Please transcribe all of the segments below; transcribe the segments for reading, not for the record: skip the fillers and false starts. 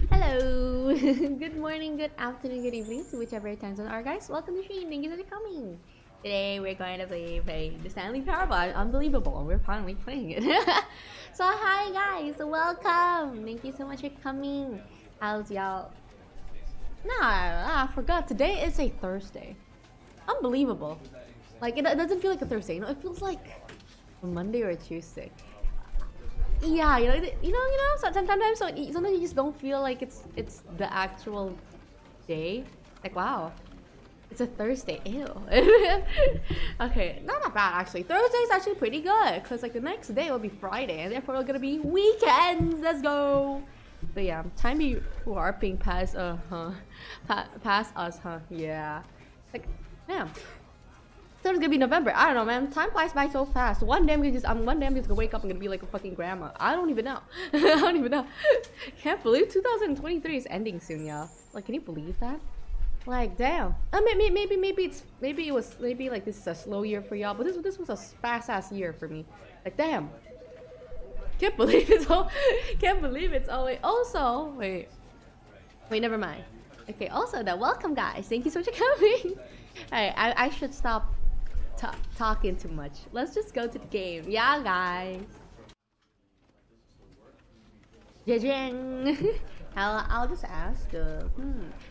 Hello! Good morning, good afternoon, good evening to whichever time zone are, guys. Welcome to stream. Thank you for coming. Today we're going to play the Stanley Parabol. Unbelievable. We're finally playing it. So hi guys, welcome. Thank you so much for coming. How's y'all? I forgot. Today is a Thursday. Unbelievable. Like it doesn't feel like a Thursday. You know, it feels like a Monday or a Tuesday. Yeah, sometimes you just don't feel like it's the actual day. Like wow, it's a Thursday. Ew. Okay, not that bad actually. Thursday's actually pretty good because like the next day will be Friday and therefore we're gonna be weekends. Let's go. But yeah, time be warping past past us, huh? Yeah. Like, damn. So it's gonna be November. I don't know, man. Time flies by so fast. One day I'm just gonna wake up and gonna be like a fucking grandma. I don't even know. I don't even know. Can't believe 2023 is ending soon, y'all. Like, can you believe that? Like, damn. Maybe it was like this is a slow year for y'all, but this was a fast ass year for me. Like, damn. Can't believe it's all. Can't believe it's always. Also, wait, never mind. Okay. Also, welcome guys. Thank you so much for coming. Alright, I should stop talking too much. Let's just go to the game. Yeah, guys. Jajang. I'll just ask.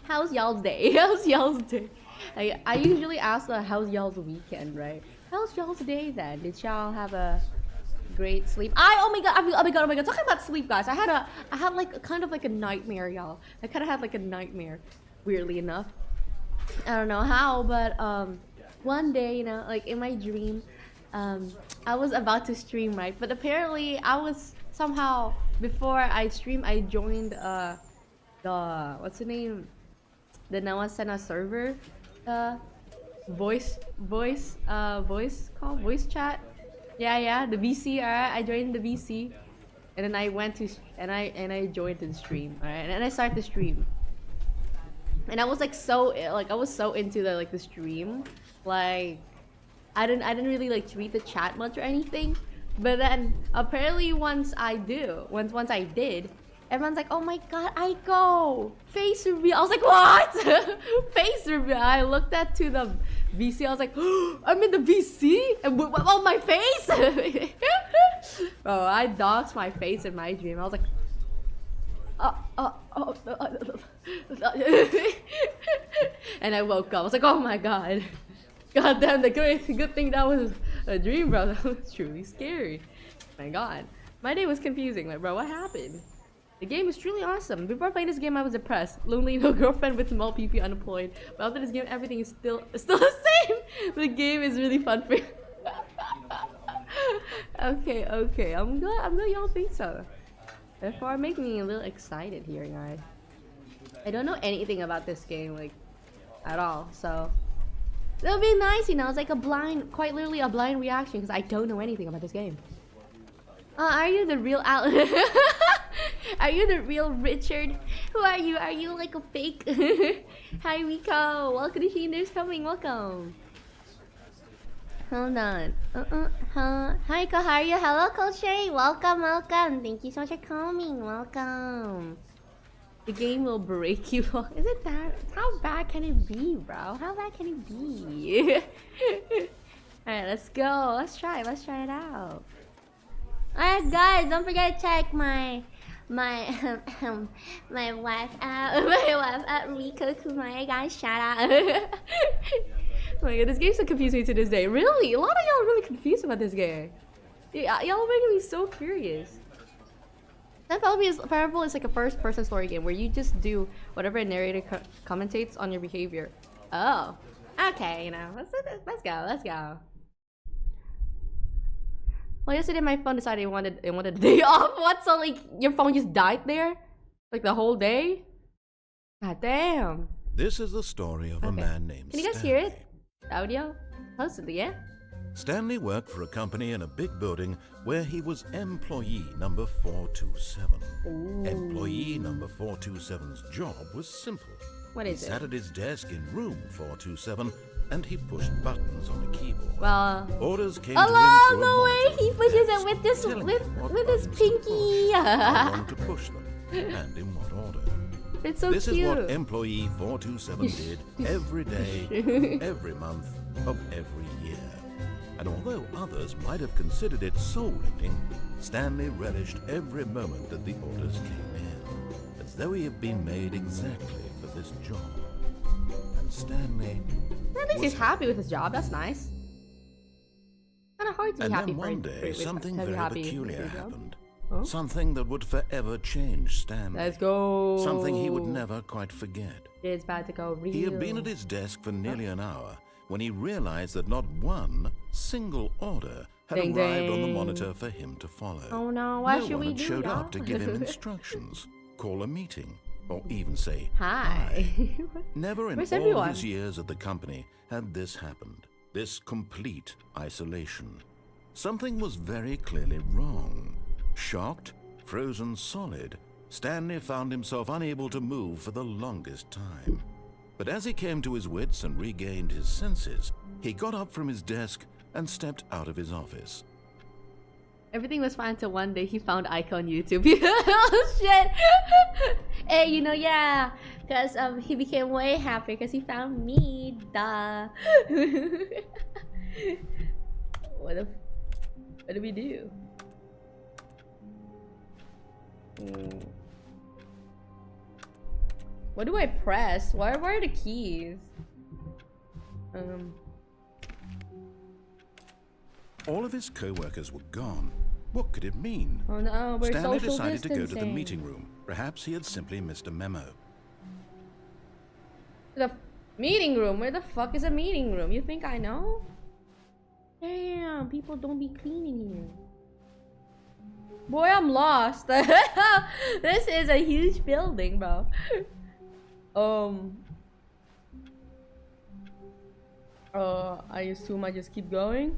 How's y'all's day? How's y'all's day? I usually ask how's y'all's weekend, right? How's y'all's day then? Did y'all have a great sleep? Oh my god! Talking about sleep, guys. I had like kind of like a nightmare, y'all. I kind of had like a nightmare, weirdly enough. I don't know how, but one day, like in my dream, I was about to stream, right? But apparently I was somehow before I stream, I joined the what's the name? The Nawasena server, voice chat. Yeah, the VC. Alright, I joined the VC, and then I went to and I joined the stream. Alright, and I started the stream, and I was like I was so into the stream, like I didn't really like tweet the chat much or anything, but then apparently once I did, everyone's like, oh my god, Aiko! Face reveal! I was like, what? Face reveal! I looked at to the VC, I was like, oh, I'm in the VC? And on my face? Bro, I doxed my face in my dream. I was like, and I woke up. I was like, oh my god. God damn, good thing that was a dream, bro. That was truly scary. My god. My day was confusing. Like, bro, what happened? The game is truly awesome. Before playing this game, I was depressed. Lonely, no girlfriend with small PP, unemployed. But after this game, everything is still the same. The game is really fun for you. Okay. I'm glad y'all think so. Therefore, making me a little excited here, guys. I don't know anything about this game, like, at all. So it'll be nice, you know. It's like quite literally a blind reaction because I don't know anything about this game. Are you the real Alan? Are you the real Richard? Who are you? Are you like a fake? Hi Rico, welcome to Sheener's Coming, welcome. Hold on. Hi Kaharia, hello Coltrane, welcome. Thank you so much for coming, welcome. The game will break you. Is it that? How bad can it be, bro? How bad can it be? Alright, let's go. Let's try it out. Alright guys, don't forget to check my wife at Rico Kumaya, guys. Shout out. Oh my god, this game still confused me to this day. Really? A lot of y'all are really confused about this game. Y'all making me so curious. That probably is Parable is like a first-person story game where you just do whatever a narrator commentates on your behavior. Oh, okay, you know, let's go. Well, yesterday my phone decided it wanted a day off. What? So like your phone just died there, like the whole day? God damn. This is the story of a man named Can you guys Stanley. hear it? Audio? Possibly, yeah. Stanley worked for a company in a big building where he was employee number 427. Ooh. Employee number 427's job was simple. What is he it? Sat at his desk in room 427 and he pushed buttons on a keyboard. Well, orders came oh to him through no a way! monitor He on pushes the it with this telling him what with his buttons to pinky. push, how long to push them, and in what order. It's so This cute. is what employee 427 did every day, every month of every year. And although others might have considered it soul-rending, Stanley relished every moment that the orders came in, as though he had been made exactly for this job. And Stanley At least he's happy with his job. That's nice. Kind of hard to be and happy then one day, something very peculiar happened. Huh? Something that would forever change Stanley. Let's go. Something he would never quite forget. It's about to go real. He had been at his desk for nearly an hour when he realized that not one single order had arrived on the monitor for him to follow. Oh no, what should No one we had do, showed y'all? up to give him instructions, call a meeting, or even say Hi. Never in Where's all everyone? his years at the company had this happened. This complete isolation. Something was very clearly wrong. Shocked, frozen solid, Stanley found himself unable to move for the longest time. But as he came to his wits and regained his senses, he got up from his desk and stepped out of his office. Everything was fine until one day he found Aiko on YouTube. Oh shit! Hey, you know, yeah, because he became way happier because he found me. Duh. What do we do? What do I press? Where are the keys? All of his co-workers were gone. What could it mean? Oh no, we're Stanley social decided to go to the distancing. meeting room. Perhaps he had simply missed a memo. The meeting room? Where the fuck is a meeting room? You think I know? Damn, people don't be cleaning here. Boy, I'm lost. This is a huge building, bro. I assume I just keep going.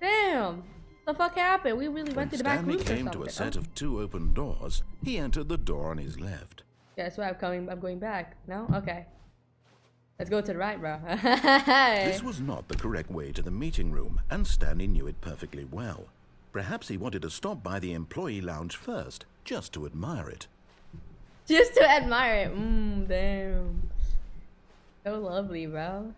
Damn. The fuck happened? We really went to the back room or something. Stanley came to a set of 2 open doors. He entered the door on his left. Yeah, that's why I'm going back. No? Okay. Let's go to the right, bro. This was not the correct way to the meeting room, and Stanley knew it perfectly well. Perhaps he wanted to stop by the employee lounge first, just to admire it. Just to admire it. Damn. So lovely, bro.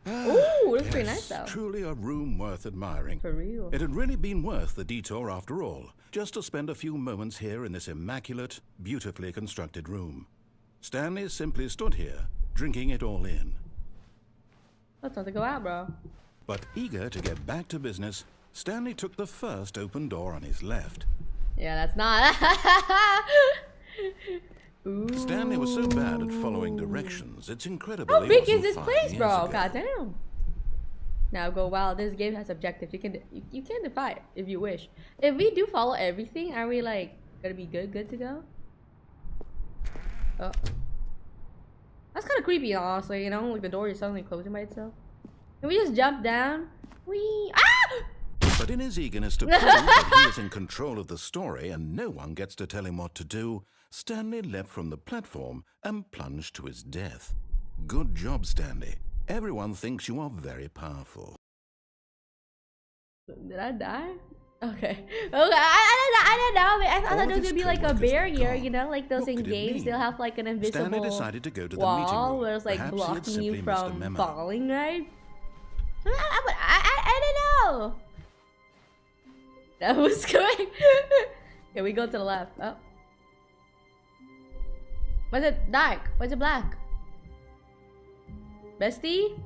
Ooh, looks pretty nice though. Truly a room worth admiring. For real. It had really been worth the detour after all, just to spend a few moments here in this immaculate, beautifully constructed room. Stanley simply stood here, drinking it all in. That's not to go out, bro. But eager to get back to business, Stanley took the first open door on his left. Yeah, that's not. Ooh. Stanley was so bad at following directions, it's incredible. How big is this place, bro? Goddamn. Now go wild. This game has objectives. You can defy it if you wish. If we do follow everything, are we like gonna be good to go? Oh, that's kind of creepy, honestly. You know, like the door is suddenly closing by itself. Can we just jump down? But in his eagerness to prove that he is in control of the story and no one gets to tell him what to do, Stanley leapt from the platform and plunged to his death. Good job, Stanley. Everyone thinks you are very powerful. Did I die? Okay. I don't know. I thought there was gonna be like a barrier, you know, like those in games. They'll have like an invisible Stanley decided to go to the wall meeting room. where it's like Perhaps blocking you from falling, right? I don't know. That was going. Okay, we go to the left. Oh. Was it dark? Was it black? Bestie?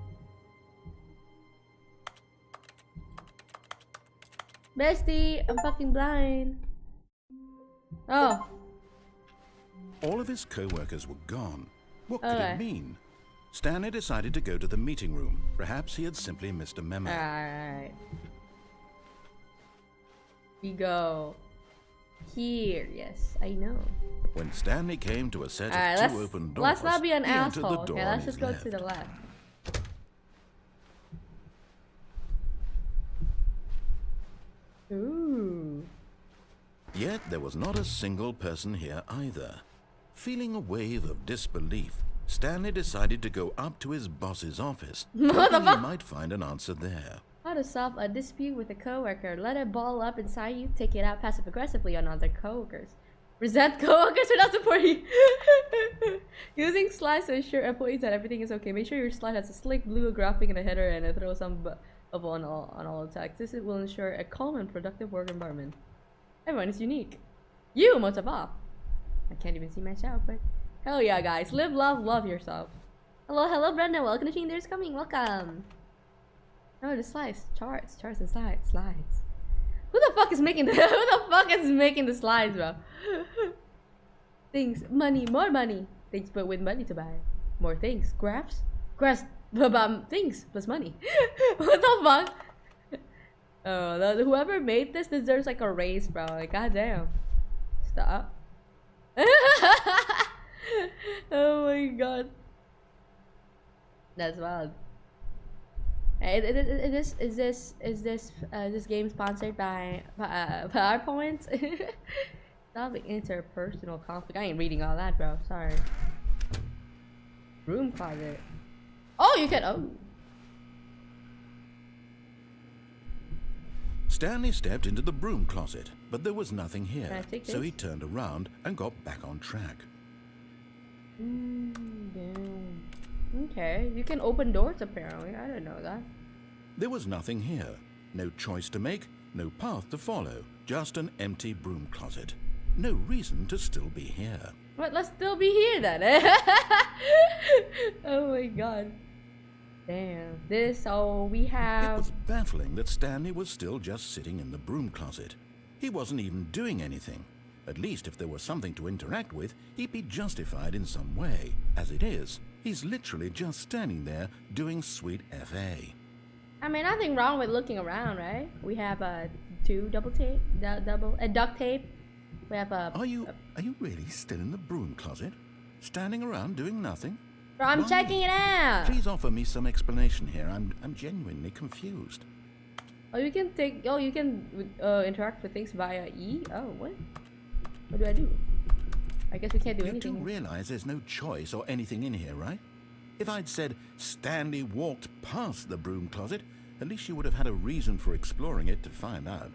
Bestie, I'm fucking blind. Oh. All of his co-workers were gone. What could it mean? Stanley decided to go to the meeting room. Perhaps he had simply missed a memo. Alright. We go here. Yes, I know. When Stanley came to a set of 2 open doors, let's not be an he entered asshole. the door Okay, let's just go left. to the left. Ooh. Yet there was not a single person here either. Feeling a wave of disbelief, Stanley decided to go up to his boss's office, hoping he might find an answer there. How to solve a dispute with a coworker. Let it ball up inside you. Take it out passive-aggressively on other coworkers. Resent coworkers without supporting. Using slides to ensure employees that everything is okay. Make sure your slide has a slick blue graphic and a header and throw some of on all attacks. This will ensure a calm and productive work environment. Everyone is unique. You most of all. I can't even see myself, but hell yeah, guys! Live, love yourself. Hello, Brenda. Welcome to There's Coming. Welcome. Oh, the slides, charts and slides. Who the fuck is making the? Who the fuck is making the slides, bro? Things, money, more money. Things, but with money to buy more things. Graphs, things plus money. What the fuck? Oh, whoever made this deserves like a raise, bro. Like, goddamn. Stop. Oh my god. That's wild. Is this game sponsored by PowerPoint? Solving interpersonal conflict. I ain't reading all that, bro. Sorry. Room closet. Oh, you can. Oh. Stanley stepped into the broom closet, but there was nothing here, so he this? turned around and got back on track. Damn. Okay, you can open doors apparently. I didn't know that. There was nothing here. No choice to make, no path to follow, just an empty broom closet. No reason to still be here. What? Let's still be here then. Oh my god. Damn. We have... It was baffling that Stanley was still just sitting in the broom closet. He wasn't even doing anything. At least if there was something to interact with, he'd be justified in some way. As it is, He's literally just standing there doing sweet FA. I mean, nothing wrong with looking around, right? We have two duct tape. We have Are you really still in the broom closet? Standing around doing nothing? Bro, I'm checking it out. Please offer me some explanation here. I'm genuinely confused. Oh, you can interact with things via E? Oh, what? What do I do? I guess we can't do anything. You do realize there's no choice or anything in here, right? If I'd said Stanley walked past the broom closet, at least you would have had a reason for exploring it to find out.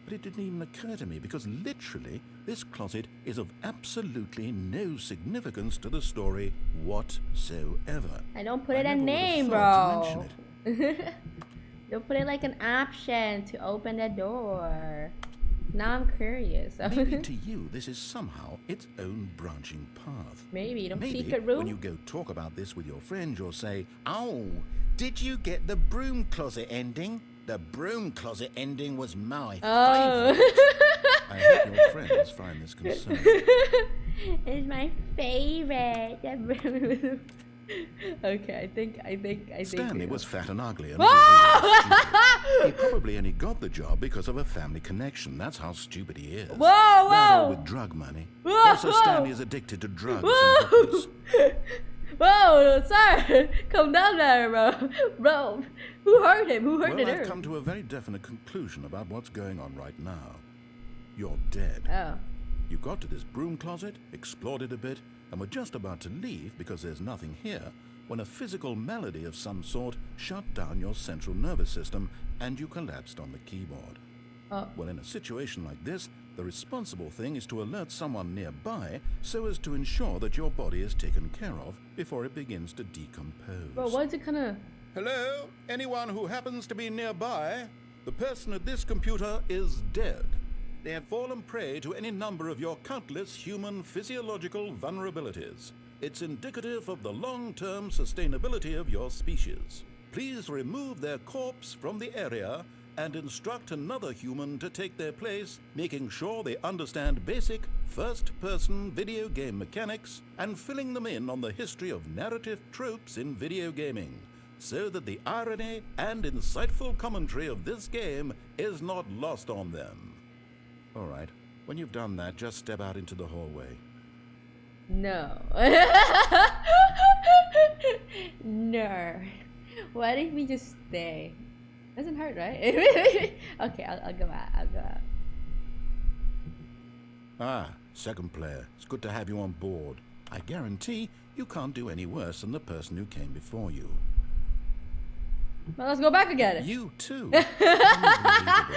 But it didn't even occur to me because literally this closet is of absolutely no significance to the story whatsoever. I don't put it a name, bro. Don't put it like an option to open the door. Now I'm curious. Maybe to you this is somehow its own branching path. Maybe Maybe secret room. when you go talk about this with your friends, you'll say, "Oh, did you get the broom closet ending? The broom closet ending was my favorite." I hope your friends find this concerning. It's my favorite. Okay, I think. Stanley was fat and ugly, and Whoa! he probably only got the job because of a family connection. That's how stupid he is. Whoa, Not all whoa! with drug money. Whoa, Also, whoa. Stanley is addicted to drugs and Whoa! hookers. Whoa, sir! Calm down there, bro. Bro, who hurt him? Who hurt the Well, I've nerve? come to a very definite conclusion about what's going on right now. You're dead. Oh. You got to this broom closet, explored it a bit, and were just about to leave because there's nothing here when a physical malady of some sort shut down your central nervous system and you collapsed on the keyboard. Well, in a situation like this, the responsible thing is to alert someone nearby so as to ensure that your body is taken care of before it begins to decompose. Bro, why is it kinda... Hello? Anyone who happens to be nearby? The person at this computer is dead. They have fallen prey to any number of your countless human physiological vulnerabilities. It's indicative of the long-term sustainability of your species. Please remove their corpse from the area and instruct another human to take their place, making sure they understand basic first-person video game mechanics and filling them in on the history of narrative tropes in video gaming, so that the irony and insightful commentary of this game is not lost on them. All right, when you've done that, just step out into the hallway. No. No. Why didn't we just stay? Doesn't hurt, right? Okay, I'll go out. I'll go out. Ah, second player. It's good to have you on board. I guarantee you can't do any worse than the person who came before you. Well, let's go back again. You too. Unbelievable.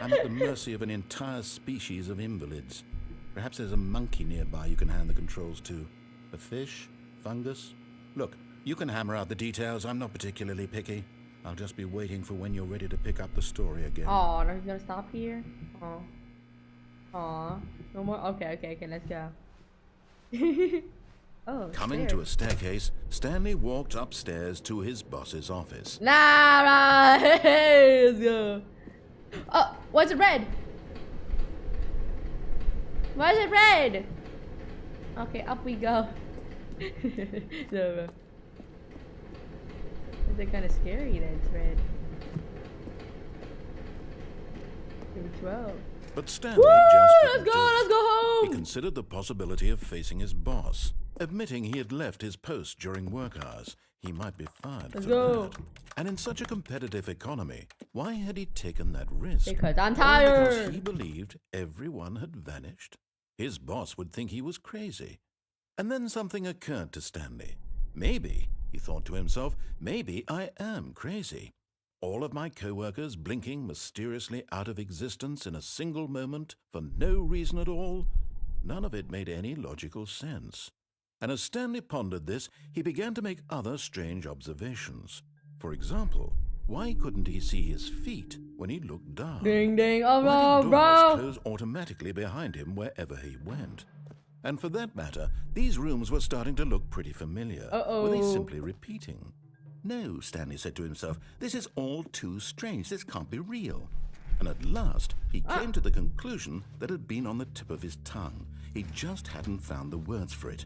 I'm at the mercy of an entire species of invalids. Perhaps there's a monkey nearby you can hand the controls to. A fish? Fungus? Look, you can hammer out the details. I'm not particularly picky. I'll just be waiting for when you're ready to pick up the story again. Oh, no, he's gonna stop here? Oh. Aw. No more? Okay, let's go. Oh, Coming to a staircase, Stanley walked upstairs to his boss's office. Nah, hey, let's go. Oh, why's it red? Why is it red? Okay, up we go. No. Is it kind of scary that it's red? Maybe 12. But Stanley just Let's go home! He considered the possibility of facing his boss. Admitting he had left his post during work hours, he might be fired for that. And in such a competitive economy, why had he taken that risk? Because I'm Only tired. because he believed everyone had vanished. His boss would think he was crazy. And then something occurred to Stanley. Maybe, he thought to himself, maybe I am crazy. All of my co-workers blinking mysteriously out of existence in a single moment for no reason at all? None of it made any logical sense. And as Stanley pondered this, he began to make other strange observations. For example, why couldn't he see his feet when he looked down? Ding ding, Why oh did doors bro! close automatically behind him wherever he went? And for that matter, these rooms were starting to look pretty familiar. Were they simply repeating? No, Stanley said to himself, this is all too strange. This can't be real. And at last, he came to the conclusion that had been on the tip of his tongue. He just hadn't found the words for it.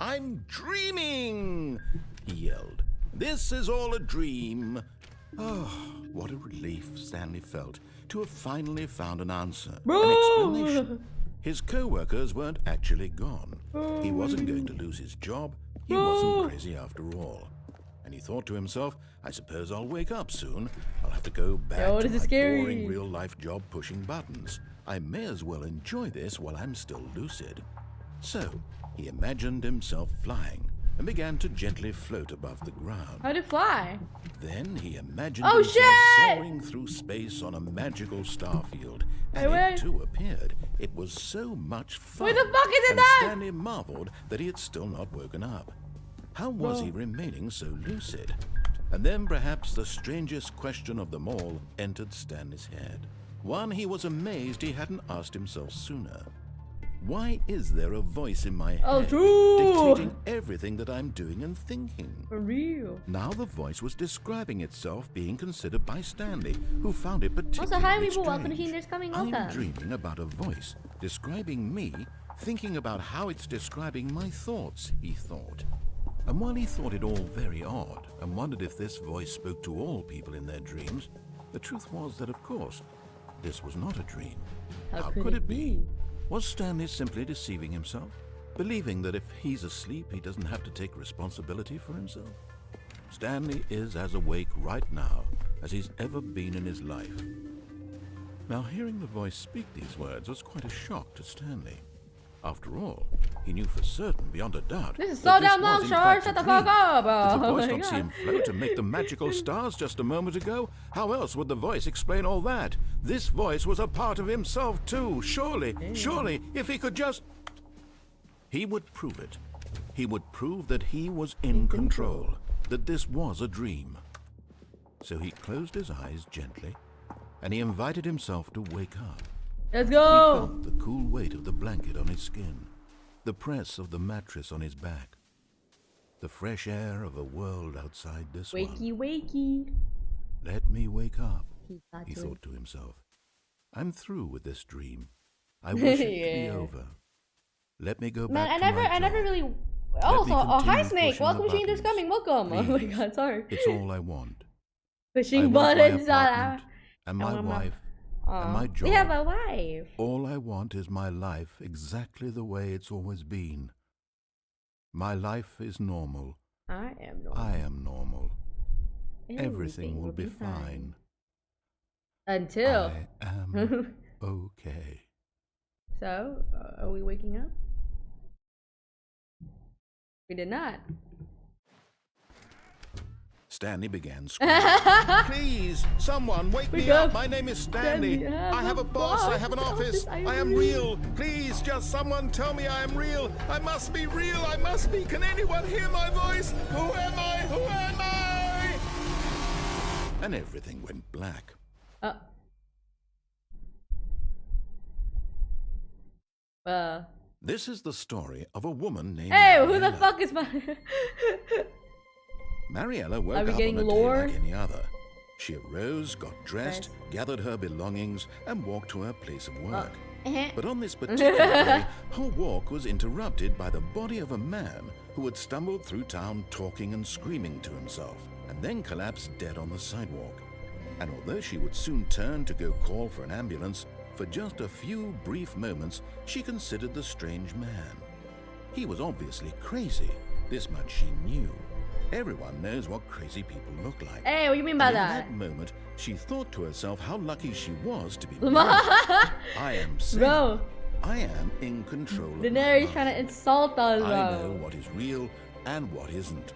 I'm dreaming! He yelled. This is all a dream. Oh, what a relief Stanley felt to have finally found an answer, an explanation. His co-workers weren't actually gone. He wasn't going to lose his job. He wasn't crazy after all. And he thought to himself, I suppose I'll wake up soon. I'll have to go back to my boring real-life job pushing buttons. I may as well enjoy this while I'm still lucid. So, he imagined himself flying and began to gently float above the ground. How to fly? Then he imagined himself soaring through space on a magical star field. And it too appeared. It was so much fun. Where the fuck is it and at? Stanley marveled that he had still not woken up. How was he remaining so lucid? And then perhaps the strangest question of them all entered Stanley's head. One he was amazed he hadn't asked himself sooner. Why is there a voice in my head dictating everything that I'm doing and thinking? For real. Now the voice was describing itself being considered by Stanley, who found it particularly Also, hi people, strange. welcome to Machine Coming, welcome. I'm dreaming about a voice describing me, thinking about how it's describing my thoughts, he thought. And while he thought it all very odd and wondered if this voice spoke to all people in their dreams, the truth was that, of course, this was not a dream. How could it be? Was Stanley simply deceiving himself, believing that if he's asleep, he doesn't have to take responsibility for himself? Stanley is as awake right now as he's ever been in his life. Now, hearing the voice speak these words was quite a shock to Stanley. After all, he knew for certain, beyond a doubt, this is so damn long, Short. Shut the fuck up. Did the voice not see him float and make the magical stars just a moment ago? How else would the voice explain all that? This voice was a part of himself too. Surely, if he could just... He would prove it. He would prove that he was in control, that this was a dream. So he closed his eyes gently, and he invited himself to wake up. Let's He go! felt the cool weight of the blanket on his skin, the press of the mattress on his back, the fresh air of a world outside this one. Wakey. Let me wake up, he thought to himself. I'm through with this dream. I wish it to be over. Let me go back to my job. I never really... Also, hi Snake! Welcome to Machine Coming, welcome! Please. Oh my god, sorry. It's all I want. Pushing I want buttons, my apartment and my wife and my job. We have a wife. All I want is my life exactly the way it's always been. My life is normal. I am normal. I am normal. Everything will be fine. Until... I am okay. So, are we waking up? We did not. Stanley began screaming. Please, someone, wake me up. My name is Stanley. I have a boss. I have an office. I am real. Please, just someone tell me I am real. I must be real. I must be. Can anyone hear my voice? Who am I? Who am I? And everything went black. This is the story of a woman named Hey, who Mariella. the fuck is my... Mariella woke up on a day like any other. She arose, got dressed, gathered her belongings, and walked to her place of work. But on this particular day, her walk was interrupted by the body of a man who had stumbled through town talking and screaming to himself, and then collapsed dead on the sidewalk. And although she would soon turn to go call for an ambulance, for just a few brief moments, she considered the strange man. He was obviously crazy. This much she knew. Everyone knows what crazy people look like. Hey, what do you mean by that? In that moment, she thought to herself how lucky she was to be born. I am safe. Bro. I am in control of Daenerys trying to insult us, bro. I know what is real and what isn't.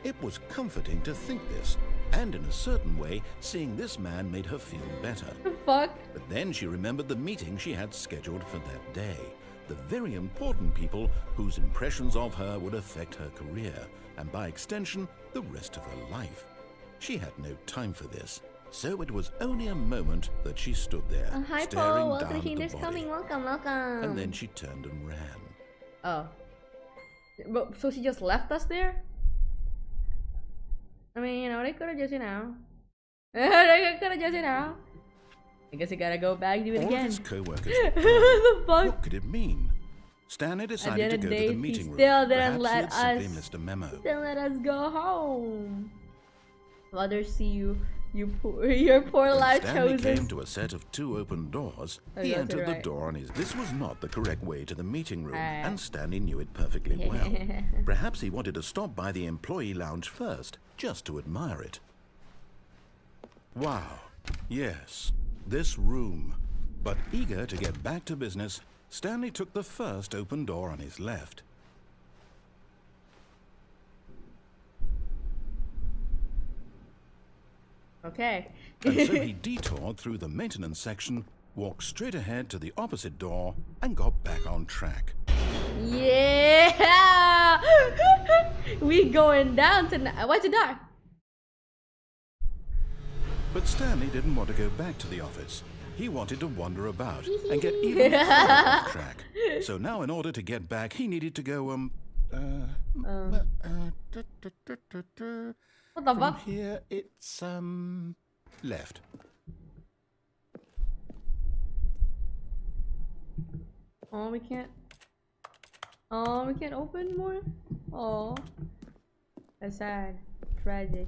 It was comforting to think this, and in a certain way, seeing this man made her feel better. The fuck? But then she remembered the meeting she had scheduled for that day. The very important people whose impressions of her would affect her career, and by extension, the rest of her life. She had no time for this, so it was only a moment that she stood there, hi, staring Paul. down Welcome at to the Machine body. Coming. Welcome, welcome. And then she turned and ran. Oh. But, so she just left us there? I mean, you know, they could have just, you know. They could have just, you know. I guess I gotta go back and do it All again. of his co-workers. What the fuck? What could it mean? Stanley At the decided end to of go the to the day, he meeting room. still didn't Perhaps he let had simply us. missed a memo. Still let us go home. Others see you. Your poor When life Stanley chooses. came to a set of 2 open doors, Oh, he you go to entered the the right. door on his. This was not the correct way to the meeting room, Alright. and Stanley knew it perfectly well. Perhaps he wanted to stop by the employee lounge first, just to admire it. Wow, yes, this room. But eager to get back to business, Stanley took the first open door on his left. Okay. And so he detoured through the maintenance section, walked straight ahead to the opposite door, and got back on track. Yeah. We going down tonight. What's it dark? But Stanley didn't want to go back to the office. He wanted to wander about and get even further off track. So now, in order to get back, he needed to go, What the from fuck? here, it's, left. Oh, we can't. Oh, we can't open more? Oh. That's sad. Tragic.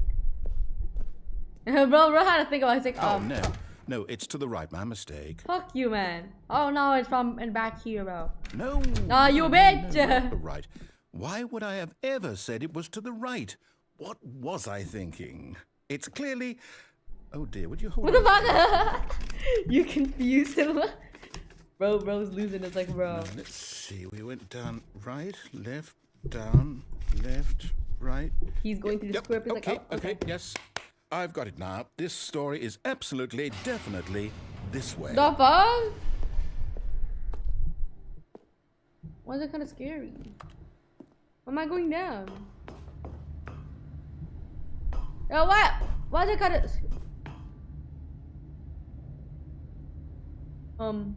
bro, had to think about it. It's like, Oh, no, it's to the right, my mistake. fuck you, man. Oh, no, it's from and back here, bro. No. Oh, you bitch. No, not the right. Why would I have ever said it was to the right? What was I thinking? It's clearly... Oh dear, would you hold What the on? fuck? You confused him. Bro's losing. It's like, bro. Let's see, we went down right, left, down, left, right. He's going through the Yep, script. It's okay, like, oh, okay, yes. I've got it now. This story is absolutely, definitely this way. The fuck? Why is it kind of scary? Why am I going down? Yo, what? Why is it kind of... Mom?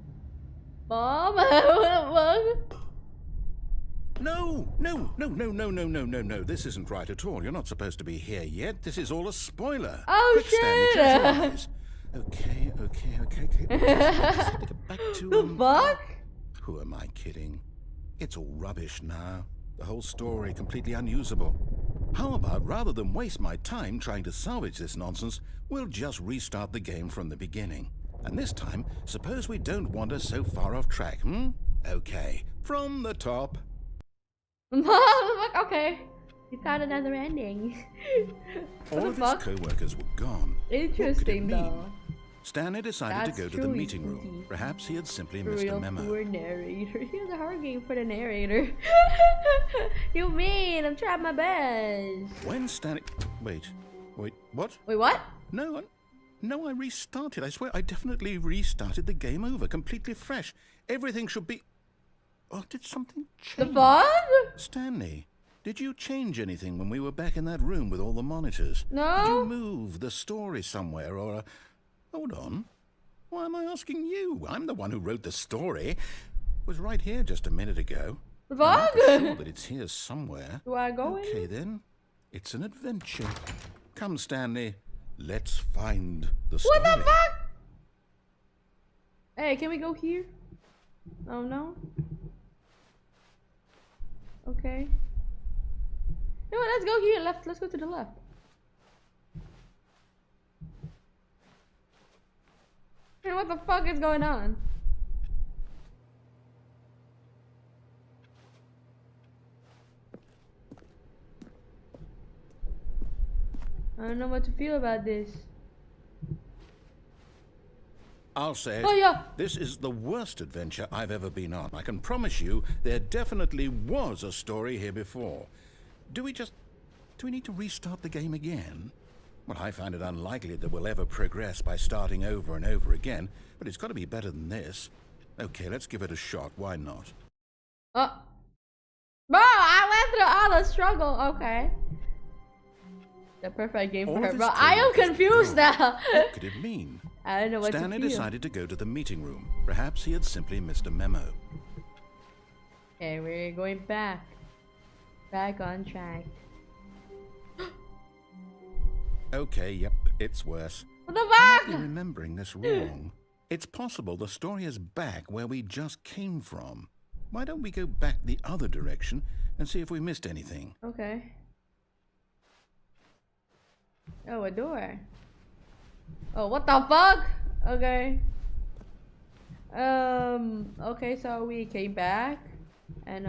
What the fuck? No. This isn't right at all. You're not supposed to be here yet. This is all a spoiler. Oh, Quick, Stanley, shit. close your eyes. Okay. Let's get back to, The fuck? Who am I kidding? It's all rubbish now. The whole story completely unusable. How about, rather than waste my time trying to salvage this nonsense, we'll just restart the game from the beginning. And this time, suppose we don't wander so far off track, hmm? Okay, from the top. Okay. You got another ending. What All the of fuck? his co-workers were gone. Interesting, What could it though. mean? Stanley decided That's to go to the truly meeting room. spooky. Perhaps he had simply missed a Real memo. poor narrator. Here's a hard game for the narrator. You mean I'm trying my best? When Stanley... Wait, what? Wait, what? No, I restarted. I swear, I definitely restarted the game over, completely fresh. Everything should be... Oh, did something The change? fuck? Stanley, did you change anything when we were back in that room with all the monitors? No. Did you move the story somewhere, or... Hold on. Why am I asking you? I'm the one who wrote the story. It was right here just a minute ago. The And I'm fuck? for sure that it's here somewhere. Do I go in? Okay, then. It's an adventure. Come, Stanley. Let's find the story. What the fuck? Hey, can we go here? Oh no. Okay. No, let's go here. Left. Let's go to the left. Hey, what the fuck is going on? I don't know what to feel about this. I'll say it. Oh yeah. This is the worst adventure I've ever been on. I can promise you there definitely was a story here before. Do we need to restart the game again? Well, I find it unlikely that we'll ever progress by starting over and over again, but it's got to be better than this. Okay, let's give it a shot. Why not? Oh. Bro, I went through all the struggle. Okay. The perfect game for All her, of bro. his I am co-workers confused were gone. now. What could it mean? I don't know what Stanley to feel. decided to go to the meeting room. Perhaps he had simply missed a memo. Okay, we're going back. Back on track. Okay, yep, it's worse. What the I might be fuck? remembering this wrong. It's possible the story is back where we just came from. why don't we go back the other direction and see if we missed anything? Okay. Oh, a door. Oh, what the fuck? Okay. Okay, so we came back and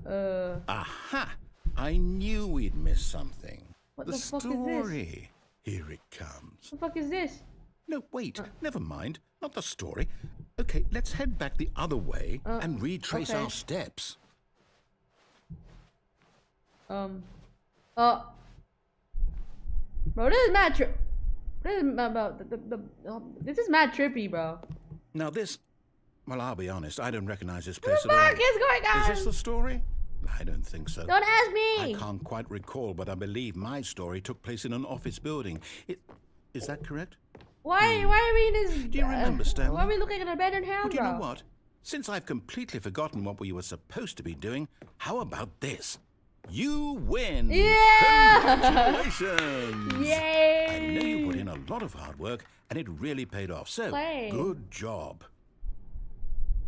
Aha! I knew we'd missed something. What the the fuck is this? story. Here it comes. what the fuck is this? No, wait. Never mind. Not the story. Okay, let's head back the other way and retrace okay. our steps. Bro, this is mad this is mad trippy, bro. Now this, well, I'll be honest, I don't recognize this place What the at all. fuck is going on? Is this the story? I don't think so. Don't ask I me. can't quite recall, but I believe my story took place in an office building. Is that correct? Why are we in this? Do you remember, Stanley? Why are we looking at a abandoned house, Well, do you bro? know what? Since I've completely forgotten what we were supposed to be doing, how about this? You win! Yeah! Congratulations! Yay! I know you put in a lot of hard work, and it really paid off. So, Play. good job.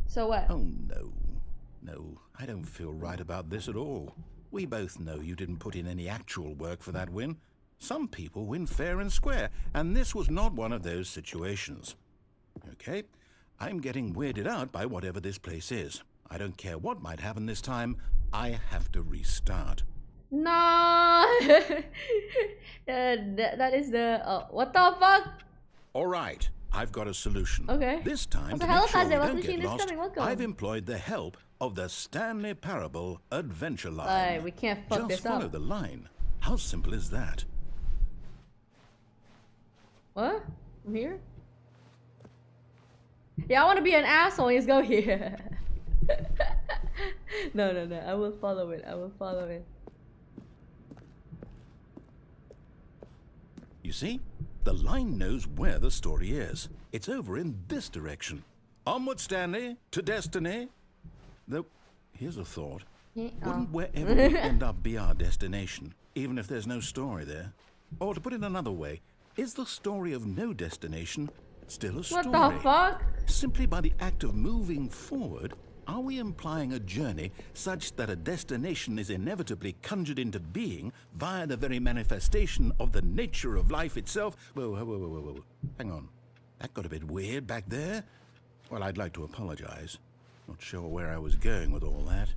So what? Oh, no. No, I don't feel right about this at all. We both know you didn't put in any actual work for that win. Some people win fair and square, and this was not one of those situations. Okay, I'm getting weirded out by whatever this place is. I don't care what might happen this time. I have to restart. No. that is the. What the fuck? All right, I've got a solution. Okay. This time, What to the hell make sure is we it? What don't machine get is lost, coming? Welcome. I've employed the help of the Stanley Parable Adventure Line. Alright, we can't fuck Just this follow up. the line. How simple is that? What? I'm here? Yeah, I want to be an asshole. Let's go here. No. I will follow it. You see? The line knows where the story is. It's over in this direction. Onward, Stanley, to destiny. Though, here's a thought. Wouldn't wherever we end up be our destination, even if there's no story there? Or to put it another way, is the story of no destination still a story? What the fuck? Simply by the act of moving forward, are we implying a journey such that a destination is inevitably conjured into being via the very manifestation of the nature of life itself? Whoa. Hang on. That got a bit weird back there. Well, I'd like to apologize. Not sure where I was going with all that.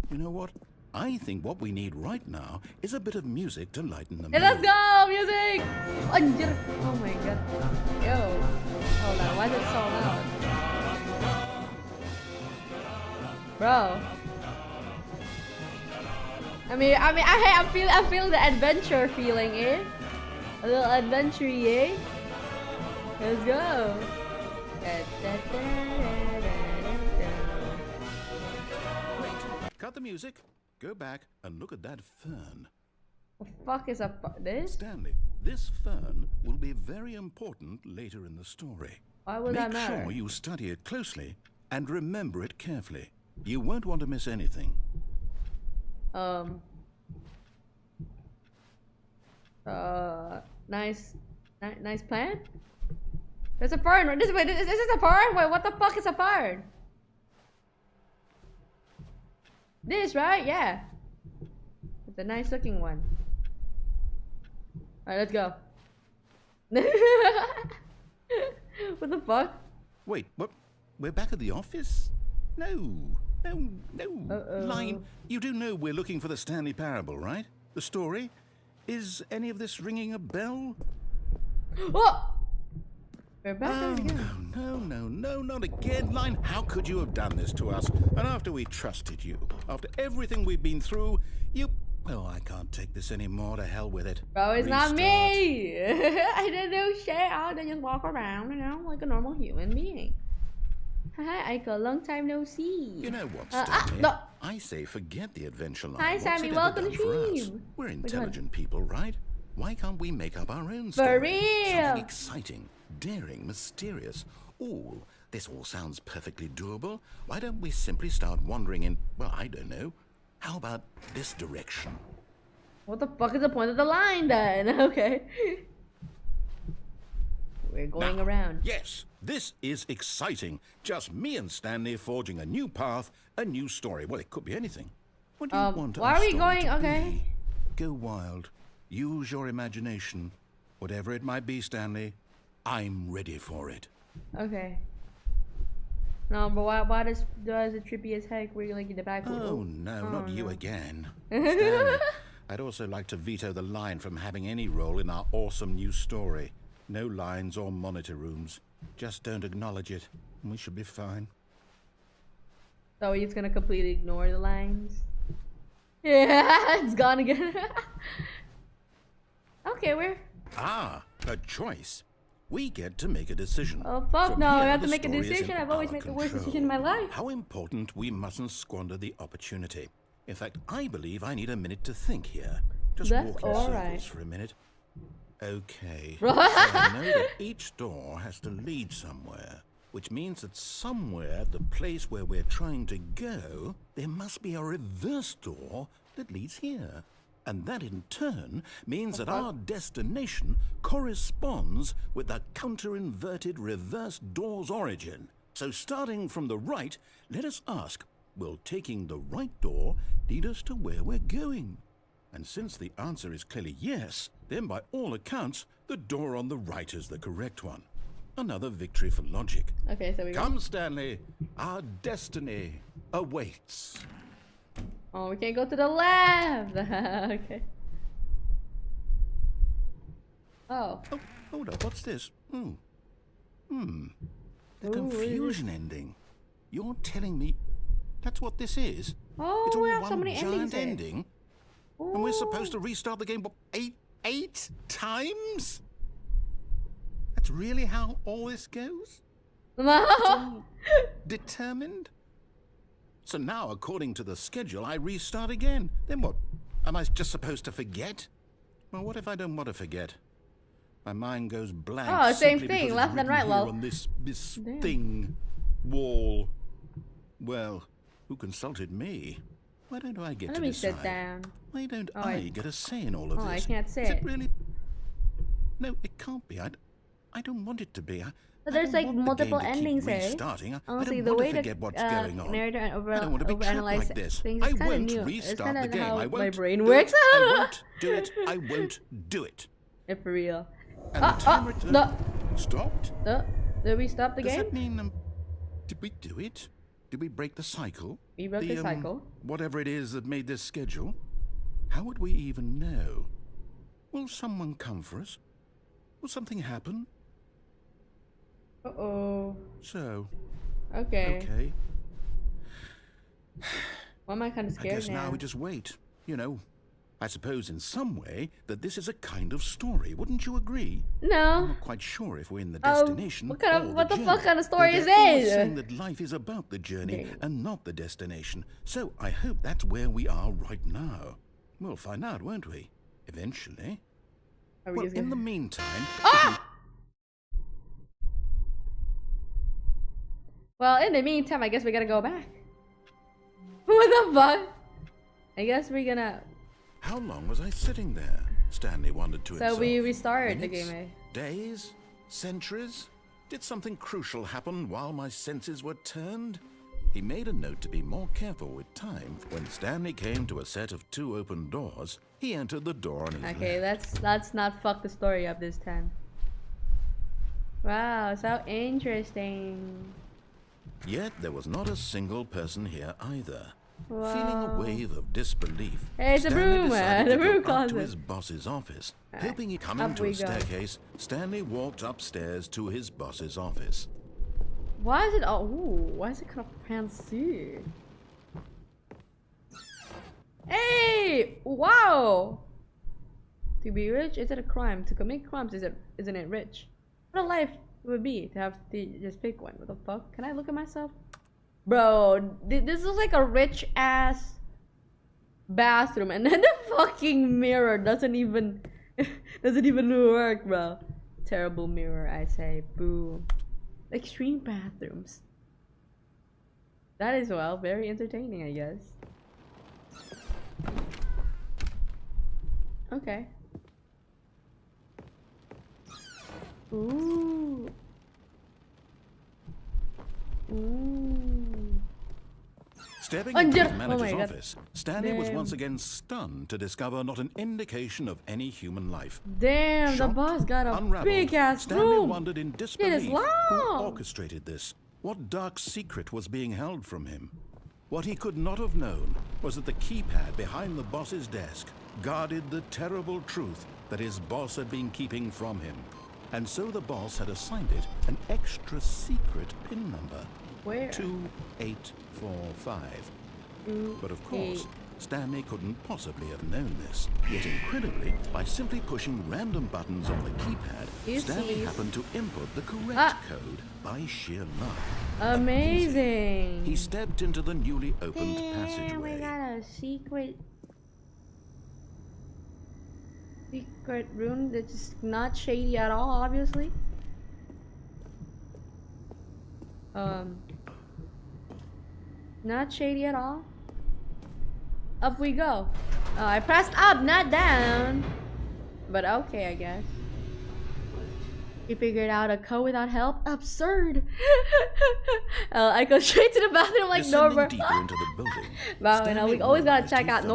You know what? I think what we need right now is a bit of music to lighten the mood. Hey, let's go! Music! Oh my god. Yo. Hold on, why is it so loud? Bro. I feel the adventure feeling, eh? A little adventure, eh? Let's go. Cut the music. Go back and look at that fern. The fuck is up this? Stanley, this fern will be very important later in the story. Why would that Make matter? sure you study it closely and remember it carefully. You won't want to miss anything. Nice plan? There's a fern. Wait, is this a fern? Wait, what the fuck is a fern? This, right? Yeah. It's a nice looking one. Alright, let's go. What the fuck? Wait, what? We're back at the office? No. Line, you do know we're looking for the Stanley Parable, right? The story? Is any of this ringing a bell? Oh! We're back at it again. No, not again. Line, how could you have done this to us? And after we trusted you, after everything we've been through, you... Oh, I can't take this anymore. To hell with it. Bro, it's Restart. not me! I didn't do shit. I just walk around, you know, like a normal human being. Hi, Aiko. Long time no see. You know what, Stanley? no. I say forget the adventure line. Hi, What's Sammy. it ever Welcome to done for us? stream. We're Which intelligent people, right? Why can't we make up our own For story? real. Something exciting, daring, mysterious. Ooh, this all sounds perfectly doable. Why don't we simply start wandering in, well, I don't know. How about this direction? What the fuck is the point of the line then? Okay. We're going Now, around. Yes, this is exciting. Just me and Stanley forging a new path, a new story. Well, it could be anything. What do you want why our are we story going? to Okay. be? Go wild. Use your imagination. Whatever it might be, Stanley, I'm ready for it. Okay. No, but why does it trippy as heck? We're like in the back. Oh, no, not you again. Stanley, I'd also like to veto the line from having any role in our awesome new story. No lines or monitor rooms. Just don't acknowledge it, and we should be fine. So he's gonna completely ignore the lines. Yeah, it's gone again. Okay, we're. Ah, a choice. We get to make a decision. Oh fuck From no! I here, have to the make a story is decision. in I've always our made the worst control. decision in my life. How important we mustn't squander the opportunity. In fact, I believe I need a minute to think here. Just That's walk in all circles right. for a minute. Okay. So I know that each door has to lead somewhere, which means that somewhere at the place where we're trying to go, there must be a reverse door that leads here. And that in turn means that our destination corresponds with the counter-inverted reverse door's origin. So starting from the right, let us ask, will taking the right door lead us to where we're going? And since the answer is clearly yes, then by all accounts, the door on the right is the correct one. Another victory for logic. Okay, so we go. Come, Stanley, our destiny awaits. Oh, we can't go to the left. Okay. Oh. Oh, hold up, what's this? The Ooh, what is confusion ending. You're telling me that's what this is? Oh, It's all we have one so many endings giant here. ending? And we're supposed to restart the game, what, eight times? That's really how all this goes? No. Determined? So now, according to the schedule, I restart again. Then what? Am I just supposed to forget? Well, what if I don't want to forget? My mind goes blank. Oh, same simply thing, because it's left and written right, here lol. on this Damn. thing, wall. Well, who consulted me? Why don't I get Let to me decide? sit down. Why don't Oh, I get a say in all of Oh, I this? can't say Is it. it really? No, it can't be. I don't want it to be. But I there's don't like want the multiple game to keep endings, eh? restarting. I Honestly, don't the want way to forget what's the going on. narrator and I don't want to be trapped overanalyze like this. things I is kind of won't new. It's restart kind the of game. how I won't my brain do works. It. I won't do it. I won't do it. Yeah, for real. And the timer No. stopped. No. Did we stop the Does game? that mean did we do it? Did we break the cycle? We broke the cycle. Whatever it is that made this schedule. How would we even know? Will someone come for us? Will something happen? Uh-oh. So, Okay. okay. Why am I kind of I scared guess now we just wait. You know, I suppose in some way that this is a kind of story. Wouldn't you agree? I'm No. not quite sure if we're in the destination what kind of- or what the journey. fuck kind of story Though is they're always this? saying that life is about the journey Okay. and not the destination. So I hope that's where we are right now. We'll find out, won't we? Eventually. Are we Well, just in the gonna... meantime... Well, in the meantime, I guess we gotta go back. What the fuck? I guess we're gonna... How long was I sitting there? Stanley wondered to himself. So we restarted the Minutes? game, eh? Days? Centuries? Did something crucial happen while my senses were turned? He made a note to be more careful with time. When Stanley came to a set of 2 open doors, he entered the door on his Okay, left. let's not fuck the story up this time. Wow, so interesting. Yet there was not a single person here either. Wow. Feeling a wave of disbelief, Hey, it's a Stanley broom, decided the to broom go up to closet. his boss's office. Alright, Hoping he'd come up into we a go. staircase, Stanley walked upstairs to his boss's office. Why is it... Oh, ooh, why is it kind of fancy? Hey! Wow! To be rich isn't a crime. To commit crimes isn't it rich? What a life it would be to have to just pick one. What the fuck? Can I look at myself? Bro, this is like a rich ass bathroom, and then the fucking mirror doesn't even work, bro. Terrible mirror, I say. Boo. Extreme bathrooms. That is, well, very entertaining, I guess. Okay. Ooh. Ooh. Stepping into his Oh my manager's God. office, Stanley was Damn. once again stunned to discover not an indication of any human life. Damn, the Shocked, boss got a unraveled, big ass Stanley room. wondered in It is disbelief who long. orchestrated this. What dark secret was being held from him? What he could not have known was that the keypad behind the boss's desk guarded the terrible truth that his boss had been keeping from him. And so the boss had assigned it an extra secret PIN number. Where? 2845. But of course, Stanley couldn't possibly have known this. Yet incredibly, by simply pushing random buttons on the keypad, Stanley happened to input the correct code by sheer luck. Amazing. He stepped into the newly opened We passageway. got a secret room that's not shady at all, obviously. Not shady at all. Up we go. Oh, I pressed up, not down. But okay, I guess. He figured out a code without help? Absurd! I go straight to the bathroom like Norma. Deeper into the building, Wow, you know, we always gotta check out we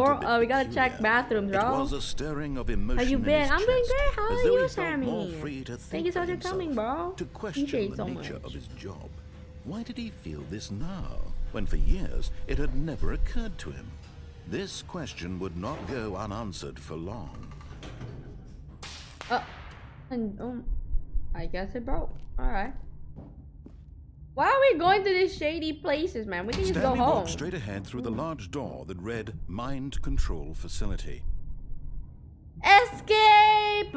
gotta peculiar. check bathrooms, bro. It was a stirring of emotion. How you in been? his I'm doing chest, great. How as are though you, he felt more Sammy? free to Thank think you so for much for coming, himself, bro. to question Appreciate the so nature much. of his job. Why did he feel this now, when for years it had never occurred to him? This question would not go unanswered for long. I guess it broke. Alright. Why are we going to these shady places, man? We can just Stanley go home. walked straight ahead through the large door that read Mind Control Facility. Escape!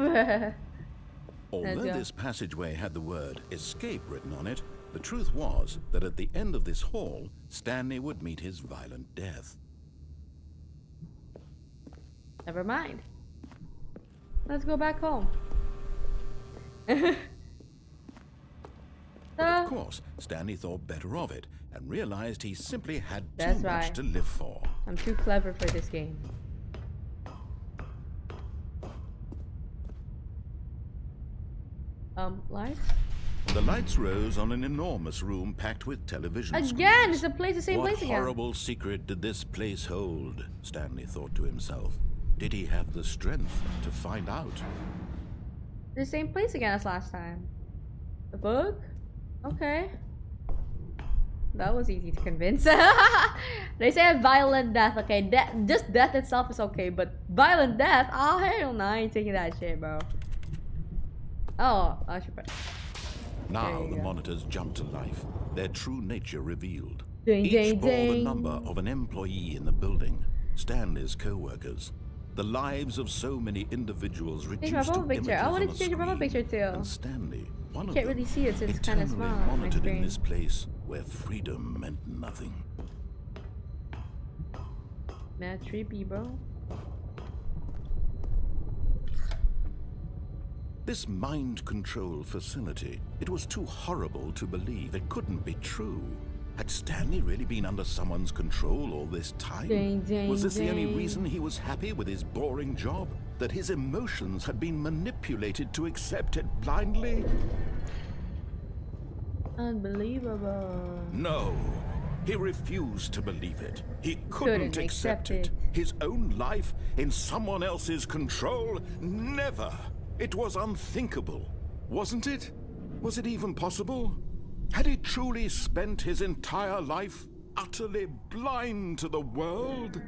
Although this passageway had the word escape written on it, the truth was that at the end of this hall, Stanley would meet his violent death. Never mind. Let's go back home. But of course, Stanley thought better of it and realized he simply had too That's much right. to live for. I'm too clever for this game. Lights? The lights rose on an enormous room packed with television Again! screens. It's a place, the same What place again. horrible secret did this place hold? Stanley thought to himself. Did he have the strength to find out? The same place again as last time. The book? Okay. That was easy to convince. They say violent death. Okay, just death itself is okay, but violent death? Oh, hell no. I ain't taking that shit, bro. Oh, I should press. Now the go. monitors jumped to life, their true nature revealed. Ding, Each ding, bore the ding. number of an employee in the building, Stanley's co-workers. The lives of so many individuals Change reduced my to profile picture. I images wanted on to change a your profile screen. picture too. And Stanley, one of Can't them, really see it since it's kind of eternally small on my monitored in screen. this place where freedom meant nothing. Mad trippy, bro. This mind control facility, it was too horrible to believe. It couldn't be true. Had Stanley really been under someone's control all this time? Ding, ding, Was this the only ding. reason he was happy with his boring job? That his emotions had been manipulated to accept it blindly? Unbelievable. No. He refused to believe it. He Couldn't couldn't accept accept it. His own life in someone else's control? Never. It was unthinkable. Wasn't it? Was it even possible? Had he truly spent his entire life utterly blind to the world?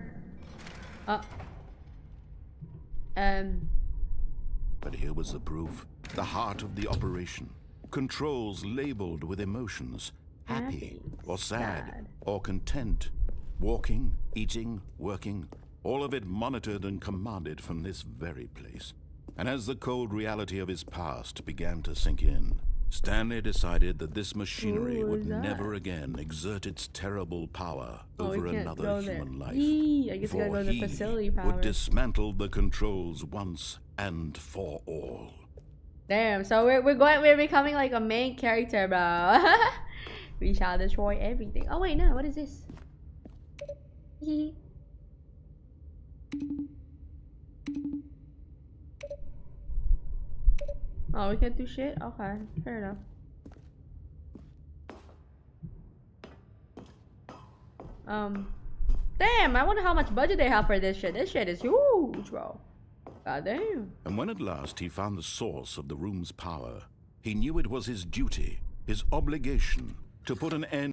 But here was the proof. The heart of the operation. Controls labeled with emotions. Happy, or sad, or content. Walking, eating, working. All of it monitored and commanded from this very place. And as the cold reality of his past began to sink in, Stanley decided that this machinery Ooh, would what's that? never again exert its terrible power over we can't another go there. human life. Yee, I guess we gotta For go to the he facility power. would dismantle the controls once and for all. Damn, so we're becoming like a main character, bro. We shall destroy everything. Oh wait, no, what is this? Hee. Oh, we can't do shit? Okay, fair enough. Damn, I wonder how much budget they have for this shit. This shit is huge, bro. God damn. And when at last he found the source of the room's power, he knew it was his duty, his obligation, to put an end...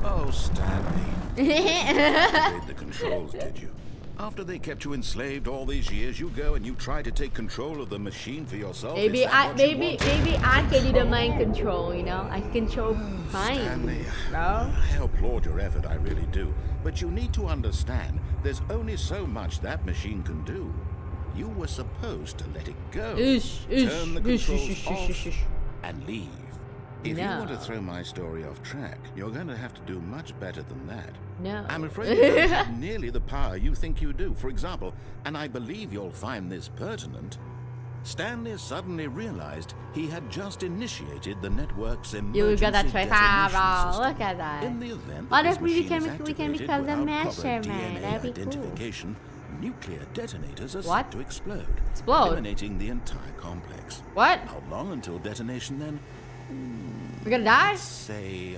Oh, Stanley. You didn't the controls, did you? After they kept you enslaved all these years, you go and you try to take control of the machine for yourself. Maybe I can do the mind control, you know? I control mind, Stanley, bro. I applaud your effort, I really do. But you need to understand, there's only so much that machine can do. You were supposed to let it go. Turn the controls off and leave. If you want to throw my story off track, you're going to have to do much better than that. No. I'm afraid you don't have nearly the power you think you do. For example, and I believe you'll find this pertinent, Stanley suddenly realized he had just initiated the network's emergency You got that choice, detonation system. Look at that. In the event What that if we this machine is can activated become the without proper mastermind? DNA That'd be cool. identification, nuclear detonators are What? set to explode, Explode? eliminating the entire complex. What? How long until detonation then? We're gonna die? Say,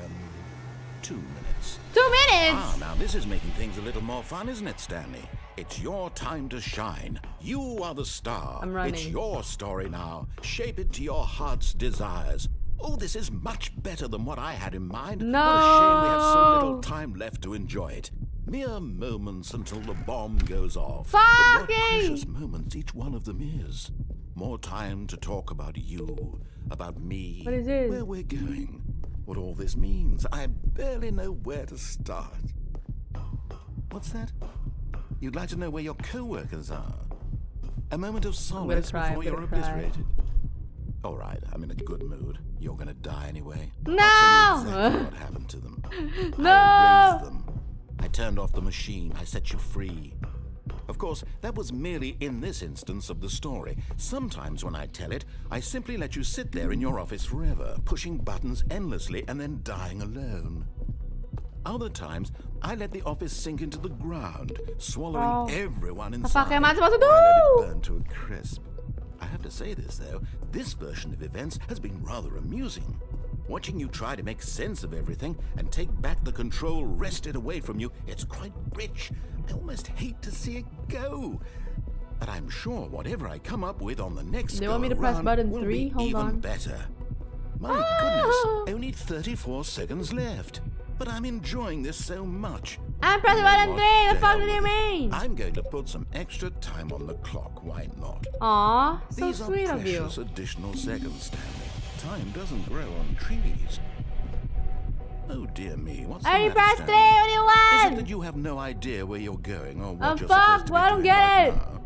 2 minutes. 2 minutes? Ah, now this is making things a little more fun, isn't it, Stanley? It's your time to shine. You are the star. I'm running. It's your story now. Shape it to your heart's desires. Oh, this is much better than what I had in mind. No. What a shame we have so little time left to enjoy it. Mere moments until the bomb goes off. But what precious moments each one of them is. More time to talk about you, about me, What is this? where we're going, what all this means. I barely know where to start. What's that? You'd like to know where your co-workers are? A moment of solace before you're obliterated. All right, I'm in a good mood. You're gonna die anyway. No! I'll tell you exactly what happened to them. No! I erased them. I turned off the machine. I set you free. Of course, that was merely in this instance of the story. Sometimes when I tell it, I simply let you sit there in your office forever, pushing buttons endlessly and then dying alone. Other times, I let the office sink into the ground, swallowing everyone inside. fuck am I supposed to I let do? it burn to a crisp. I have to say this, though. This version of events has been rather amusing. Watching you try to make sense of everything and take back the control wrested away from you, it's quite rich. I almost hate to see it go. But I'm sure whatever I come up with on the next They want me to press button 3? Hold even on. better. My goodness, only 34 seconds left. But I'm enjoying this so much. I'm pressing button 3! The fuck do you mean? I'm going to put some extra time on the clock, why not? Aw, so These sweet are of you. precious additional seconds, Stanley. Time doesn't grow on trees. Oh dear me, what's the I matter, pressed 3! Stanley? What do you Is it want? that you have no idea where you're going or what Oh, you're fuck, supposed to be I don't doing get right it. now?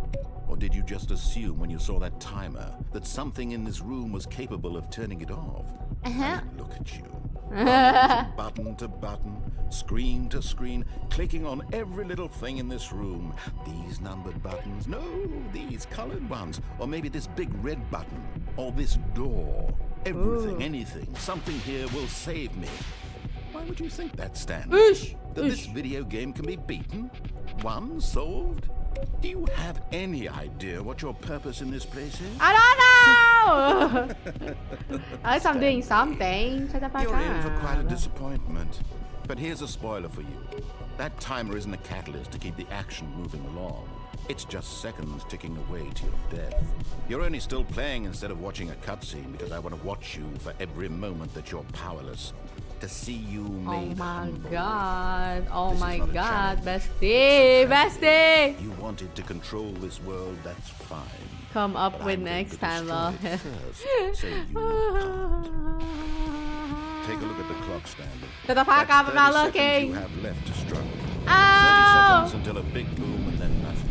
Or did you just assume when you saw that timer that something in this room was capable of turning it off? Uh-huh. And look at you. Button to button, screen to screen, clicking on every little thing in this room. These numbered buttons, no, these colored ones, or maybe this big red button, or this door. Everything, anything, something here will save me. Why would you think that, Stanley? That this video game can be beaten? Won? Solved? Do you have any idea what your purpose in this place is? I don't know! At least I'm doing something. Shut the fuck You're in for quite a up. disappointment. But here's a spoiler for you. That timer isn't a catalyst to keep the action moving along. It's just seconds ticking away to your death. You're only still playing instead of watching a cutscene because I want to watch you for every moment that you're powerless. To see you made Oh my humble. god. Oh This is my not a god. challenge. Bestie. Bestie. You wanted to control this world, that's fine. Come up But with I'm going next to time, destroy lol. it first, so you can't. Take a look at the clock, Stanley. Shut the fuck That's up, I'm not 30 seconds looking. you have left to struggle. 30 Ow! seconds until a big boom and then nothing.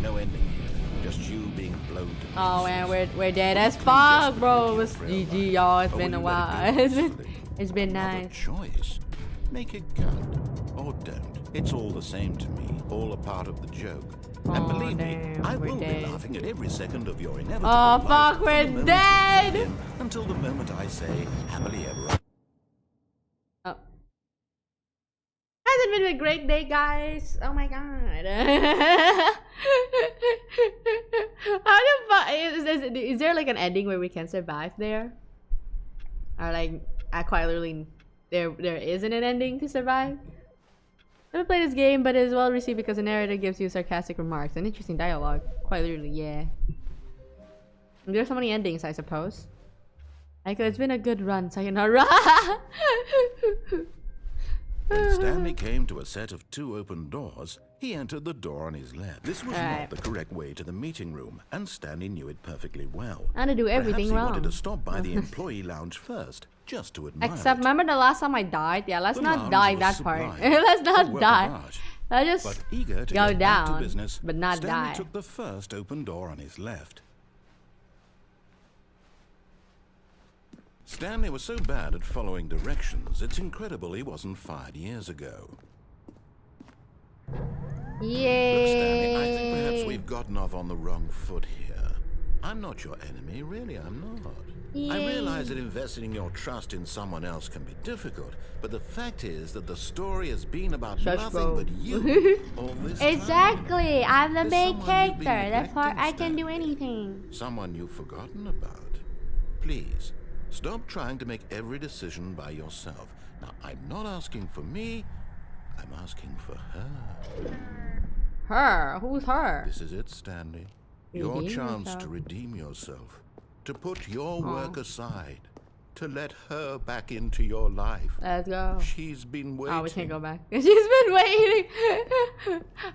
No ending here. Just you being blown to Oh pieces. man, we're dead as Clean fuck, yesterday bro. with It's your frail GG, life. y'all. It's Or been will a you while. let it go peacefully? It's been Another nice. choice. Make it count. Or don't. It's all the same to me. All a part of the joke. And Oh, believe me, damn, I we're will dead. be laughing at every second of your inevitable Oh life fuck, from the we're moment you dead! begin until the moment I say happily ever after. Oh. Hasn't been a great day, guys. Oh my god. How the fuck is there like an ending where we can survive there? Or like, quite literally, there isn't an ending to survive? Never played this game, but it is well received because the narrator gives you sarcastic remarks and interesting dialogue. Quite literally, yeah. There's so many endings, I suppose. Aiko, it's been a good run, sayonara. When Stanley came to a set of 2 open doors, he entered the door on his left. This was not the correct way to the meeting room, and Stanley knew it perfectly well. I'm gonna do everything Perhaps he wrong. wanted to stop by the employee lounge first, just to admire Except, it. remember the last time I died? Yeah, let's The not lounge die was that part. sublime, Let's a not work of die. art. Let's just But eager to go get back to down, business, but not Stanley die. took the first open door on his left. Stanley was so bad at following directions, it's incredible he wasn't fired years ago. Yay! Look, Stanley, I think perhaps we've gotten off on the wrong foot here. I'm not your enemy, really, I'm not. I realize that investing your trust in someone else can be difficult, but the fact is that the story has been about nothing but you all this time. Exactly! I'm the There's main someone you've character. been That part I neglecting, can do Stanley. anything. Someone you've forgotten about. Please, stop trying to make every decision by yourself. Now, I'm not asking for me, I'm asking for her. Her? Who's her? This is it, Stanley. Your Redeem chance yourself. to redeem yourself. To put your work aside. To let her back into your life. Let's go. She's been waiting. Oh, we can't go back. She's been waiting.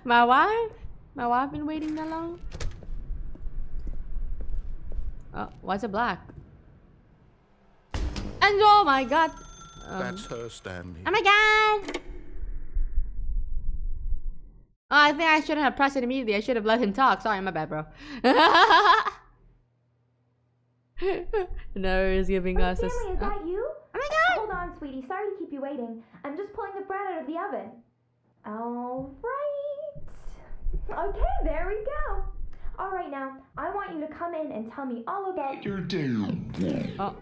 My wife? My wife been waiting that long? Oh, why's it black? And oh my god. That's her, Stanley. Oh my god. Oh, I think I shouldn't have pressed it immediately. I should have let him talk. Sorry, my bad, bro. No, he's giving us a... Stanley, is that you? Oh my god. Hold on, sweetie. Sorry to keep you waiting. I'm just pulling the bread out of the oven. All right. Okay, there we go. All right, now, I want you to come in and tell me all about your day. Oh.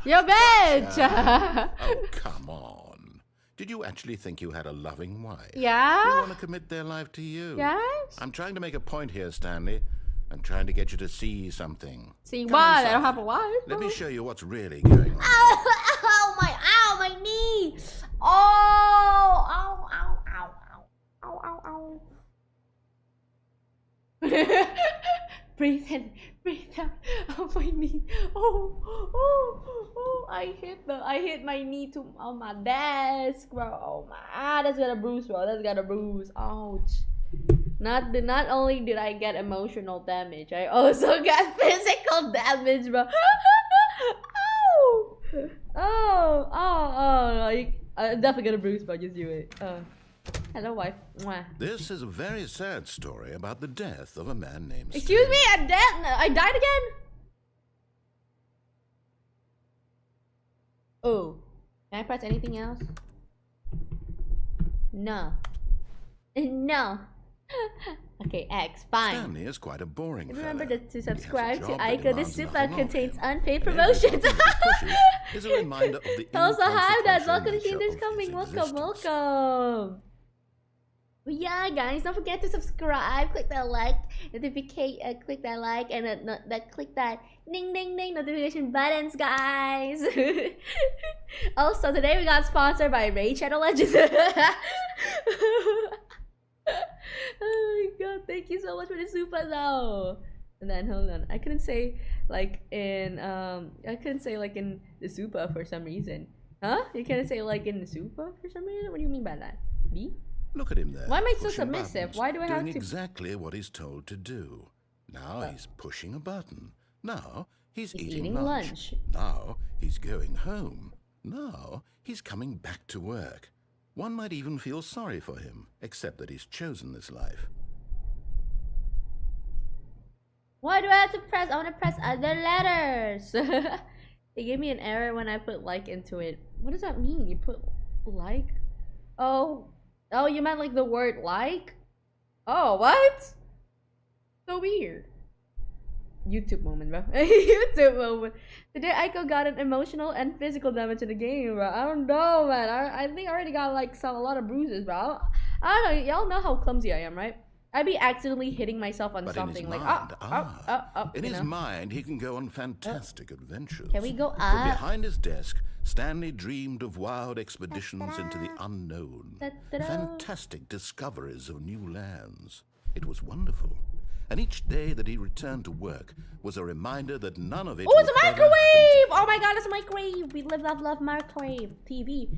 Yo, bitch! Oh, come on. Did you actually think you had a loving wife? They Yeah? want to commit their life to you. Yes? I'm trying to make a point here, Stanley. I'm trying to get you to see something. See Come what? I inside. don't have a wife. Let me show you what's really going on. Ow, my knee! Oh, ow, ow, ow, ow, ow, ow, ow. Breathe in, breathe out. Oh, my knee. Oh, I hit my knee on my desk, bro. Oh my, that's got a bruise, bro. That's got a bruise. Ouch. Not only did I get emotional damage, I also got physical damage, bro. Oh, I definitely got a bruise, bro. Just do it. Hello, wife. Mwah. This is a very sad story about the death of a man named Excuse me, I died again? Oh. Can I press anything else? No. No. Okay, X, fine. Stanley is quite a boring And fella. remember to subscribe He to has a job that Aiko. This demands super nothing of contains him. unpaid And every promotions. button he pushes is a reminder of the Also, hi, Dad. inconsequential Welcome to nature Kingdom's of Coming. his Welcome, existence. welcome. But yeah, guys, don't forget to subscribe. Click that like notification. Click that like and click that ding ding ding notification buttons, guys. Also, today we got sponsored by Raid Shadow Legends. Oh my god! Thank you so much for the super though. And then hold on, I couldn't say like in the super for some reason. Huh? You couldn't say like in the super for some reason? What do you mean by that? B? Look at him there. Why am I so pushing submissive? buttons, Why do I have doing to- exactly what he's told to do. Now he's pushing a button. Now he's He's eating eating lunch. Now he's going home. Now he's coming back to work. One might even feel sorry for him, except that he's chosen this life. Why do I have to press? I want to press other letters. They gave me an error when I put like into it. What does that mean? You put like? Oh, you meant like the word like? Oh, what? So weird. YouTube moment, bro. YouTube moment. Today, Aiko got an emotional and physical damage in the game, bro. I don't know, man. I think I already got like a lot of bruises, bro. I don't know. Y'all know how clumsy I am, right? I'd be accidentally hitting myself on But something in like his mind, in you his know? mind, he can go on fantastic adventures. Can we go From up? behind his desk, Stanley dreamed of wild expeditions into the unknown, fantastic discoveries of new lands. It was wonderful. And each day that he returned to work was a reminder that none of it Oh, it's a would ever microwave! happen Oh my god, it's a microwave! We live, love microwave. TV.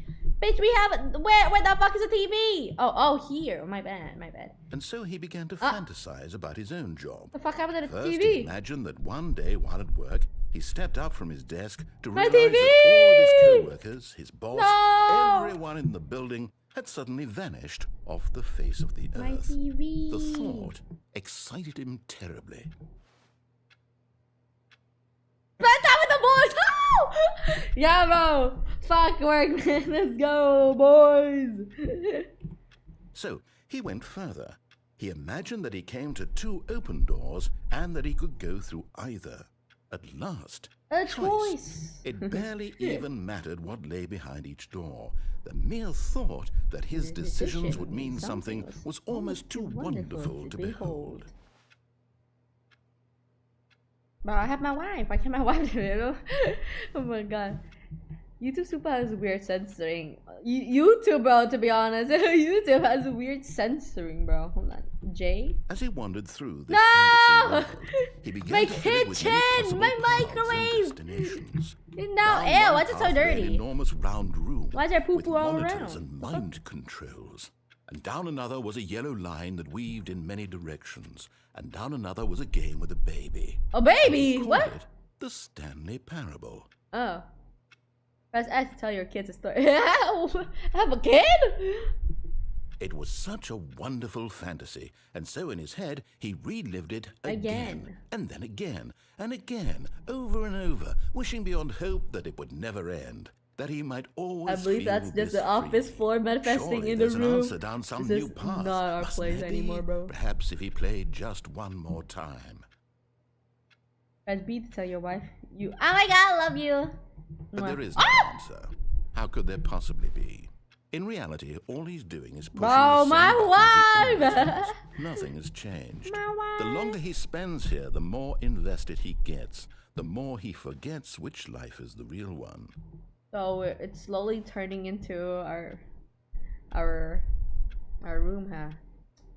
Bitch, we have where the fuck is the TV? Oh, here. My bad. And so he began to fantasize about his own job. The fuck happened to the First, TV? he imagined that one day while at work, he stepped up from his desk to My realize TV! that all of his co-workers, his boss, No! everyone in the building had suddenly vanished off the face of the My earth. TV. The thought excited him terribly. Let's have with the boys! Oh! Yeah, bro. Fuck work, man. Let's go, boys. So he went further. He imagined that he came to 2 open doors and that he could go through either. At last, A choice. It barely even mattered what lay behind each door. The mere thought that his decisions would mean something was almost too wonderful to behold. Bro, I have my wife. I can't my wife, you know? Oh my god. YouTube Super has weird censoring. YouTube, bro, to be honest. YouTube has weird censoring, bro. Hold on. Jay? As he wandered through this No! fantasy world, he began My to fill it with many kitchen! possible My paths and microwave! destinations. No, Down ew, one why is it so path led an dirty? enormous round room Why is there poo with poo all monitors around? and mind controls. And down another was a yellow line that weaved in many directions. And down another was a game with a baby. A baby? Called What? it the Stanley Parable. Oh. Press S to tell your kids a story. I have a kid? It was such a wonderful fantasy, and so in his head he relived it again, and then again, and again, over and over, wishing beyond hope that it would never end, that he might always I believe feel that's just this the office free. floor manifesting Surely in the there's an room. answer down some This new is path. not our Mustn't place there be? anymore, bro. Perhaps if he played just one more time. Press B to tell your wife you. Oh my god, I love you. But there is no answer. How could there possibly be? In reality, all he's doing is pushing Bro, the same my buttons he always wife! has. Nothing has changed. My wife! The longer he spends here, the more invested he gets. The more he forgets which life is the real one. So it's slowly turning into our room, huh?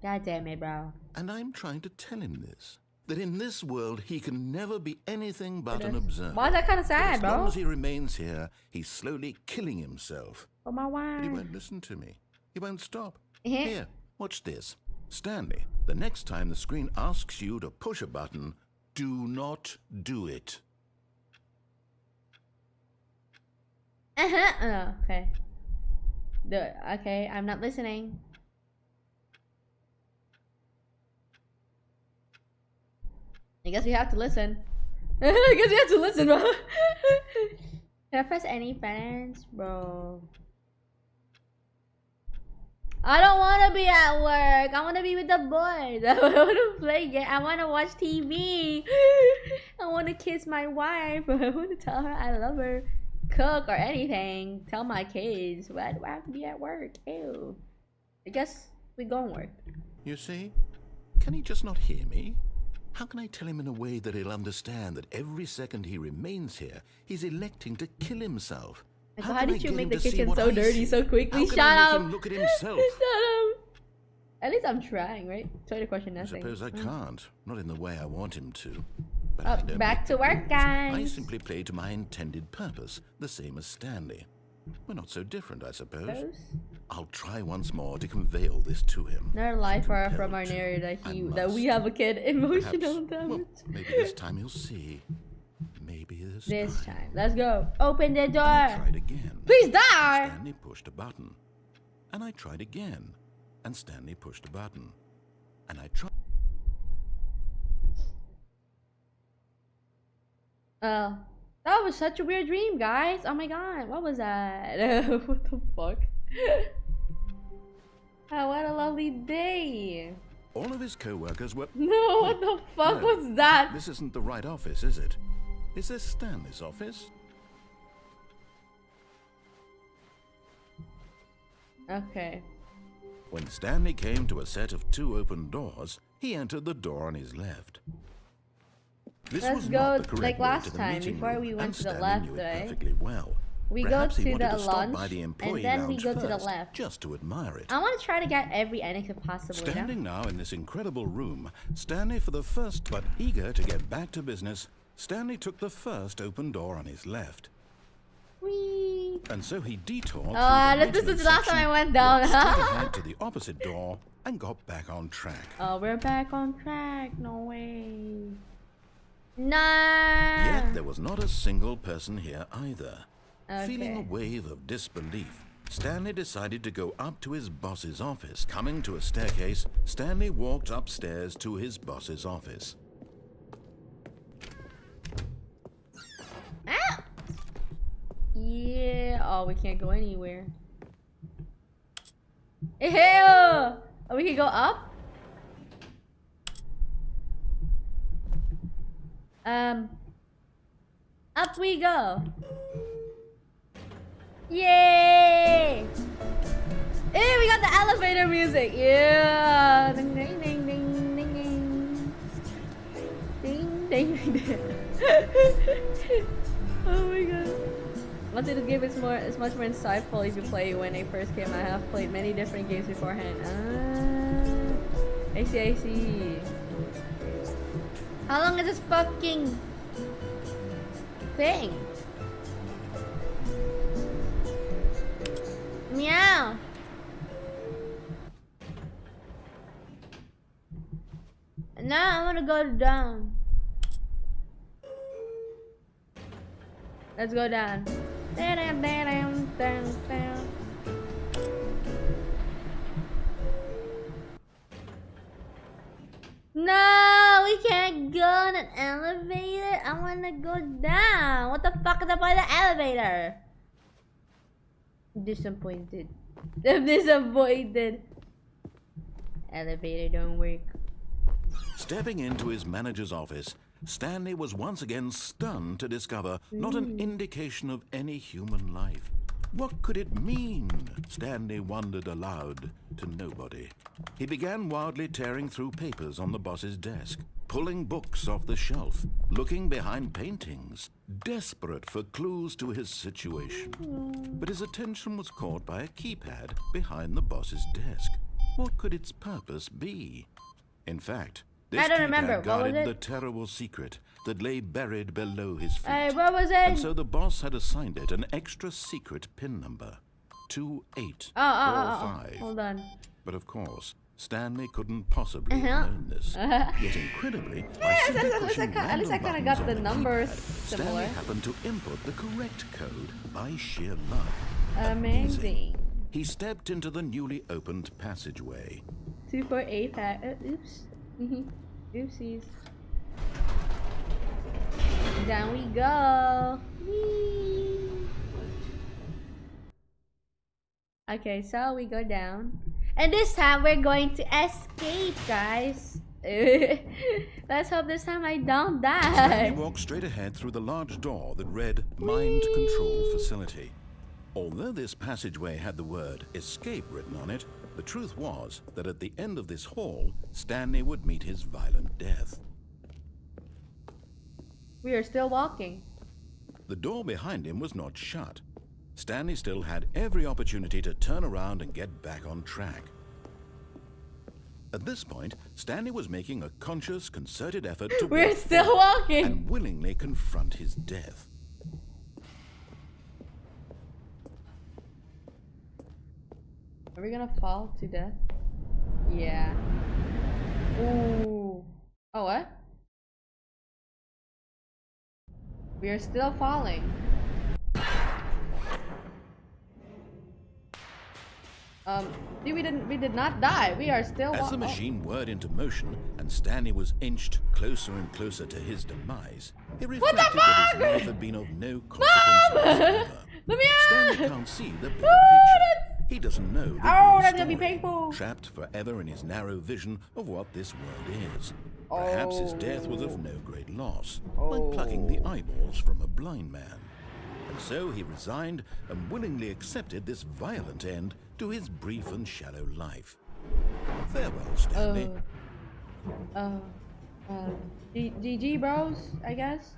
God damn it, bro. And I'm trying to tell him this. That in this world, he can never be anything but an observer. Why is that kind of sad, As bro? long as he remains here, he's slowly killing himself. Oh my But he wife. won't listen to me. He won't stop. Eh? Here, watch this. Stanley, the next time the screen asks you to push a button, do not do it. Oh, okay. Okay, I'm not listening. I guess we have to listen. I guess we have to listen, bro. Can I press any buttons, bro? I don't want to be at work. I want to be with the boys. I want to play game. I want to watch TV. I want to kiss my wife. I want to tell her I love her. Cook or anything. Tell my kids. Why do I have to be at work? Ew. I guess we go to work. You see? Can he just not hear me? How can I tell him in a way that he'll understand that every second he remains here, he's electing to kill himself? Like, How why can I did you get make him the to see kitchen what so I dirty see? so quickly? How can Shut I up! make him look at himself? Shut up! At least I'm trying, right? Try to question I nothing. suppose I can't. Not in the way I want him to. But Oh, I don't back make to work, I guys. simply play to my intended purpose, the same as Stanley. We're not so different, I suppose. Those? I'll try once more to convey all this to him. Another life Compelled from our to. narrator I that we must. have a kid. Emotional Perhaps, damage. well, maybe this time he'll see. Maybe This time. Let's go. Open the I door. tried again. Please die! Stanley pushed a button. And I tried again. And Stanley pushed a button. And I tried. That was such a weird dream, guys. Oh my god, what was that? What the fuck? Oh, what a lovely day. All of his co-workers were... No, what the fuck No, was that? This isn't the right office, is it? Is this Stanley's office? Okay. When Stanley came to a set of 2 open doors, he entered the door on his left. This Let's was go not the correct like way last to the time, meeting before room, we went and to the Stanley left, knew it right? perfectly well. We Perhaps go he to wanted the to stop lunch, by the employee and then we lounge go to the first, left. just to admire it. I want to try to get every annex if possible. Standing now in this incredible room, Stanley for the first, but eager to get back to business, Stanley took the first open door on his left. Whee! And so he detoured This is the last time I went down. walked straight ahead to the opposite door and got back on track. Oh, we're back on track. No way. Nah. Yet there was not a single person here either. Feeling a Okay. wave of disbelief, Stanley decided to go up to his boss's office. Coming to a staircase, Stanley walked upstairs to his boss's office. Ah! Yeah. Oh, we can't go anywhere. Ew! Oh, we can go up? Up we go. Yay! Hey, we got the elevator music. Yeah. Ding ding ding ding ding ding. Ding ding ding. Oh my god. Once the game is much more insightful if you play when it first came. I have played many different games beforehand. I see. How long is this fucking thing? Meow. Now I wanna go down. Let's go down. No, we can't go on an elevator. I wanna go down. What the fuck is up by the elevator? Disappointed. I'm disappointed. Elevator don't work. Stepping into his manager's office, Stanley was once again stunned to discover not an indication of any human life. What could it mean? Stanley wondered aloud to nobody. He began wildly tearing through papers on the boss's desk, pulling books off the shelf, looking behind paintings, desperate for clues to his situation. But his attention was caught by a keypad behind the boss's desk. What could its purpose be? In fact, this I don't keypad remember. What was guarded it? the terrible secret that lay buried below his feet. Hey, what was And it? so the boss had assigned it an extra secret PIN number, 2845. Hold on. But of course, Stanley couldn't possibly have known this. Yet incredibly, by simply pushing at least I random kinda buttons got on the the numbers keypad, similar. Stanley happened to input the correct code by sheer luck. Amazing. He stepped into the newly opened passageway. 248 pack. Oops. Oopsies. Down we go. Whee! Okay, so we go down. And this time we're going to escape, guys. Let's hope this time I don't Stanley die. walked straight ahead through the large door that read Mind Control Facility. Although this passageway had the word escape written on it, the truth was that at the end of this hall, Stanley would meet his violent death. We are still walking. The door behind him was not shut. Stanley still had every opportunity to turn around and get back on track. At this point, Stanley was making a conscious, concerted effort to We're walk still forward walking. and willingly confront his death. Are we gonna fall to death? Yeah. Ooh. Oh, what? We are still falling. See, we did not die. We are still As the machine whirred into motion and Stanley was inched closer and closer to his demise, he reflected that his life had been of no consequence whatsoever. Let me Stanley out! can't see the bigger picture. He doesn't know the Oh, real that's gonna be story, painful. trapped forever in his narrow vision of what this world is. Perhaps his death was of no great loss, like plucking the eyeballs from a blind man. and so he resigned and willingly accepted this violent end to his brief and shallow life. Farewell, Stanley. GG, bros, I guess.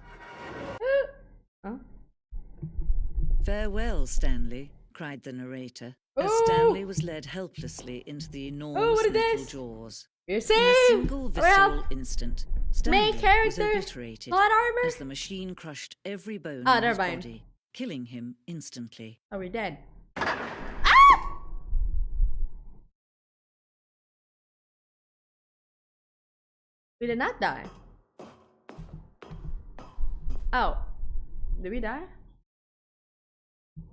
Huh? Farewell, Stanley, cried the narrator, as Stanley was led helplessly into the enormous metal jaws. You're In safe! a single visceral instant, Stanley was character, obliterated hot armor. as the machine crushed every bone Ah, in his never mind. body, killing him instantly. Oh, we're dead. We did not die. Oh. Did we die?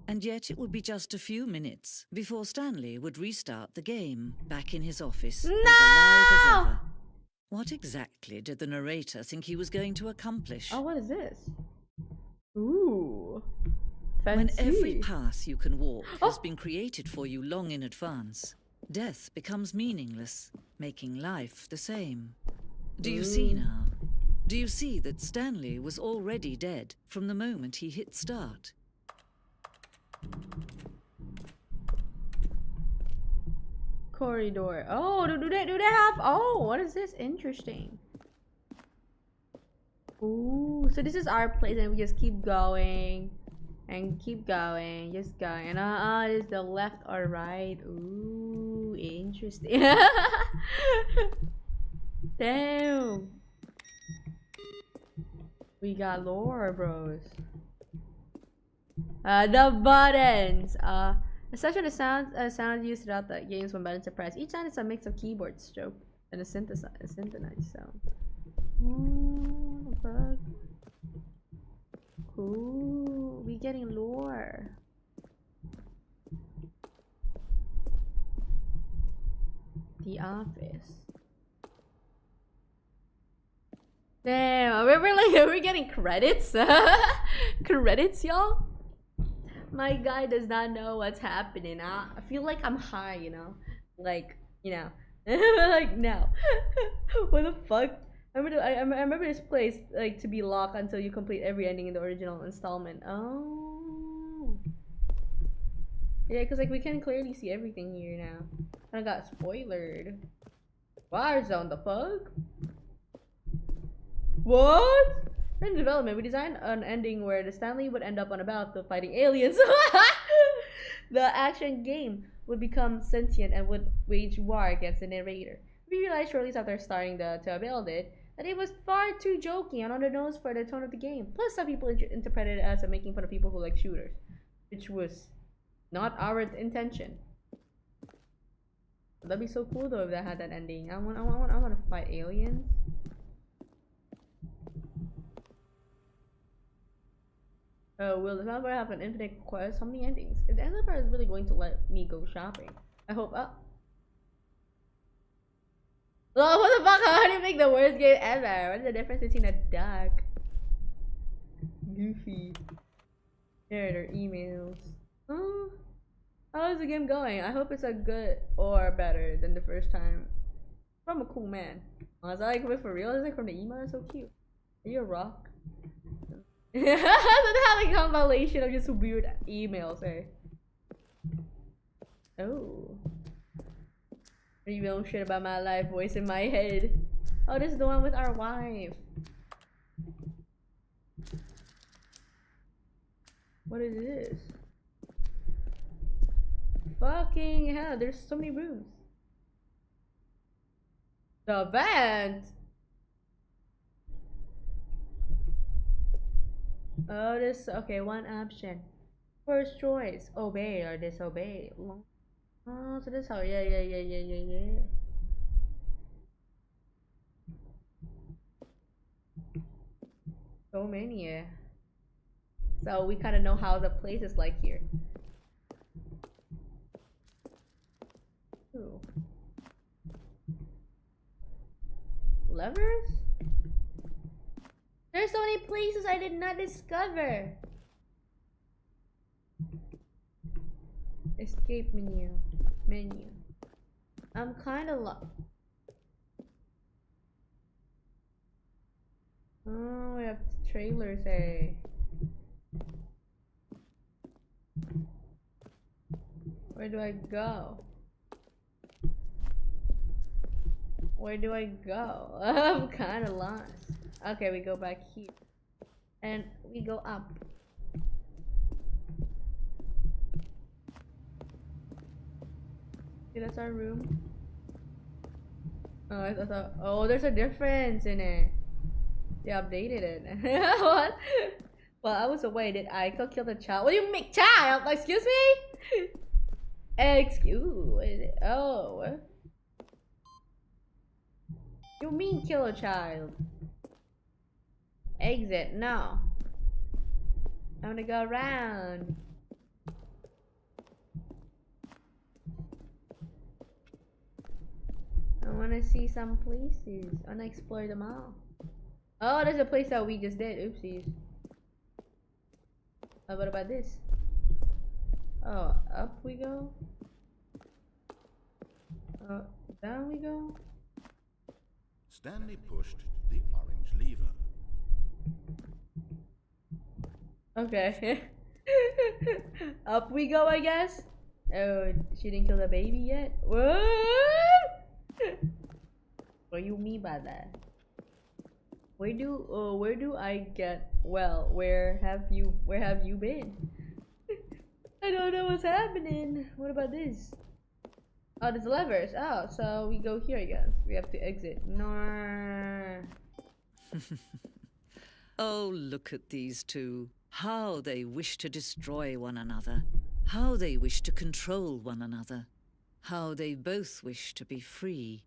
And yet it would be just a few minutes before Stanley would restart the game back in his office, as alive as ever. What exactly did the narrator think he was going to accomplish? Oh, what is this? Ooh. When Fancy. every path you can walk has been created for you long in advance, death becomes meaningless, making life the same. Do you see now? Do you see that Stanley was already dead from the moment he hit start? Corridor. Oh, do they have? Oh, what is this? Interesting. Ooh, so this is our place, and we just keep going and keep going, just going. And is the left or right? Ooh, interesting. Damn. We got lore, bros. The buttons. Such are the sounds used throughout the games when buttons are pressed. Each sound is a mix of keyboard stroke and a synthesized sound. What the fuck? Ooh, we getting lore. The office. Damn, we're getting credits. Credits, y'all. My guy does not know what's happening. I feel like I'm high, you know, like, you know, like no. What the fuck? I remember this place like to be locked until you complete every ending in the original installment. Oh, yeah, cause like we can clearly see everything here now. I got spoilered. Warzone, the fuck? What? In development, we designed an ending where the Stanley would end up on a battlefield fighting aliens. The action game would become sentient and would wage war against the narrator. We realized shortly after starting to build it that it was far too jokey and on the nose for the tone of the game. Plus, some people interpreted it as a making fun of people who like shooters, which was not our intention. That'd be so cool though if that had that ending. I want to fight aliens. Will the developer have an infinite quest? How many endings? If the developer is really going to let me go shopping, I hope. Oh, what the fuck? How do you make the worst game ever? What's the difference between a duck? Goofy. There, their emails. Oh, how is the game going? I hope it's a good or better than the first time. From a cool man. Oh, is that like for real? Is it from the email? That's so cute. Are you a rock? So they have a compilation of just weird emails, eh? Oh. You know shit about my life, voice in my head. Oh, this is the one with our wife. What is this? Fucking hell, there's so many rooms. The vent! Oh, this, okay, one option. First choice, obey or disobey. Oh, so this how, yeah. So many, yeah. So we kind of know how the place is like here. Ooh. Levers? There's so many places I did not discover. Escape menu. I'm kind of lost. Oh, we have trailers, eh? Where do I go? Where do I go? I'm kind of lost. Okay, we go back here. And we go up. Okay, that's our room. Oh, I thought. Oh, there's a difference in it. They updated it. What? Well, I was away. Did Aiko kill the child? What do you mean, child? Excuse me? What is it? Oh. You mean kill a child? Exit. No. I want to go around. I want to see some places. I want to explore them all. Oh, there's a place that we just did. Oopsies. Oh, what about this? Oh, up we go. Oh, down we go. Stanley pushed the orange lever. Okay. Up we go, I guess. Oh, she didn't kill the baby yet? What? What do you mean by that? Where do I get, well, where have you been? I don't know what's happening. What about this? Oh, there's levers. Oh, so we go here, I guess. We have to exit. No. Oh, look at these two. How they wish to destroy one another. How they wish to control one another. How they both wish to be free.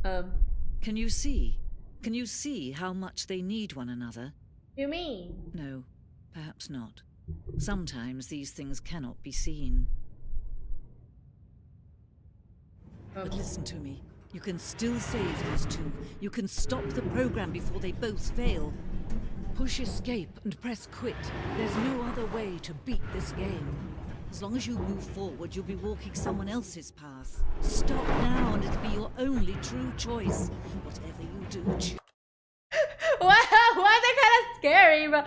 Can you see? Can you see how much they need one another? You mean? No, perhaps not. Sometimes these things cannot be seen. But listen to me. You can still save these two. You can stop the program before they both fail. Push escape and press quit. There's no other way to beat this game. As long as you move forward, you'll be walking someone else's path. Stop now and it'll be your only true choice. Whatever you do, choose. Wow, why is that kind of scary, bro?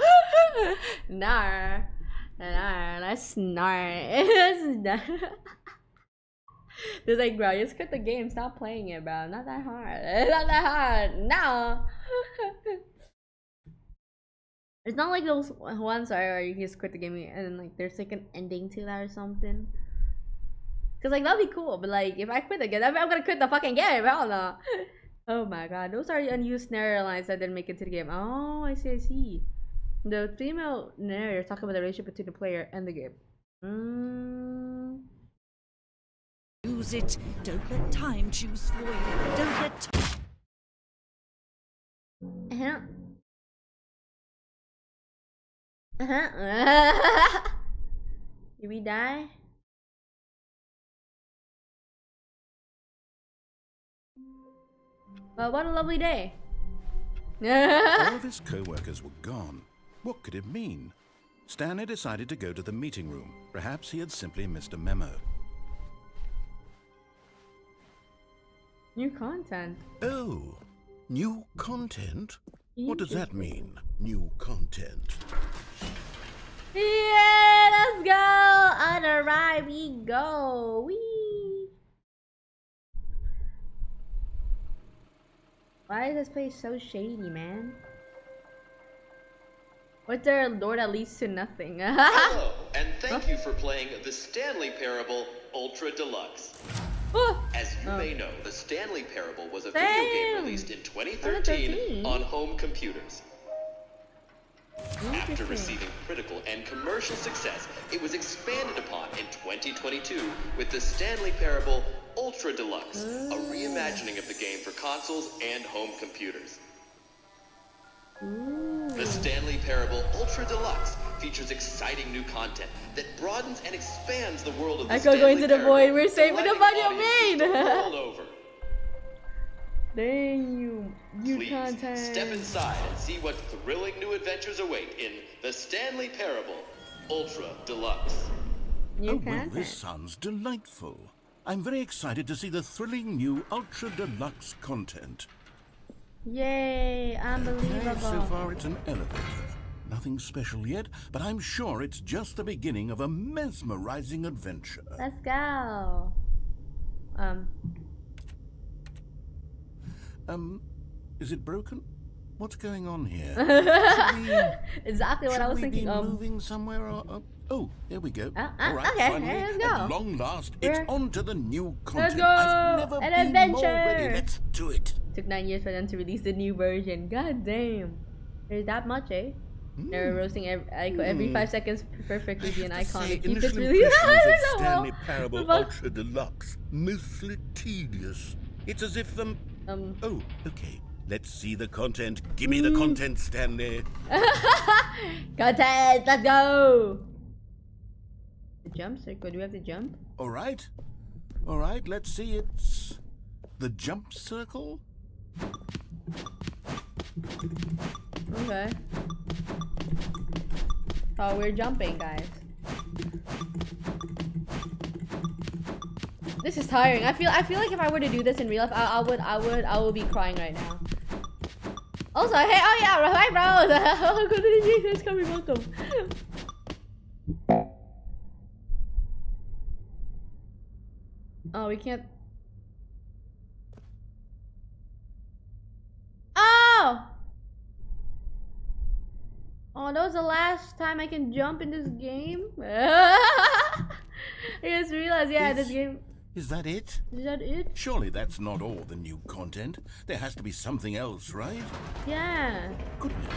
Nar. Let's snark. There's like, bro, just quit the game. Stop playing it, bro. Not that hard. It's not that hard. No. It's not like those ones where you just quit the game and then like there's like an ending to that or something. Cause like that'd be cool, but like if I quit the game, I'm gonna quit the fucking game. Hell no. Oh my god, those are unused scenario lines that didn't make it to the game. Oh, I see. The female narrator talking about the relationship between the player and the game. Use it. Don't let time choose for you. Don't let time. Did we die? Well, what a lovely day. All of his co-workers were gone. What could it mean? Stanley decided to go to the meeting room. Perhaps he had simply missed a memo. New content. Oh, new content? What does that mean, new content? Yeah, let's go! On the ride we go! Whee! Why is this place so shady, man? What's there a door that leads to nothing? Hello, and thank you for playing the Stanley Parable Ultra Deluxe. As you may know, the Stanley Parable was a video game released in 2013 on home computers. After receiving critical and commercial success, it was expanded upon in 2022 with the Stanley Parable Ultra Deluxe, a reimagining of the game for consoles and home computers. The Stanley Parable Ultra Deluxe features exciting new content that broadens and expands the world of the Stanley going to the Parable, void. We're saving the delighting fucking audiences the maid. world over. Dang you Please content. step inside and see what thrilling new adventures await in the Stanley Parable Ultra Deluxe. New Oh, well, content. this sounds delightful. I'm very excited to see the thrilling new Ultra Deluxe content. Yay, Okay, unbelievable. so far it's an elevator. Nothing special yet, but I'm sure it's just the beginning of a mesmerizing adventure. Let's go. Is it broken? What's going on here? Exactly what I was thinking of. of. Moving somewhere or, oh, there we go. All right, okay, finally, let's go. at long last, it's on to the new content. go! I've never An been adventure! more ready. Let's do it. Took 9 years for them to release the new version. God damn. There's that much, eh? They're roasting Aiko every 5 seconds perfectly be an iconic. Keep this really Stanley Parable Ultra Deluxe. Mostly tedious. It's as if them. Oh, okay. Let's see the content. Give me the content, Stanley. Content, let's go. The jump circle. Do we have to jump? All right. All right. Let's see. It's the jump circle. Okay. Oh, we're jumping, guys. This is tiring. I feel like if I were to do this in real life, I would be crying right now. Also, hey, oh yeah, hi bro. Welcome to the Jesus coming. Welcome. Oh, we can't. Oh. Oh, that was the last time I can jump in this game. I just realized, yeah, this game. Is that it? Is that it? Surely that's not all the new content. There has to be something else, right? Yeah. Goodness.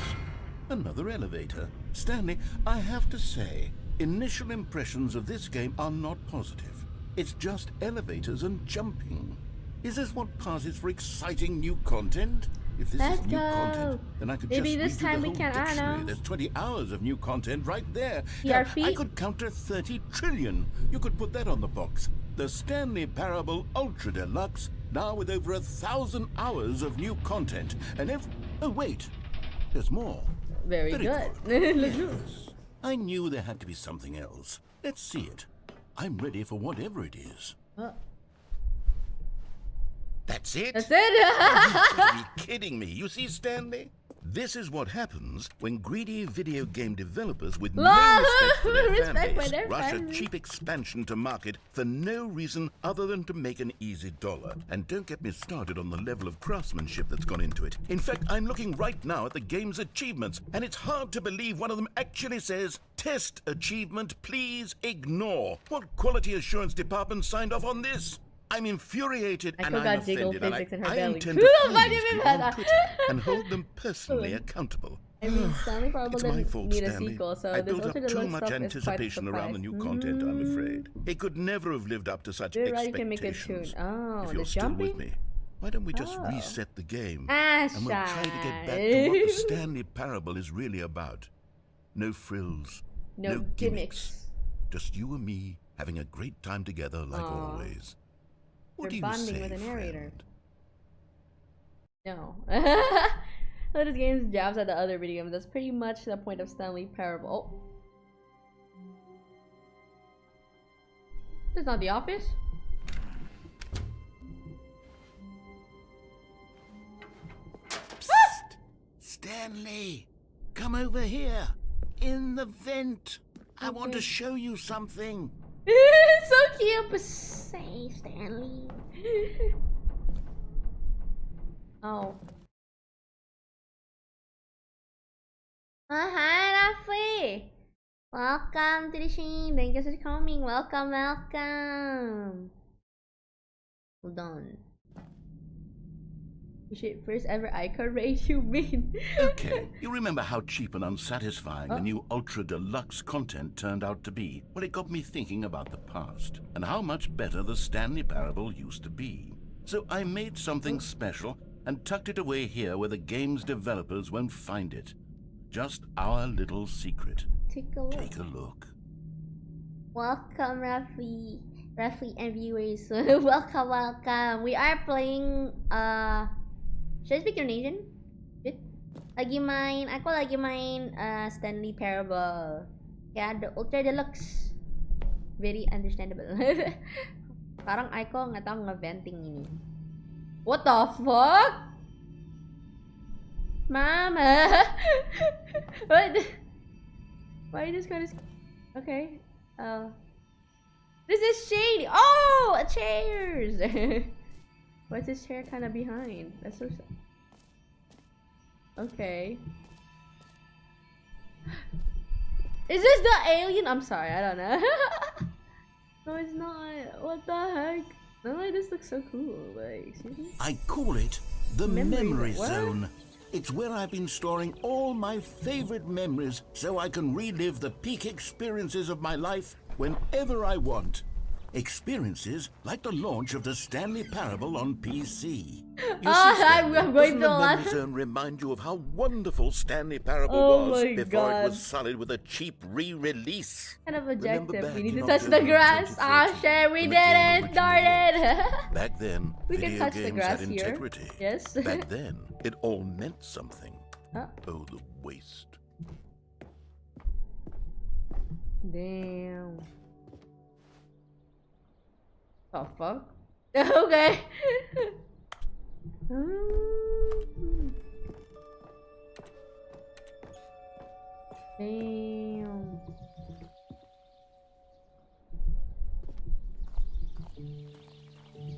Another elevator. Stanley, I have to say, initial impressions of this game are not positive. It's just elevators and jumping. Is this what passes for exciting new content? If this is new content, then I could Maybe just this read time the we whole can, I don't dictionary. know. There's 20 hours of new content right there. See our Hell, I feet? could count to 30 trillion. You could put that on the box. The Stanley Parable Ultra Deluxe, now with over 1,000 hours of new content. And oh wait, there's more. Very good. Yes. I knew there had to be something else. Let's see it. I'm ready for whatever it is. That's it? That's it. You gotta be kidding me. You see, Stanley? This is what happens when greedy video game developers with no respect for their Respect fan for base their rush fan a base. cheap expansion to market for no reason other than to make an easy dollar. And don't get me started on the level of craftsmanship that's gone into it. In fact, I'm looking right now at the game's achievements, and it's hard to believe one of them actually says, "Test achievement, please ignore." What quality assurance department signed off on this? I'm infuriated and I'm offended, and I intend to find these people on Twitter and hold them personally accountable. I mean, Stanley probably It's my didn't fault, need a Stanley. sequel, so I this built Ultra up too Deluxe much stuff is quite a anticipation around the new surprise. content, I'm afraid. It could never have lived up to such Maybe expectations. you can make a tune. Oh, if the you're still jumping? with me, why don't we just Oh. reset the game? Ah, And we'll try to get back to what the Stanley Parable is really about. No frills, No gimmicks. Just you and me having a great time together like Aw. always. What You're do you bonding say, with a narrator. friend? No. Let this game jabs at the other video games. That's pretty much the point of Stanley Parable. Oh. This is not the office. Psst! Stanley, come over here. In the vent. I want to show you something. So cute, but say Stanley. Oh. Hi, Rafi. Welcome to the stream. Thank you for coming. Welcome, welcome. Hold on. You should first ever Aiko raid, you mean? Okay, you remember how cheap and unsatisfying the new Ultra Deluxe content turned out to be? Well, it got me thinking about the past and how much better the Stanley Parable used to be. So I made something special and tucked it away here where the game's developers won't find it. Just our little secret. Take a look. Take a look. Welcome, Rafi. Rafi and viewers. Welcome, welcome. We are playing, should I speak Indonesian? Good. Aku lagi main Stanley Parable. Ya, the Ultra Deluxe. Very understandable. Sekarang Aiko nggak tahu nge-venting ini. What the fuck? Mama. What? Why is this kind of... Okay. This is shady. Oh, chairs. What's this chair kind of behind? That's so sad. Okay. Is this the alien? I'm sorry, I don't know. No, it's not. What the heck? No, like, this looks so cool. Like, excuse me? I call it the memory What? zone. It's where I've been storing all my favorite memories so I can relive the peak experiences of my life whenever I want. Experiences like the launch of the Stanley Parable on PC. I'm going doesn't to the laugh. memory zone remind you of how wonderful Stanley Parable Oh was my before God. it was sullied with a cheap re-release? Kind of Remember objective. back We need to in touch the October grass. Ah, 2013, shit, we when the game didn't. Darn originally it. Back then, We can video touch the games grass had here. integrity. Yes. Back then, it all meant something. Huh? Oh, the waste. Damn. Oh, fuck? Okay. Damn.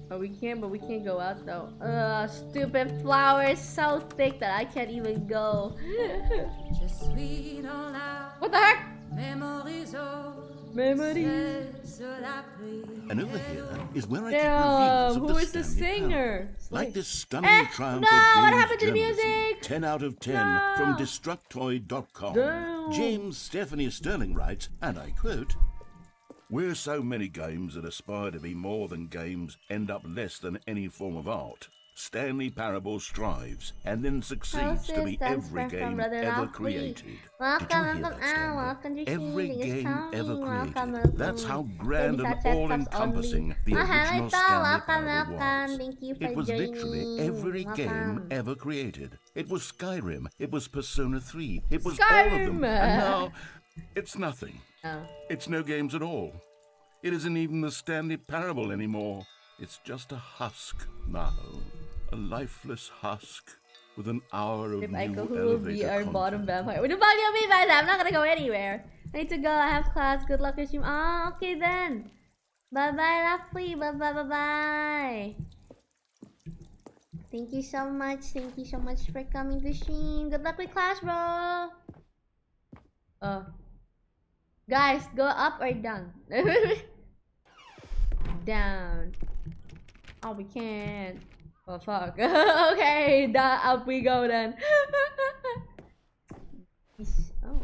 But we can't go out though. Stupid flowers so thick that I can't even go. What the heck? Memories. And over here is where I Damn, keep who reviews is the of the Stanley singer? Parable. Like this stunning Eh, triumph no, of what games happened to the journalism. music? 10 out of 10 No. from Destructoid.com. Damn. James Stephanie Sterling writes, and I quote, "Where so many games that aspire to be more than games end up less than any form of art, Stanley Parable strives and then succeeds to be every game ever created." Welcome, Did you hear welcome, that, Stanley? welcome to Every Sheen. It's game Tommy. ever created. Welcome. That's how grand and Baby Sat all-encompassing Only. the original Stanley welcome, Parable welcome. was. Thank you for It was joining. literally every game Welcome. ever created. It was Skyrim. It was Persona 3. It was Skyrim. all of them. And now, it's nothing. Oh. It's no games at all. It isn't even the Stanley Parable anymore. It's just a husk now. A lifeless husk with an hour of If new Aiko, who will elevator be our content. bottom vampire? What the fuck you mean by that? I'm not gonna go anywhere. I need to go. I have class. Good luck with you. Oh, okay then. Bye bye, lovely. Bye bye, bye bye. Thank you so much. Thank you so much for coming to Sheen. Good luck with class, bro. Guys, go up or down? Down. Oh, we can't. Oh, fuck. Okay, up we go then. Oh.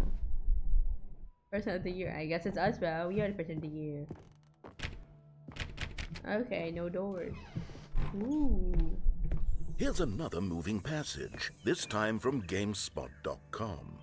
Person of the year. I guess it's us, bro. We are the person of the year. Okay, no doors. Ooh. Here's another moving passage, this time from GameSpot.com.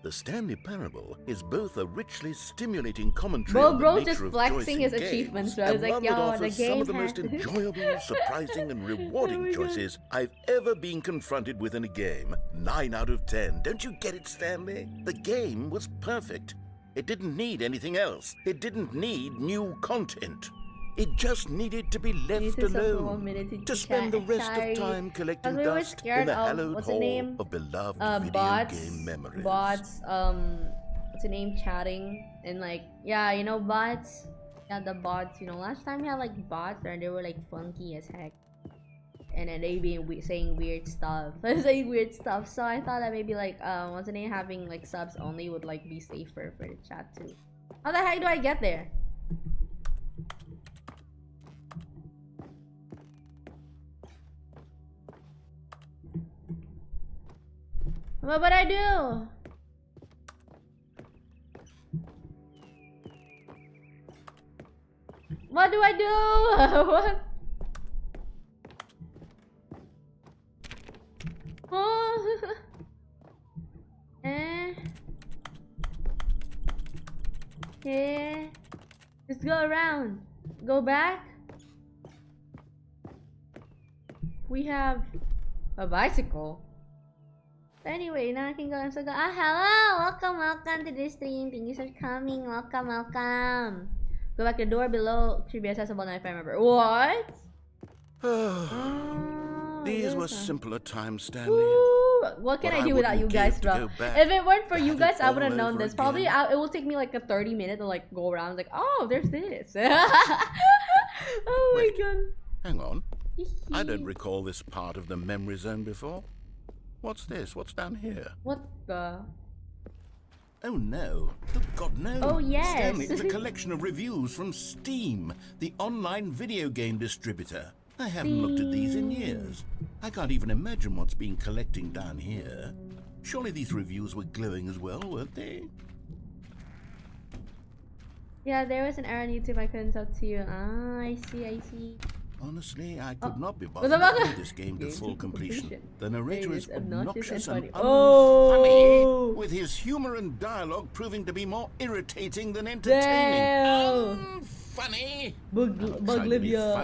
The Stanley Parable is both a richly stimulating commentary on the Bro, nature just of flexing choice in his games, achievements, bro. and It's like, one that yo, the offers some game of the most has- enjoyable, surprising, and rewarding Oh my God. choices I've ever been confronted with in a game. 9 out of 10. Don't you get it, Stanley? The game was perfect. It didn't need anything else. It didn't need new content. It just needed to be left Need to suffer 1 alone, minute to spend the rest sorry. of time collecting we were dust in scared the of- hallowed what's the hall name? of beloved video Bots, game memories. what's the name, chatting and like, yeah, you know, bots. Yeah, the bots. You know, last time we had like bots and they were like funky as heck, and then they be saying weird stuff. Saying weird stuff. So I thought that maybe like what's the name, having like subs only would like be safer for the chat too. How the heck do I get there? What would I do? What do I do? What? Oh. Yeah. Just go around. Go back. We have a bicycle. Anyway, now I can go and so go. Hello! Welcome to the stream. Thank you for coming. Welcome. Go back to the door below. Should be accessible now if I remember. What? These were this one. simpler times, Stanley. Ooh, what can What I I do without you wouldn't guys, give to bro? go back If it weren't for to you have guys, it I would have all known over this. Probably, again. it will take me like a 30 minutes to like go around, like, oh, there's this. Oh my Wait. god. Hang on. I don't recall this part of the memory zone before. What's this? What's down here? What the? Oh no. Good God, no. Oh, yes. Stanley, it's a collection of reviews from Steam, the online video game distributor. I haven't looked at these in years. I can't even imagine what's been collecting down here. Surely these reviews were glowing as well, weren't they? Yeah, there was an error on YouTube. I couldn't talk to you. Ah, I see. Honestly, I could not be What bothered the to fuck? play this game to Game full to completion. completion. The narrator It is is obnoxious obnoxious and and funny. unfunny, Oh! with his humor and dialogue proving to be more irritating than entertaining. Damn! Funny. Bug Trying to be funny. Livia.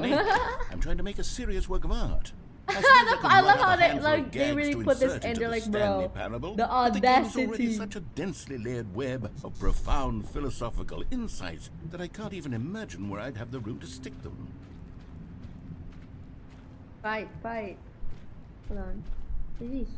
I'm trying to make a serious work of art. I love how they really put this in there, like, bro, the The game is already audacity. such a densely layered web of profound philosophical insights that I can't even imagine where I'd have the room to stick them. Fight. Hold on. What is this?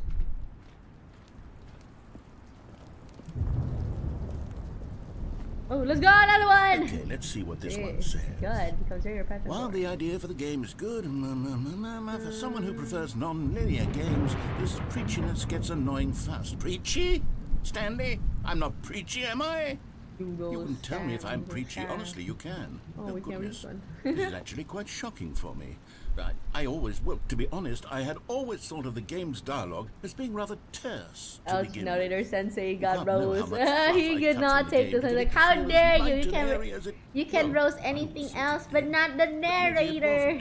Oh, let's go, another one! Okay, let's see what this one It's says. good, because you're your pet. While the idea for the game is good, for someone who prefers non-linear games, this preachiness gets annoying fast. Preachy? Stanley? I'm not preachy, am I? You can tell me if I'm preachy. Honestly, you can. Oh, Oh, we can't read goodness. one. This is actually quite shocking for me. Well, to be honest, I had always thought of the game's dialogue as being rather terse to Else begin narrator with. sensei You got can't know how roast. much fluff He I did cut not from the take game this. to Like, get it to how feel as dare you? light You and can airy as it- you can well, roast I'm anything sick. else, but not the narrator.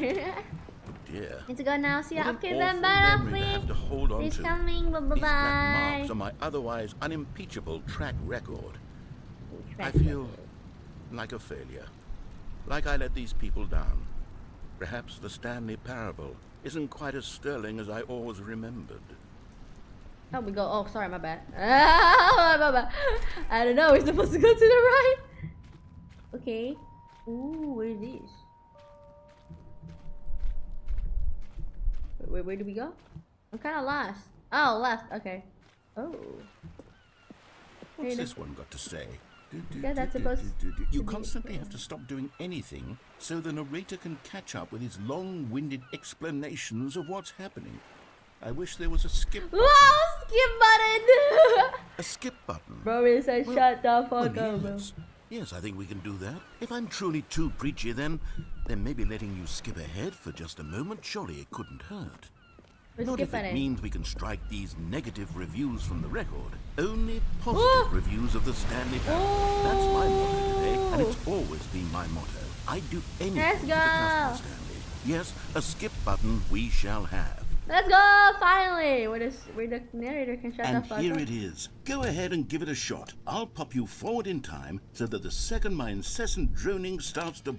Dear. Need to go now. See you. What Okay, an then awful bye, memory to have to hold on He's to. coming. Bye These black bye. marks on my otherwise unimpeachable track record. I feel like a failure. Like I let these people down. Perhaps the Stanley parable isn't quite as sterling as I always remembered. Oh, we go. Oh, sorry, my bad. My bad. I don't know. We're supposed to go to the right. Okay. Ooh, what is this? Where do we go? I'm kind of lost. Oh, left. Okay. Oh. What's this one got to say? Yeah, that's supposed You constantly have to stop doing anything so the narrator can catch up with his long-winded explanations of what's happening. I wish there was a skip button. Whoa, skip button! A skip button. Bro, it says shut the fuck Well, up, bro. yes, I think we can do that. If I'm truly too preachy, then maybe letting you skip ahead for just a moment, surely it couldn't hurt. We're Not if skipping it it. means we can strike these negative reviews from the record. Only positive reviews of the Stanley Parable. That's my motto today, and it's always been my motto. I'd do anything Let's for the go. customer, Stanley. Yes, a skip button we shall have. Let's go, finally! Where the narrator can shut And the fuck here up. it is. Go ahead and give it a shot. I'll pop you forward in time so that the second my incessant droning starts to...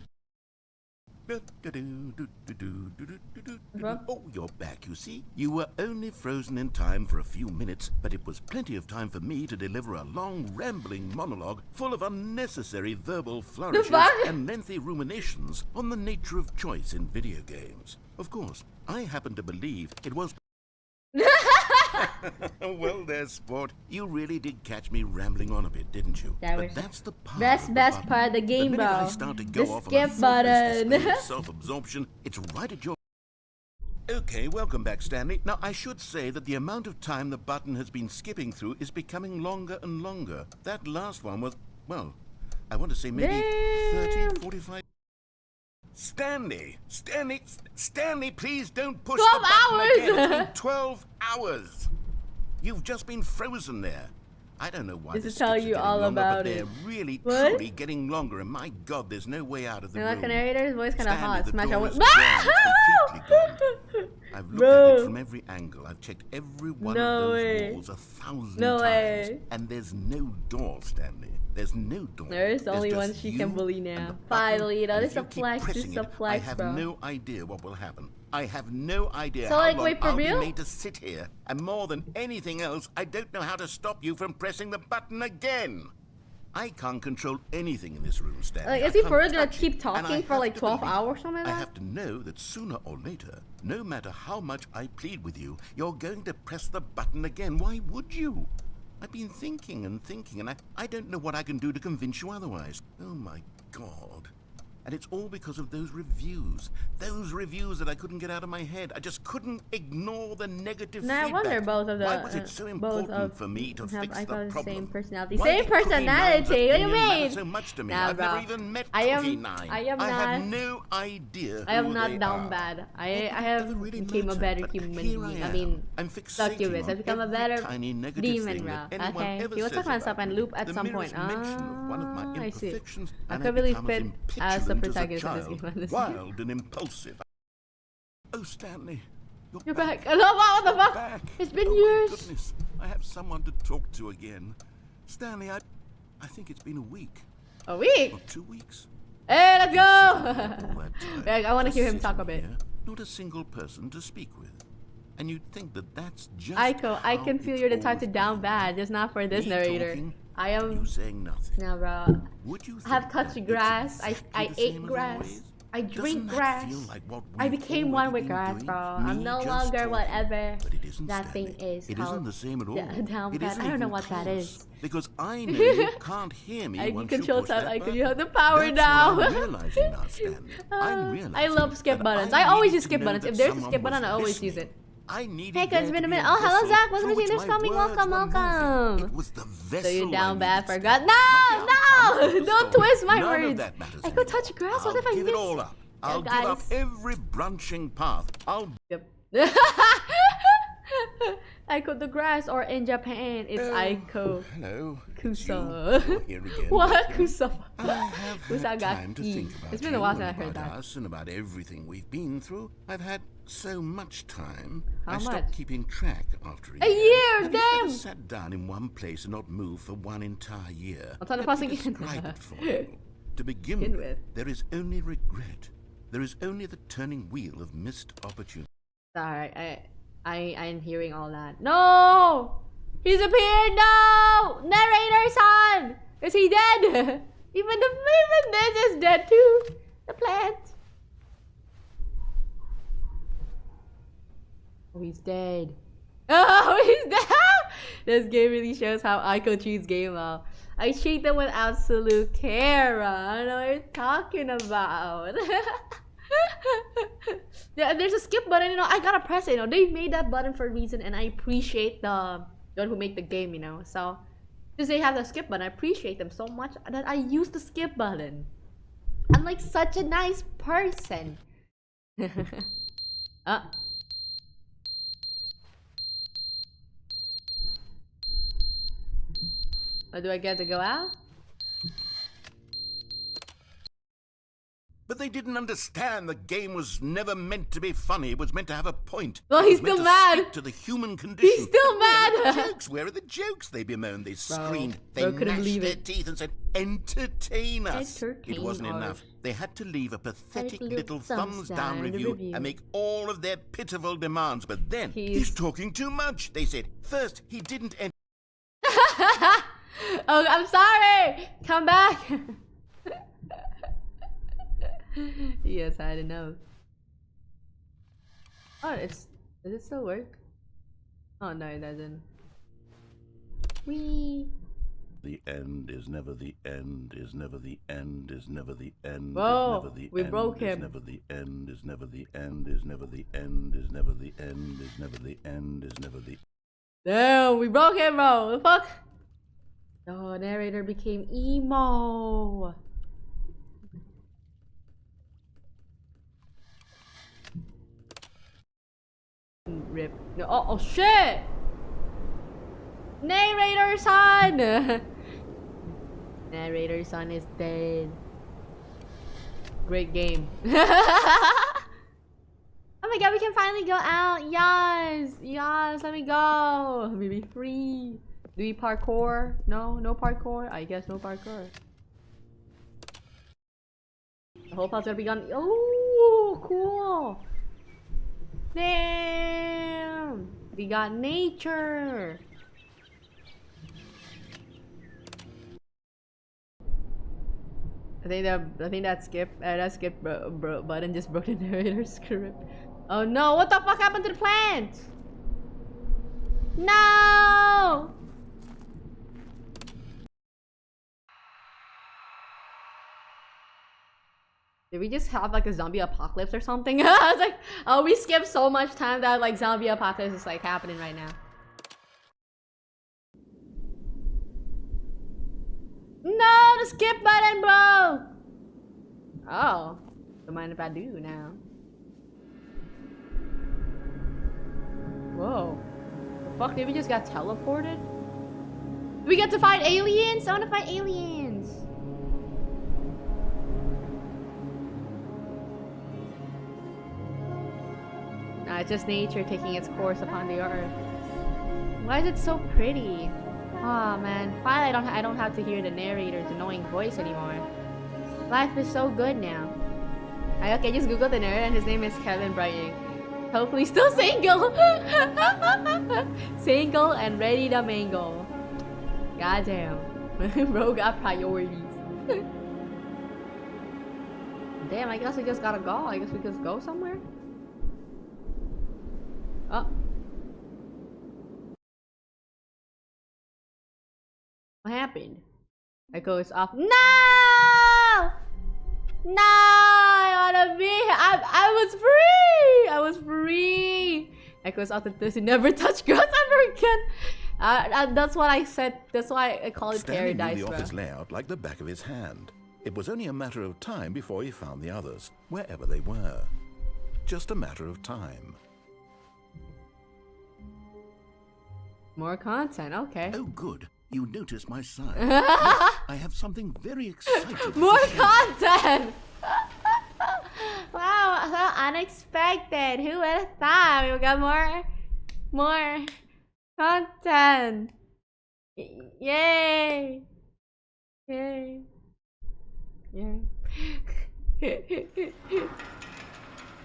Oh, you're back, you see. You were only frozen in time for a few minutes, but it was plenty of time for me to deliver a long, rambling monologue full of unnecessary verbal flourishes fuck? and lengthy ruminations on the nature of choice in video games. Of course, I happen to believe it was... Well, there, sport. You really did catch me rambling on a bit, didn't you? That But was that's the part. best of the button. part of the game, The minute bro. I start to go The off skip on a button. display of self-absorption, it's right at your... Okay, welcome back, Stanley. Now, I should say that the amount of time the button has been skipping through is becoming longer and longer. That last one was, well, I want to say maybe Damn. 30, 45... Stanley, please don't push 12 the button hours. again. It's been 12 hours. You've just been frozen there. I don't know why This the is telling skips are you getting all longer, about but it. they're really, What? truly getting longer, and my God, there's no way out of the You know, like room. a narrator's voice kind of Stanley, hot. the Smash door out is with. gone. It's completely gone. I've looked at it from every angle. I've checked every one No of those way. walls 1,000 No times. way. And there's no door, Stanley. There's no door. There's only just one she can you bully and now. the button, Finally, you know, and this if is a you keep flex. This pressing is a it, flex, I have bro. no idea what will happen. I have no idea So, how like, long wait for I'll real? be made to sit here. And more than anything else, I don't know how to stop you from pressing the button again. I can't control anything in this room, Stanley. Like, I is he can't for real gonna touch keep it, and I talking for have like to 12 believe- hours or something like I that? have to know that sooner or later, no matter how much I plead with you, you're going to press the button again. Why would you? I've been thinking and thinking, and I don't know what I can do to convince you otherwise. Oh my God. And it's all because of those reviews. Those reviews that I couldn't get out of my head. I just couldn't ignore the negative Now I feedback. wonder both of the Why was it so important for me to have fix the Aiko the problem? same personality. Why Same did Cookie Nine's personality. What do you opinion matter mean? so much to me? Nah, I've bro. never even met I am- Cookie Nine. I am have not- no idea. I am who not they down are. bad. I It have doesn't really became a matter, better but human here being. I am. mean, I'm fixating succubus. on I've become a every better tiny negative demon, thing bro. that anyone Okay, ever he will says talk myself about and me. loop at The some point. merest mention of one of my I see. imperfections, I and could really become fit as the impetulant protagonist of this child, game, honestly. wild and impulsive. Oh, Stanley, You're back. Oh, what the You're fuck? back. It's been Oh, years. My goodness, I have someone to talk to again. Stanley, I think it's been a week A week? or 2 weeks. Hey, let's go! All that time, Like, I want to just hear him talk a sitting bit. here, not a single person to speak with. And you'd think that that's just Aiko, I how can feel it's you're the type to always down been. bad, just not for this Me narrator. talking, I am. you saying nothing. Nah, bro. Would you I have think touched that it's grass. exactly I the ate same as grass. always? I drink Doesn't that grass. feel like what I we've became one already with been grass, doing? bro. I'm Me no just longer talking. whatever But it isn't, that Stanley. thing is. It how- isn't the same at all. down It bad. isn't I don't know even what that close. is. Because I know you can't hear me I can once control you push time. that Aiko, button. you have the power That's now. What I'm realizing now, Stanley. I'm realizing I love skip that buttons. I I always needed use to skip know buttons. that If there's a someone skip button, was I always use listening. it. I needed Hey, guys, there been to a be minute. Oh, hello, vessel Zach. Welcome through to which Seniors my Coming. words Welcome, were moving. welcome. It was the vessel So you're down I bad needed, for Stanley, God. not No, the outcome of the no! Don't story. twist my None of words. that matters I could anymore. touch grass. What I'll if I give miss? it all up. I'll give up guys. every branching path. I'll Yep. Aiko the grass, or in Japan, it's Aiko Hello. Kusa. It's you. You're here again. What? Kusa? I have had time to Kusagaki. think about It's been a you while and since I heard about that. us and about everything we've been through. I've had so much time. How I stopped much? keeping track after A year, Have you damn! ever sat down in one place and not moved for one entire year? I'll try to Let pass me again. describe it for you. To begin Begin with, with. there is only regret. There is only the turning wheel of missed opportunity. Sorry, I'm hearing all that. No! He's appeared! No! Narrator son! Is he dead? Even this is dead too. The plant. Oh, he's dead. Oh, he's dead! This game really shows how Aiko treats game well. I treat them with absolute care. I don't know what you're talking about. Yeah, there's a skip button, you know, I gotta press it, you know. They made that button for a reason, and I appreciate the one who made the game, you know. So since they have the skip button, I appreciate them so much that I use the skip button. I'm like such a nice person. Oh, do I get to go out? But they didn't understand the game was never meant to be funny. It was meant to have a point. Well, It he's was meant still to mad. speak to the human condition. He's still Where are mad. the jokes? Where are the jokes? They bemoaned. They screamed. They bro couldn't gnashed believe their it. teeth and said, "Entertain us." Entertain It wasn't us. enough. They had to leave a pathetic little little thumbs thumbs down down review review. and make all of their pitiful demands. But then He's- he's talking too much. They said, first he didn't enter. Oh, I'm sorry. Come back. Yes, I didn't know. Oh, does it still work? Oh no, it doesn't. Wee. The end is never the end, is never the end, is never the end, Whoa, is never the we end, broke is him. never the end, is never the end, is never the end, is never the end, is never the end, is never the Damn, we broke him, bro. The fuck? The narrator became emo. Rip. No, oh shit! Narrator son! Narrator son is dead. Great game. Oh my god, we can finally go out. Yes, yes, let me go. Let me be free. Do we parkour? No, no parkour. I guess no parkour. The whole pot's gonna be gone. Oh, cool. Damn, we got nature. I think that skip button just broke the narrator's script. Oh no! What the fuck happened to the plant? No! Did we just have like a zombie apocalypse or something? I was like, oh, we skipped so much time that like zombie apocalypse is like happening right now. No, the skip button, bro. Oh, don't mind if I do now. Whoa, the fuck? Did we just got teleported? We get to fight aliens? I want to fight aliens. Nah, it's just nature taking its course upon the earth. Why is it so pretty? Oh man, finally I don't have to hear the narrator's annoying voice anymore. Life is so good now. Okay, just Google the narrator and his name is Kevin Brighting. Hopefully still single. Single and ready to mingle. Goddamn. Bro got priorities. Damn, I guess we just gotta go. I guess we just go somewhere. Oh. What happened? Aiko is off. No! No! I wanna be. I was free. I was free. Aiko is off to never touch grass ever again. That's what I said. That's why I call it Stanley paradise. knew the office layout like the back of his hand. It was only a matter of time before he found the others, wherever they were. Just a matter of time. More content. Okay. Oh, good. You noticed my sign. Yes, I have something very exciting. More content! Wow, so unexpected. Who would have thought we got more content? Yay! Yay! Yay!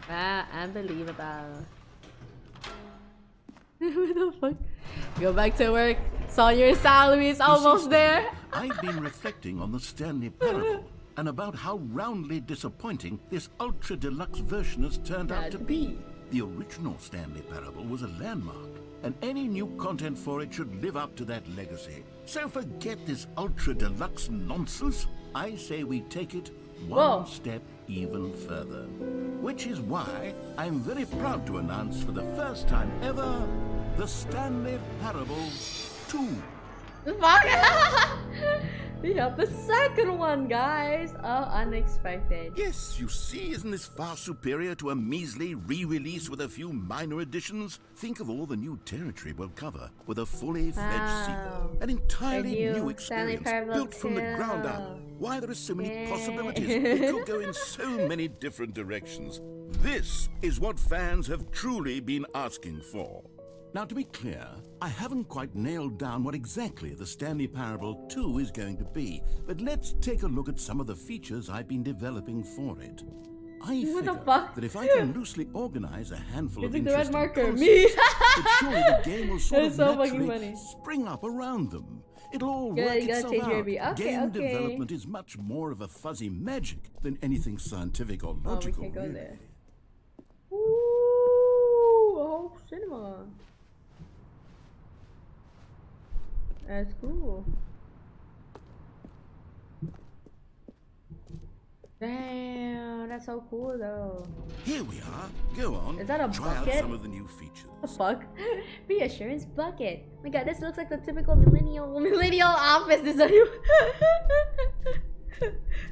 Wow, unbelievable. What the fuck? Go back to work. Saw your salary is almost there. I've been reflecting on the Stanley Parable and about how roundly disappointing this ultra deluxe version has turned out to be. The original Stanley Parable was a landmark, and any new content for it should live up to that legacy. So forget this ultra deluxe nonsense. I say we take it one step even further. Which is why I'm very proud to announce for the first time ever, the Stanley Parable 2. Fuck! We have the second one, guys. Oh, unexpected. Yes, you see, isn't this far superior to a measly re-release with a few minor additions? Think of all the new territory we'll cover with a fully fledged sequel. An entirely new experience built from the ground up. Why there are so many possibilities. It could go in so many different directions. This is what fans have truly been asking for. Now, to be clear, I haven't quite nailed down what exactly the Stanley Parable 2 is going to be, but let's take a look at some of the features I've been developing for it. I figure that if I can loosely organize a handful of interesting concepts, that surely the game will sort of naturally spring up around them. It'll all work itself out. Game development is much more of a fuzzy magic than anything scientific or logical. We can't go there. Ooh, a whole cinema. That's cool. Damn, that's so cool though. Here we are. Go on. Is that a Try bucket? out some of the new features. The fuck? Reassurance bucket. My god, this looks like the typical millennial office design.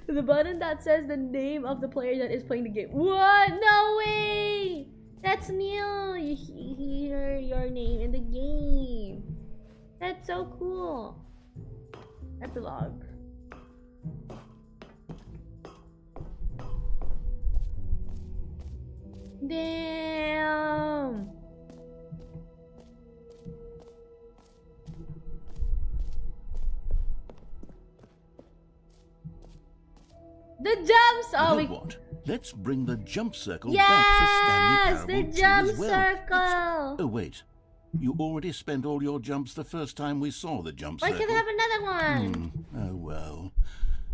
The button that says the name of the player that is playing the game. What? No way! That's new. You hear your name in the game. That's so cool. Epilogue. Damn. The jumps. Oh, what? Let's bring the jump circle yes, back for Stanley Parable 2 the jump as well. circle. Oh wait, you already spent all your jumps the first time we saw the jump circle. Why can't I have another one? Oh well.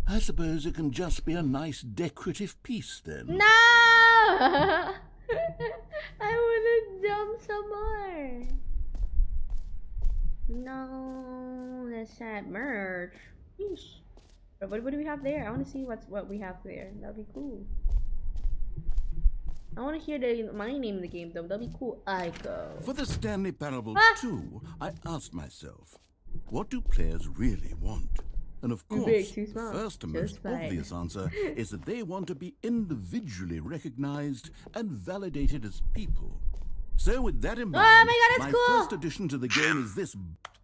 I suppose it can just be a nice decorative piece then. No! I wanna jump some more. No, that's sad merch. Yeesh. What do we have there? I want to see what we have there. That'd be cool. I want to hear my name in the game though. That'd be cool. Aiko. For the Stanley Parable 2, I asked myself, what do players really want? And of Too course, big, too small. the first and Just most fine. obvious answer is that they want to be individually recognized and validated as people. So with that in mind, Oh my God, that's cool. first addition to the game is this.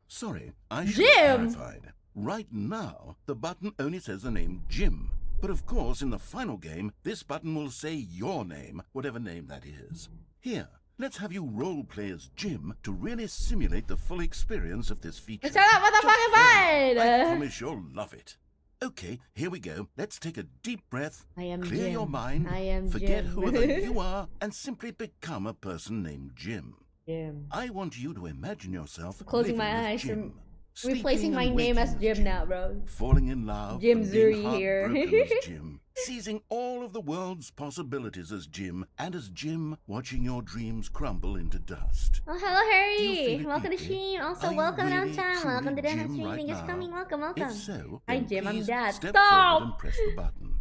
Sorry, I should Jim. have clarified. Right now, the button only says the name Jim. But of course, in the final game, this button will say your name, whatever name that is. Here, let's have you role-play as Jim to really simulate the full experience of this feature. Shut up, what the Just fuck am play. I? I promise you'll love it. Okay, here we go. Let's take a deep breath, I am clear Jim. your mind, I am forget Jim. whoever you are, and simply become a person named Jim. Jim. I want you to imagine yourself Closing living my as eyes Jim, and sleeping replacing my and name as waking Jim now, bro. falling in love, Jim and being Zurie here. heartbroken as Jim, seizing all of the world's possibilities as Jim, and as Jim, watching your dreams crumble into dust. Oh, hello, Do you Harry. feel it Welcome to deeply? stream. Also, Are you welcome really, downtown. truly Welcome to the Jim stream. right Thank you for now? coming. Welcome, welcome. If so, Hi, then Jim. I'm please Dad. step Stop. forward and press the button.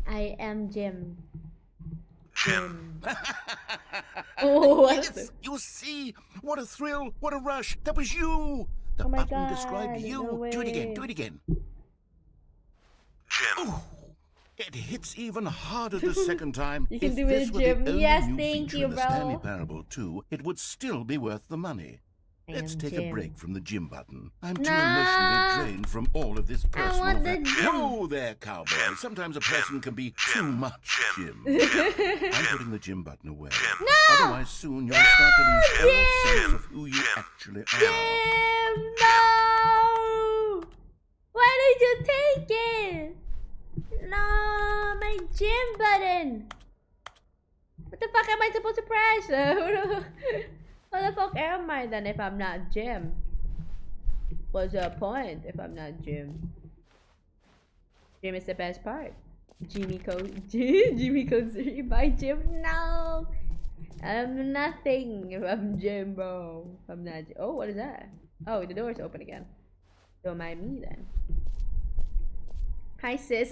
I am Jim. Jim. Oh, what is Yes, this? you see, what a thrill, what a rush. That was you. The Oh my button God, described you. no Do it again. way. Do it again. Ooh, it hits even harder the second time. You can If do this it, were the Jim. only Yes, new thank feature you, in the Stanley bro. Parable 2, it would still be worth the money. I Let's am take Jim. a break from the Jim button. I'm too No. emotionally drained from all of this personal. want the Jim. Whoa there, cowboy. Sometimes a person can be too much Jim. I'm putting the Jim button away. No. Otherwise, soon you'll start to lose all sense of who you actually are. Jim, no! Why did you take it? No, my Jim button. What the fuck am I supposed to press? What the fuck am I then if I'm not Jim? What's the point if I'm not Jim? Jim is the best part. Jimmy Zurie by Jim. No, I'm nothing if I'm Jim, bro. If I'm not. Oh, what is that? Oh, the door's open again. Don't mind me then. Hi, sis.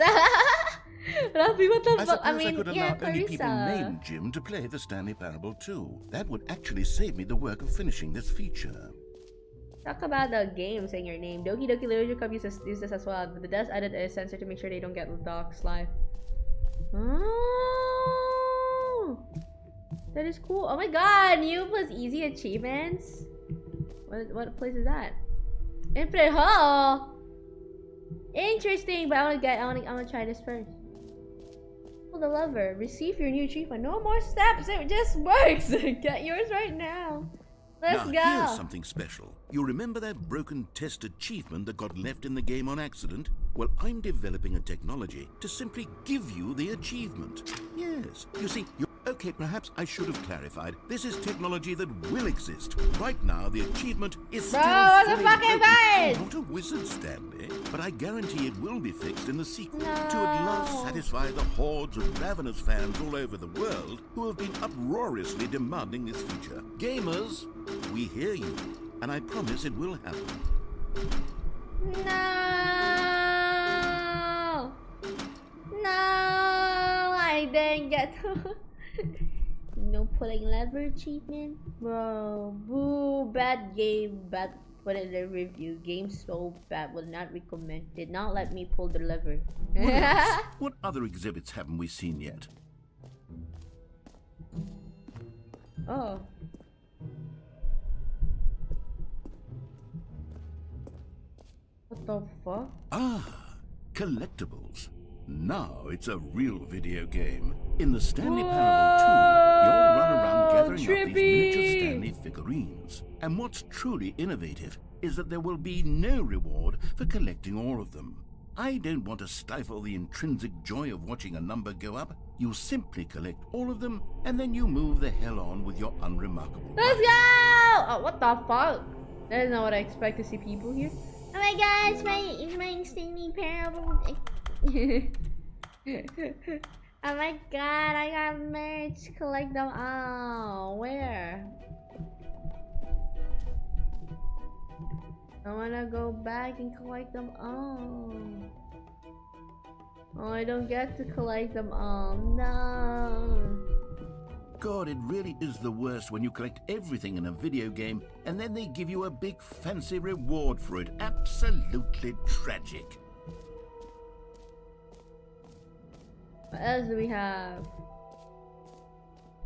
Rafi, what the I fuck? suppose I mean, could yeah, allow only people Clarissa. named Jim to play the Stanley Parable 2. That would actually save me the work of finishing this feature. Talk about the game saying your name. Doki Doki Literature Club uses this as well. But the does added a sensor to make sure they don't get doxed live. Oh, that is cool. Oh my god, new plus easy achievements. What place is that? Infinite Hall. Interesting, but I wanna try this first. Pull the lever. Receive your new achievement. No more steps. It just works. Get yours right now. Let's now, go. here's something special. You remember that broken test achievement that got left in the game on accident? Well, I'm developing a technology to simply give you the achievement. Yes. You see, okay, perhaps I should have clarified. This is technology that will exist. Right now, the achievement is still what the fully fuck am broken. I? I'm not a wizard, Stanley, but I guarantee it will be fixed in the sequel to No. at last satisfy the hordes of ravenous fans all over the world who have been uproariously demanding this feature. Gamers, we hear you, and I promise it will happen. No, I didn't get no pulling lever achievement, bro. Boo, bad game, bad. Put it in the review. Game so bad, will not recommend. Did not let me pull the lever. What else? What other exhibits haven't we seen yet? Oh. What the fuck? Ah, collectibles. Now it's a real video game. In the Stanley Parable 2, you'll run around gathering up these miniature trippy. Stanley figurines. And what's truly innovative is that there will be no reward for collecting all of them. I don't want to stifle the intrinsic joy of watching a number go up. You simply collect all of them, and then you move the hell on with your unremarkable Let's life. go! Oh, what the fuck? That is not what I expect to see people here. Oh my god, it's my Stanley Parable. Oh my god, I got merch. Collect them all. Where? I wanna go back and collect them all. Oh, I don't get to collect them all. No. God, it really is the worst when you collect everything in a video game and then they give you a big fancy reward for it. Absolutely tragic. What else do we have?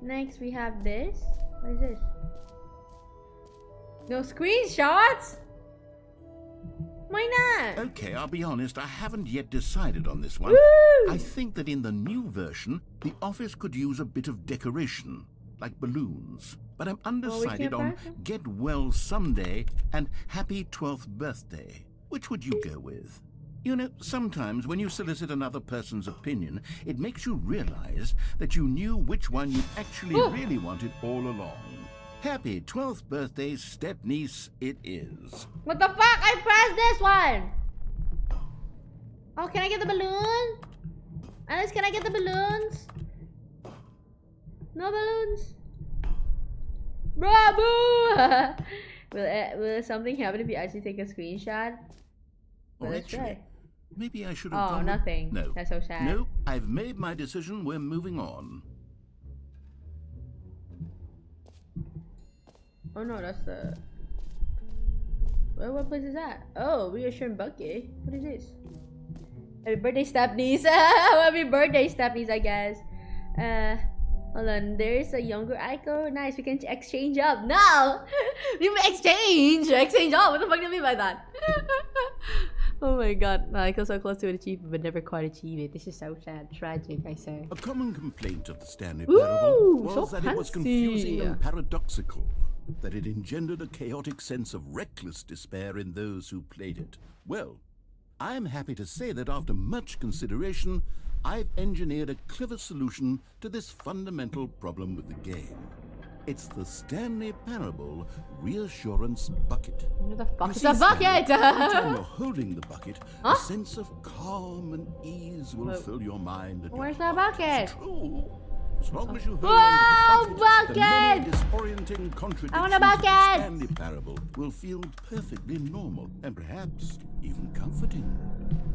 Next we have this. What is this? No screenshots? Why not? Okay, I'll be honest, I haven't yet decided on this one. Woo! I think that in the new version, the office could use a bit of decoration, like balloons. But I'm undecided on Get Well Someday and Happy 12th Birthday. Which would you go with? You know, sometimes when you solicit another person's opinion, it makes you realize that you knew which one you actually really wanted all along. Happy 12th birthday, step-niece, it is. What the fuck? I pressed this one! Oh, can I get the balloon? Alice, can I get the balloons? No balloons? Bravo! will something happen if you actually take a screenshot? Or Let's actually, try. maybe I should have Oh, gone with- nothing. No. That's so sad. No, I've made my decision. We're moving on. Oh no, that's the... Well, what place is that? Oh, reassuring bucket. What is this? Happy birthday, step-niece. Happy birthday, step-niece, I guess. Hold on. There's a younger Aiko. Nice, we can exchange up. No! You exchange! Exchange up! What the fuck do you mean by that? Oh my god. Aiko's so close to an achievement, but never quite achieve it. This is so sad. Tragic, I say. A common complaint of the Stanley Ooh, Parable was so that it was fancy. confusing and paradoxical, that it engendered a chaotic sense of reckless despair in those who played it. Well, I'm happy to say that after much consideration, I've engineered a clever solution to this fundamental problem with the game. It's the Stanley Parable Reassurance Bucket. What the fuck You is see, a bucket? Stanley, every time you're holding the bucket, Huh? a sense of calm and ease will fill your mind. And Where's your the heart. bucket? It's true. As long as you hold Whoa, on to the bucket, the many bucket! disorienting contradictions I want a of the bucket! Stanley Parable will feel perfectly normal and perhaps even comforting.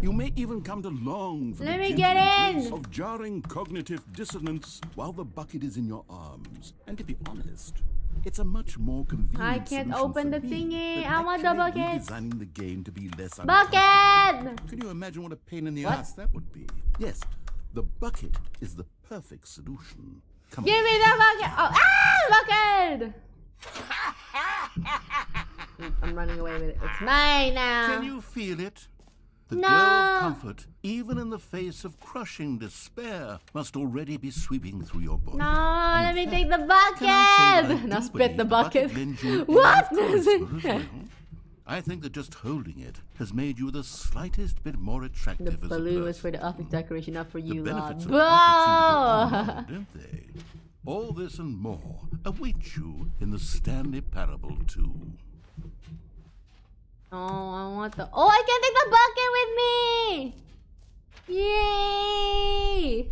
You may even come to long for Let the me gentle get embrace in! of jarring cognitive dissonance while the bucket is in your arms. And to be honest, it's a much more convenient I can't solution open for the me thingy. than I want the actually bucket. redesigning the game to be less Bucket! uncomfortable. Can you imagine what a pain in the What? ass that would be? Yes, the bucket is the perfect solution. Come Give on. me the bucket! Oh, bucket! I'm running away with it. It's mine now. Can you feel it? The No. glow of comfort, even in the face of crushing despair, must already be sweeping through your body. No, And let in me take fact, the can I say that I bucket! do Now spit believe the bucket. lends you What? enough charisma as well. I think that just holding it has made you the slightest bit more The attractive as a balloon is person. for the office decoration, not for The you, benefits Lord. of the bucket seem to go on Whoa! and on, don't they? All this and more await you in the Stanley Parable 2. Oh, I want the... Oh, I can take the bucket with me! Yay!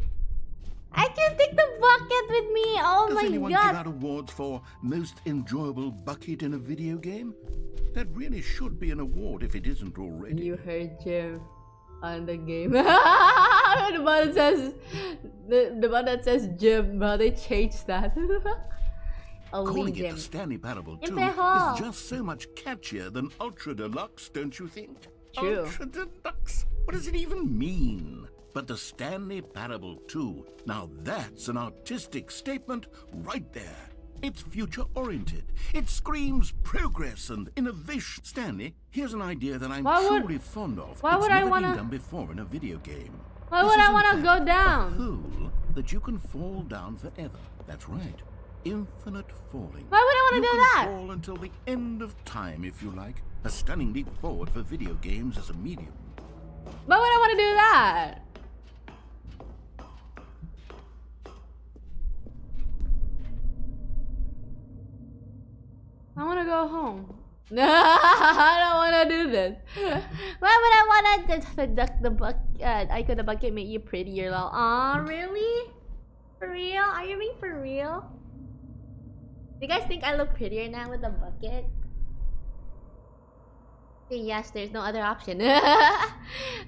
I can take the bucket with me! Oh Does my anyone give god! out awards for most enjoyable bucket in a video game? That really should be an award if it isn't already. You heard Jim on the game. The one that says... The one that says Jim, but they changed that. Only Calling it Jim. the Stanley Parable 2 Impeho. is just so much catchier than Ultra Deluxe, don't you think? True. Ultra Deluxe? What does it even mean? But the Stanley Parable 2, now that's an artistic statement right there. It's future-oriented. It screams progress and innovation. Stanley, here's an idea that I'm Why would- truly fond of. why It's would I never wanna- been done before in a video game. Why This would is, I in want to fact, go a down? hole that you can fall down forever. That's right. Infinite falling. Why would I want to You do can that? fall until the end of time, if you like. A stunning leap forward for video games as a medium. Why would I want to do that? I want to go home. I don't want to do this. Why would I want to duck the bucket? Aiko, the bucket make you prettier, lol. Aw, really? For real? Are you being for real? Do you guys think I look prettier now with the bucket? Yes, there's no other option.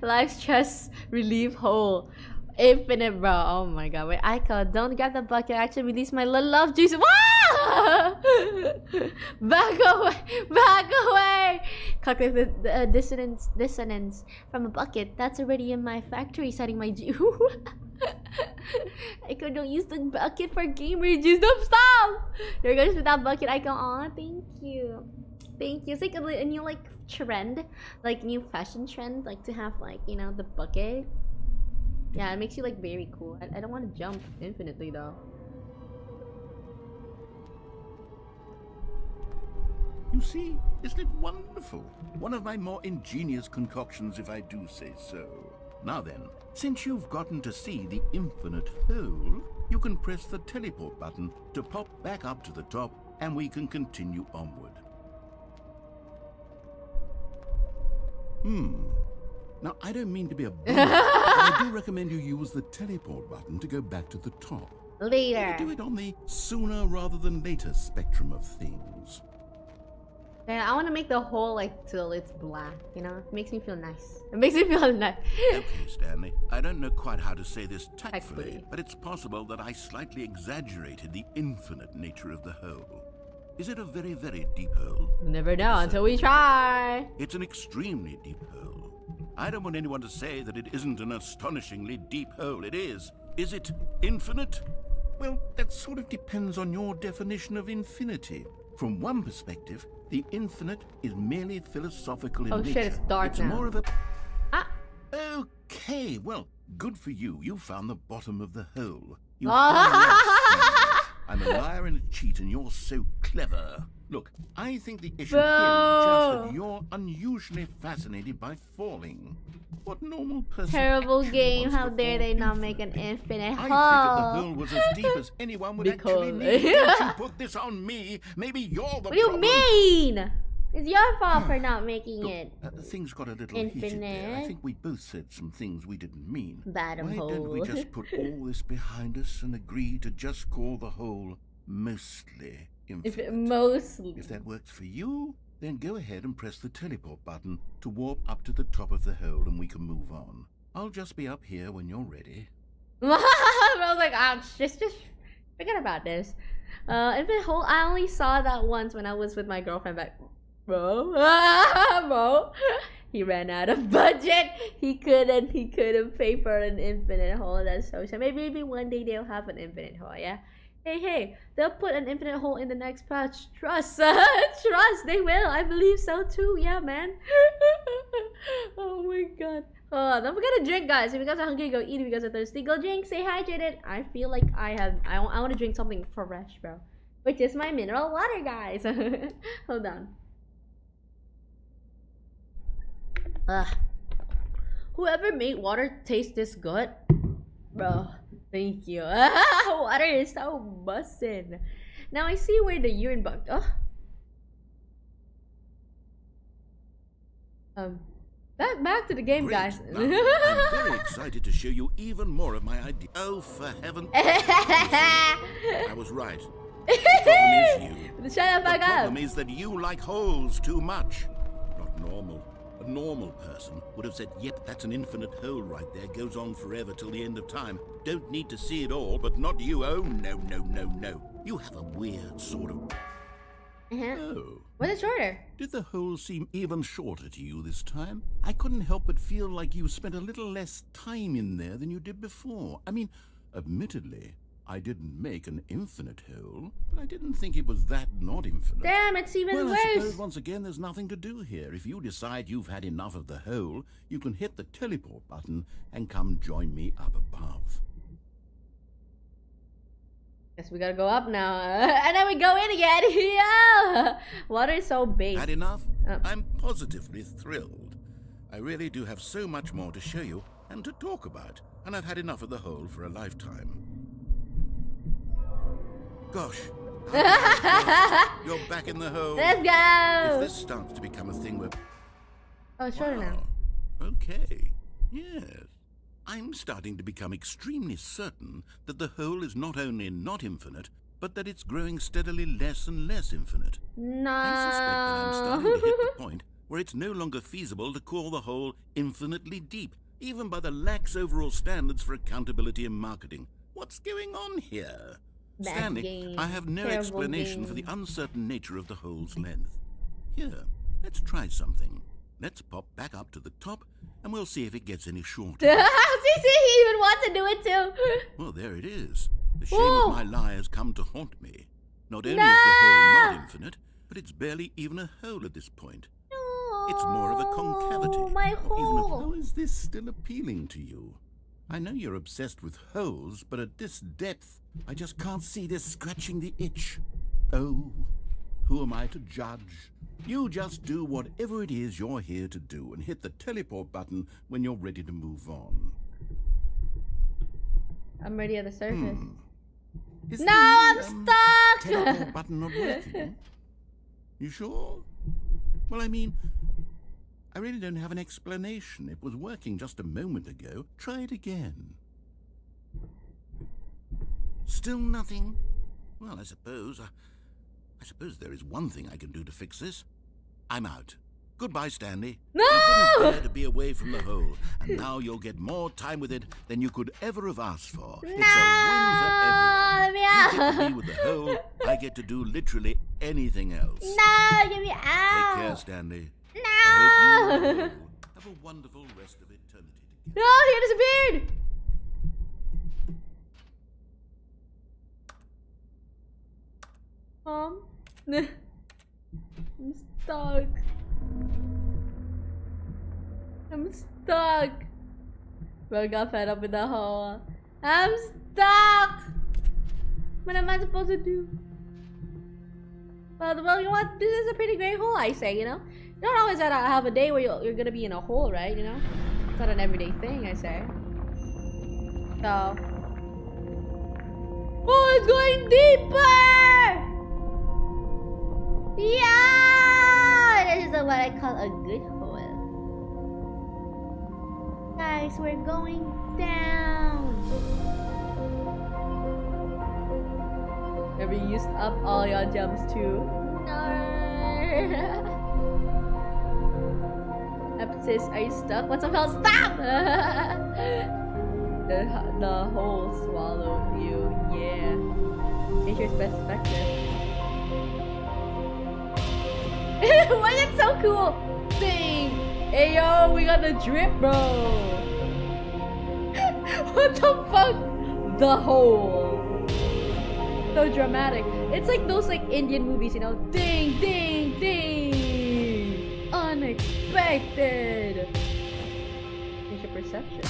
Life stress relief hole. Infinite, bro. Oh my god. Wait, Aiko, don't grab the bucket. I actually release my little love juice. Wow! Back away! Back away! Cognitive dissonance from a bucket. That's already in my factory setting my juice. Aiko, don't use the bucket for gamer juice. Don't stop! There goes with that bucket, Aiko. Aw, thank you. Thank you. It's like a new like trend, like new fashion trend, like to have like, you know, the bucket. Yeah, it makes you like very cool. I don't want to jump infinitely though. You see, isn't it wonderful? One of my more ingenious concoctions, if I do say so. Now then, since you've gotten to see the infinite hole, you can press the teleport button to pop back up to the top, and we can continue onward. Now, I don't mean to be a bummer, but I do recommend you use the teleport button to go back to the top. Later. Do it on the sooner rather than later spectrum of things. Yeah, I want to make the hole like till it's black, you know? It makes me feel nice. It makes me feel nice. Okay, Stanley, I don't know quite how to say this tactfully, Tactfully. but it's possible that I slightly exaggerated the infinite nature of the hole. Is it a very, very deep hole? Never know until we try. It's an extremely deep hole. I don't want anyone to say that it isn't an astonishingly deep hole. It is. Is it infinite? Well, that sort of depends on your definition of infinity. From one perspective, the infinite is merely philosophical in Oh nature. shit, it's dark It's now. more of a... Ah. Okay, well, good for you. You found the bottom of the hole. You I'm a liar and a cheat, and you're so clever. Look, I think the issue here is just that you're unusually fascinated by falling. What normal person Terrible actually game. wants How to dare fall they not make an infinitely? infinite I figured the hole? hole was as deep as anyone would actually Because- need. Don't you put this on me. Maybe you're the What do you problem. mean? It's your fault for not making Look, it. things got a little heated there. I Infinite. think we both said some things we didn't mean. Bottom Why don't we hole. just put all this behind us and agree to just call the hole mostly infinite? Mostly. If that works for you, then go ahead and press the teleport button to warp up to the top of the hole and we can move on. I'll just be up here when you're ready. I was like, just forget about this. Infinite hole. I only saw that once when I was with my girlfriend back. Bro, bro, he ran out of budget. He couldn't pay for an infinite hole. That's so sad. Maybe one day they'll have an infinite hole. Yeah. Hey, they'll put an infinite hole in the next patch. Trust, trust, they will. I believe so too. Yeah, man. Oh my god. Don't forget to drink, guys. If you guys are hungry, go eat. If you guys are thirsty, go drink. Stay hydrated. I feel like I want to drink something fresh, bro. Which is my mineral water, guys. Hold on. Whoever made water taste this good, bro, thank you. Water is so bussin'. Now I see where the urine bug. Back to the game, Great. guys. Now, I'm very excited to show you even more of my idea. Oh, for heaven! I was right. The problem is you. Shut up, The back problem up. is that you like holes too much. Not normal. A normal person would have said, yep, that's an infinite hole right there. Goes on forever till the end of time. Don't need to see it all, but not you. Oh, no, no, no, no. You have a weird sort of... Oh. What is shorter? Did the hole seem even shorter to you this time? I couldn't help but feel like you spent a little less time in there than you did before. I mean, admittedly, I didn't make an infinite hole, but I didn't think it was that not infinite. Damn, it's even Well, I worse. suppose once again there's nothing to do here. If you decide you've had enough of the hole, you can hit the teleport button and come join me up above. Guess we gotta go up now. And then we go in again. Yeah! Water is so big. Had enough? Oh. I'm positively thrilled. I really do have so much more to show you and to talk about, and I've had enough of the hole for a lifetime. Gosh, You're back in the hole. Let's If go! this starts to become a thing where... Oh, it's shorter now. Wow. Okay. Yes. I'm starting to become extremely certain that the hole is not only not infinite, but that it's growing steadily less and less infinite. No. I suspect that I'm starting to hit the point where it's no longer feasible to call the hole infinitely deep, even by the lax overall standards for accountability in marketing. What's going on here? Bad Stanley, game. I have no Terrible explanation for the game. uncertain nature of the hole's length. Here, let's try something. Let's pop back up to the top, and we'll see if it gets any shorter. See, he even wants to do it too. Well, there it is. The shame Whoa. of my lie has come to haunt me. Not only is the hole not infinite, but it's barely even a hole at this point. It's more of a concavity. My Even hole. how is this still appealing to you? I know you're obsessed with holes, but at this depth, I just can't see this scratching the itch. Oh, who am I to judge? You just do whatever it is you're here to do and hit the teleport button when you're ready to move on. I'm ready at the surface. Is No, the, I'm stuck! teleport button not working? You sure? Well, I mean, I really don't have an explanation. It was working just a moment ago. Try it again. Still nothing? Well, I suppose there is one thing I can do to fix this. I'm out. Goodbye, Stanley. No! You couldn't bear to be away from the hole, and now you'll get more time with it than you could ever have asked for. It's a win for everyone. Let me You out. get to be with the hole. I get to do literally anything else. No, get me Take out. care, Stanley. No. I hope you and the hole have a wonderful rest of eternity together. No, he disappeared. I'm stuck. I'm stuck. Bro, got fed up with the hole. I'm stuck. What am I supposed to do? Well, you know what? This is a pretty great hole, I say, you know? You don't always have a day where you're gonna be in a hole, right? You know? It's not an everyday thing, I say. So. Oh, it's going deeper! Yeah! This is what I call a good hole. Guys, we're going down. Have you used up all your gems too? No. Sis, are you stuck? What's up, hell? Stop! the hole swallowed you. Yeah. Change your perspective. Why is it so cool? Dang! Hey yo, we got the drip, bro! What the fuck? The hole. So dramatic. It's like those like Indian movies, you know? Ding, ding, ding! Unexpected! Change your perception.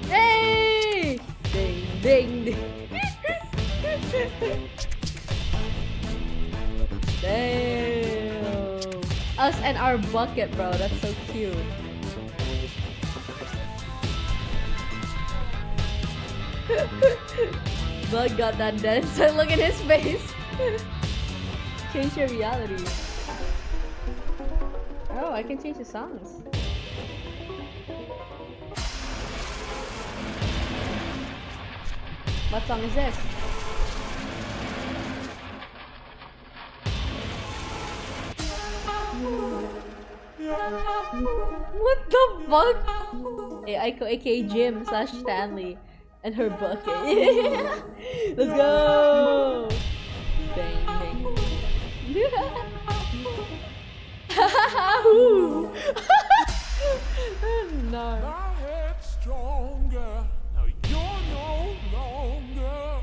Hey! Ding, ding, ding. Damn. Us and our bucket, bro. That's so cute. Bug got that dance. Look at his face. Change your reality. Oh, I can change the songs. What song is this? What the fuck? Hey, Aiko, aka Jim / Stanley, and her bucket. Let's go! Bang, bang. No. My head's stronger. Now you're no longer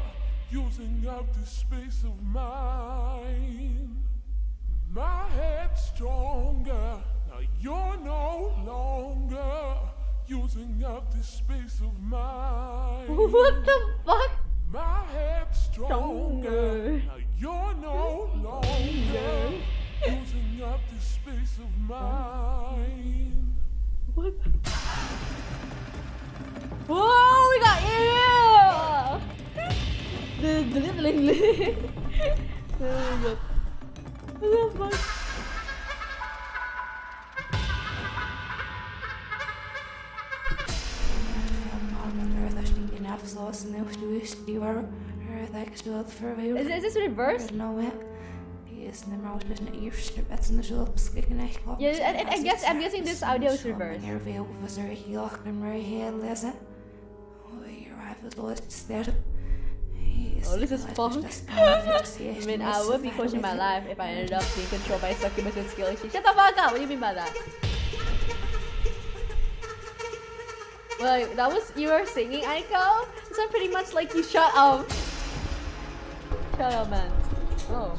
using up this space of mine. My head's stronger. Now you're no longer using up this space of mine. What the fuck? My head's Stronger. stronger. Now you're no longer using up this space of mine. What the... Whoa, we got What the fuck? Is this reversed? Yeah, I'm guessing this audio is reversed. Oh, this is fun. I mean, I would be coaching my life if I ended up being controlled by a succubus with skill issues. Shut the fuck up! What do you mean by that? Like, that was you were singing, Aiko? So pretty much like you shut up. Shut up, man. Oh.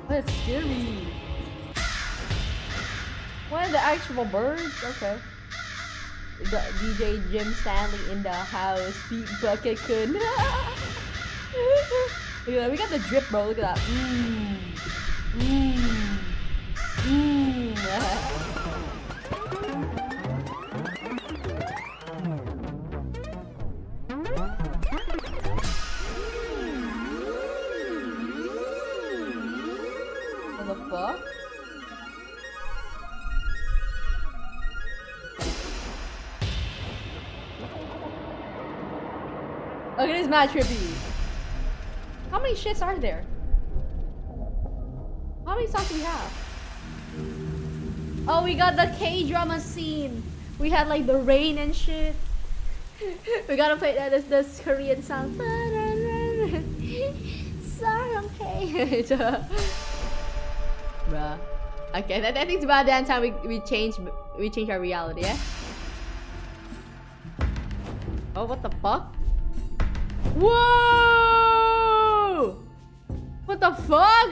That's scary. What are the actual birds? Okay. The DJ Jim Stanley in the house. Pete Bucket Kun. Look at that. We got the drip, bro. Look at that. What the fuck? Okay, this is mad trippy. How many shits are there? How many songs do we have? Oh, we got the K-drama scene. We had like the rain and shit. We gotta play this Korean song. Sorry, okay. Bruh. Okay, I think it's about that time we change our reality, yeah? Oh, what the fuck? Whoa! What the fuck?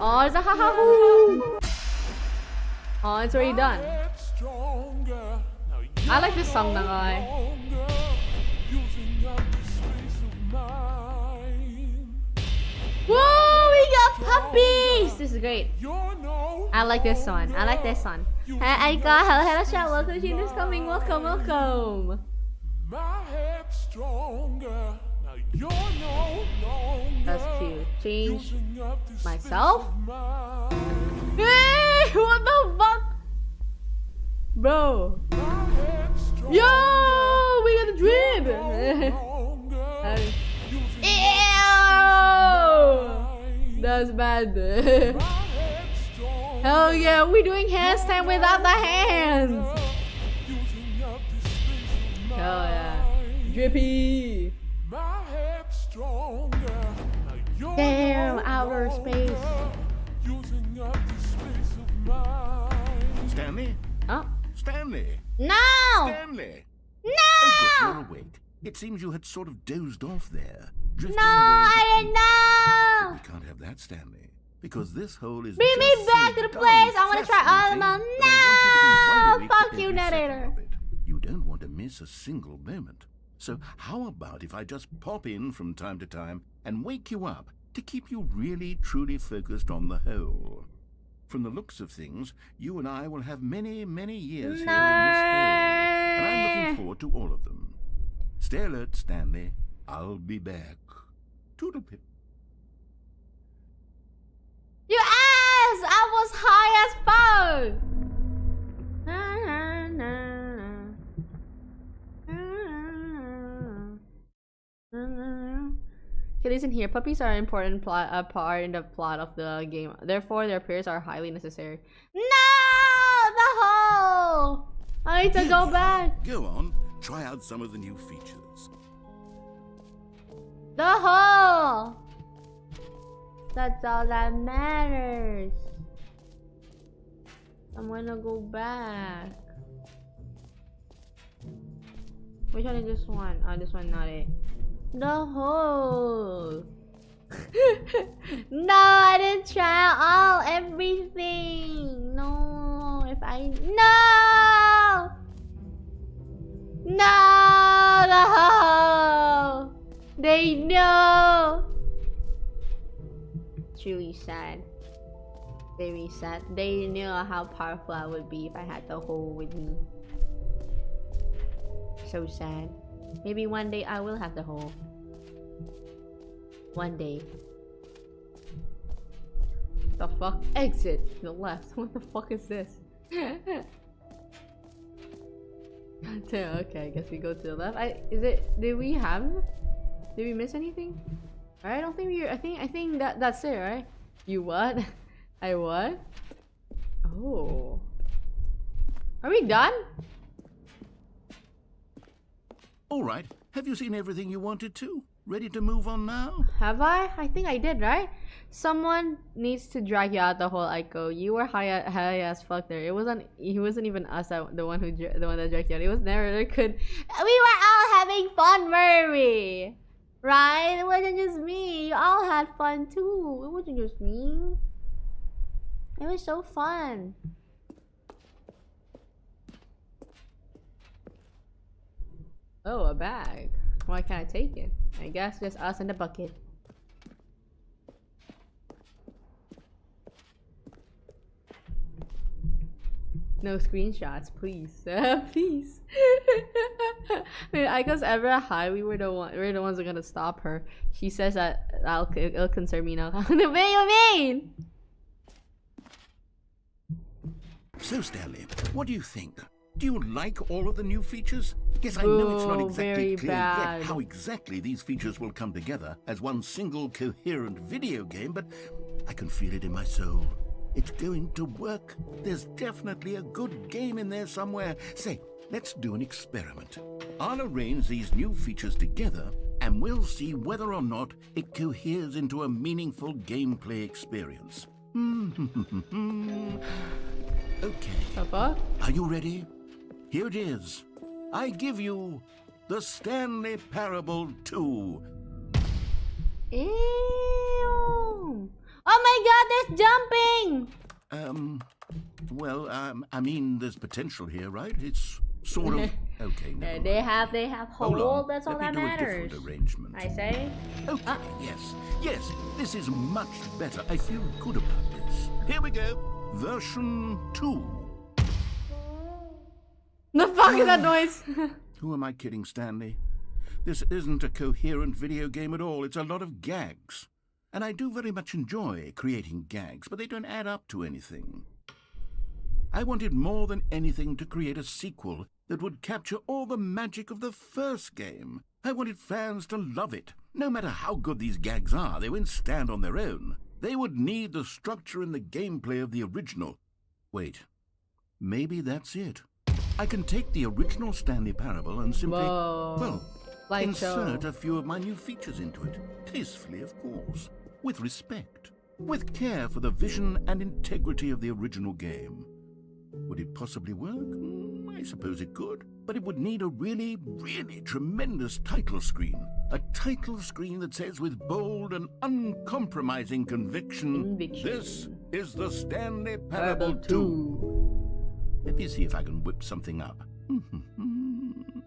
Oh, it's a ha ha hoo! Oh, it's already done. I like this song, Nangai. Whoa, we got puppies! This is great. I like this one. I like this one. Hey, Aiko, hello, chat. Welcome to This Coming. Welcome, welcome. That's cute. Change myself? Hey, what the fuck? Bro. Yo, we got the drip. Ew! That's bad. Hell yeah, we're doing handstand without the hands. Hell yeah. Drippy. Damn, outer space. Stanley? Oh. Stanley! No! Stanley! No! Oh, good, you're awake. It seems you had sort of dozed off there. Drifting No, I didn't know! We can't have that, Stanley. Because this hole is Bring me just back so to the place! I want to try all of them! fascinating that I want you to be wide No! awake Fuck for you, every second narrator! of it. You don't want to miss a single moment. So how about if I just pop in from time to time and wake you up to keep you really, truly focused on the whole? From the looks of things, you and I will have many, many years here in this hole. And I'm looking forward to all of them. Stay alert, Stanley. I'll be back. Toodlepip. You ass! I was high as fuck! Okay, listen here. Puppies are an important part in the plot of the game. Therefore, their appearance are highly necessary. No! The hole! I need to go back. Go on. Try out some of the new features. The hole! That's all that matters. I'm gonna go back. Which one is this one? Oh, this one, not it. The hole. No, I didn't try all everything. No, if I no the hole. They know. truly sad. Very sad. They knew how powerful I would be if I had the hole with me. So sad. Maybe one day I will have the hole. One day. The fuck? Exit to the left. What the fuck is this? Okay, I guess we go to the left. Did we miss anything? I don't think I think that's it, right? You what? I what? Oh. Are we done? All right. Have you seen everything you wanted to? Ready to move on now? Have I? I think I did, right? Someone needs to drag you out the whole Aiko. You were high as fuck there. He wasn't even us the one that dragged you out. It was never could. We were all having fun, were we? Right? It wasn't just me. You all had fun too. It wasn't just me. It was so fun. Oh, a bag. Why can't I take it? I guess just us in the bucket. No screenshots, please. Please. When Aiko's ever high, we're the ones who are gonna stop her. She says that it'll concern me now. What do you mean? So, Stanley, what do you think? Do you like all of the new features? Yes, I know it's not exactly clear yet how exactly these features will come together as one single coherent video game, but I can feel it in my soul. It's going to work. There's definitely a good game in there somewhere. Say, let's do an experiment. I'll arrange these new features together, and we'll see whether or not it coheres into a meaningful gameplay experience. Okay. Papa? Are you ready? Here it is. I give you the Stanley Parable 2. Ew. Oh my god, there's jumping! Well, I mean, there's potential here, right? It's sort of... Okay, never They mind. have Hold hold, on. that's all Let that me do matters. a different arrangement. I say? Okay, yes, this is much better. I feel good about this. Here we go. Version 2. The fuck is that noise? Who am I kidding, Stanley? This isn't a coherent video game at all. It's a lot of gags. And I do very much enjoy creating gags, but they don't add up to anything. I wanted more than anything to create a sequel that would capture all the magic of the first game. I wanted fans to love it. No matter how good these gags are, they won't stand on their own. They would need the structure and the gameplay of the original. Wait, maybe that's it. I can take the original Stanley Parable and simply, insert a few of my new features into it. Tastefully, of course. With respect. With care for the vision and integrity of the original game. Would it possibly work? I suppose it could. But it would need a really, really tremendous title screen. A title screen that says with bold and uncompromising conviction, "This is the Stanley Parable 2. Let me see if I can whip something up.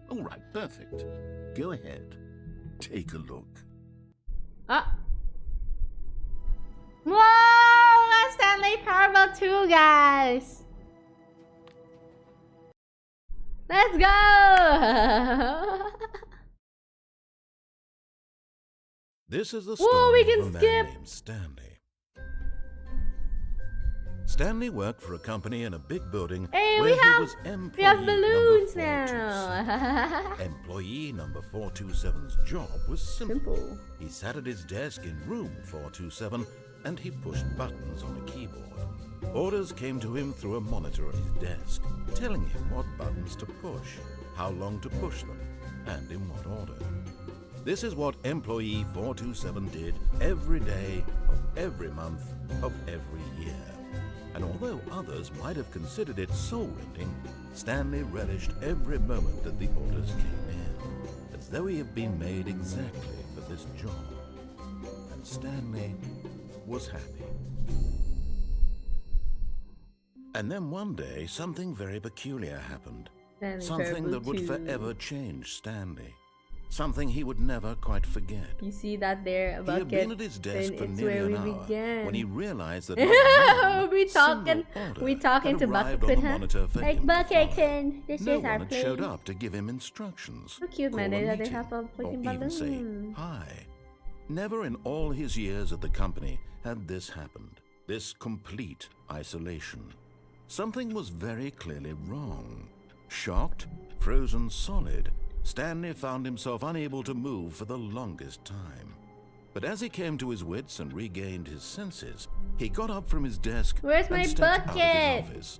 All right, perfect. Go ahead. Take a look. Whoa! That's Stanley Parable 2, guys! Let's go! This is the Whoa, story we of can a man skip. named Stanley. Stanley worked for a company in a big building Hey, where we have he was employee balloons number 427. now! Employee number 427's job was simple. Simple. He sat at his desk in room 427 and he pushed buttons on a keyboard. Orders came to him through a monitor on his desk, telling him what buttons to push, how long to push them, and in what order. This is what employee 427 did every day of every month of every year. And although others might have considered it soul-rending, Stanley relished every moment that the orders came in, as though he had been made exactly for this job. And Stanley was happy. And then one day, something very peculiar happened. Stanley Something Parable that would 2. forever change Stanley. something he would never quite forget. You see that there, a He had bucket? been at his desk Then for it's nearly where an we hour began. when he realized that not we talking had to Bucket arrived on the huh? monitor for Like him to Bucket follow. can. This No is our one had showed place. up to give him instructions, So cute, man. call a They meeting, have a or freaking even say balloon. hi. Never in all his years at the company had this happened. This complete isolation. Something was very clearly wrong. Shocked, frozen solid, Stanley found himself unable to move for the longest time. But as he came to his wits and regained his senses, he got up from his desk Where's and my stepped bucket? out of his office.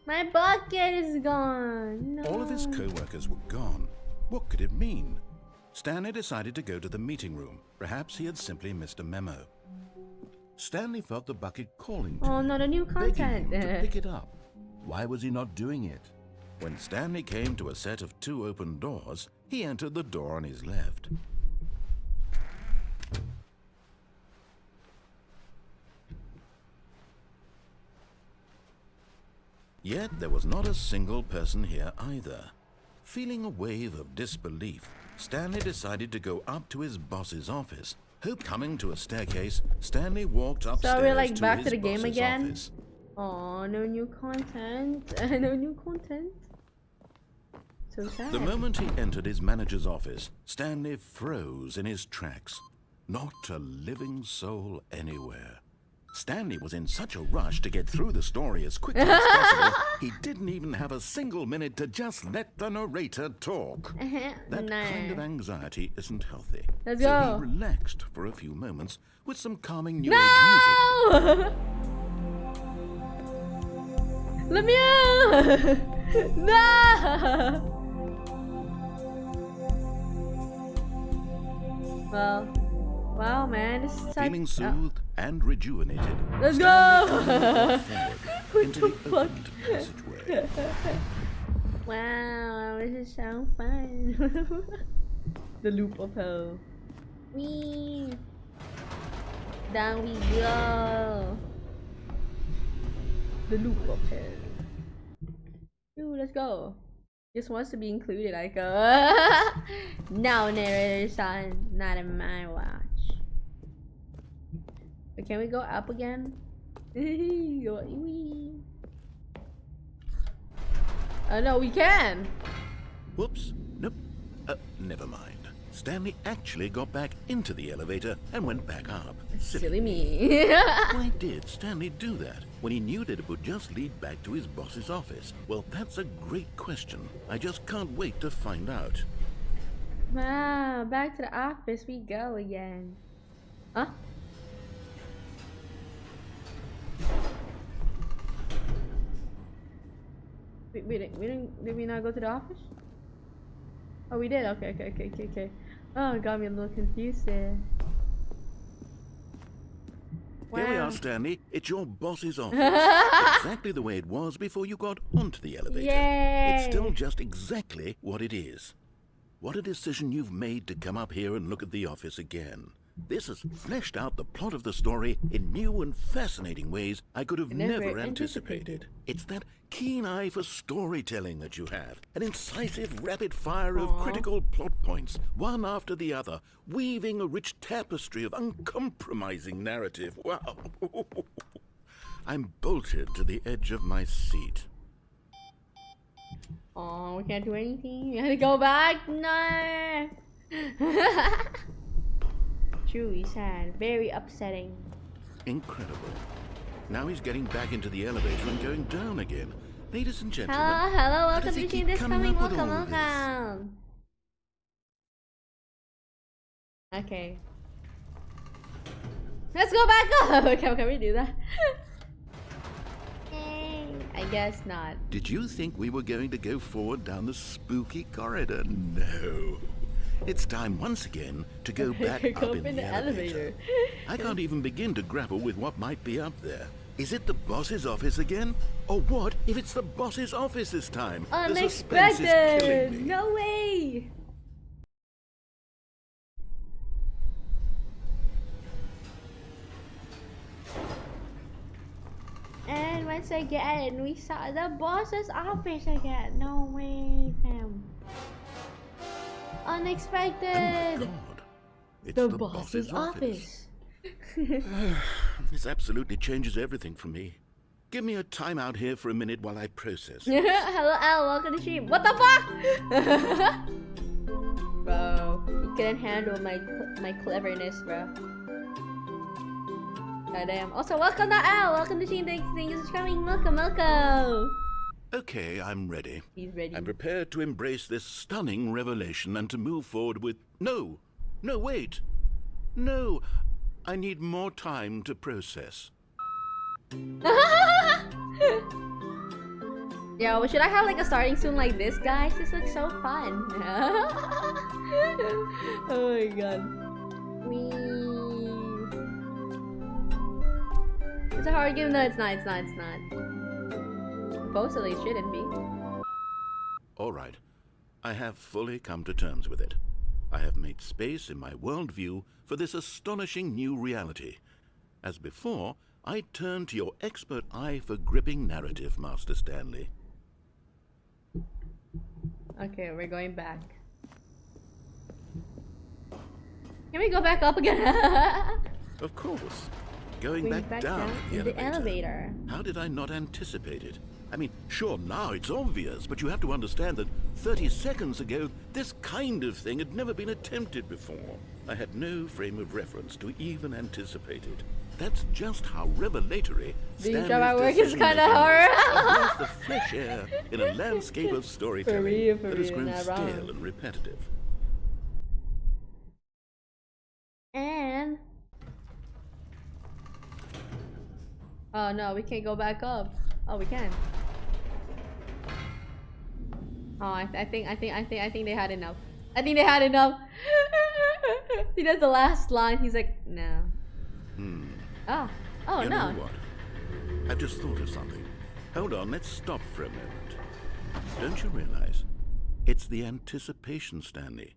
My bucket is gone. No. All of his co-workers were gone. What could it mean? Stanley decided to go to the meeting room. Perhaps he had simply missed a memo. Stanley felt the bucket calling to Oh, him, not a new begging content. him to pick it up. Why was he not doing it? When Stanley came to a set of 2 open doors, he entered the door on his left. Yet there was not a single person here either. Feeling a wave of disbelief, Stanley decided to go up to his boss's office. Coming to a staircase, Stanley walked upstairs So we're like to back his to the game boss's again? office. Oh, no new content. No new content. So sad. The moment he entered his manager's office, Stanley froze in his tracks. Not a living soul anywhere. Stanley was in such a rush to get through the story as quickly as possible, he didn't even have a single minute to just let the narrator talk. That kind of anxiety isn't healthy. Let's so go. he relaxed for a few moments with some calming new age music. No! Let me out! No! Well, wow, man, this is such... Feeling soothed and rejuvenated, Let's Stanley go! forward into the opened passageway. Wow, this is so fun. The loop of hell. Whee! Down we go. The loop of hell. Ooh, let's go. Just wants to be included, Aiko. No, narrator son, not in my watch. But can we go up again? Oh no, we can. Whoops. Nope. Never mind. Stanley actually got back into the elevator and went back up. Silly me. Why did Stanley do that when he knew that it would just lead back to his boss's office? Well, that's a great question. I just can't wait to find out. Wow, back to the office we go again. Huh? Did we not go to the office? Oh, we did. Okay. Oh, it got me a little confused there. Here we Wow. are, Stanley. It's your boss's office. Exactly the way it was before you got onto the elevator. Yay! It's still just exactly what it is. What a decision you've made to come up here and look at the office again. This has fleshed out the plot of the story in new and fascinating ways I could have never anticipated. It's that keen eye for storytelling that you have. An incisive rapid fire of critical plot points, one after the other, weaving a rich tapestry of uncompromising narrative. Wow. I'm bolted to the edge of my seat. Oh, we can't do anything. We have to go back. No. Truly sad. Very upsetting. Incredible. Now he's getting back into the elevator and going down again. Ladies and gentlemen, Hello, how welcome does he to keep This coming Coming. up with Welcome, all this? welcome. Okay. Let's go back up. Can we do that? I guess not. Did you think we were going to go forward down the spooky corridor? No. It's time once again to go back Go up in the elevator. I can't even begin to grapple with what might be up there. Is it the boss's office again? Or what if it's the boss's office this time? The suspense is killing Unexpected! me. No way! And once again, we saw the boss's office again. No way, fam. Unexpected! Oh my God. It's the the boss's office. This absolutely changes everything for me. Give me a timeout here for a minute while I process. Hello, Al. Welcome to the stream. What the fuck? Bro, you couldn't handle my cleverness, bro. Goddamn. Also, welcome to Al. Welcome to the stream. Thank you for coming. Welcome, welcome. Okay, I'm ready. He's ready. I'm prepared to embrace this stunning revelation and to move forward with... No, wait. No, I need more time to process. Yo, should I have like a starting soon like this, guys? This looks so fun. Oh my god. Wee. It's a hard game. No, it's not. Supposedly it shouldn't be. All right, I have fully come to terms with it. I have made space in my worldview for this astonishing new reality. As before, I turn to your expert eye for gripping narrative, Master Stanley. Okay, we're going back. Can we go back up again? Of course. Going Going back down in the elevator. How did I not anticipate it? I mean, sure, now it's obvious, but you have to understand that 30 seconds ago, this kind of thing had never been attempted before. I had no frame of reference to even anticipate it. That's just how revelatory Being job at work is kind of hard. A breath of fresh air in a landscape of storytelling that has grown stale and repetitive. And... oh no, we can't go back up. Oh, we can. Oh, I think they had enough. I think they had enough. He does the last line. He's like, no. Oh You no. know what? I've just thought of something. Hold on, let's stop for a moment. Don't you realize? It's the anticipation, Stanley.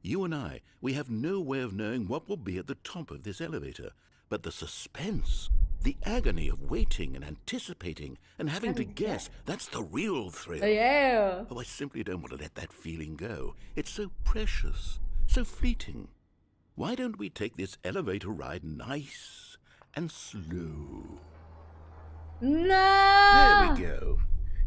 You and I, we have no way of knowing what will be at the top of this elevator. But the suspense, the agony of waiting and anticipating and having to guess, that's the real thrill. Yeah. Oh, I simply don't want to let that feeling go. It's so precious, so fleeting. Why don't we take this elevator ride nice and slow? No. There we go.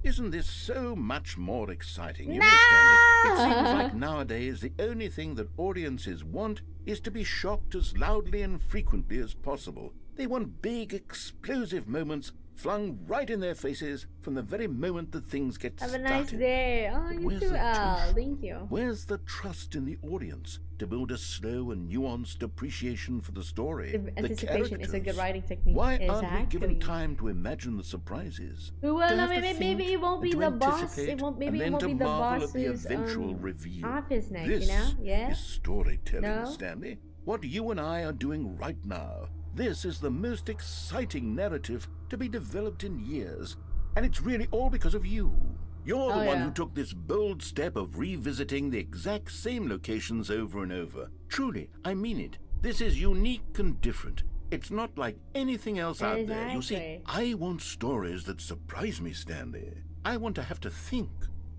Isn't this so much more exciting? You know, Stanley, it seems like nowadays the only thing that audiences want is to be shocked as loudly and frequently as possible. They want big, explosive moments flung right in their faces from the very moment that things get Have started. a nice day. Oh, you Where's too, the Al. truth? Thank you. Where's the trust in the audience to build a slow and nuanced appreciation for the story? The anticipation is a good characters? writing technique. Why aren't we Exactly. given time to imagine the surprises? Well, To no, have to maybe think it won't be and to the boss. anticipate It won't. Maybe and it then won't to be the marvel at the boss's eventual reveal. office next. This You know? Yeah. is storytelling, No? Stanley. What you and I are doing right now. This is the most exciting narrative to be developed in years. And it's really all because of you. You're the one yeah. who took this bold step of revisiting the exact same locations over and over. Truly, I mean it. This is unique and different. It's not like anything else out there. You see, Exactly. I want stories that surprise me, Stanley. I want to have to think.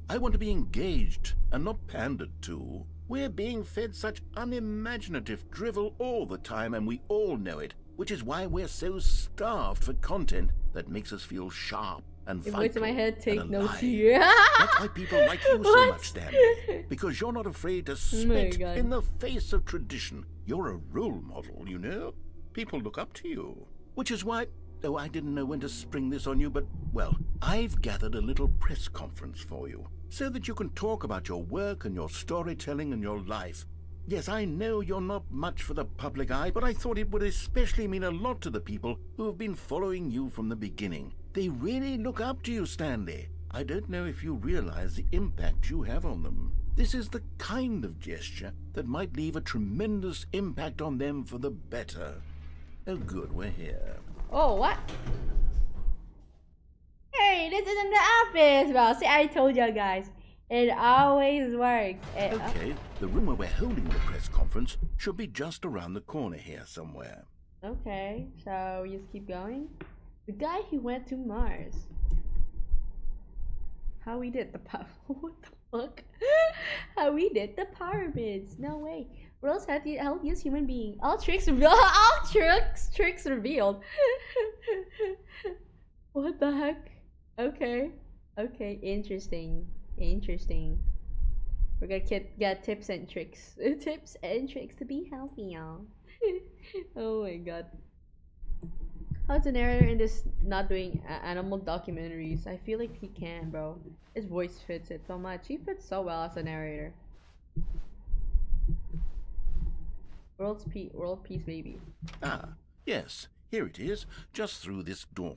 I want to be engaged and not pandered to. We're being fed such unimaginative drivel all the time, and we all know it, which is why we're so starved for content that makes us feel sharp and It vital voice in my head. and Take notes alive. here. That's why people like you so What? much, Stanley. Because you're not afraid to spit God. in the face of tradition. You're a role model, you know? People look up to you. Which is why... oh, I didn't know when to spring this on you, but, well, I've gathered a little press conference for you, so that you can talk about your work and your storytelling and your life. Yes, I know you're not much for the public eye, but I thought it would especially mean a lot to the people who have been following you from the beginning. They really look up to you, Stanley. I don't know if you realize the impact you have on them. This is the kind of gesture that might leave a tremendous impact on them for the better. Oh good, we're here. Oh, what? Hey, this isn't the office, bro. See, I told you guys. It always works. Okay, the room where we're holding the press conference should be just around the corner here somewhere. Okay, so we just keep going. The guy who went to Mars. How we did the what the fuck? How we did the pyramids? No way. World's healthiest human being. All tricks revealed. All tricks revealed. What the heck? Okay. Okay. Interesting. Interesting. We're gonna get tips and tricks. Tips and tricks to be healthy, y'all. Oh my god. How's the narrator in this not doing animal documentaries? I feel like he can, bro. His voice fits it so much. He fits so well as a narrator. World peace, baby. Ah, yes, here it is, just through this door.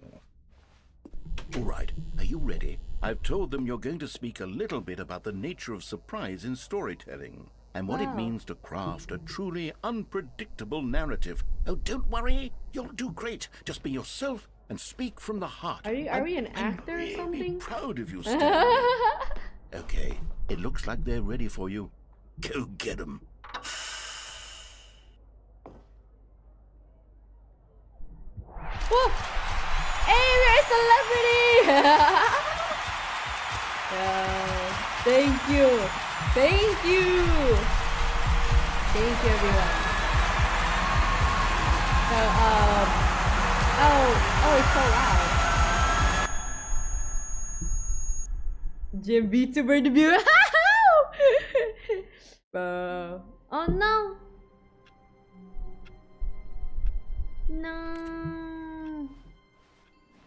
All right, are you ready? I've told them you're going to speak a little bit about the nature of surprise in storytelling and what it means to craft a truly unpredictable narrative. Oh, don't worry, you'll do great. Just be yourself and speak from the heart. Are we an actor or something? I'm proud of you, Stanley. Okay, it looks like they're ready for you. Go get them. Woo! Hey, we're a celebrity! Thank you! Thank you! Thank you, everyone. Oh, it's so loud. Gym VTuber debut. Oh no! No.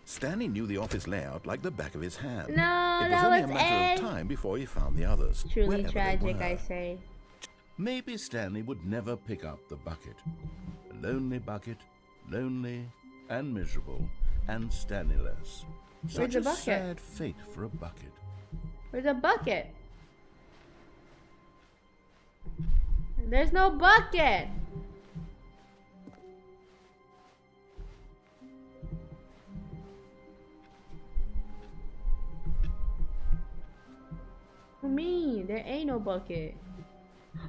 Stanley knew the office layout like the back of his hand. No, it was that only was a matter it. of time before he found the others. Truly wherever they tragic, were. I say. Maybe Stanley would never pick up the bucket. A lonely bucket, lonely and miserable and Stanley-less. Such the a bucket? sad fate for a bucket. Where's the bucket? There's no bucket! For me, there ain't no bucket.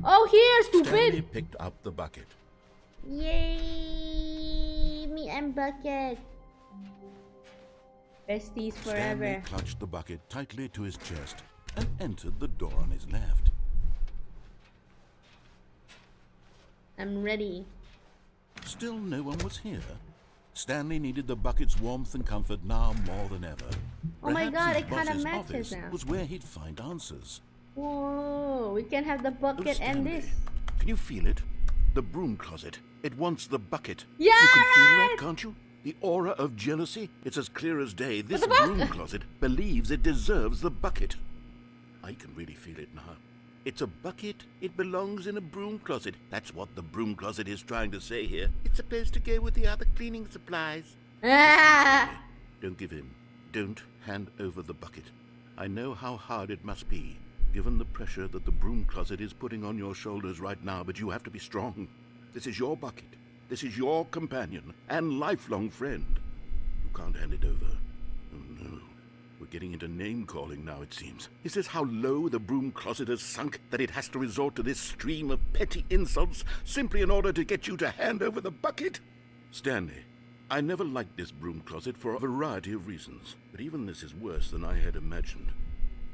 Oh, here, Stanley stupid! picked up the bucket. Yay! Me and bucket. Besties forever. Stanley clutched the bucket tightly to his chest and entered the door on his left. I'm ready. Still no one was here. Stanley needed the bucket's warmth and comfort now more than ever. Oh my Perhaps god, his it kinda boss's matches office now. was where he'd find answers. Whoa, we can have the Oh, bucket and Stanley, this. can you feel it? The broom closet. It wants the bucket. Yeah, you can feel right! that, can't you? The aura of jealousy. It's as clear as day. This the fuck? broom closet believes it deserves the bucket. I can really feel it now. It's a bucket. It belongs in a broom closet. That's what the broom closet is trying to say here. It's supposed to go with the other cleaning supplies. Ah! Don't give in. Don't hand over the bucket. I know how hard it must be, given the pressure that the broom closet is putting on your shoulders right now, but you have to be strong. This is your bucket. This is your companion and lifelong friend. You can't hand it over. Oh no. We're getting into name-calling now, it seems. Is this how low the broom closet has sunk, that it has to resort to this stream of petty insults simply in order to get you to hand over the bucket? Stanley, I never liked this broom closet for a variety of reasons, but even this is worse than I had imagined.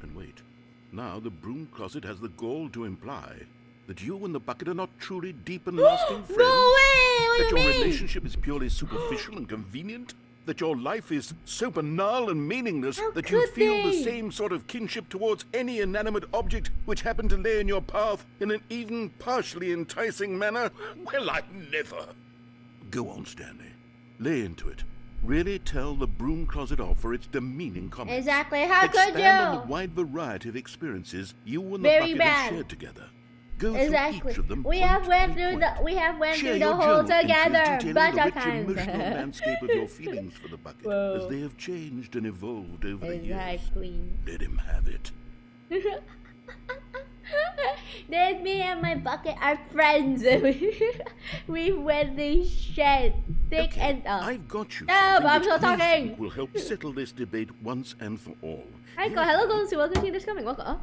And wait, now the broom closet has the gall to imply that you and the bucket are not truly deep and lasting friends. No way! What That do you your mean? relationship is purely superficial and convenient. That your life is so banal and meaningless How that you could feel the they? same sort of kinship towards any inanimate object which happened to lay in your path in an even partially enticing manner. Well, I never. Go on, Stanley. Lay into it. Really tell the broom closet off for its demeaning comments. Exactly. How Expand could on the you? wide variety of experiences you and Very the bucket bad. have shared together. Go Exactly. through each of them. We point have went by through point. the Share the your whole journal entries together detailing bunch the of rich times. emotional landscape of your feelings for the bucket Whoa. as they have changed and evolved over the years. Exactly. Let him have it. Then me and my bucket are friends. We went the shit thick Okay, and I've got you. No, something but I'm which still I think talking. will help settle this debate once and for all. Aiko, hello, Golden. Welcome to this coming. Welcome. Oh.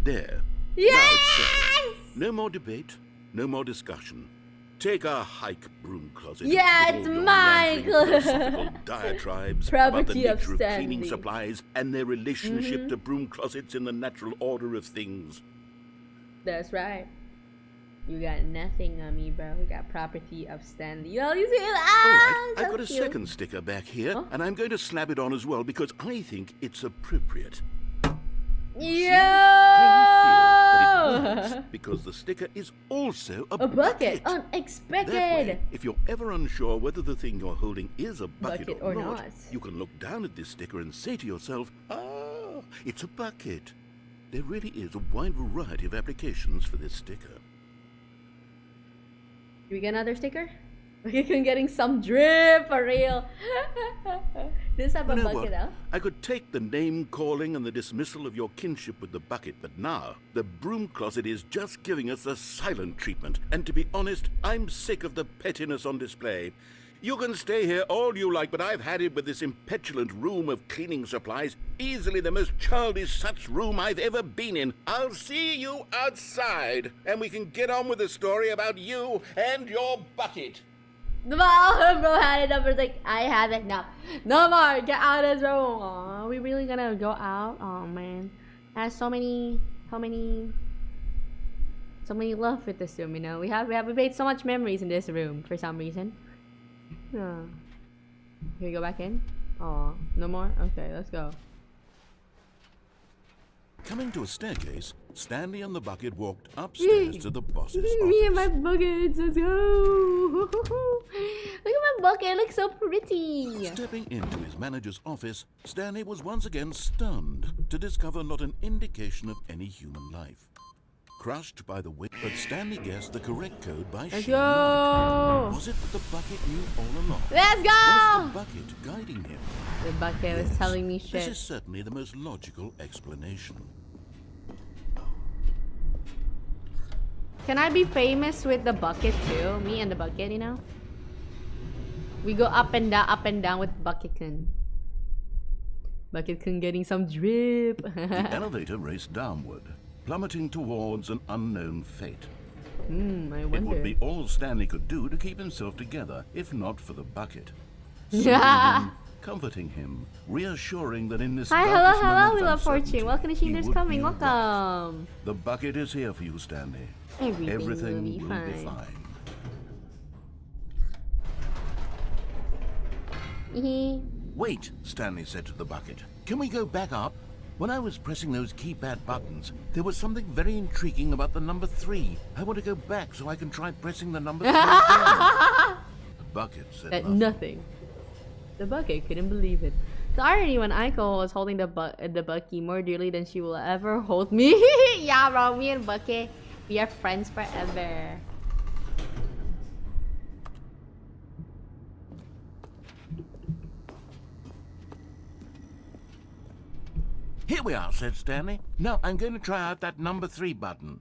There. Yes! Now it's settled. No more debate, no more discussion. Take a hike, broom closet. Yeah, with it's all your my rambling closet. philosophical diatribes about the Property of nature of cleaning Stanley. supplies and their relationship to broom closets in the natural order of things. That's right. You got nothing on me, bro. We got property of Stanley. Oh, you see it? Ah, Alright, I've so got a cute. second sticker back here, Oh. and I'm going to slap it on as well because I think it's appropriate. Yo! I feel that it works because the sticker is also a bucket. That Unexpected. way, if you're ever unsure whether the thing you're holding is a bucket, or not, you can look down at this sticker and say to yourself, ah, it's a bucket. There really is a wide variety of applications for this sticker. Do we get another sticker? We're getting some drip for real. This type You of know bucket, what? huh? I could take the name calling and the dismissal of your kinship with the bucket, but now the broom closet is just giving us a silent treatment. And to be honest, I'm sick of the pettiness on display. You can stay here all you like, but I've had it with this impetulant room of cleaning supplies. Easily the most childish such room I've ever been in. I'll see you outside, and we can get on with the story about you and your bucket. Bro had it up. It's like, I have it now. No more. Get out of this room. Aw, are we really gonna go out? Oh man, I have so many love with this room. You know, we made so much memories in this room for some reason. Can we go back in? Oh, no more. Okay, let's go. Coming to a staircase, Stanley and the bucket walked upstairs to the boss's office. Me and my buckets. Let's go. Look at my bucket. It looks so pretty. Stepping into his manager's office, Stanley was once again stunned to discover not an indication of any human life. Crushed by the wind, but Stanley guessed the correct code by Let's sheer go. luck. Was it that the bucket knew all along? Let's Was go. the bucket guiding him? The bucket was Yes, telling me This shit. is certainly the most logical explanation. Can I be famous with the bucket too? Me and the bucket, you know? We go up and down with Bucket-kun. Bucket-kun getting some drip. The elevator raced downward, plummeting towards an unknown fate. I It wonder. would be all Stanley could do to keep himself together, if not for the bucket. Yeah. Soothing him, comforting him, reassuring that in this Hi, darkest hello, moment Wheel of of Fortune. uncertainty, Welcome to he Sheener's would Coming. be right. Welcome. The bucket is here for you, Stanley. Everything will be fine. Wait, Stanley said to the bucket. Can we go back up? When I was pressing those keypad buttons, there was something very intriguing about the number 3. I want to go back so I can try pressing the number 3 again. The bucket said That nothing. nothing. The bucket couldn't believe it. The irony when Aiko was holding the Bucky more dearly than she will ever hold me. Yeah, bro, me and Bucket, we are friends forever. Here we are, said Stanley. Now I'm going to try out that number 3 button.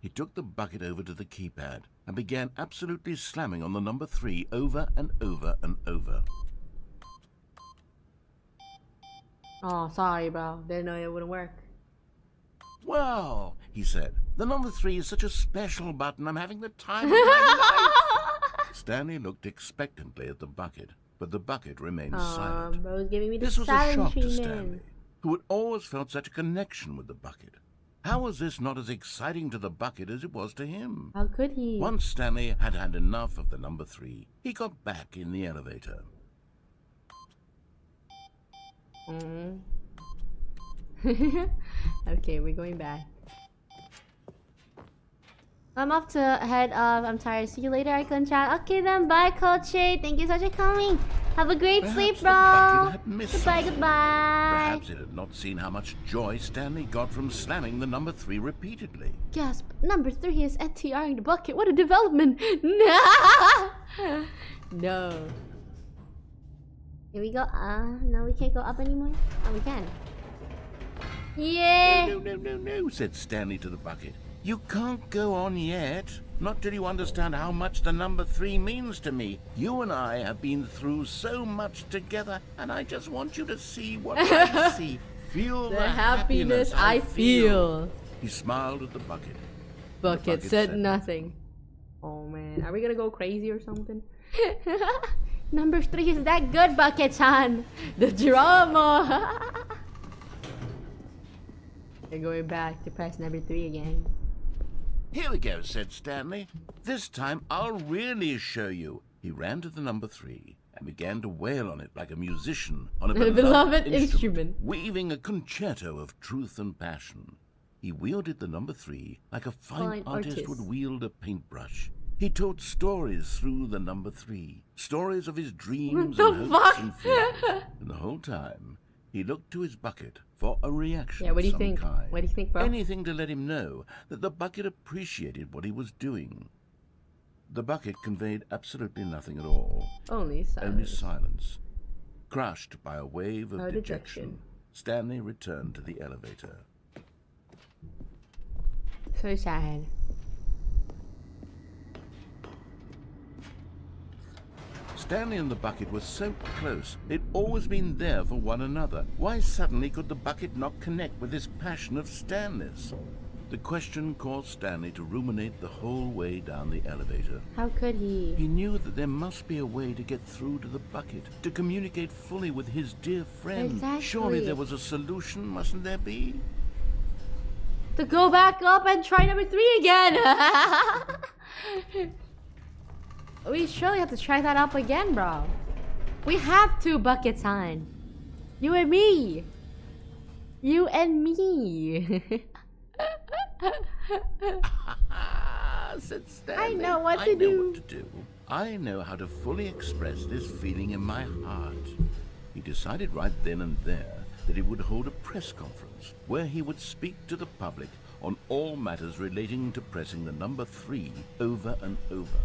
He took the bucket over to the keypad and began absolutely slamming on the number 3 over and over and over. Oh, sorry, bro. Didn't know it wouldn't work. Wow, he said. The number 3 is such a special button. I'm having the time of my life. Stanley looked expectantly at the bucket, but the bucket remained silent. Bro's giving me the This was a silent shock to treatment. Stanley, who had always felt such a connection with the bucket. How was this not as exciting to the bucket as it was to him? How could he? Once Stanley had had enough of the number 3, he got back in the elevator. Okay, we're going back. I'm off to head off. I'm tired. See you later, Icon Chat. Okay then, bye, Coach. Thank you so much for coming. Have a great Perhaps sleep, the bro. bucket had missed Goodbye, something. goodbye. Perhaps it had not seen how much joy Stanley got from slamming the number 3 repeatedly. Gasp. Number 3 is NTRing the bucket. What a development. No. Here we go. No, we can't go up anymore. Oh, we can. Yeah. No, said Stanley to the bucket. You can't go on yet. Not till you understand how much the number 3 means to me. You and I have been through so much together, and I just want you to see what I see. Feel The happiness I I feel. He smiled at the bucket. Bucket bucket said said nothing. Oh man. man. Are we gonna go crazy or something? Number 3 is that good, Bucket-chan. The drama. They're going back to press number 3 again. Here we go, said Stanley. This time I'll really show you. He ran to the number 3 and began to wail on it like a musician on a beloved instrument, weaving a concerto of truth and passion. He wielded the number 3 like a fine artist would wield a paintbrush. He told stories through the number 3, stories of his dreams and hopes and fears. And the whole time, he looked to his bucket for a reaction Yeah, what do you of some think? kind. What do you think, bro? Anything to let him know that the bucket appreciated what he was doing. The bucket conveyed absolutely nothing at all. Only silence. Only silence. Crushed by a wave of dejection, Stanley returned to the elevator. So sad. Stanley and the bucket were so close. They'd always been there for one another. Why suddenly could the bucket not connect with this passion of Stanley's? The question caused Stanley to ruminate the whole way down the elevator. How could he? He knew that there must be a way to get through to the bucket, to communicate fully with his dear friend. Exactly. Surely there was a solution, mustn't there be? To go back up and try number 3 again. We surely have to try that up again, bro. We have 2 buckets on. You and me. You and me. Said Stanley. I know what to I know do. what to do. I know how to fully express this feeling in my heart. He decided right then and there that he would hold a press conference where he would speak to the public on all matters relating to pressing the number 3 over and over.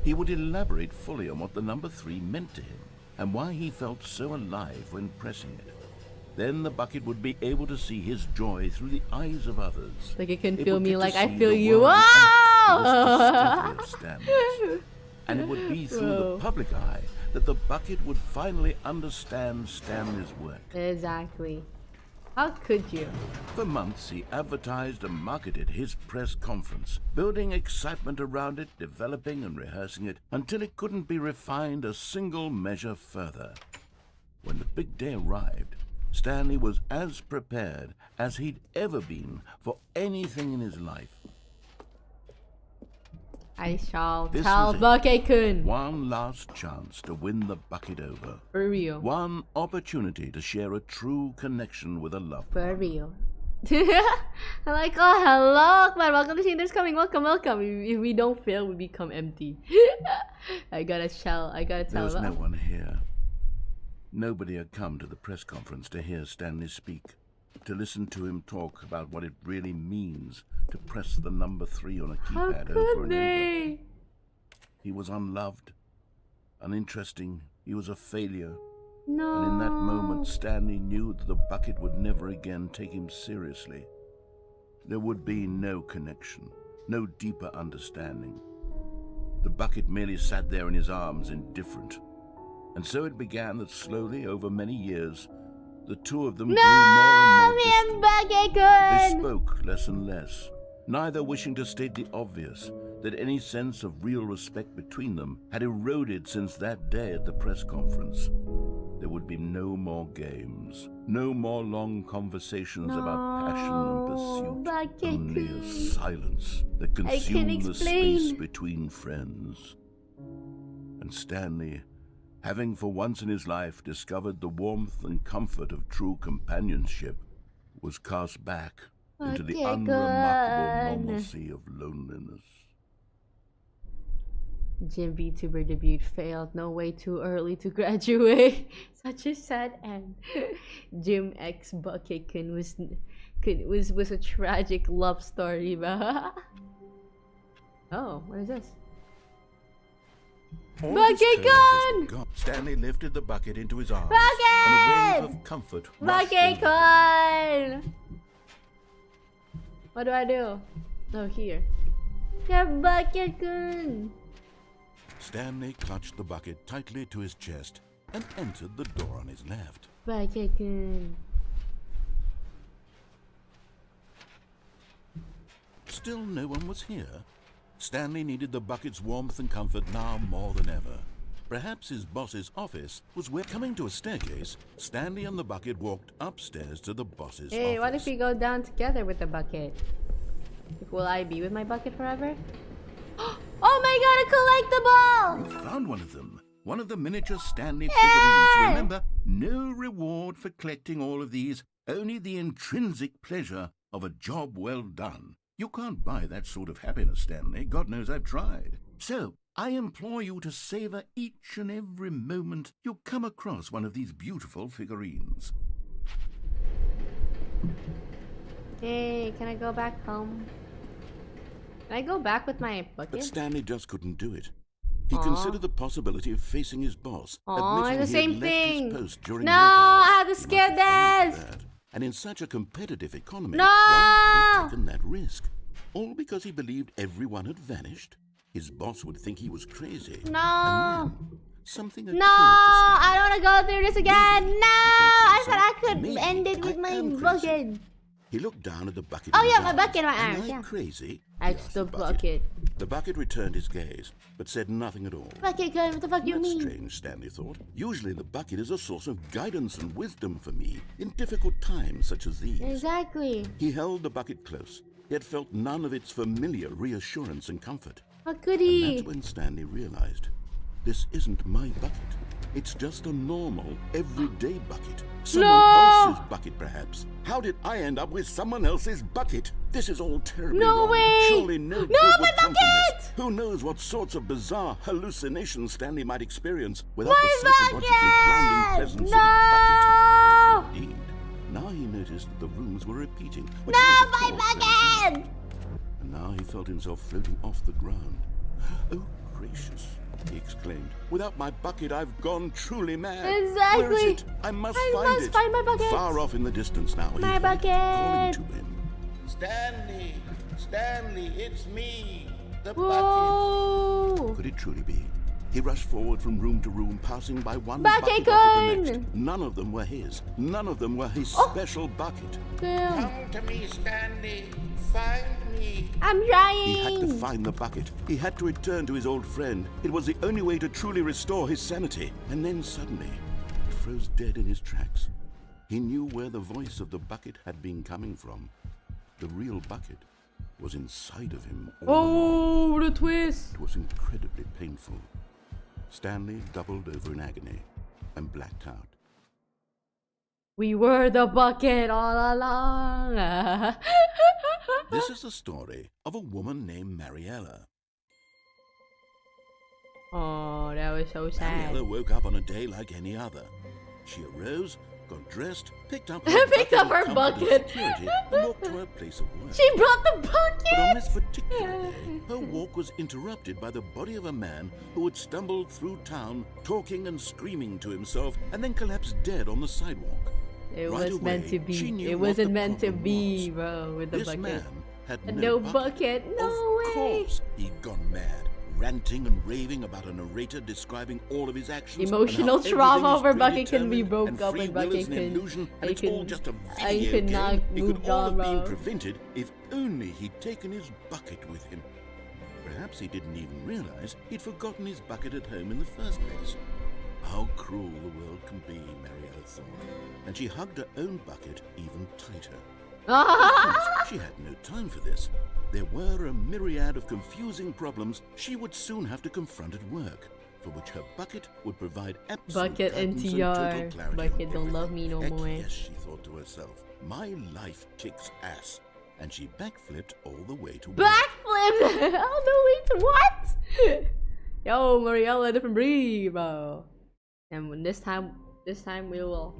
He would elaborate fully on what the number 3 meant to him and why he felt so alive when pressing it. Then the bucket would be able to see his joy through the eyes of others. Like it can It feel would me get to like I see feel the you. world Wow! as the study of Stanley's. And it would be through Whoa. the public eye that the bucket would finally understand Stanley's work. Exactly. How could you? For months, he advertised and marketed his press conference, building excitement around it, developing and rehearsing it, until it couldn't be refined a single measure further. When the big day arrived, Stanley was as prepared as he'd ever been for anything in his life. I shall This tell was it. Bucket-kun. One last chance to win the bucket over. For real. One opportunity to share a true connection with a loved For one. real. I'm like, oh, hello, man. Welcome to Sheender's Coming. Welcome, welcome. If we don't fail, we become empty. I gotta tell There was them. no one here. Nobody had come to the press conference to hear Stanley speak, to listen to him talk about what it really means to press the number 3 on a How keypad over could and over. they? He was unloved, uninteresting, he was a failure. No. And in that moment, Stanley knew that the bucket would never again take him seriously. There would be no connection, no deeper understanding. The bucket merely sat there in his arms, indifferent. And so it began that slowly, over many years, the two of them grew more and more distant. They Bucket-kun! spoke less and less, neither wishing to state the obvious, that any sense of real respect between them had eroded since that day at the press conference. There would be no more games, no more long conversations about passion and pursuit, only a silence that consumed the space between friends. And Stanley, having for once in his life discovered the warmth and comfort of true companionship, was cast back into the unremarkable normalcy of loneliness. Gym VTuber debut failed. No way too early to graduate. Such a sad end. Gym X Bucket-kun was a tragic love story, ba? Oh, what is this? All this Bucket-kun! turbulence was gone. Stanley lifted the bucket into his arms, and a wave of comfort rushed over him. Bucket-kun! What do I do? Oh, here. Yeah, Bucket-kun! Stanley clutched the bucket tightly to his chest and entered the door on his left. Bucket-kun. Still no one was here. Stanley needed the bucket's warmth and comfort now more than ever. Perhaps his boss's office was where, coming to a staircase, Stanley and the bucket walked upstairs to the boss's Hey, office. what if we go down together with the bucket? Will I be with my bucket forever? Oh my god, a collectible! You found one of them. One of the miniature Stanley figurines. Remember, no reward for collecting all of these, only the intrinsic pleasure of a job well done. You can't buy that sort of happiness, Stanley. God knows I've tried. So, I implore you to savor each and every moment you come across one of these beautiful figurines. Hey, can I go back home? Can I go back with my But bucket? Stanley just couldn't do it. He Aw. considered the possibility of facing his boss, Aw, admitting it's the he had same left thing. his post during No, work hours. I had to He skip might be fine with this. that. And in such a competitive economy, No! why had he taken that risk? All because he believed everyone had vanished? His boss would think he was crazy. No! And then something occurred No! to Stanley. I don't want to go through this again! No! I thought I could Maybe end it with I my am bucket. crazy. He looked down at the bucket. Oh, in yeah, his my arms. bucket in my Am arms, I yeah. crazy? I He asked still bucket. The bucket returned his gaze, but said nothing at all. Bucket gun, what the fuck you That's mean? strange, Stanley thought. Usually the bucket is a source of guidance and wisdom for me in difficult times such as these. Exactly. He held the bucket close, yet felt none of its familiar reassurance and comfort. How could And he? that's when Stanley realized, this isn't my bucket. It's just a normal, everyday bucket. Someone No! else's bucket, perhaps. How did I end up with someone else's bucket? This is all terribly No wrong. way! Surely no good No, would my come from this. bucket! Who knows what sorts of bizarre hallucinations Stanley might experience without My the psychologically grounding bucket! presence No! of his bucket. Indeed. Now he noticed that the rooms were repeating. which No, was, of my course, bucket! and now he felt himself floating off the ground. Oh, gracious, he exclaimed. Without my bucket, I've gone truly mad. Exactly. Where is it? I must must find my bucket. Far off in the distance now. My he heard it calling bucket. to him. Stanley! Stanley, it's me! The Whoa! Could it truly be? He rushed forward from room to room, passing by one Bucket bucket after the gun! next. None of them were his. None of them were his Oh. special bucket. Damn. Come to me, Stanley. Find me. I'm He had to trying. find the bucket. He had to return to his old friend. It was the only way to truly restore his sanity. And then suddenly, he froze dead in his tracks. He knew where the voice of the bucket had been coming from. The real bucket was inside of him all along. Oh, the twist. It was incredibly painful. Stanley doubled over in agony and blacked out. We were the bucket all along. This is the story of a woman named Mariella. Oh, that was so sad. Mariella woke up on a day like any other. She arose, got dressed, picked up her Picked up her of comfort and bucket. security, and walked to her place of work. She brought the But on this bucket. particular day, her walk was interrupted by the body of a man who had stumbled through town, talking and screaming to himself, and then collapsed dead on the sidewalk. It Right was meant away, to be. she knew It what wasn't the meant to problem be, was. bro, with the This bucket. man had And no no bucket. bucket. No Of way. course, he'd gone mad, ranting and raving about a narrator describing all of his actions. and how Emotional everything trauma is over bucket can be predetermined broke and up free and will bucket is an can. illusion, and I it's all can- just a I video could game. not It move could all on, have been bro. prevented if only he'd taken his bucket with him. Perhaps he didn't even realize he'd forgotten his bucket at home in the first place. How cruel the world can be, Mariella thought, and she hugged her own bucket even tighter. Of course, she had no time for this. There were a myriad of confusing problems she would soon have to confront at work, for which her bucket would provide absolute Bucket guidance and NTR. total clarity Bucket on don't love everything. me no Heck more. yes, she thought to herself. My life kicks ass. And she backflipped all the way to work. Backflip. All the way to what? Yo, Mariella, different breed, bro. And this time we will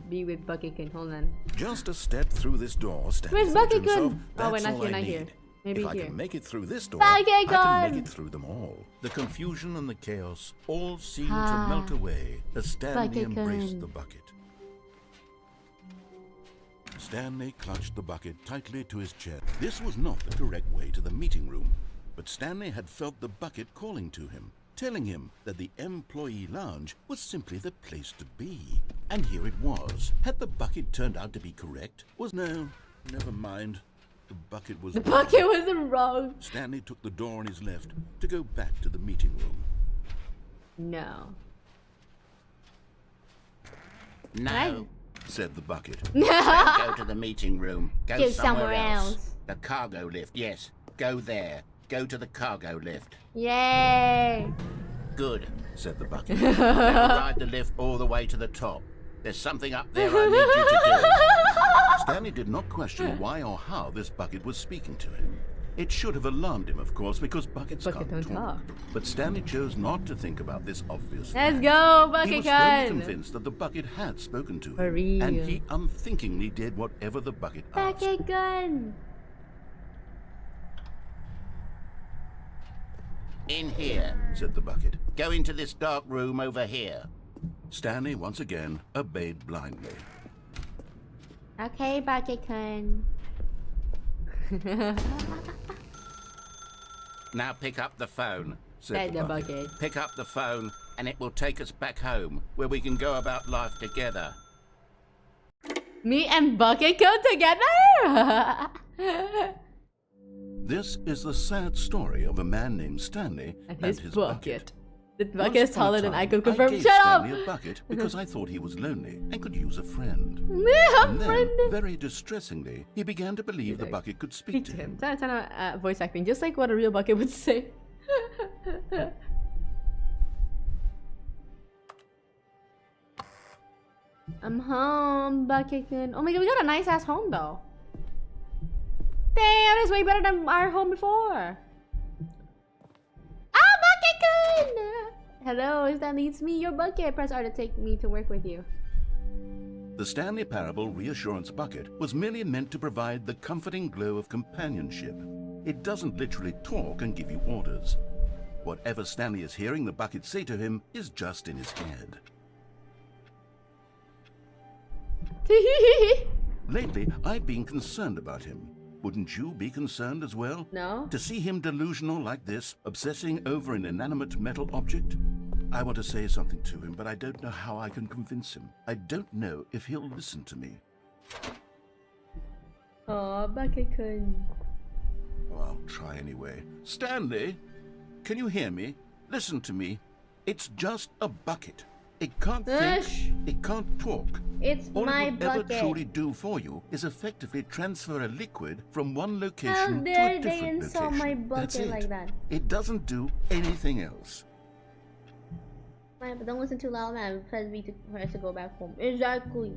be with Bucket King. Hold on. Just a step through this door, Stanley Where's thought to Bucket himself, Gun? Oh, wait, "That's not all here, I not here. need. Maybe if I here. can make it through this door, Bucket I can Gun! make it through them all." The confusion and the chaos all seemed Ah. to melt away as Stanley Bucket embraced Gun. the bucket. Stanley clutched the bucket tightly to his chest. This was not the correct way to the meeting room, but Stanley had felt the bucket calling to him, telling him that the employee lounge was simply the place to be. And here it was. Had the bucket turned out to be correct? No, never mind. the bucket was The bucket wasn't wrong. Stanley took the door on his left to go back to the meeting room. No. No, Said the bucket. don't go to the meeting room. Go somewhere else. The cargo lift, yes. Go there. Go to the cargo lift. Yay! Good. Said the bucket. Now ride the lift all the way to the top. There's something up there I need you to do. Stanley did not question why or how this bucket was speaking to him. It should have alarmed him, of course, because buckets Bucket can't don't talk. talk. But Stanley chose not to think about this obvious Let's fact. go, He Bucket was firmly Gun! convinced that the bucket had spoken to For him, real. and he unthinkingly did whatever the bucket asked. Bucket Gun! In here. Said the bucket. Go into this dark room over here. Stanley once again obeyed blindly. Okay, Bucket Gun. Now pick up the phone. Said the bucket. bucket. Pick up the phone and it will take us back home where we can go about life together. Me and Bucket go together? This is the sad story of a man named Stanley and and his his bucket. The Once bucket is upon a taller than time, Aiko confirmed. gave Shut up! Stanley a bucket because I thought he was lonely and could use a friend. I'm And then, friendly. very distressingly, he began to believe the bucket could speak to him. Voice acting, just like what a real bucket would say. I'm home, Bucket Gun. Oh my god, we got a nice ass home though. Damn, that's way better than our home before. Ah, Bucket Gun! Hello, Stanley, it's me, your bucket. Press R to take me to work with you. The Stanley Parable Reassurance Bucket was merely meant to provide the comforting glow of companionship. It doesn't literally talk and give you orders. Whatever Stanley is hearing the bucket say to him is just in his head. Lately, I've been concerned about him. Wouldn't you be concerned as well? No? To see him delusional like this, obsessing over an inanimate metal object? I want to say something to him, but I don't know how I can convince him. I don't know if he'll listen to me. Oh, Bucket Gun. Oh, I'll try anyway. Stanley, can you hear me? Listen to me. It's just a bucket. It can't think. Ush. It can't talk. It's All my it will ever bucket. truly do for you is effectively transfer a liquid from one How location to dare a they different insult location. my That's bucket it. like that? It doesn't do anything else. Man, but don't listen too loud, man. For us to go back home. Exactly.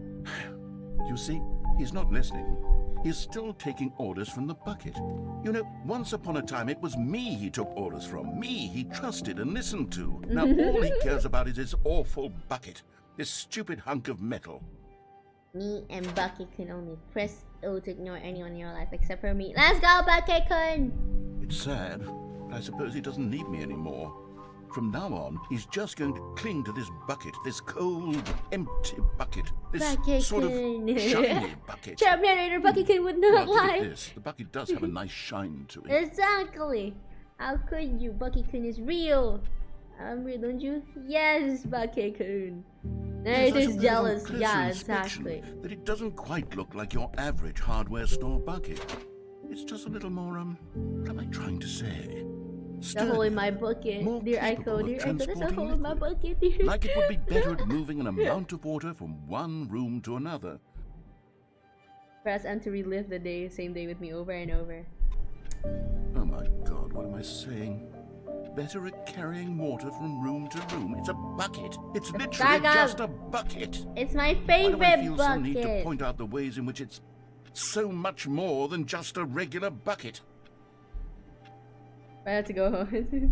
You see, he's not listening. He's still taking orders from the bucket. You know, once upon a time it was me he took orders from. Me he trusted and listened to. Now all he cares about is his awful bucket. This stupid hunk of metal. Me and Bucket can only press O to ignore anyone in your life except for me. Let's go, Bucket Kun! It's sad, but I suppose he doesn't need me anymore. From now on, he's just going to cling to this bucket, this cold, empty bucket, this Bucket sort of Kun. shiny bucket. Narrator Bucket Kun would not Well, look at lie. this. The bucket does have a nice shine to it. Exactly. How could you? Bucket Kun is real. I'm real, don't you? Yes, Bucket Kun. Yes, I Narrator's suppose jealous. on closer Yeah, inspection exactly. That it doesn't quite look like your average hardware store bucket. It's just a little more, what am I trying to say? The hole in my bucket. more Dear capable Aiko, of dear Aiko, there's a transporting hole in my liquid. bucket, dear. Like it would be better at moving an amount of water from one room to another. Press M to relive the day, same day with me over and over. Oh my god, what am I saying? Better at carrying water from room to room. It's a bucket. It's literally Gaga. just a bucket. It's my Why do I favorite feel some need to bucket. point out the ways in which it's so much more than just a regular bucket? I had to go home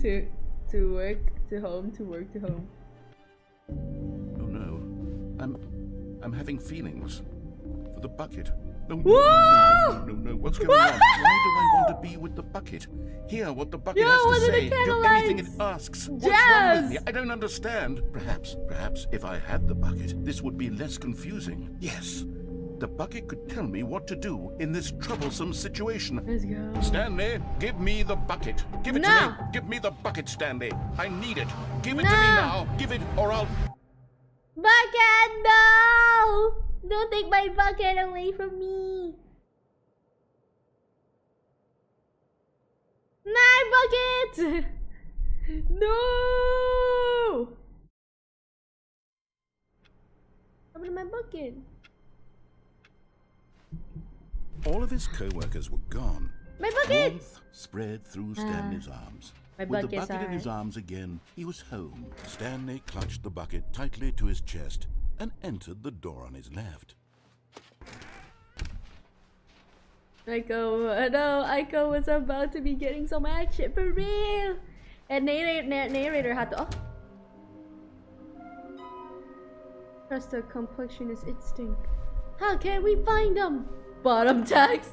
to work to home to work to home. Oh no. I'm having feelings for the bucket. No, Whoa! no. What's going on? Why do I want to be with the bucket? Hear what the bucket Yo, has what to are the say. Do candle anything it lights? asks. What's wrong with me? Jazz! I don't understand. Perhaps if I had the bucket, this would be less confusing. Yes. The bucket could tell me what to do in this troublesome situation. Let's go. Stanley, give me the bucket. Give it to No. me. Give me the bucket, Stanley. I need it. Give it No. to me now. Give it or I'll... Bucket, no! Don't take my bucket away from me. bucket! No! Open my bucket. All of his co-workers were gone. My bucket! Warmth spread through Stanley's arms. My With the bucket's bucket in his alright. arms again, he was home. Stanley clutched the bucket tightly to his chest and entered the door on his left. Aiko, no, Aiko was about to be getting some action for real. And narrator had to. Oh. Trust the complexionist instinct. How can we find them? Bottom text.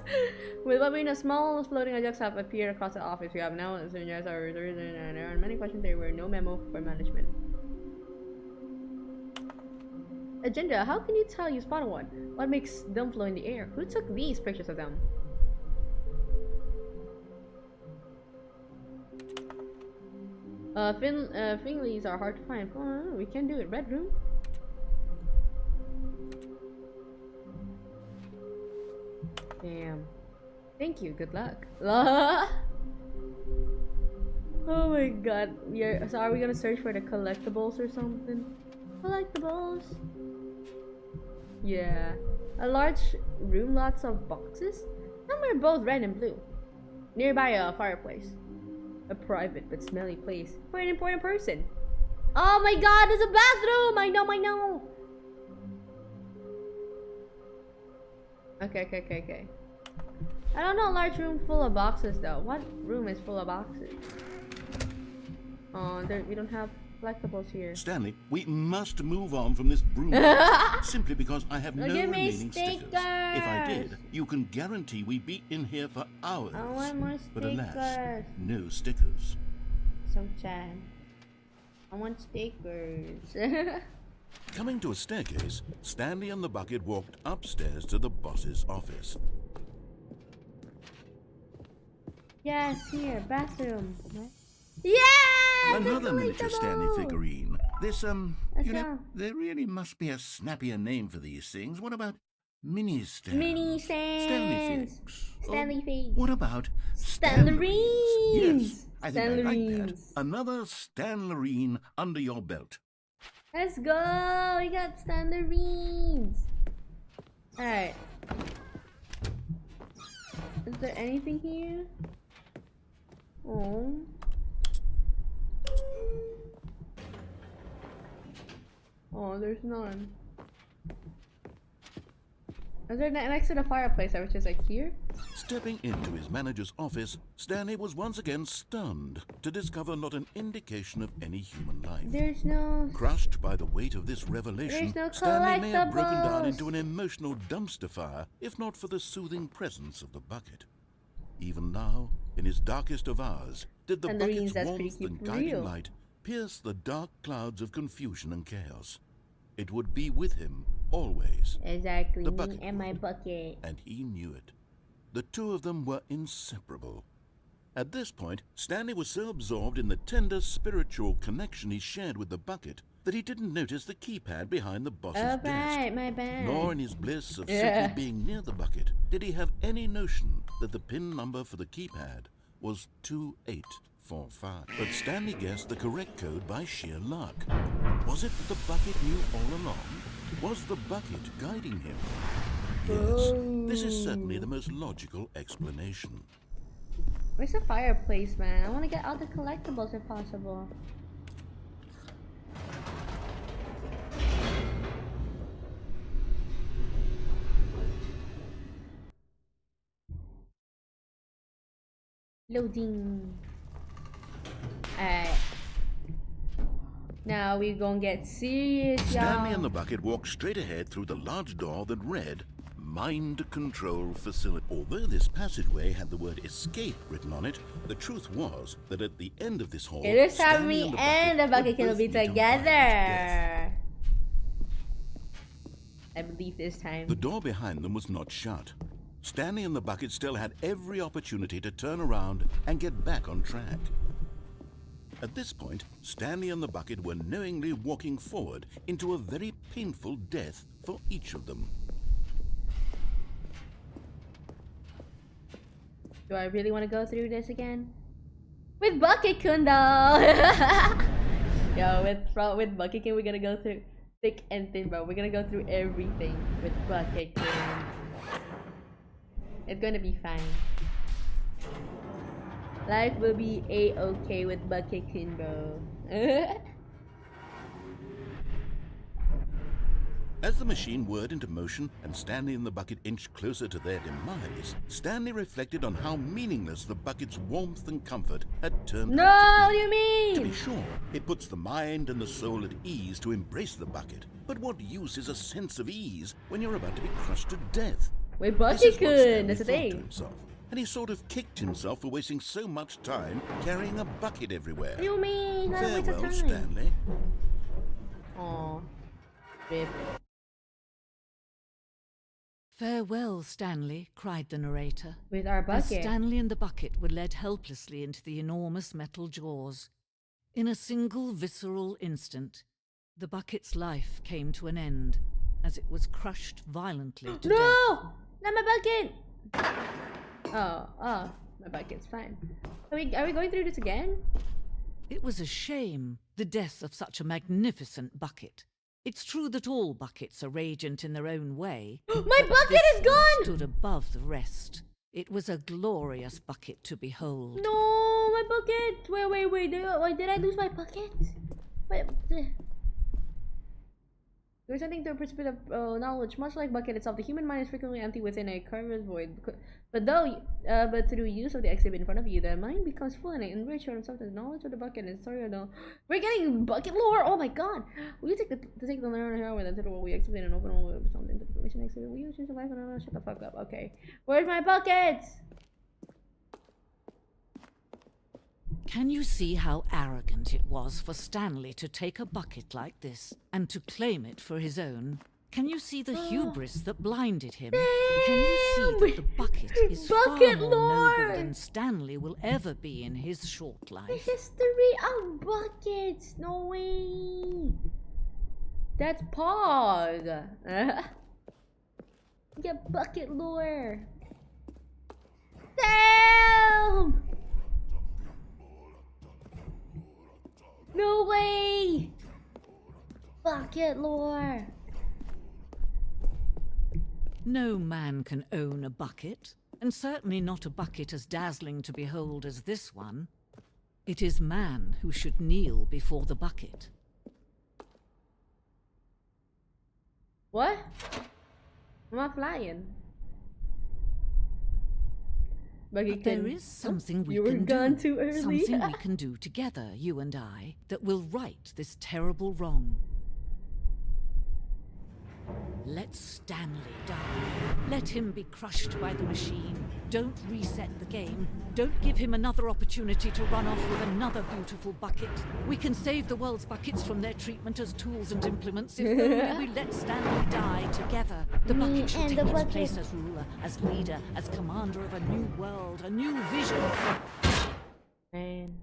With what being a small floating objects have appeared across the office, we have now there are many questions. There were no memo for management. Agenda. How can you tell you spotted one? What makes them flow in the air? Who took these pictures of them? Finleys are hard to find. Oh, we can do it. Red room. Damn. Thank you. Good luck. Oh my god. So are we gonna search for the collectibles or something? Collectibles. Yeah. A large room, lots of boxes. Some are both red and blue. Nearby a fireplace. A private but smelly place for an important person. Oh my god, there's a bathroom! I know. Okay. I don't know a large room full of boxes though. What room is full of boxes? Oh, we don't have collectibles here. Stanley, we must move on from this broom. Simply because I have no Give me remaining stickers. If I did, you can guarantee we'd be in here for hours. I want more But stickers. alas, no stickers. So sad. I want stickers. Coming to a staircase, Stanley and the bucket walked upstairs to the boss's office. Yes, here, bathroom. What? Yeah! Another miniature Stanley figurine. This, Let's you know, go. there really must be a snappier name for these things. What about mini Stan? Mini Stanley Stans. figs. Stanley Oh, figs. what about Stanlerines. Yes, I think I like that. Stanlerines. Another Stanlerine under your belt. Let's go! We got Stanlerines. Alright. Is there anything here? Oh. Oh, there's none. Is there next to the fireplace, which is like here? Stepping into his manager's office, Stanley was once again stunned to discover not an indication of any human life. There's no. Crushed by the weight of this revelation, There's no Stanley may have broken down collectibles. into an emotional dumpster fire, if not for the soothing presence of the bucket. Even now, in his darkest of hours, did the Stanlerines, bucket's that's pretty warmth cute and for guiding real. light pierce the dark clouds of confusion and chaos. It would be with him always, Exactly, The me bucket and my would. bucket. and he knew it. The two of them were inseparable. At this point, Stanley was so absorbed in the tender spiritual connection he shared with the bucket that he didn't notice the keypad behind the boss's desk. Alright, my bad. Nor in his bliss of Yeah. simply being near the bucket did he have any notion that the pin number for the keypad was 2845. But Stanley guessed the correct code by sheer luck. Was it that the bucket knew all along? Was the bucket guiding him? Yes, this is certainly the most logical explanation. Where's the fireplace, man? I want to get all the collectibles if possible. Loading. Alright. Now we gonna get serious, Stanley and y'all. the bucket walked straight ahead through the large door that read Mind Control Facility. Although this passageway had the word escape written on it, the truth was that at the end of this hall, It is time Stanley me and the would bucket can both be meet on Friday death. together. I believe this time. The door behind them was not shut. Stanley and the bucket still had every opportunity to turn around and get back on track. At this point, Stanley and the bucket were knowingly walking forward into a very painful death for each of them. Do I really want to go through this again? With Bucket-kun though. Yo, with Bucket-kun, we're gonna go through thick and thin, bro. We're gonna go through everything with Bucket-kun. It's gonna be fine. Life will be a-okay with Bucket-kun, bro. As the machine whirred into motion and Stanley and the bucket inched closer to their demise, Stanley reflected on how meaningless the bucket's warmth and comfort had turned out No, to be. what do you mean? To be sure, it puts the mind and the soul at ease to embrace the bucket. But what use is a sense of ease when you're about to be crushed to death? Wait, This is what Bucket-kun, Stanley that's the thought to thing. himself, and he sort of kicked himself for wasting so much time carrying a bucket everywhere. What do you mean? Not a waste of Farewell, time. Stanley. Aw. Rip. Farewell, Stanley, cried the narrator. With our As bucket. Stanley and the bucket were led helplessly into the enormous metal jaws. In a single visceral instant, the bucket's life came to an end as it was crushed violently to death. No! Not my bucket! Oh, my bucket's fine. Are we going through this again? It was a shame, the death of such a magnificent bucket. It's true that all buckets are radiant in their own way. My but bucket this is one gone! stood above the rest. It was a glorious bucket to behold. No, my bucket! Wait, did I lose my bucket? Wait, there's something to a perspective of knowledge. Much like bucket itself, the human mind is frequently empty within a carved void. But through use of the exhibit in front of you, the mind becomes full and enriched on itself. The knowledge of the bucket and story of the... We're getting bucket lore! Oh my god! Will you take the learner here with the what we exhibit and open all the information exhibit? Will you change the life? No, shut the fuck up. Okay. Where's my bucket? Can you see how arrogant it was for Stanley to take a bucket like this and to claim it for his own? Can you see the hubris that blinded him? Can you see that the bucket is Bucket far more lore! noble than Stanley will ever be in his short The life? history of buckets! No way! That's Pog! Get bucket lore! Damn! No way! Bucket lore! No man can own a bucket, and certainly not a bucket as dazzling to behold as this one. It is man who should kneel before the bucket. What? Am I flying? But there is something we You were can gone do. too early. Something we can do together, you and I, that will right this terrible wrong. Let Stanley die. Let him be crushed by the machine. Don't reset the game. Don't give him another opportunity to run off with another beautiful bucket. We can save the world's buckets from their treatment as tools and implements if only we let Stanley die together. The bucket should and take the its bucket. place as ruler, as leader, as commander of a new world, a new vision. Man.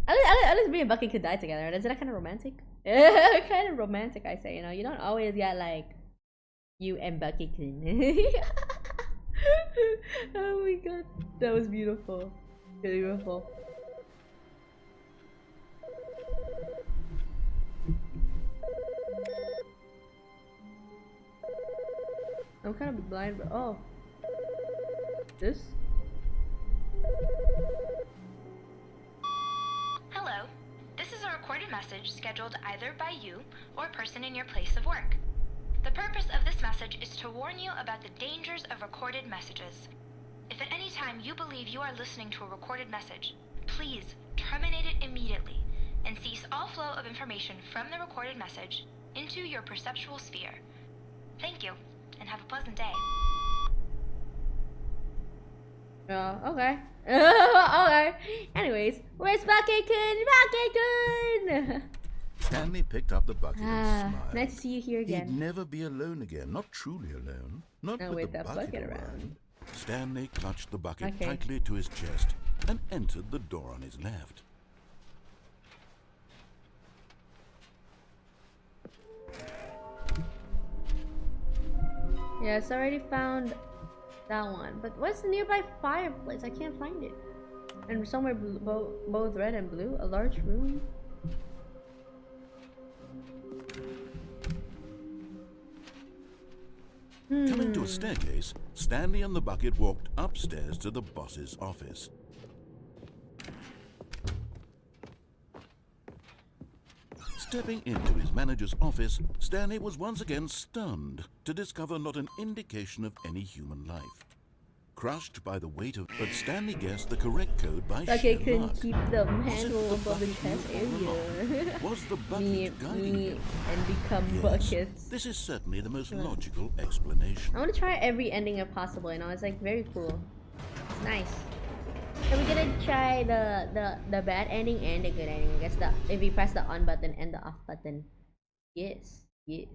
At least me and Bucky could die together. Isn't that kind of romantic? Kind of romantic, I say. You know, you don't always get like you and Bucky can. Oh my god, that was beautiful. Really beautiful. I'm kind of blind, but oh, this. Hello. This is a recorded message scheduled either by you or a person in your place of work. The purpose of this message is to warn you about the dangers of recorded messages. If at any time you believe you are listening to a recorded message, please terminate it immediately and cease all flow of information from the recorded message into your perceptual sphere. Thank you, and have a pleasant day. Okay. Okay. Anyways, where's Bucket-kun? Bucket-kun! Stanley picked up the bucket and smiled. Nice to see you here He'd again. never be alone again, not truly alone. Not Now with with the that bucket bucket around. around. Stanley clutched the bucket Okay. tightly to his chest and entered the door on his left. Yes, already found That one. But what's the nearby fireplace? I can't find it. And somewhere both red and blue. A large room. Coming to a staircase, Stanley and the bucket walked upstairs to the boss's office. Stepping into his manager's office, Stanley was once again stunned to discover not an indication of any human life. Crushed by the weight of... But Stanley guessed the correct code by sheer Bucket couldn't luck. keep the handle above the chest area. Was the bucket guiding him? And become Yes, buckets. this is certainly the most logical explanation. I want to try every ending if possible, you know, it's like very cool. It's nice. So we're gonna try the bad ending and the good ending. I guess if we press the on button and the off button. Yes, yes.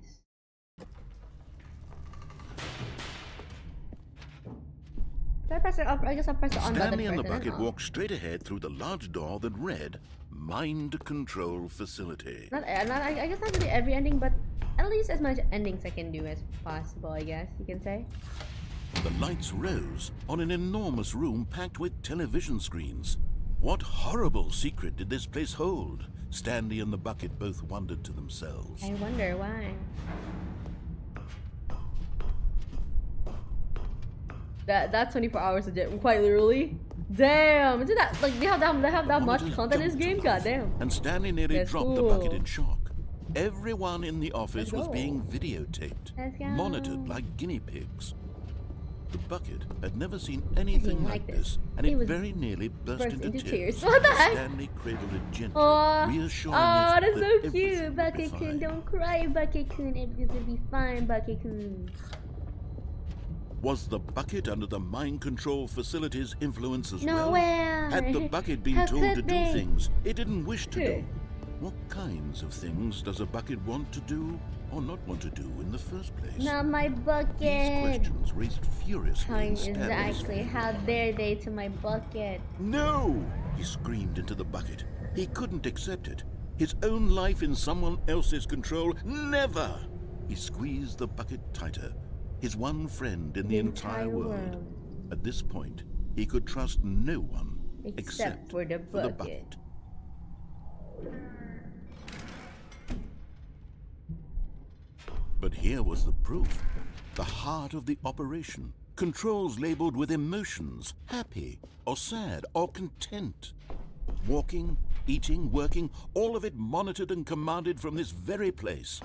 Should I press the off? I guess I'll press the on button Stanley and the first then bucket off. walked straight ahead through the large door that read Mind Control Facility. I guess not really every ending, but at least as much endings I can do as possible, I guess you can say. The lights rose on an enormous room packed with television screens. What horrible secret did this place hold? Stanley and the bucket both wondered to themselves. I wonder why. That's 24 hours a day, quite literally. Damn, isn't that like they have that much Monitors content in this jumped to game? life, Goddamn. And Stanley nearly That's dropped the cool. bucket in shock. Everyone in the office Let's was go. being videotaped, Let's go. monitored like guinea pigs. The bucket had never seen anything like like this. this, and He it was very nearly burst into tears. What the heck? Stanley cradled it gently, Oh, reassuring oh, it that's that so everything cute. would be Bucket-kun, fine. don't cry, Bucket-kun. Everything will be fine, Bucket-kun. Was the bucket under the mind control facility's influence as well? Nowhere. Had the bucket been How told to could do they? things it didn't wish to Sure. do? What kinds of things does a bucket want to do or not want to do in the first place? Not my These bucket. questions raised furiously How in Stanley's exactly? How dare they to my bucket? No! He screamed into the bucket. He couldn't accept it. His own life in someone else's control, never! He squeezed the bucket tighter. His one friend in the entire world. At this point, he could trust no one except for the for the bucket. bucket. But here was the proof. The heart of the operation. Controls labeled with emotions, happy or sad or content. Walking, eating, working, all of it monitored and commanded from this very place.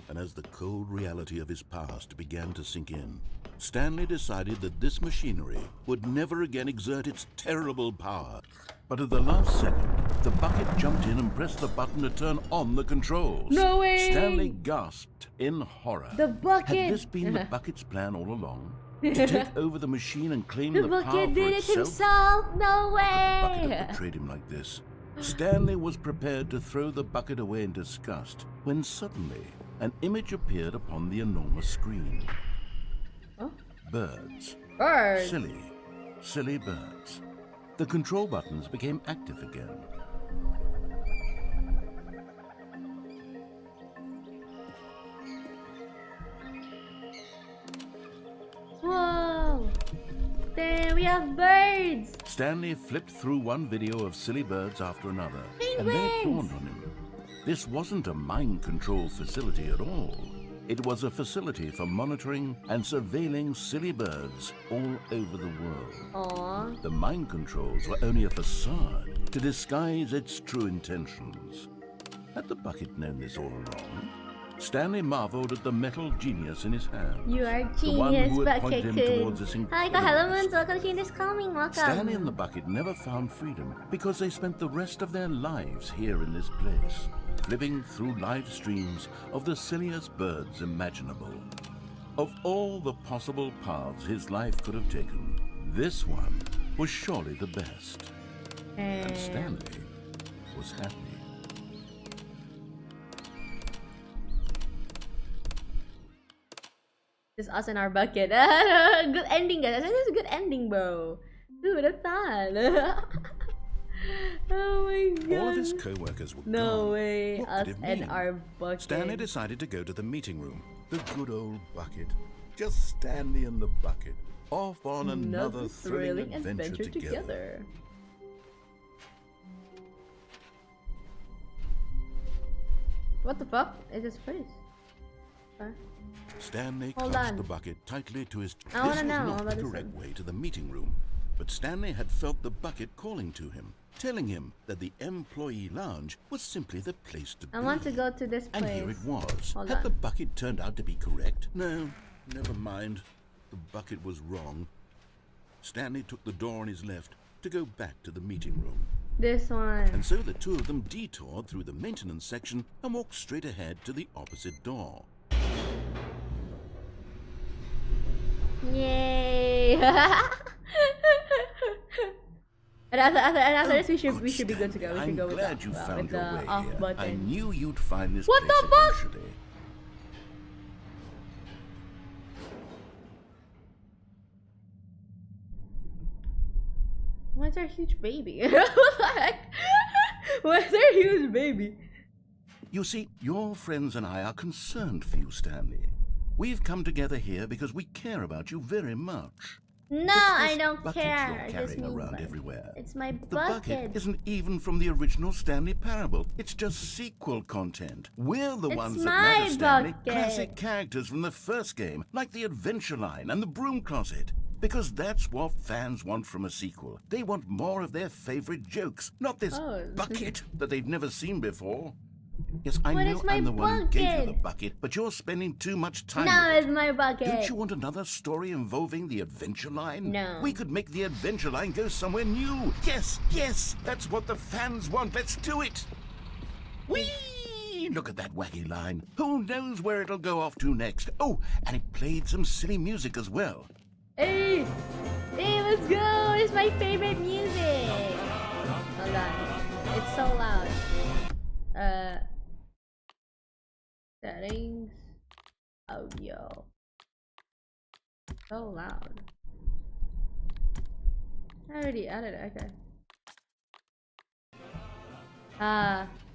And as the cold reality of his past began to sink in, Stanley decided that this machinery would never again exert its terrible power. But at the last second, the bucket jumped in and pressed the button to turn on the controls. No way! Stanley gasped in horror. The bucket! Had this been the bucket's plan all along? To take over the machine and claim The the power bucket for did it itself? himself. No The bucket way. had betrayed him like this. Stanley was prepared to throw the bucket away in disgust when suddenly an image appeared upon the enormous screen. Huh? Birds. Bird. Silly birds. The control buttons became active again. Whoa. Damn, we have birds. Stanley flipped through one video of silly birds after another, and then it Penguins. dawned on him. This wasn't a mind control facility at all. It was a facility for monitoring and surveilling silly birds all over the world. Aww. The mind controls were only a facade to disguise its true intentions. Had the bucket known this all along? Stanley marveled at the metal genius in his hand. You are The one genius, who had pointed Bucket him towards this Hi, incredible hello, discovery. welcome to This Coming. Welcome. Stanley and the bucket never found freedom because they spent the rest of their lives here in this place, flipping through live streams of the silliest birds imaginable. Of all the possible paths his life could have taken, this one was surely the best. And Stanley was happy. Just us and our bucket. Good ending, guys. This is a good ending, bro. Dude, that's sad. Oh my god. All of his co-workers were No gone. way. What Us could it and mean? our bucket. Stanley decided to go to the meeting room. The good old bucket. Just Stanley and the bucket. off on another thrilling adventure together. What the fuck is his face? Stanley Hold clutched on. the bucket tightly to his chest. I wanna This was know not about the this correct one. way to the meeting room, but Stanley had felt the bucket calling to him, telling him that the employee lounge was simply the place to be. I want to go to this place. And here it was. Hold Had on. the bucket turned out to be correct? No, never mind. The bucket was wrong. Stanley took the door on his left to go back to the meeting room. This one. And so the two of them detoured through the maintenance section and walked straight ahead to the opposite door. Yay! And after this, we should be good to go. We I'm should go with glad the, you with found the your way off here. button. I knew you'd find this What place the fuck? eventually. Why is there a huge baby? What the heck? Why is there a huge baby? You see, your friends and I are concerned for you, Stanley. We've come together here because we care about you very much. No, It's I this don't bucket care. You're I just carrying mean around like- everywhere. It's my The bucket bucket. isn't even from the original Stanley Parable. It's just sequel content. We're the It's ones that my matter, Stanley. bucket. Classic characters from the first game, like the Adventure Line and the Broom Closet. Because that's what fans want from a sequel. They want more of their favorite jokes, not this Oh. bucket that they've never seen before. Yes, I What know is my I'm the one who gave you the bucket? bucket, but you're spending too much time No, with it's it. my bucket. Don't you want another story involving the Adventure Line? No. We could make the Adventure Line go somewhere new. Yes, yes, that's what the fans want. Let's do it. Whee! Look at that wacky line. Who knows where it'll go off to next? Oh, and it played some silly music as well. Hey! Hey, let's go! It's my favorite music! Hold on. It's so loud. Settings. Audio. So loud. I already added it, okay.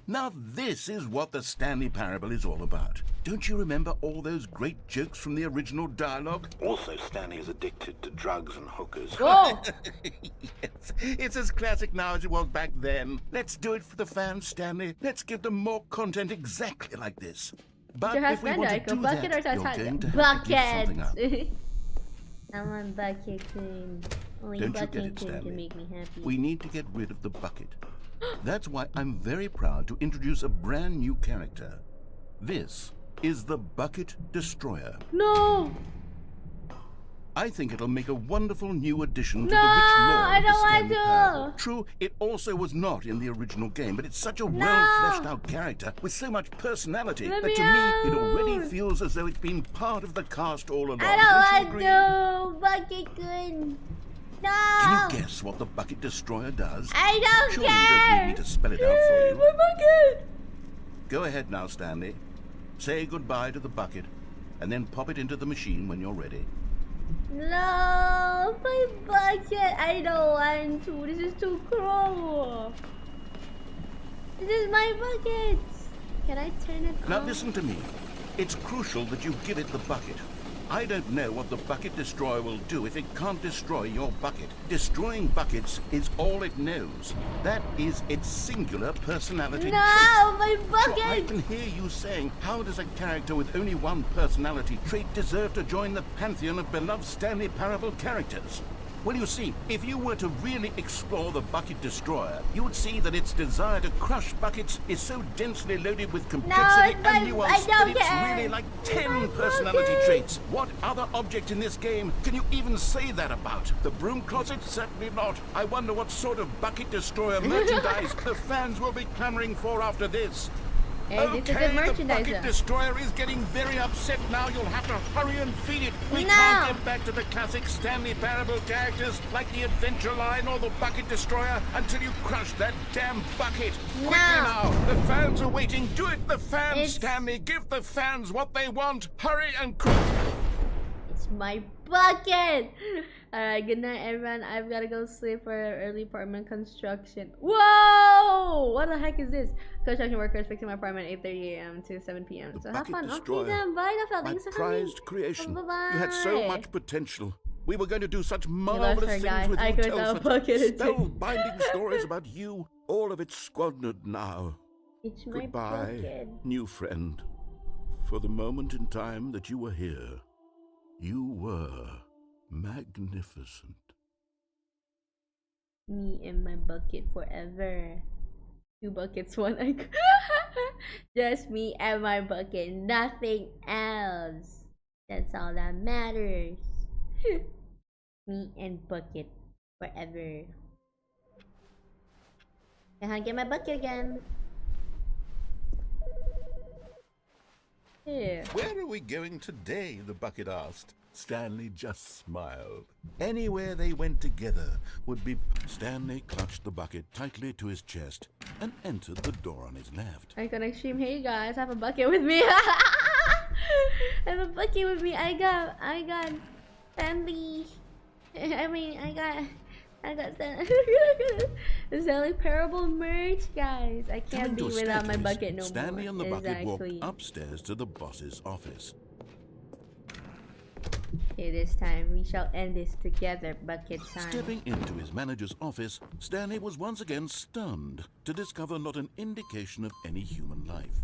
Now this is what the Stanley Parable is all about. Don't you remember all those great jokes from the original dialogue? Also, Stanley is addicted to drugs and hookers. Whoa! Yes, it's as classic now as it was back then. Let's do it for the fans, Stanley. Let's give them more content exactly like this. But Your if we husband, want to Aiko, do bucket that, or you're Titanic? going to have to give something up. Bucket! I want bucket queen. Only Don't you bucket get it, queen can Stanley? make me happy. We need to get rid of the bucket. That's why I'm very proud to introduce a brand new character. This is the Bucket Destroyer. No! I think it'll make a wonderful new addition to No, the rich lore I of the don't want Stanley to. Parable. True, it also was not in the original game, but it's such a well-fleshed-out character with so much personality Let that me to me it already out. feels as though it's been part of the cast all along. I Don't you don't agree? want to! Bucket queen! No! Can you guess what the Bucket Destroyer does? I don't Surely care! you don't need me to spell it out for Yay, you. my bucket! Go ahead now, Stanley. Say goodbye to the bucket, and then pop it into the machine when you're ready. No, my bucket! I don't want to. This is too cruel. This is my bucket. Can I turn it Now on? listen to me. It's crucial that you give it the bucket. I don't know what the Bucket Destroyer will do if it can't destroy your bucket. Destroying buckets is all it knows. That is its singular personality No, trait. my Sure, I bucket! can hear you saying, how does a character with only one personality trait deserve to join the pantheon of beloved Stanley Parable characters? Well, you see, if you were to really explore the Bucket Destroyer, you would see that its desire to crush buckets is so densely loaded with complexity my- and nuance I that don't it's care. really like My 10 personality bucket. traits. What other object in this game can you even say that about? The Broom Closet? Certainly not. I wonder what sort of Bucket Destroyer merchandise the fans will be clamoring for after this. Hey, this is Okay, good the merchandise. Bucket Destroyer is getting very upset now. You'll have to hurry and feed it. We No. can't get back to the classic Stanley Parable characters like the Adventure Line or the Bucket Destroyer until you crush that damn bucket. No. Quickly now. The fans are waiting. Do it, the fans, It's- Stanley. Give the fans what they want. Hurry and quick. It's my bucket! Alright, good night everyone. I've gotta go sleep for early apartment construction. Whoa! What the heck is this? Construction workers fixing my apartment 8:30 a.m. to 7 p.m. The So have Bucket fun. Destroyer. Okay then, bye. My Thanks for coming. prized creation. Bye-bye. You had so much potential. We were going to do such lost marvelous her, things guys. with you, Aiko's tell now such bucketed too. spellbinding stories about you. All of it squandered now. It's my Goodbye, bucket. new friend. For the moment in time that you were here, you were magnificent. Me and my bucket forever. 2 buckets, 1 Aiko. Just me and my bucket, nothing else. That's all that matters. Me and bucket forever. Can I get my bucket again? Yeah. Where are we going today? The bucket asked. Stanley just smiled. Anywhere they went together would be... Stanley clutched the bucket tightly to his chest and entered the door on his left. Aikonics stream, hey guys, I have a bucket with me. I have a bucket with me. I got Stanley. I got the Stanley Parable merch, guys. I can't be without my bucket no more. Stanley and the bucket walked upstairs to the boss's office. Okay, this time we shall end this together, bucket time. Stepping into his manager's office, Stanley was once again stunned to discover not an indication of any human life.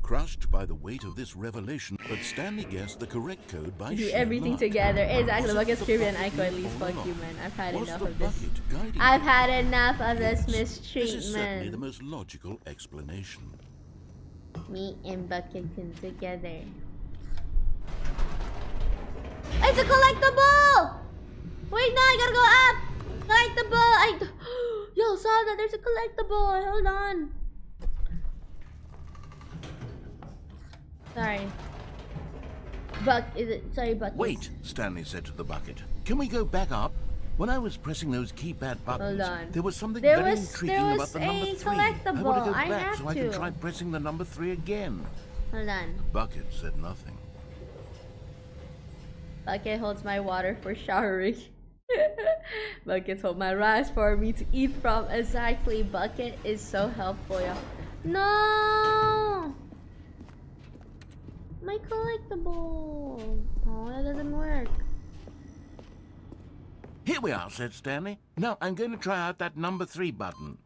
Crushed by the weight of this revelation, but Stanley guessed the correct code by Do sheer everything luck. together. Exactly, bucket Was screaming the and Aiko at least. bucket Fuck you, man. I've had Was enough the of this. bucket guiding I've him? had enough of this Yes, This is certainly the mistreatment. most logical explanation. Me and bucket can together. It's a collectible! Wait, no, I gotta go up! Collectible! Yo, saw that there's a collectible! Hold on. Sorry. Sorry, bucket. Wait, Stanley said to the bucket. Can we go back up? When I was pressing those keypad buttons, on. there was something There very was- intriguing there about was the number a 3. I want to collectible. go I back have so I can to. try pressing the number 3 again. Hold on. Bucket said nothing. Bucket holds my water for showering. Buckets hold my rice for me to eat from. Exactly. Bucket is so helpful, y'all. No! My collectible. Oh, that doesn't work. Here we are, said Stanley. Now I'm going to try out that number 3 button.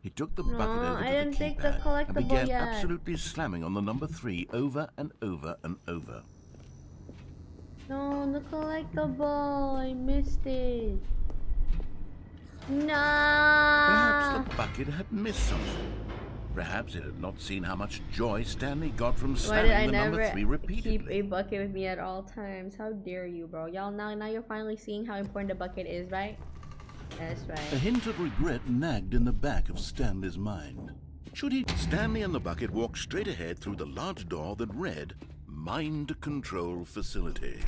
He took the bucket over I to didn't the take the keypad and collectible began yet. absolutely slamming on the number 3 over and over and over. No, the collectible. I missed it. No. Perhaps the bucket had missed something. Perhaps it had not seen how much joy Stanley got from Why slamming did I the number never 3 keep repeatedly. a bucket with me at all times? How dare you, bro? Y'all now you're finally seeing how important the bucket is, right? That's A right. hint of regret nagged in the back of Stanley's mind. Should he? Stanley and the bucket walked straight ahead through the large door that read, Mind Control Facility.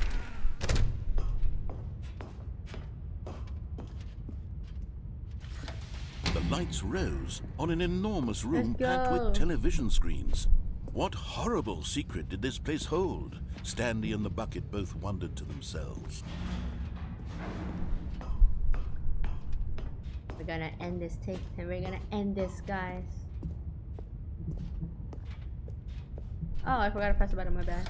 The lights rose on an enormous room Let's packed go. with television screens. What horrible secret did this place hold? Stanley and the bucket both wondered to themselves. We're gonna end this tape and we're gonna end this, guys. Oh, I forgot to press the button, my bad.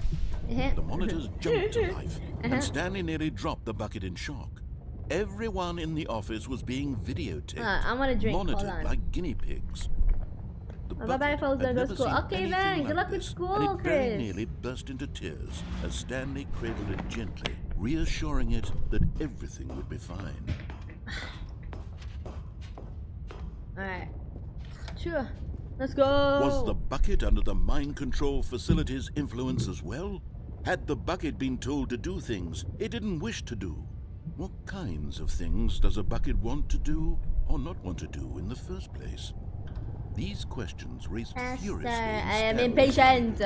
The monitors jumped to life, and Stanley nearly dropped the bucket in shock. Everyone in the office was being videotaped, I want a drink. Hold monitored on. like guinea pigs. The Bye-bye, bucket folks. had Gotta go to never school. seen Okay, anything then. Good like luck with this, school, and it very Chris. nearly burst into tears as Stanley cradled it gently, reassuring it that everything would be fine. Alright. Sure. Let's go. Was the bucket under the mind control facility's influence as well? Had the bucket been told to do things it didn't wish to do? What kinds of things does a bucket want to do or not want to do in the first place? These questions raised Faster. furiously in I am Stanley's impatient.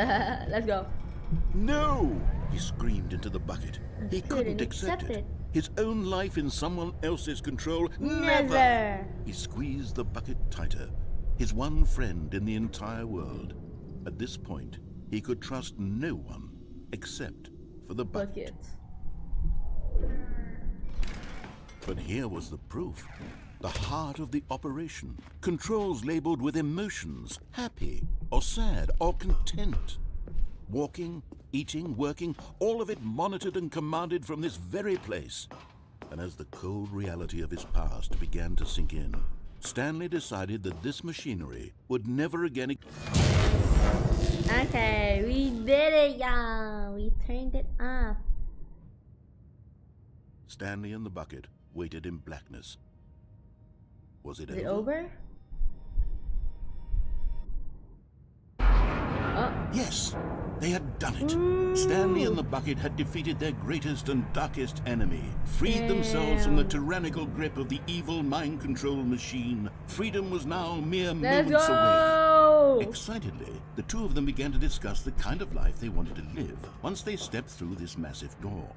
Let's go. No! He screamed into the bucket. He couldn't accept it. His own life in someone else's control? Never. He squeezed the bucket tighter. His one friend in the entire world. At this point, he could trust no one except for the bucket. But here was the proof. The heart of the operation. Controls labeled with emotions, happy or sad or content. Walking, eating, working, all of it monitored and commanded from this very place. And as the cold reality of his past began to sink in, Stanley decided that this machinery would never again... Okay, we did it, y'all. We turned it off. Stanley and the bucket waited in blackness. Was it Is it over? over? Oh. Yes, they had done it. Stanley and the bucket had defeated their greatest and darkest enemy, freed themselves from the tyrannical grip of the evil mind control machine. Freedom was now mere moments away. Excitedly, the two of them began to discuss the kind of life they wanted to live once they stepped through this massive door.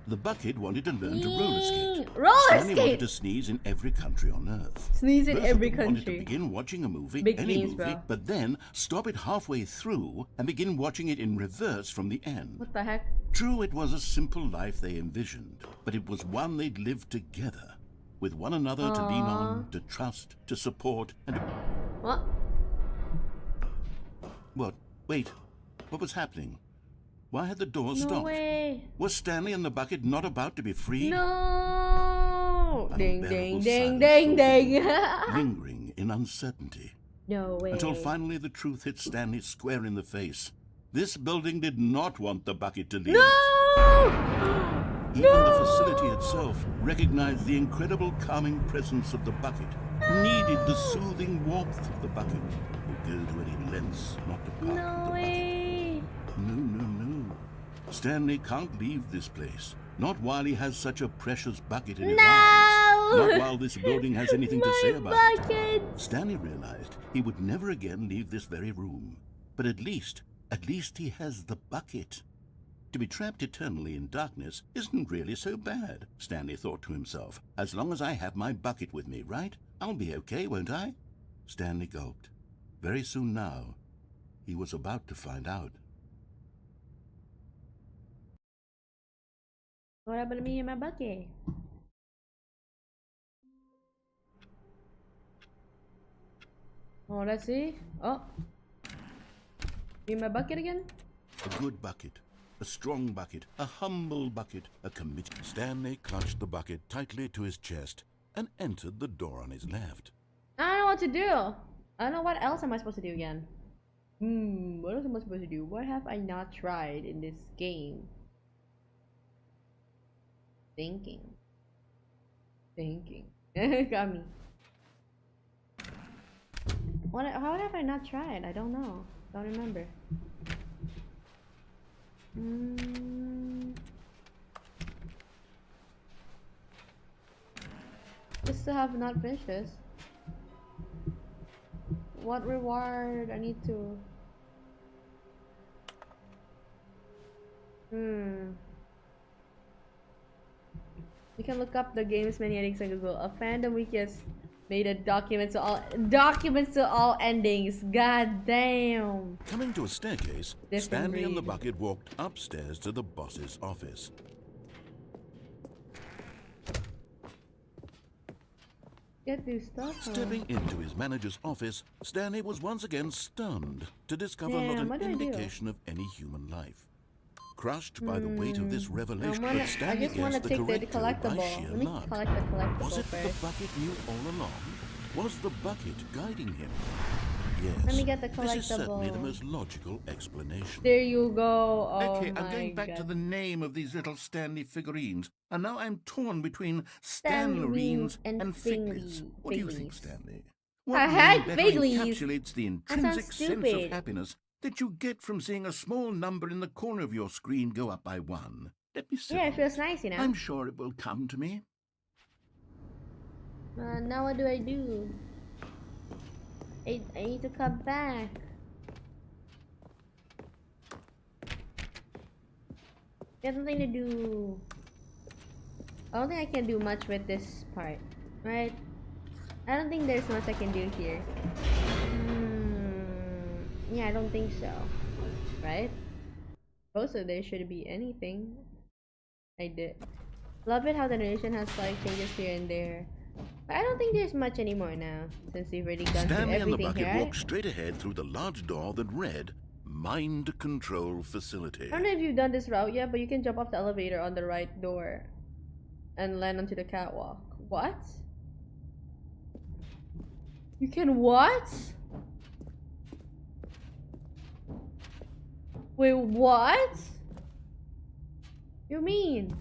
The bucket wanted to learn to roller skate. Stanley wanted to sneeze in every country on Earth. Sneeze in Both every of them wanted to country. begin watching a movie, Big any dreams, movie, bro. but then stop it halfway through and begin watching it in reverse from the end. What the heck? True, it was a simple life they envisioned, but it was one they'd lived together, with one another to lean on, to trust, to support, and... What? What? Wait, what was happening? Why had the door No stopped? way. Was Stanley and the bucket not about to be freed? No. An Ding, unbearable ding, ding, silence ding, filled the ding. room, lingering in uncertainty. No way. Until finally the truth hit Stanley square in the face. This building did not want the bucket to leave. No! Even the facility itself recognized the incredible calming presence of the bucket, needed the soothing warmth of the bucket, would go to any lengths not to part with No the bucket. way. No. Stanley can't leave this place. Not while he has such a precious bucket in his arms. Not while this building has anything to say about it. Stanley realized he would never again leave this very room. But at least he has the bucket. To be trapped eternally in darkness isn't really so bad, Stanley thought to himself. As long as I have my bucket with me, right? I'll be okay, won't I? Stanley gulped. Very soon now, he was about to find out. What happened to me and my bucket? Oh, let's see. Oh. Me and my bucket again? A good bucket, a strong bucket, a humble bucket, a committed... Stanley clutched the bucket tightly to his chest and entered the door on his left. I don't know what to do. I don't know what else am I supposed to do again. What else am I supposed to do? What have I not tried in this game? Thinking. Got me. What have I not tried? I don't know. Don't remember. Still have not finished this. What reward I need to... You can look up the game's many endings on Google. A fandom wiki has made a documents to all endings. God damn. Coming to a staircase, Different Stanley and the breed. bucket walked upstairs to the boss's office. Get new stuff. Huh? Stepping into his manager's office, Stanley was once again stunned to discover Damn, not what an do I do? indication of any human life. Crushed by the weight of this revelation, I but Stanley just want to guessed the take the correct code by collectible. sheer Let me luck. collect the collectible Was it first. the bucket knew all along? Was the bucket guiding him? Yes. Let me get the This is certainly the collectible. most logical explanation. There you go. Oh Okay, my I'm going back God. to the name of these little Stanley figurines, and now I'm torn between Stanleys Stanlerines and and Figlies. Finglies. What do you think, Figlies. Stanley? I What had name better Figlies. encapsulates the sounds intrinsic sense of stupid. happiness that you get from seeing a small number in the corner of your screen go up by one? Let me see. Yeah, it feels nice, you know. I'm sure it will come to me. Now what do? I need to come back. Got nothing to do. I don't think I can do much with this part, right? I don't think there's much I can do here. Yeah, I don't think so. Right? Also, there shouldn't be anything. I did. Love it how the narration has slight changes here and there. But I don't think there's much anymore now, since we've already gone through Stanley and the everything bucket here. walked straight ahead through the large door that read, mind control facility. I don't know if you've done this route yet, but you can jump off the elevator on the right door and land onto the catwalk. What? You can what? Wait, what? You mean?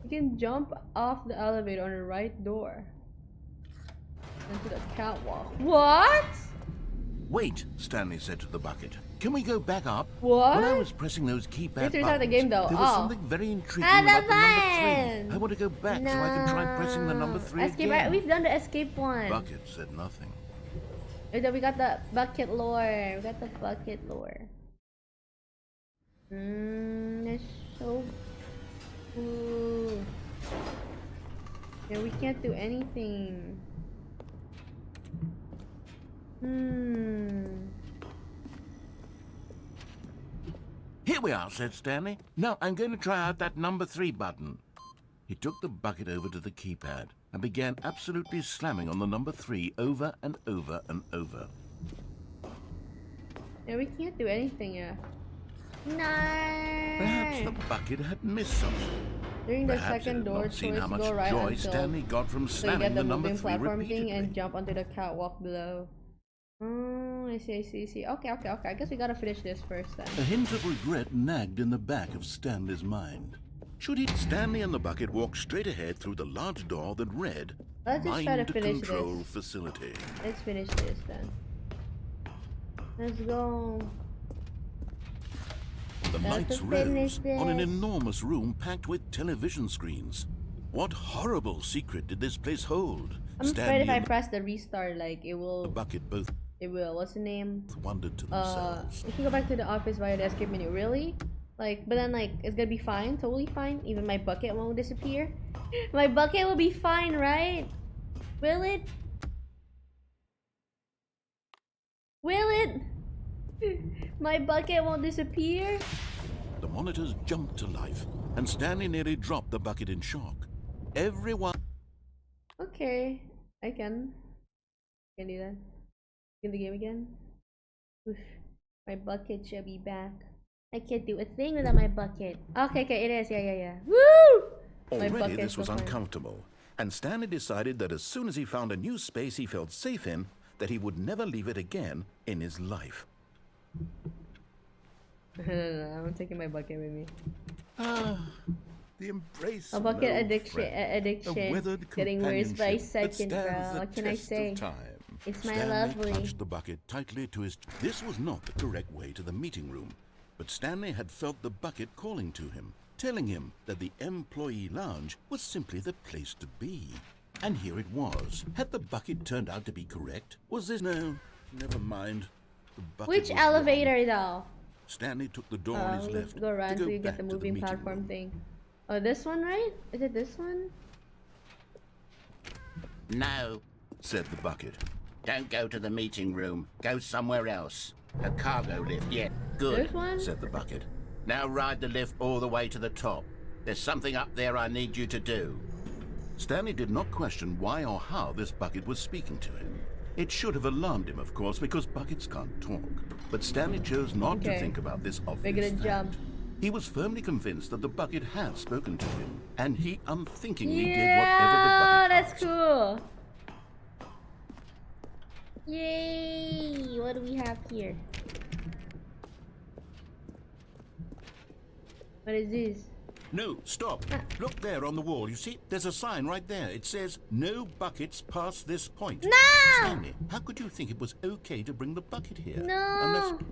You can jump off the elevator on the right door into the catwalk. What? Wait, Stanley said to the bucket. Can we go back up? What? When I was pressing those keypad This is buttons, how the game though. there was Oh. something very intriguing Ah, about the number fun. 3. I want to go back so I can try pressing the number 3 Escape, again. right? We've done the escape one. Bucket said nothing. We got the bucket lore. We got the bucket lore. That's so cool. Yeah, we can't do anything. Here we are, said Stanley. Now I'm going to try out that number 3 button. He took the bucket over to the keypad and began absolutely slamming on the number 3 over and over and over. Yeah, we can't do anything yet. No. Perhaps the bucket had missed something. During the Perhaps second it had door, not seen choice how much go right joy until Stanley got from so you slamming get the the number moving 3 platform repeatedly. thing and jump onto the catwalk below. Oh, I see. Okay. I guess we gotta finish this first then. A hint of regret nagged in the back of Stanley's mind. Should he? Stanley and the bucket walked straight ahead through the large door that read Let's just try to Mind finish Control this. Facility. Let's finish this then. Let's go. The Let's lights finish rose on an this. enormous room packed with television screens. What horrible secret did this place hold? I'm afraid if I press the restart, like it the will. bucket both It will. What's the name? wondered to themselves. We can go back to the office via the escape menu. Really? Like, but then like it's gonna be fine, totally fine. Even my bucket won't disappear. My bucket will be fine, right? Will it? Will it? My bucket won't disappear. The monitors jumped to life, and Stanley nearly dropped the bucket in shock. Everyone. Okay, I can do that. In the game again. Oof. My bucket should be back. I can't do a thing without my bucket. Okay, it is. Yeah. Woo! My Already bucket's this was fine. uncomfortable, and Stanley decided that as soon as he found a new space he felt safe in, that he would never leave it again in his life. No, I'm taking my bucket with me. The embrace A of bucket an old addiction, friend, a addiction. weathered Getting worse by companionship that second, bro. stands the What can I test say? of time. It's my Stanley lovely. clutched the bucket tightly to his. This was not the correct way to the meeting room, but Stanley had felt the bucket calling to him, telling him that the employee lounge was simply the place to be. And here it was. Had the bucket turned out to be correct? Was this? No, never mind. The bucket Which was elevator wrong. though? Stanley took the door on his Let's left go around to so you back get the to moving meeting platform room. thing. Oh, this one, right? Is it this one? No, Said the bucket. don't go to the meeting room. Go somewhere else. A cargo lift, yeah. Good, This one? Said the bucket. Now ride the lift all the way to the top. There's something up there I need you to do. Stanley did not question why or how this bucket was speaking to him. It should have alarmed him, of course, because buckets can't talk. But Stanley chose not to Okay. think about this We're obvious gonna fact. jump. He was firmly convinced that the bucket had spoken to him, and he unthinkingly did whatever the Yeah, bucket that's asked. cool. Yay! What do we have here? What is this? No, stop. Look there on the wall. You see, there's a sign right there. It says, "No buckets past this point." No! Stanley, how could you think it was okay to bring the bucket here? No! Unless,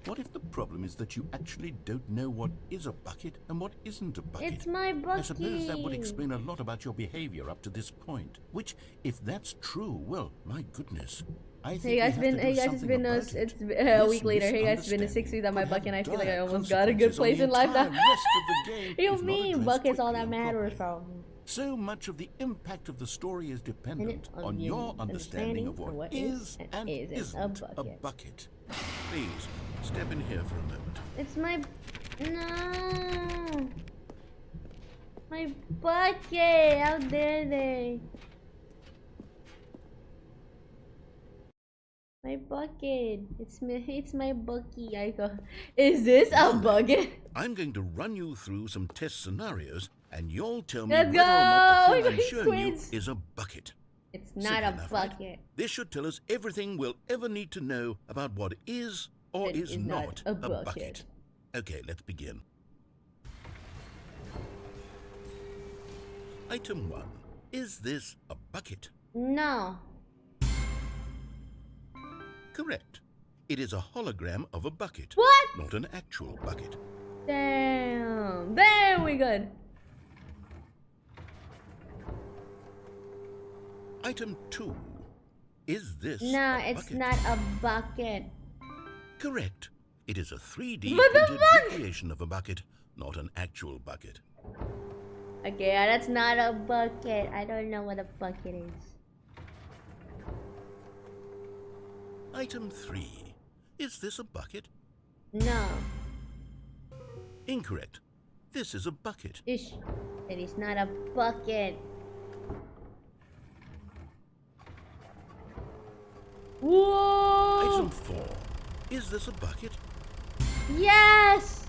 what if the problem is that you actually don't know what is a bucket and what isn't a bucket? It's my bucket. I suppose that would explain a lot about your behavior up to this point. Which, if that's true, well, my goodness. I think Hey we guys, have been to do it's something been about it's it. a This week later. Hey guys, it's been 6 misunderstanding weeks on my could bucket, and I have feel like I dire almost got a good consequences on place the in life now. entire rest of the game You if not mean addressed buckets all quickly that and matters, properly. bro? So much of the impact of the story is dependent on on your your understanding of what is and isn't a bucket. bucket. Please, step in here for a moment. It's my no. My bucket. How dare they? My bucket. It's my bucky, Aiko. Is this a bucket? I'm going to run you through some test scenarios, and you'll tell me Let's whether or not the go! thing I'm showing you Quiz. is a bucket. It's not Simple a enough, right? bucket. This should tell us everything we'll ever need to know about what is or It is is not a a bucket. bucket. Okay, let's begin. Item 1. Is this a bucket? No. Correct. It is a hologram of a bucket. What? Not an actual bucket. Damn. Damn, we good. Item 2. Is this No, a it's bucket? not a bucket. Correct. It is a 3D What the printed fuck? recreation of a bucket, not an actual bucket. Okay, that's not a bucket. I don't know what a bucket is. Item 3. Is this a bucket? No. Incorrect. This is a bucket. Ish. It is not a bucket. Whoa! Item 4. Is this a bucket? Yes!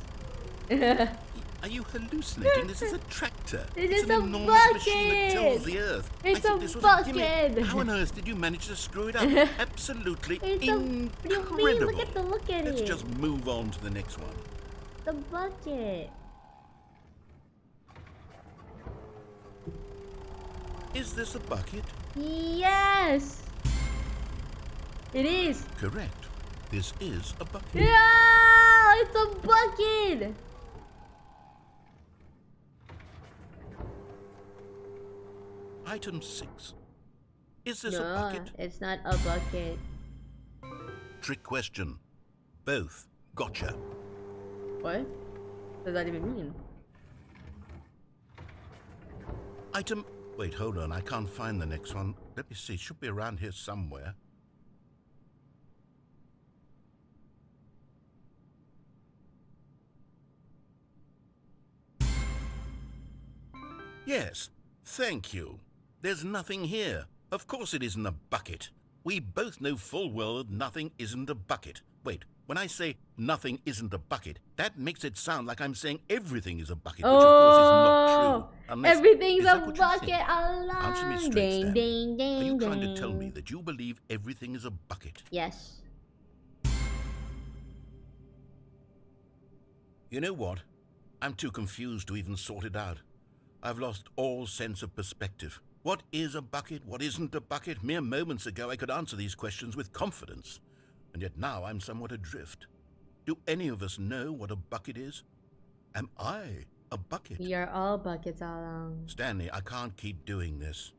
Are you hallucinating? This is a tractor. This It's is an a enormous machine that bucket. tills the earth. It's I thought a this was bucket. A gimmick. How on earth did you manage to screw it up? Absolutely It's incredible. What do you mean? Look at Let's it. just move on to the next one. The bucket. Is this a bucket? Yes! It is. Correct. This is a bucket. Yeah! It's a bucket! Item 6. Is this a No, bucket? it's not a bucket. Trick question. Both. Gotcha. What does that even mean? Item... Wait, hold on. I can't find the next one. Let me see. It should be around here somewhere. Yes. Thank you. There's nothing here. Of course it isn't a bucket. We both know full well that nothing isn't a bucket. Wait, when I say nothing isn't a bucket, that makes it sound like I'm saying everything is a bucket, which of course is not true. Unless, Everything's is a that what you bucket. think? Answer me Alarm. straight, Ding, Stan. ding, ding, Are you trying to ding. tell me that you believe everything is a bucket? Yes. You know what? I'm too confused to even sort it out. I've lost all sense of perspective. What is a bucket? What isn't a bucket? Mere moments ago I could answer these questions with confidence. And yet now I'm somewhat adrift. Do any of us know what a bucket is? Am I a bucket? We are all buckets all along. Stanley, I can't keep doing this.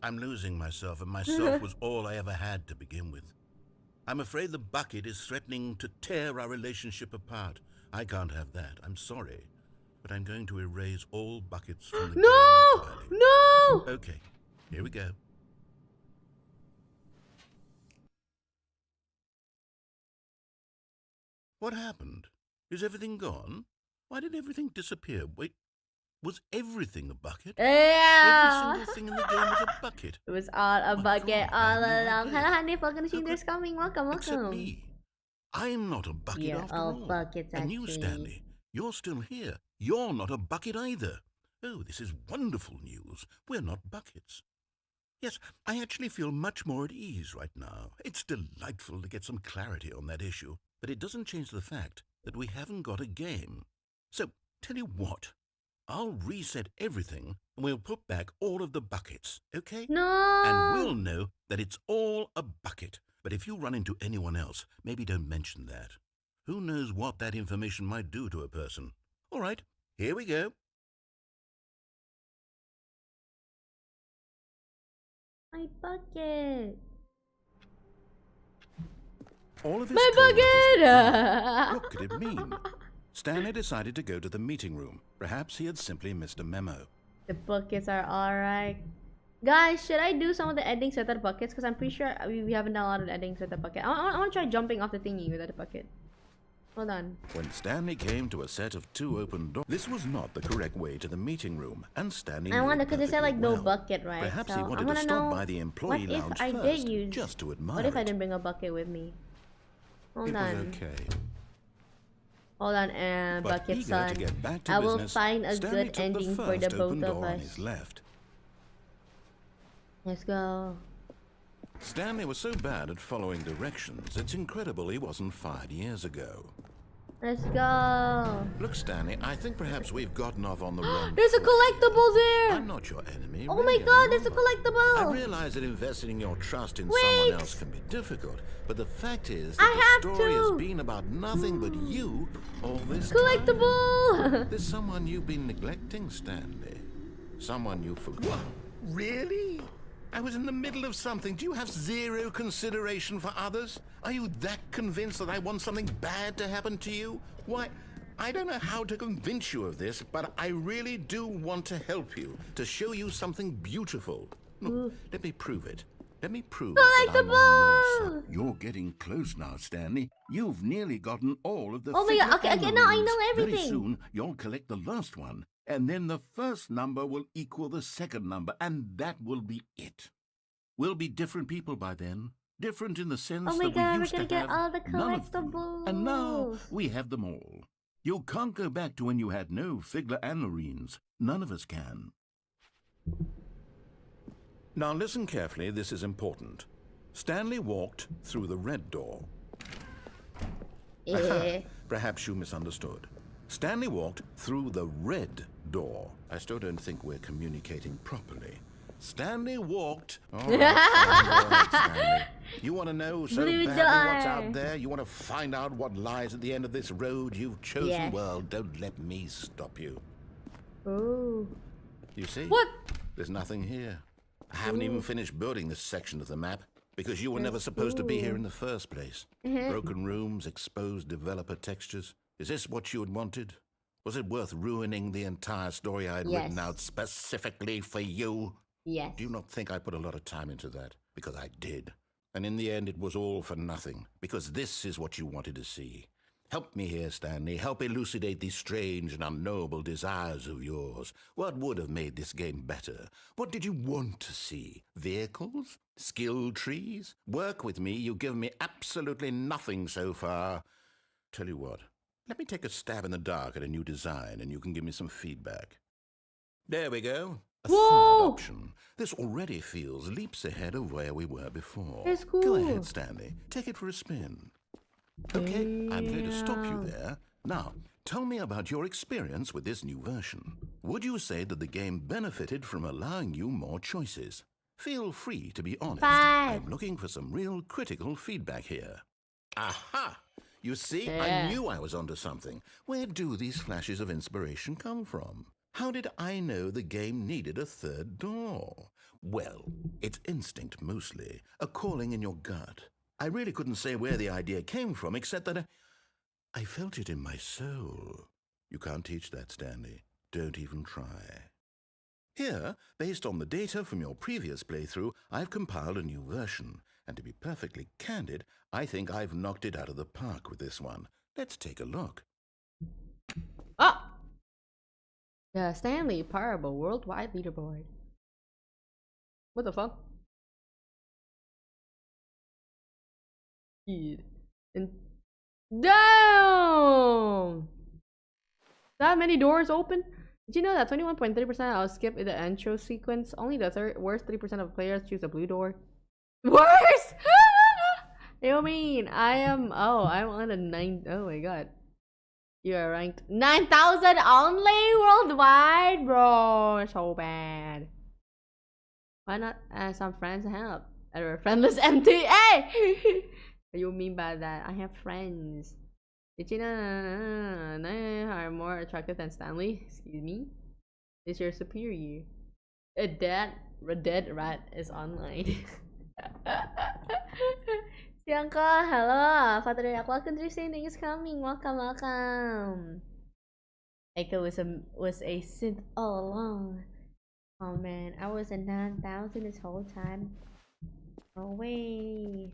I'm losing myself, and myself was all I ever had to begin with. I'm afraid the bucket is threatening to tear our relationship apart. I can't have that. I'm sorry. But I'm going to erase all buckets from the No! game entirely. No! Okay, here we go. What happened? Is everything gone? Why did everything disappear? Wait, was everything a bucket? Yeah! Every single thing in the game was a bucket. It was all a My bucket God, I all had no along. idea. Hello, honey. Welcome to How Shingers could- Coming. Welcome, Except welcome. me. I'm not a bucket Yeah, after all all. buckets, And you, actually. Stanley, you're still here. You're not a bucket either. Oh, this is wonderful news. We're not buckets. Yes, I actually feel much more at ease right now. It's delightful to get some clarity on that issue, but it doesn't change the fact that we haven't got a game. So, tell you what, I'll reset everything and we'll put back all of the buckets, okay? No! And we'll know that it's all a bucket. But if you run into anyone else, maybe don't mention that. Who knows what that information might do to a person? All right, here we go. My bucket. All of his My co-workers- bucket! What could it mean? Stanley decided to go to the meeting room. Perhaps he had simply missed a memo. The buckets are alright. Guys, should I do some of the endings with the buckets? Because I'm pretty sure we haven't done a lot of endings with the bucket. I want to try jumping off the thingy with the bucket. Hold on. When Stanley came to a set of 2 open doors, this was not the correct way to the meeting room, and Stanley I knew want to, it because they said like perfectly no well. bucket, right? Perhaps so he I wanted want to to stop know by the what employee if lounge I first, did use. just to admire What if I it. didn't bring a bucket with me? Hold It on. was okay. Hold on, and But bucket eager son. to get back to I will business, find a Stanley good took ending the for the first open both of door on us. his left. Let's go. Stanley was so bad at following directions, it's incredible he wasn't fired years ago. Let's go. Look, Stanley, I think perhaps we've gotten off on the wrong There's a foot here. collectible there. I'm not your enemy. Oh my really, god, I'm there's a not. collectible. I realize that investing your trust in Wait. someone else can be difficult, but the fact is that I have the story has to. been about nothing but you all this time. Collectible. There's someone you've been neglecting, Stanley. Someone you forgot. Really? I was in the middle of something. Do you have zero consideration for others? Are you that convinced that I want something bad to happen to you? Why, I don't know how to convince you of this, but I really do want to help you, to show you something beautiful. Look, let me prove it. Let me prove that I'm on your side. You're getting close now, Stanley. You've nearly gotten all of the Oh my god, figure okay, now I know emeralds. Very everything. soon, you'll collect the last one, and then the first number will equal the second number, and that will be it. We'll be different people by then. Different in the sense Oh my that god, we we're used gonna to get have all the none of them. collectibles. And now we have them all. You can't go back to when you had no Figler and Marines. None of us can. Now listen carefully, this is important. Stanley walked through the red door. Yeah. Perhaps you misunderstood. Stanley walked through the red door. I still don't think we're communicating properly. Stanley walked. All right, Stanley. You want to know so Blue badly what's door. out there? You want to find out what lies at the end of this road you've chosen? Yes. Well, don't let me stop you. Ooh. You see? What? There's nothing here. I haven't even finished building this section of the map because you were never supposed to be here in the first place. Broken rooms, exposed developer textures. Is this what you had wanted? Was it worth ruining the entire story I had Yes. written out specifically for you? Yes. Do you not think I put a lot of time into that? Because I did. And in the end, it was all for nothing. Because this is what you wanted to see. Help me here, Stanley. Help elucidate these strange and unknowable desires of yours. What would have made this game better? What did you want to see? Vehicles? Skill trees? Work with me. You've given me absolutely nothing so far. Tell you what. Let me take a stab in the dark at a new design, and you can give me some feedback. There we go. A Whoa! third option. This already feels leaps ahead of where we were before. It's Go cool. ahead, Stanley. Take it for a spin. Okay, I'm going to stop you there. Now, tell me about your experience with this new version. Would you say that the game benefited from allowing you more choices? Feel free to be honest. 5. I'm looking for some real critical feedback here. Aha! You see, Yeah. I knew I was onto something. Where do these flashes of inspiration come from? How did I know the game needed a third door? Well, it's instinct mostly, a calling in your gut. I really couldn't say where the idea came from, except that I felt it in my soul. You can't teach that, Stanley. Don't even try. Here, based on the data from your previous playthrough, I've compiled a new version. And to be perfectly candid, I think I've knocked it out of the park with this one. Let's take a look. Oh! The Stanley Parable Worldwide Leaderboard. What the fuck? Dude. And damn! That many doors open? Did you know that 21.3% I'll skip in the intro sequence? Only the worst 3% of players choose a blue door. Worse! You mean I'm on a 9. Oh my god. You are ranked 9,000 only worldwide, bro. So bad. Why not ask some friends to help? Or friendless MTA? What do you mean by that? I have friends. Did you know they are more attractive than Stanley? Excuse me? Is your superior? A dead rat is online. Bianca, hello. Father, welcome to Saying is coming. Welcome, welcome. Aiko was a synth all along. Oh man, I was a 9,000 this whole time. No way.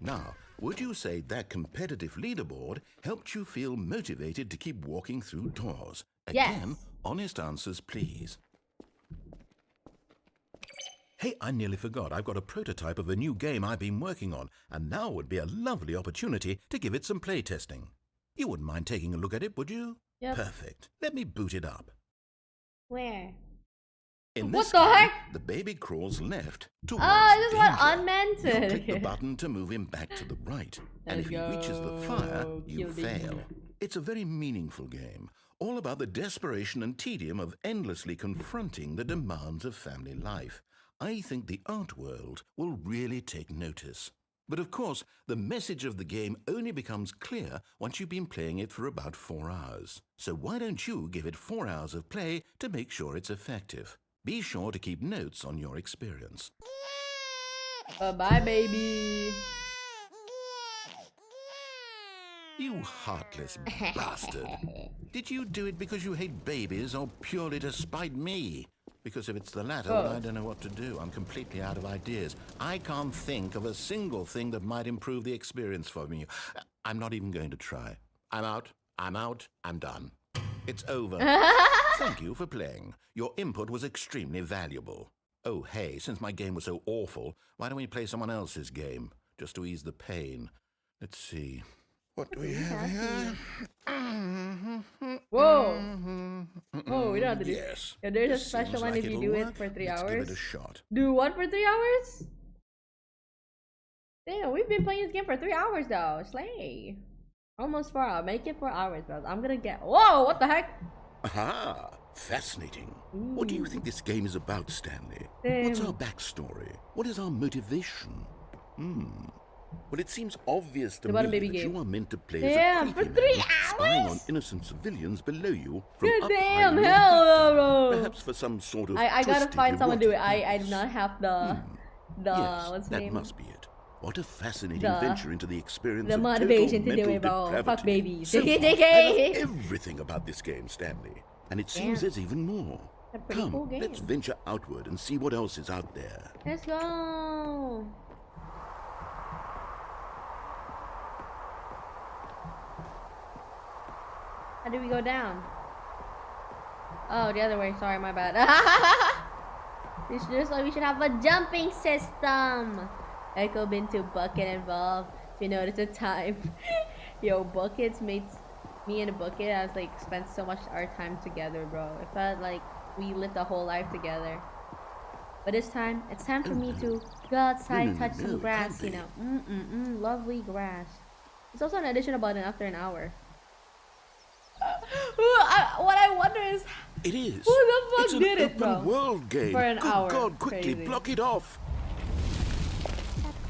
Now, would you say that competitive leaderboard helped you feel motivated to keep walking through doors? Again, Yes. honest answers, please. Hey, I nearly forgot. I've got a prototype of a new game I've been working on, and now would be a lovely opportunity to give it some playtesting. You wouldn't mind taking a look at it, would you? Yep. Perfect. Let me boot it up. Where? In What this the game, heck? the baby crawls left towards Oh, this is what danger. unmeant. You click the button to move him back to the right, and if he reaches the fire, you Kill the fail. baby. It's a very meaningful game, all about the desperation and tedium of endlessly confronting the demands of family life. I think the art world will really take notice. But of course, the message of the game only becomes clear once you've been playing it for about 4 hours. So why don't you give it 4 hours of play to make sure it's effective? Be sure to keep notes on your experience. Bye, baby. You heartless bastard. Did you do it because you hate babies or purely to spite me? Because if it's the latter, well, I don't know what to do. I'm completely out of ideas. I can't think of a single thing that might improve the experience for me. I'm not even going to try. I'm out. I'm done. It's over. Thank you for playing. Your input was extremely valuable. Oh, hey, since my game was so awful, why don't we play someone else's game? Just to ease the pain. Let's see. What do we have here? Whoa! Oh, we don't have to do. Yes. Yeah, there's a This special seems one like if you it'll do it work. for 3 Let's hours. give it a shot. Do what for 3 hours? Damn, we've been playing this game for 3 hours though. Slay. Almost 4 hours. Make it 4 hours, bro. I'm gonna get. Whoa! What the heck? Aha! Fascinating. What do you think this game is about, Stanley? Damn. What's our backstory? What is our motivation? Well, it seems obvious to About me a baby that game. you are meant to play Damn, as a for creepy 3 man spying on hours? innocent civilians below you from God up damn, high in hell your no, bro. Perhaps for some sort of I gotta twisted, find someone to do it. erotic I do purpose. not have the Yes, what's the that name? must be it. What a fascinating The- venture into the experience The of motivation total to do mental it, bro. depravity. Fuck babies. So far, I JK. love everything about this game, Stanley. And it seems Damn. there's even more. A pretty Come, cool game. let's venture outward and see what else is out there. Let's go. How do we go down? Oh, the other way. Sorry, my bad. We should have a jumping system. Echo been too bucket involved. If you notice the time. Yo, buckets made me and a bucket. I was like spent so much our time together, bro. It felt like we lived a whole life together. But it's time for me to go outside, touch some grass, you know. Lovely grass. There's also an additional button after an hour. What I wonder is, It is. who the fuck it's did an it, bro? open world game. For an Good hour. God, quickly Crazy. block it off.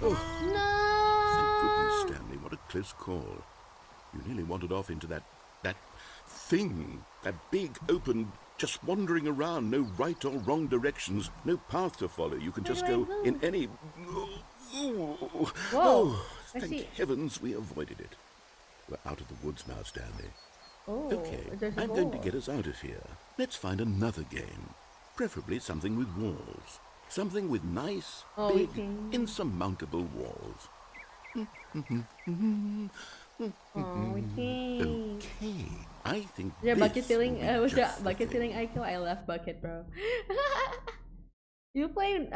Oh, No. thank goodness, Stanley. What a close call. You nearly wandered off into that thing. That big, open, just wandering around. No right or wrong directions. No path to follow. You can just do I go move? in any... Whoa. Oh, I thank see. heavens we avoided it. We're out of the woods now, Stanley. Oh, Okay, there's a I'm going to door. get us out of here. Let's find another game. Preferably something with walls. Something with nice, Oh, big, okay. insurmountable walls. Oh, okay. Okay, I think Is there a bucket this filling? will be Was there just a the bucket thing. filling, Aiko? I left bucket, bro. You play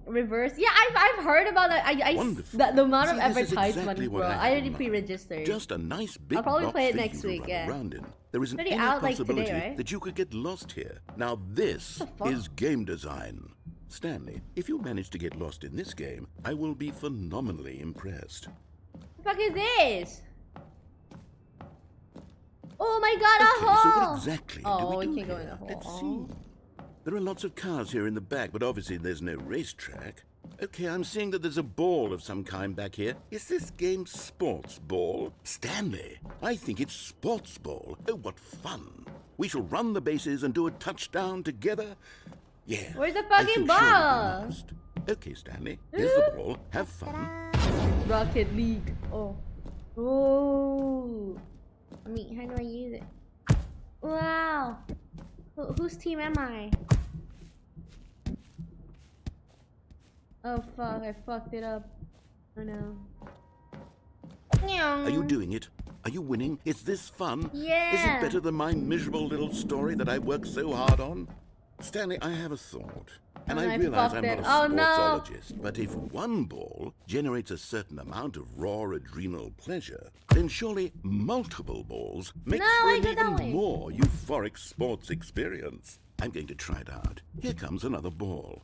reverse? Yeah, I've heard about that. Wonderful. The amount of See, this is advertisement, exactly what bro. I had I in already mind. pre-registered. Just a nice big I'll probably box play it for next you to week, run yeah. around in. There isn't Pretty any out, like, possibility today, right? that you could get lost here. Now this fuck? is game design. Stanley, if you manage to get lost in this game, I will be phenomenally impressed. What the fuck is this? Oh my god, a Okay, so hole! what exactly do Oh, we we do can't go in here? the hole. Let's Oh. see. There are lots of cars here in the back, but obviously there's no racetrack. Okay, I'm seeing that there's a ball of some kind back here. Is this game sports ball? Stanley, I think it's sports ball. Oh, what fun. We shall run the bases and do a touchdown together. Yeah. Where's the I fucking think surely we ball? must. Okay, Stanley, here's the ball. Have fun. Rocket League. Oh. Oh. I mean, how do I use it? Wow. Whose team am I? Oh fuck, I fucked it up. Oh no. Are you doing it? Are you winning? Is this fun? Yeah. Is it better than my miserable little story that I worked so hard on? Stanley, I have a thought. And I realize I'm not a sportsologist, but if one ball generates a certain amount of raw adrenal pleasure, then surely multiple balls make for an even more euphoric sports experience. I'm going to try it out. Here comes another ball.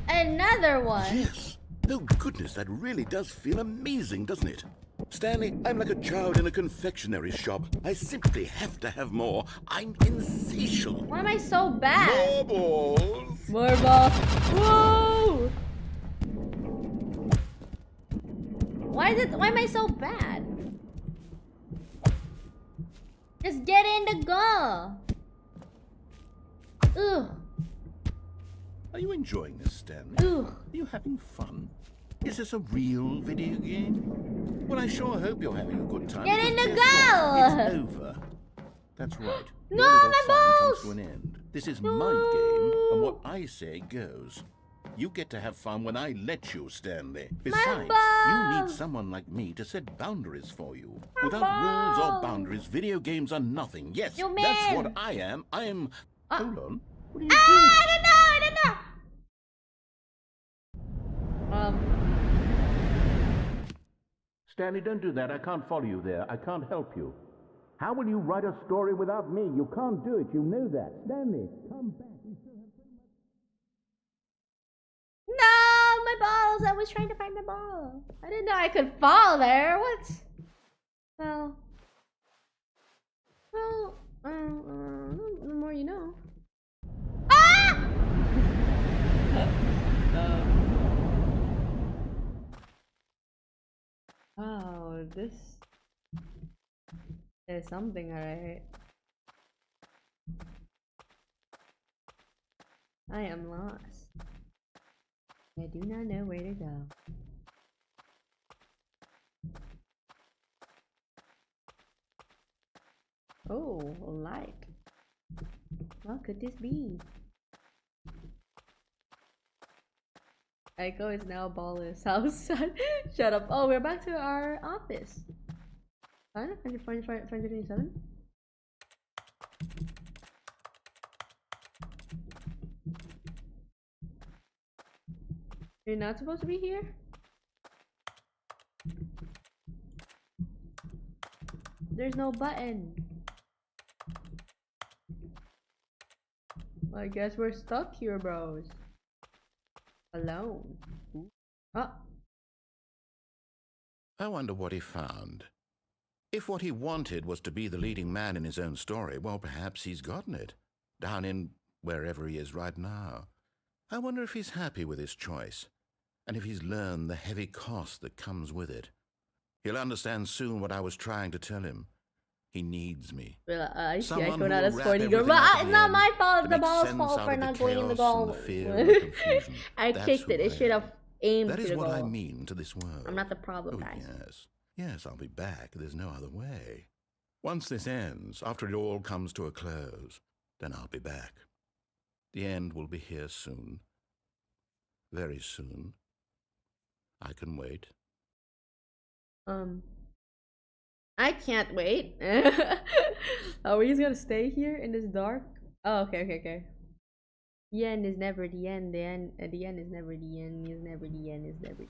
Another one? Yes. Oh goodness, that really does feel amazing, doesn't it? Stanley, I'm like a child in a confectionery shop. I simply have to have more. I'm insatiable. Why am I so bad? More balls. More balls. Whoa! Why am I so bad? Just get in the goal. Ugh. Are you enjoying this, Stanley? Ugh. Are you having fun? Is this a real video game? Well, I sure hope you're having a good time. Get in the goal! goal! It's over. That's right. No, Your little my fun comes balls! to an end. This is my game, and what I say goes. You get to have fun when I let you, Stanley. Besides, you need someone like me to set boundaries for you. Without rules or boundaries, video games are nothing. Yes, that's what I am. I am... Hold on. What are you doing? I don't know. Stanley, don't do that. I can't follow you there. I can't help you. How will you write a story without me? You can't do it. You know that. Stanley, come back. No, my balls. I was trying to find my ball. I didn't know I could fall there. What? Well, the more you know. Ah! Oh, this is something, alright. I am lost. I do not know where to go. Oh, a light. What could this be? Aiko is now ballless. How sad. Shut up. Oh, we're back to our office. 527? You're not supposed to be here? There's no button. I guess we're stuck here, bros. Alone. Oh. I wonder what he found. If what he wanted was to be the leading man in his own story, well, perhaps he's gotten it. Down in wherever he is right now. I wonder if he's happy with his choice. And if he's learned the heavy cost that comes with it. He'll understand soon what I was trying to tell him. He needs me. Well, I see Someone Aiko not who as will sporty wrap girl. everything up But in it's the not end my fault. to The make ball's sense fault out for of the not going in the chaos goal. and the fear and the confusion. I That's kicked it. who It I should am. have aimed That to is the what I goal. mean to this world. I'm not the problem, Oh, guys. yes. Yes, I'll be back. There's no other way. Once this ends, after it all comes to a close, then I'll be back. The end will be here soon. Very soon. I can wait. I can't wait. Are we just gonna stay here in this dark? Oh, okay. The end is never the end. The end is never the end. Is never the end. Is never.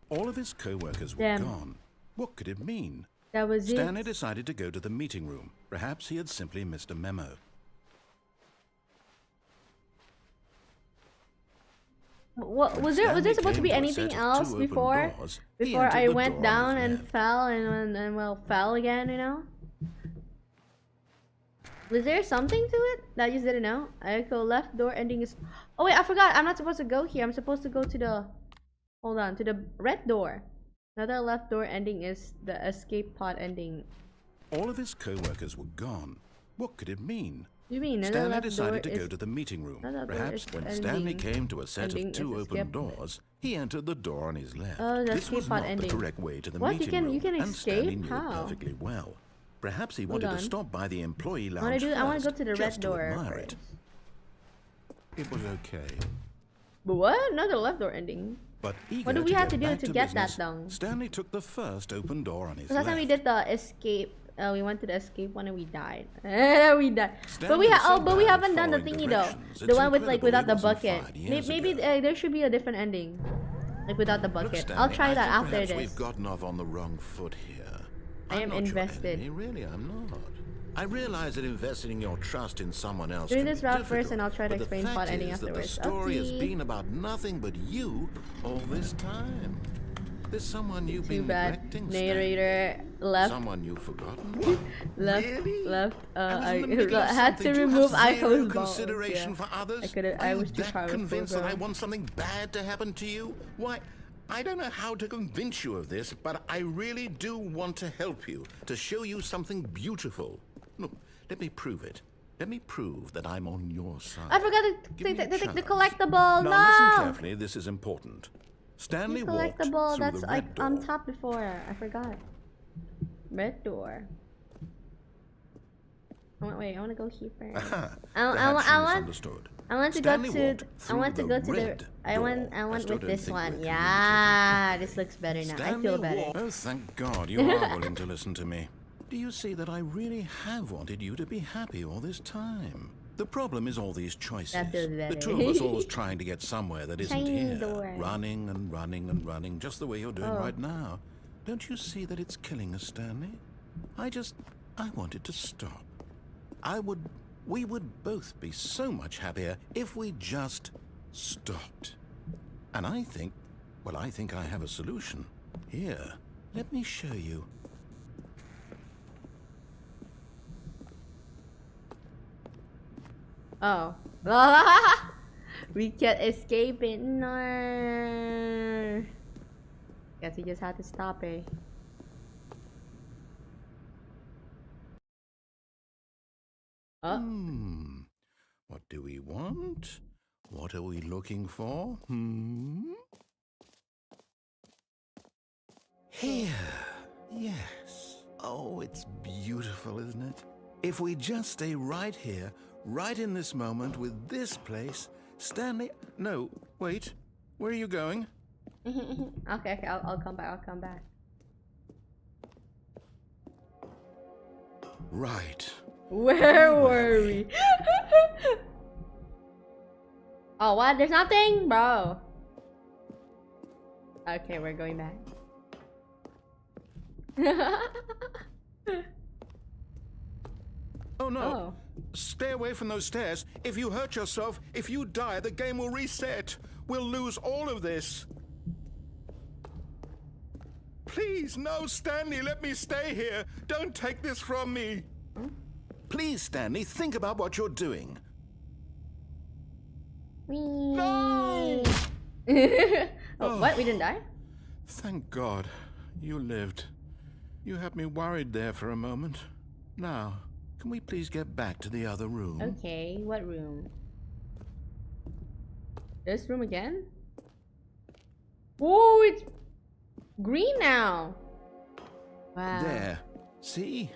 All of his co-workers were gone. What could it mean? That was Stanley it. decided to go to the meeting room. Perhaps he had simply missed a memo. What was there supposed to be anything else before I went down and fell and well fell again, you know? Was there something to it that I just didn't know? Aiko left door ending is. Oh wait, I forgot. I'm not supposed to go here. I'm supposed to go to the. Hold on, to the red door. Another left door ending is the escape pod ending. All of his co-workers were gone. What could it mean? You mean another Stanley left decided door to go to the meeting room. Perhaps when ending. Stanley came to a set of Ending two is open escape. doors, he entered the door on his left. Oh, the This escape was pod not ending. the correct way to the What? meeting room, You can and Stanley escape? knew How? it perfectly well. Perhaps he wanted on. to stop by the employee I lounge want to go to the red just to door admire first. it. It was okay. But what? Another left door ending. But What do we have to do to get that down? Stanley took the first open door on his Last left. time we did the escape. We went to the escape one and we died. We died. But we Stanley haven't done the following thingy though. directions. The It's one with like without the incredible he bucket. wasn't fired Maybe years ago. there should be a different ending. Like without the Look, bucket. Stanley, I'll try I that think after perhaps this. We've gotten off on the wrong foot here. I am I'm not your invested. enemy, really, I'm not. I realize that investing your trust in someone else Doing can this be route first difficult, and I'll try to but explain the plot fact ending is that afterwards. the story has Okay. been about nothing but you all this time. There's someone you've Too been bad. neglecting, Stanley. Narrator left. Someone you've forgotten. Left. Really? Left. I was in the middle of had to something. Do you remove have zero Aiko's balls. consideration Yeah. for others? I Are was you too that powerful, convinced that bro. I want something bad to happen to you? Why, I don't know how to convince you of this, but I really do want to help you, to show you something beautiful. Look, let me prove it. Let me prove that I'm on your side. I forgot Give me a to take the chance. collectible. Now listen No. carefully. This is important. Stanley The walked collectible. through That's the like red door. on top before. I forgot. Red door. Wait, I want to go here first. Perhaps I you want. misunderstood. I want to Stanley go to. walked I want to through go the to the. red I door. want I with still don't this think one. we're Yeah, this looks better now. I Stanley feel better. walked- Oh, thank God you are willing to listen to me. Do you see that I really have wanted you to be happy all this time? The problem is all these choices. That feels The better. two of us always trying to get somewhere that isn't Shiny here. door. Running and running and running, just the way you're doing Oh. right now. Don't you see that it's killing us, Stanley? I wanted to stop. We would both be so much happier if we just stopped. And I think I have a solution. Here, let me show you. Oh. We can't escape it. No. Guess we just had to stop it. Oh. What do we want? What are we looking for? Here. Yes. Oh, it's beautiful, isn't it? If we just stay right here, right in this moment with this place, Stanley... No, wait. Where are you going? Okay, I'll come back. Right. Where were we? Oh, what? There's nothing? Bro. Okay, we're going back. Oh, no. Oh. Stay away from those stairs. If you hurt yourself, if you die, the game will reset. We'll lose all of this. Please, no, Stanley, let me stay here. Don't take this from me. Please, Stanley, think about what you're doing. No! Oh, what? We didn't die? Thank God. You lived. You had me worried there for a moment. Now, can we please get back to the other room? Okay, what room? This room again? Oh, it's green now. Wow. There. See?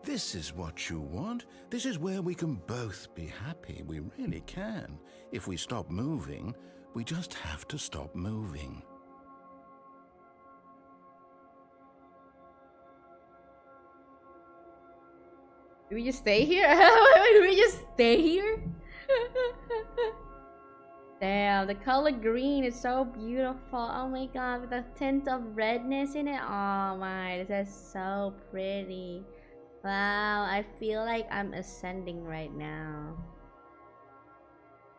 This is what you want. This is where we can both be happy. We really can. If we stop moving, we just have to stop moving. Do we just stay here? Do we just stay here? Damn, the color green is so beautiful. Oh my god, with the tint of redness in it. Oh my, this is so pretty. Wow, I feel like I'm ascending right now.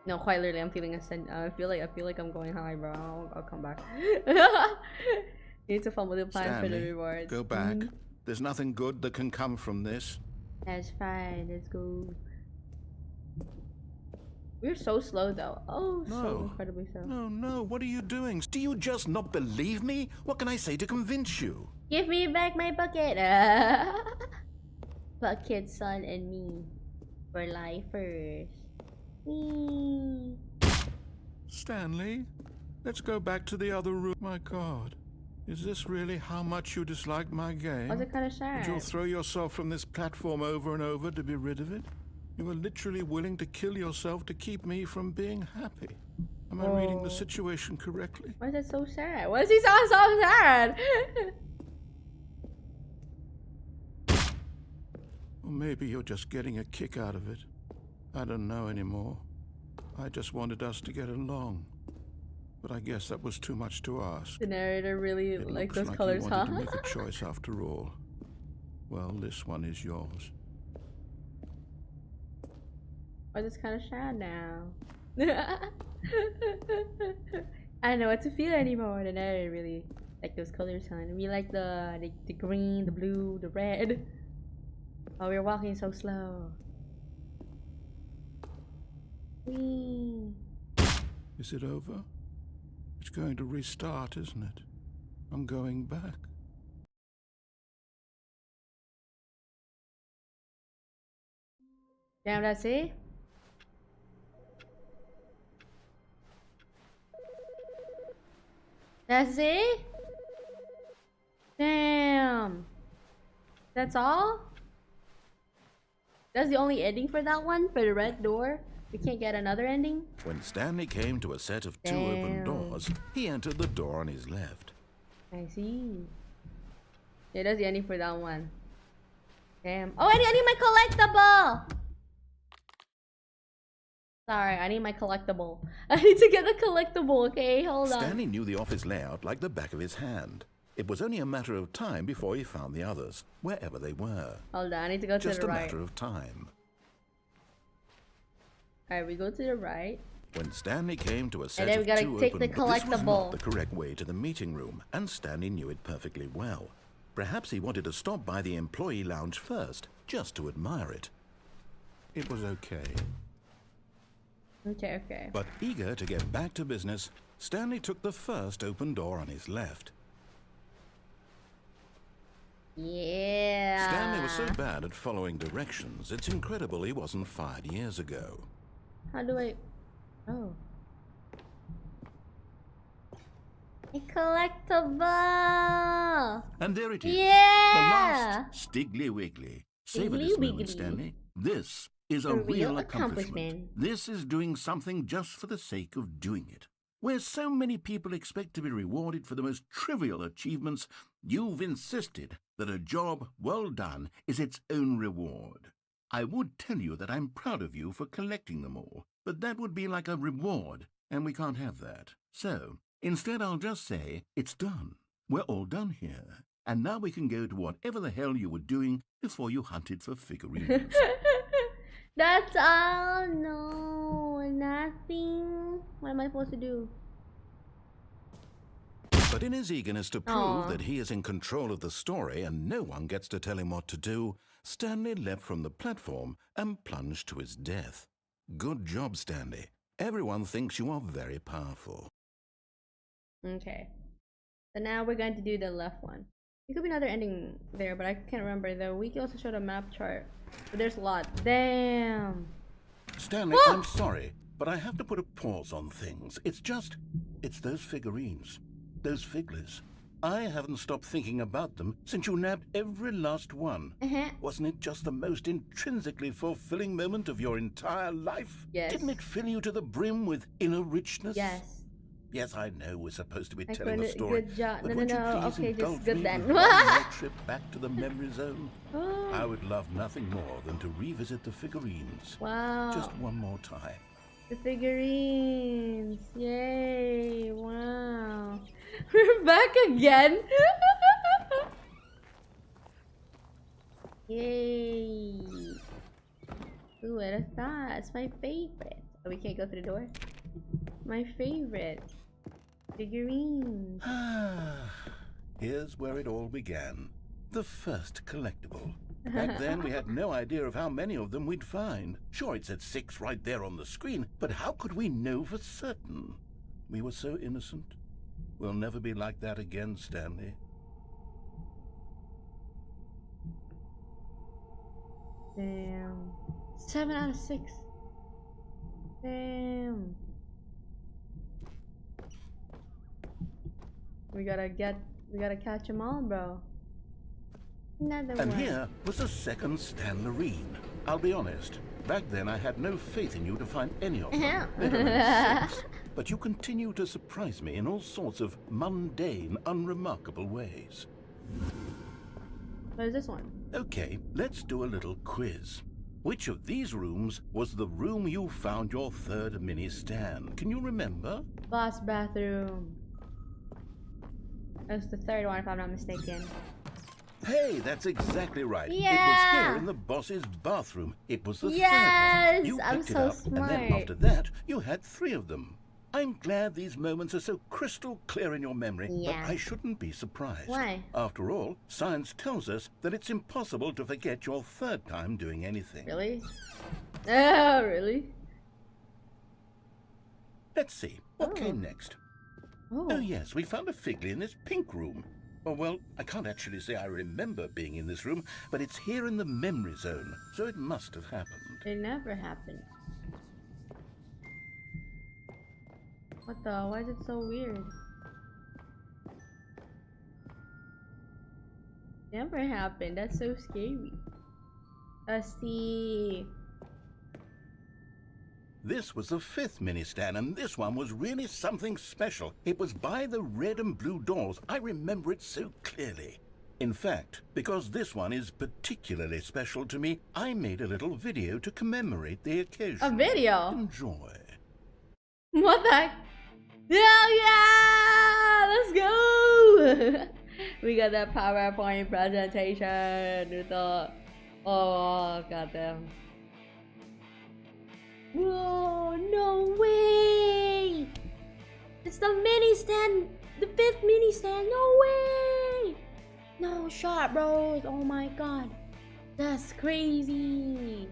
No, quite literally, I'm feeling ascend. I feel like I'm going high, bro. I'll come back. Need to follow the plan for the Stanley, rewards. go back. There's nothing good that can come from this. That's fine. Let's go. We're so slow though. Oh, so No. incredibly slow. No, what are you doing? Do you just not believe me? What can I say to convince you? Give me back my bucket. Bucket, son, and me. For lifers. Whee. Stanley, let's go back to the other room. My God, is this really how much you dislike my game? Was it kind of sad? You'll throw yourself from this platform over and over to be rid of it? You were literally willing to kill yourself to keep me from being happy. Am I reading the situation correctly? Why is that so sad? Why does he sound so sad? Or maybe you're just getting a kick out of it. I don't know anymore. I just wanted us to get along. But I guess that was too much to ask. The narrator really It likes looks those like colors, you huh? wanted to make a choice after all. Well, this one is yours. I'm just kind of sad now. I don't know what to feel anymore. The narrator really like those colors, son. We like the green, the blue, the red. Oh, we're walking so slow. Whee. Is it over? It's going to restart, isn't it? I'm going back. Damn, that's it? That's it? Damn. That's all? That's the only ending for that one? For the red door? We can't get another ending? When Stanley came to a set of two open doors, he entered the door on his left. I see. Yeah, that's the ending for that one. Damn. Oh, I need my collectible! Sorry, I need my collectible. I need to get the collectible, okay? Hold on. Stanley knew the office layout like the back of his hand. It was only a matter of time before he found the others, wherever they were. Hold on, I need to go to Just the a right. matter of time. Alright, we go to the right. When Stanley came to a set then we of gotta two take open the doors, this was collectible. not the correct way to the meeting room, and Stanley knew it perfectly well. Perhaps he wanted to stop by the employee lounge first, just to admire it. It was okay. Okay. But eager to get back to business, Stanley took the first open door on his left. Yeah. Stanley was so bad at following directions, it's incredible he wasn't fired years ago. How do I... Oh. A collectible! And there it is. Yeah! The last Stiggly Wiggly. Savor this Wiggly moment, Wiggly. Stanley. This is a real accomplishment. This is doing something just for the sake of doing it. Where so many people expect to be rewarded for the most trivial achievements, you've insisted that a job well done is its own reward. I would tell you that I'm proud of you for collecting them all, but that would be like a reward, and we can't have that. So, instead I'll just say, it's done. We're all done here. And now we can go to whatever the hell you were doing before you hunted for figurines. That's all. No, nothing. What am I supposed to do? But in his eagerness to prove Aw. that he is in control of the story and no one gets to tell him what to do, Stanley leapt from the platform and plunged to his death. Good job, Stanley. Everyone thinks you are very powerful. Okay. So now we're going to do the left one. There could be another ending there, but I can't remember. The wiki also showed a map chart. But there's a lot. Damn. Stanley, Ah! I'm sorry, but I have to put a pause on things. It's those figurines. Those figglers. I haven't stopped thinking about them since you nabbed every last one. Wasn't it just the most intrinsically fulfilling moment of your entire life? Yes. Didn't it fill you to the brim with inner richness? Yes. Yes, I know we're supposed to be I telling a couldn't- story. good job. But No, would no, you no, please okay, just indulge good me then. with one more trip back to the memory zone? I would love nothing more than to revisit the figurines. Wow. Just one more time. The figurines. Yay. Wow. We're back again. Yay. Ooh, what is that? It's my favorite. Oh, we can't go through the door? My favorite. Figurines. Here's where it all began. The first collectible. Back then, we had no idea of how many of them we'd find. Sure, it said 6 right there on the screen, but how could we know for certain? We were so innocent. We'll never be like that again, Stanley. Damn. 7 out of 6. Damn. We gotta catch them all, bro. Another And one. here was the second Stanlerine. I'll be honest, back then I had no faith in you to find any of them. Let alone 6. but you continue to surprise me in all sorts of mundane, unremarkable ways. What is this one? Okay, let's do a little quiz. Which of these rooms was the room you found your third mini stand? Can you remember? Boss bathroom. That's the third one, if I'm not mistaken. Hey, that's exactly right. Yeah. It was here in the boss's bathroom. It was the third Yes, one. You I'm picked so it up, smart. and then after that, you had 3 of them. I'm glad these moments are so crystal clear in your memory, Yeah. but I shouldn't be surprised. Why? After all, science tells us that it's impossible to forget your third time doing anything. Really? Oh, really? Let's see. What came next? Oh. Oh, yes, we found a Figley in this pink room. Oh, well, I can't actually say I remember being in this room, but it's here in the memory zone, so it must have happened. It never happened. What the? Why is it so weird? Never happened. That's so scary. Let's see. This was the 5th mini stand, and this one was really something special. It was by the red and blue doors. I remember it so clearly. In fact, because this one is particularly special to me, I made a little video to commemorate the occasion. A video? Enjoy. What the heck? Hell yeah! Let's go! We got that PowerPoint presentation with the... Oh, goddamn. Whoa, no way! It's the mini stand! The 5th mini stand! No way! No shot, bros! Oh my god. That's crazy!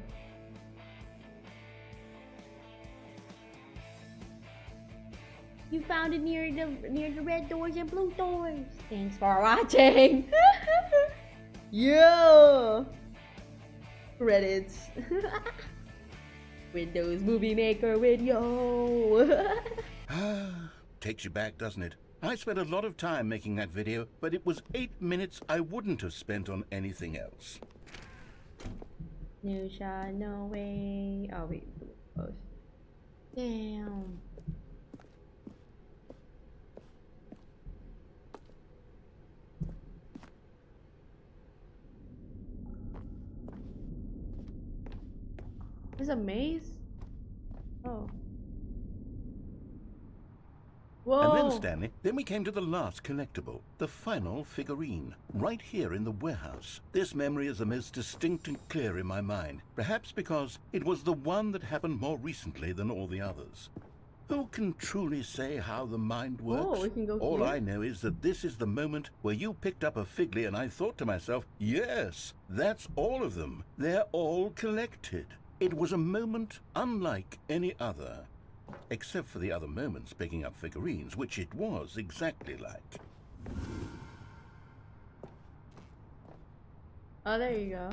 You found it near the red doors and blue doors. Thanks for watching. Yo. Credits. Windows Movie Maker video. Takes you back, doesn't it? I spent a lot of time making that video, but it was 8 minutes I wouldn't have spent on anything else. New shot, no way. Oh wait, close. Damn. There's a maze? Oh. Whoa! And then, Stanley, then we came to the last collectible, the final figurine, right here in the warehouse. This memory is the most distinct and clear in my mind, perhaps because it was the one that happened more recently than all the others. Who can truly say how the mind works? Oh, we can go All here? I know is that this is the moment where you picked up a Figley and I thought to myself, yes, that's all of them. They're all collected. It was a moment unlike any other, except for the other moments picking up figurines, which it was exactly like. Oh, there you go.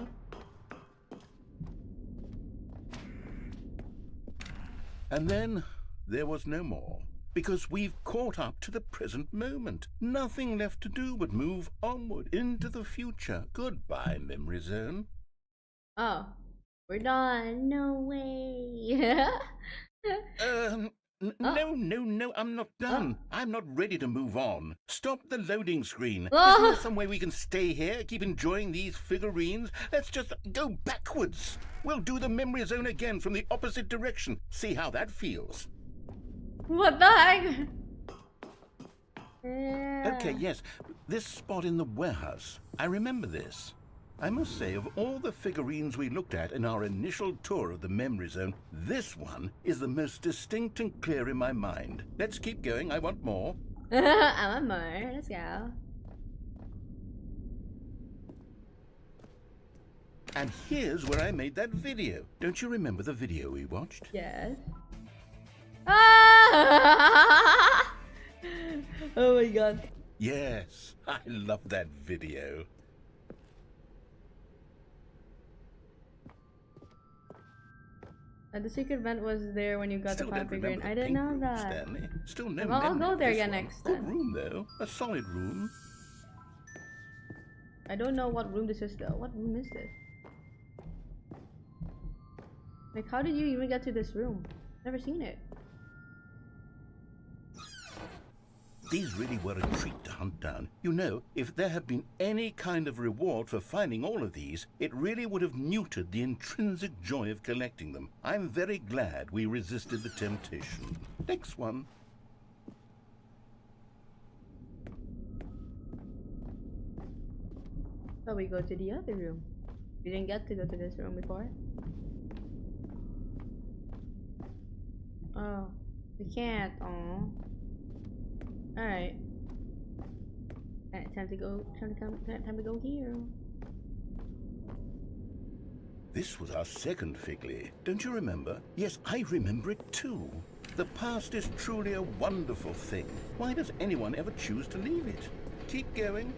And then there was no more, because we've caught up to the present moment. Nothing left to do but move onward into the future. Goodbye, memory zone. Oh. We're done. No way. No, I'm not done. I'm not ready to move on. Stop the loading screen. Oh. Isn't there some way we can stay here, keep enjoying these figurines? Let's just go backwards. We'll do the memory zone again from the opposite direction. See how that feels. What the heck? Yeah. Okay, yes. This spot in the warehouse. I remember this. I must say, of all the figurines we looked at in our initial tour of the memory zone, this one is the most distinct and clear in my mind. Let's keep going. I want more. I want more. Let's go. And here's where I made that video. Don't you remember the video we watched? Yes. Ah! Oh my god. Yes, I love that video. The secret vent was there when you got Still the don't figurine. remember I the didn't pink know room, that. Stanley. Still no Well, I'll memory go of there this again one. next Good time. room though, a solid room. I don't know what room this is though. What room is this? Like, how did you even get to this room? Never seen it. These really were a treat to hunt down. You know, if there had been any kind of reward for finding all of these, it really would have neutered the intrinsic joy of collecting them. I'm very glad we resisted the temptation. Next one. So we go to the other room. We didn't get to go to this room before. Oh, we can't. Oh. Alright. Time to go. Time to go here. This was our second Figley. Don't you remember? Yes, I remember it too. The past is truly a wonderful thing. Why does anyone ever choose to leave it? Keep going.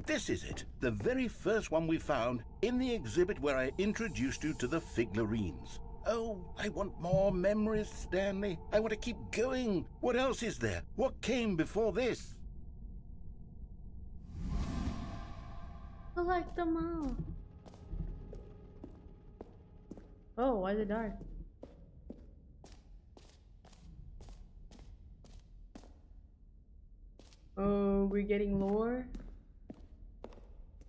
This is it, the very first one we found in the exhibit where I introduced you to the figlarines. Oh, I want more memories, Stanley. I want to keep going. What else is there? What came before this? Collect them all. Oh, why is it dark? Oh, we're getting lore?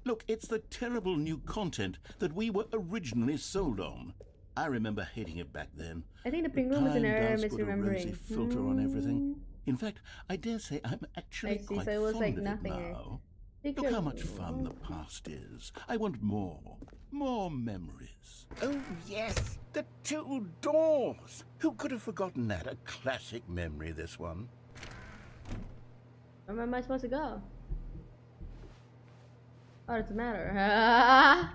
Look, it's the terrible new content that we were originally sold on. I remember hating it back then. I think the penguin was an error. I'm misremembering. Rosy filter on everything. In fact, I dare say I'm actually quite so it was fond like of nothing. it now. Look how much fun the past is. I want more. More memories. Oh, yes. The two doors. Who could have forgotten that? A classic memory, this one. Where am I supposed to go? Oh, doesn't matter.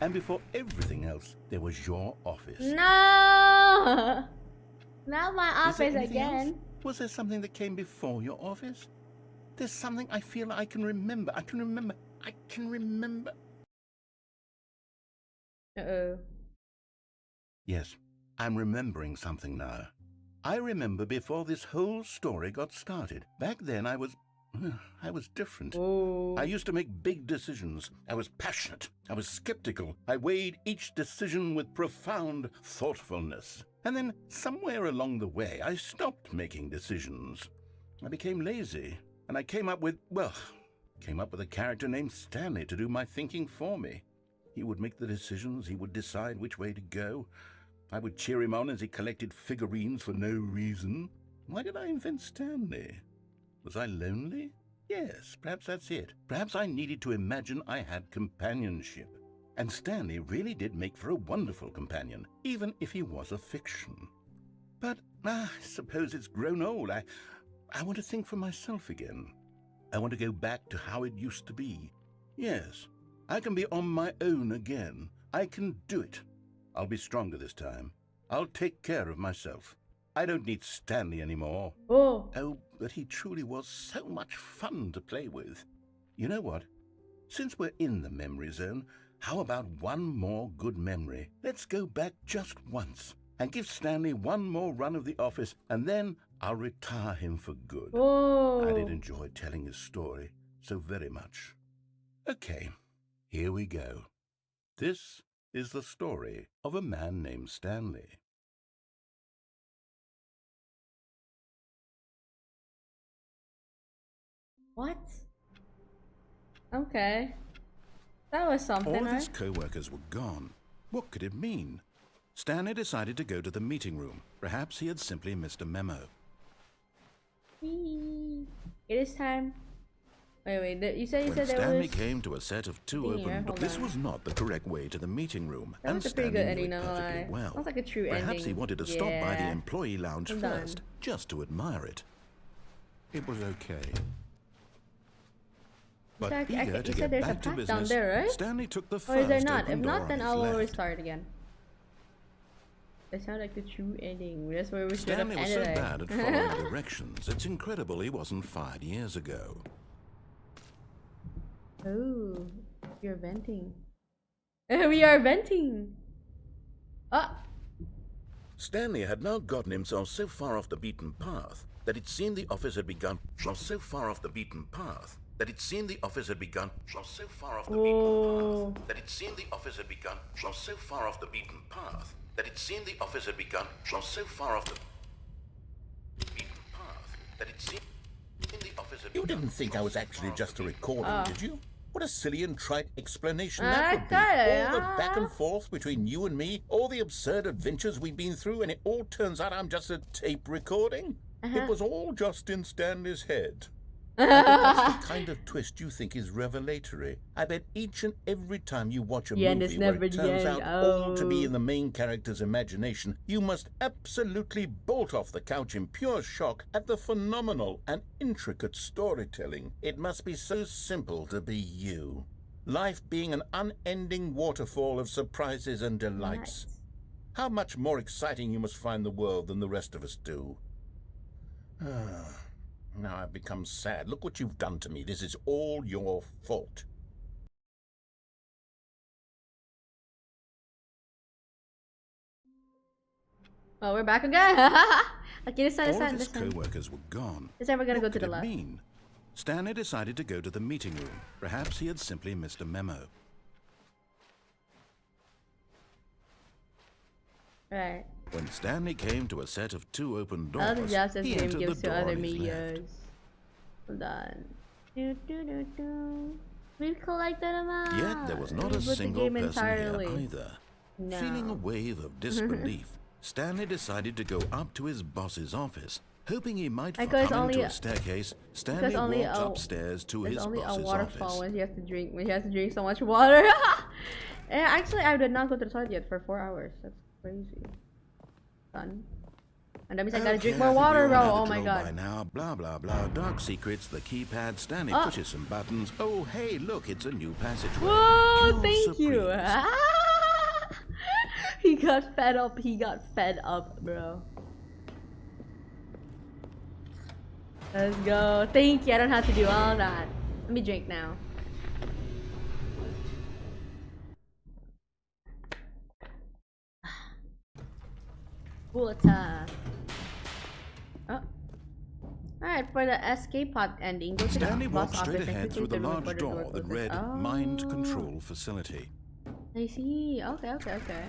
And before everything else, there was your office. No! Not my office again. Else? Was there something that came before your office? There's something I feel I can remember. I can remember. Uh-oh. Yes, I'm remembering something now. I remember before this whole story got started. Back then I was different. Oh. I used to make big decisions. I was passionate. I was skeptical. I weighed each decision with profound thoughtfulness. And then somewhere along the way, I stopped making decisions. I became lazy. And I came up with a character named Stanley to do my thinking for me. He would make the decisions. He would decide which way to go. I would cheer him on as he collected figurines for no reason. Why did I invent Stanley? Was I lonely? Yes, perhaps that's it. Perhaps I needed to imagine I had companionship. And Stanley really did make for a wonderful companion, even if he was a fiction. But I suppose it's grown old. I want to think for myself again. I want to go back to how it used to be. Yes, I can be on my own again. I can do it. I'll be stronger this time. I'll take care of myself. I don't need Stanley anymore. Oh, but he truly was so much fun to play with. You know what? Since we're in the memory zone, how about one more good memory? Let's go back just once and give Stanley one more run of the office, and then I'll retire him for good. I did enjoy telling his story so very much. Okay, here we go. This is the story of a man named Stanley. What? Okay. That was something, All of his co-workers were gone. What could it mean? Stanley decided to go to the meeting room. Perhaps he had simply missed a memo. It is time. Wait, you said When there Stanley was... came to a set of two open doors, this was not the correct way to the meeting room, That and was a pretty Stanley good knew ending, it no perfectly lie. well. Sounds like a true Perhaps ending. he wanted to stop by the employee lounge I'm first, done. just to admire it. It was okay. But Jack, eager you to said get there's a back to path business, down there, right? Stanley took the Or first is there not? open If door not, on then his I'll left. restart again. That sounded like the true ending. That's where we should have Stanley was ended so it. bad at following directions, it's incredible he wasn't fired years ago. Oh, you're venting. We are venting. Ah. Stanley had now gotten himself so far off the beaten path that it seemed the office had begun so far off the beaten path that it seemed the office had begun so far off the beaten path that it seemed the office had begun so far off the beaten path that it seemed the office had begun was so far off the beaten path that it seemed the office had You begun didn't think I was actually just a recording, did you? What a silly and trite explanation I that would be. got it, All the back and forth between you and me, all the absurd adventures we've been through, and it all turns out I'm just a tape recording? It was all just in Stanley's head. I bet that's the kind of twist you think is revelatory. I bet each and every time you watch a movie where it turns out all to be in the main character's imagination, you must absolutely bolt off the couch in pure shock at the phenomenal and intricate storytelling. It must be so simple to be you. Life being an unending waterfall of surprises and delights. How much more exciting you must find the world than the rest of us do. Now I've become sad. Look what you've done to me. This is all your fault. Oh, we're back again. Okay, this time, All of his co-workers were gone. This time we're gonna What go to could the it left. mean? Stanley decided to go to the meeting room. Perhaps he had simply missed a memo. Right. When Stanley came to a set of 2 open Other doors, justice he game entered gives the to door other on his left. medias. Hold on. We've collected them all. Yet there was not a Reboot the single game person entirely. here either. No. Feeling a wave of disbelief, Stanley decided to go up to his boss's office, hoping he might Because come into only a staircase. Stanley only walked a- upstairs to There's his only a boss's waterfall office. when he has to drink. When he has to drink so much water. Yeah, actually, I did not go to the toilet yet for 4 hours. That's crazy. Fun. And that means I gotta drink Okay, more I think water, we bro. all know Oh the my drill god. By now, blah blah blah. Dark secrets, the keypad. Stanley Oh. pushes some buttons. Oh hey, look, it's a new passageway. Whoa, Kill thank you. surprise. He got fed up. He got fed up, bro. Let's go. Thank you. I don't have to do all that. Let me drink now. Water. Oh. Alright, for the escape pod ending, go to Stanley the boss walked straight office ahead and through quickly the large recorded door work that with read this. Mind Oh. Control Facility. I see. Okay.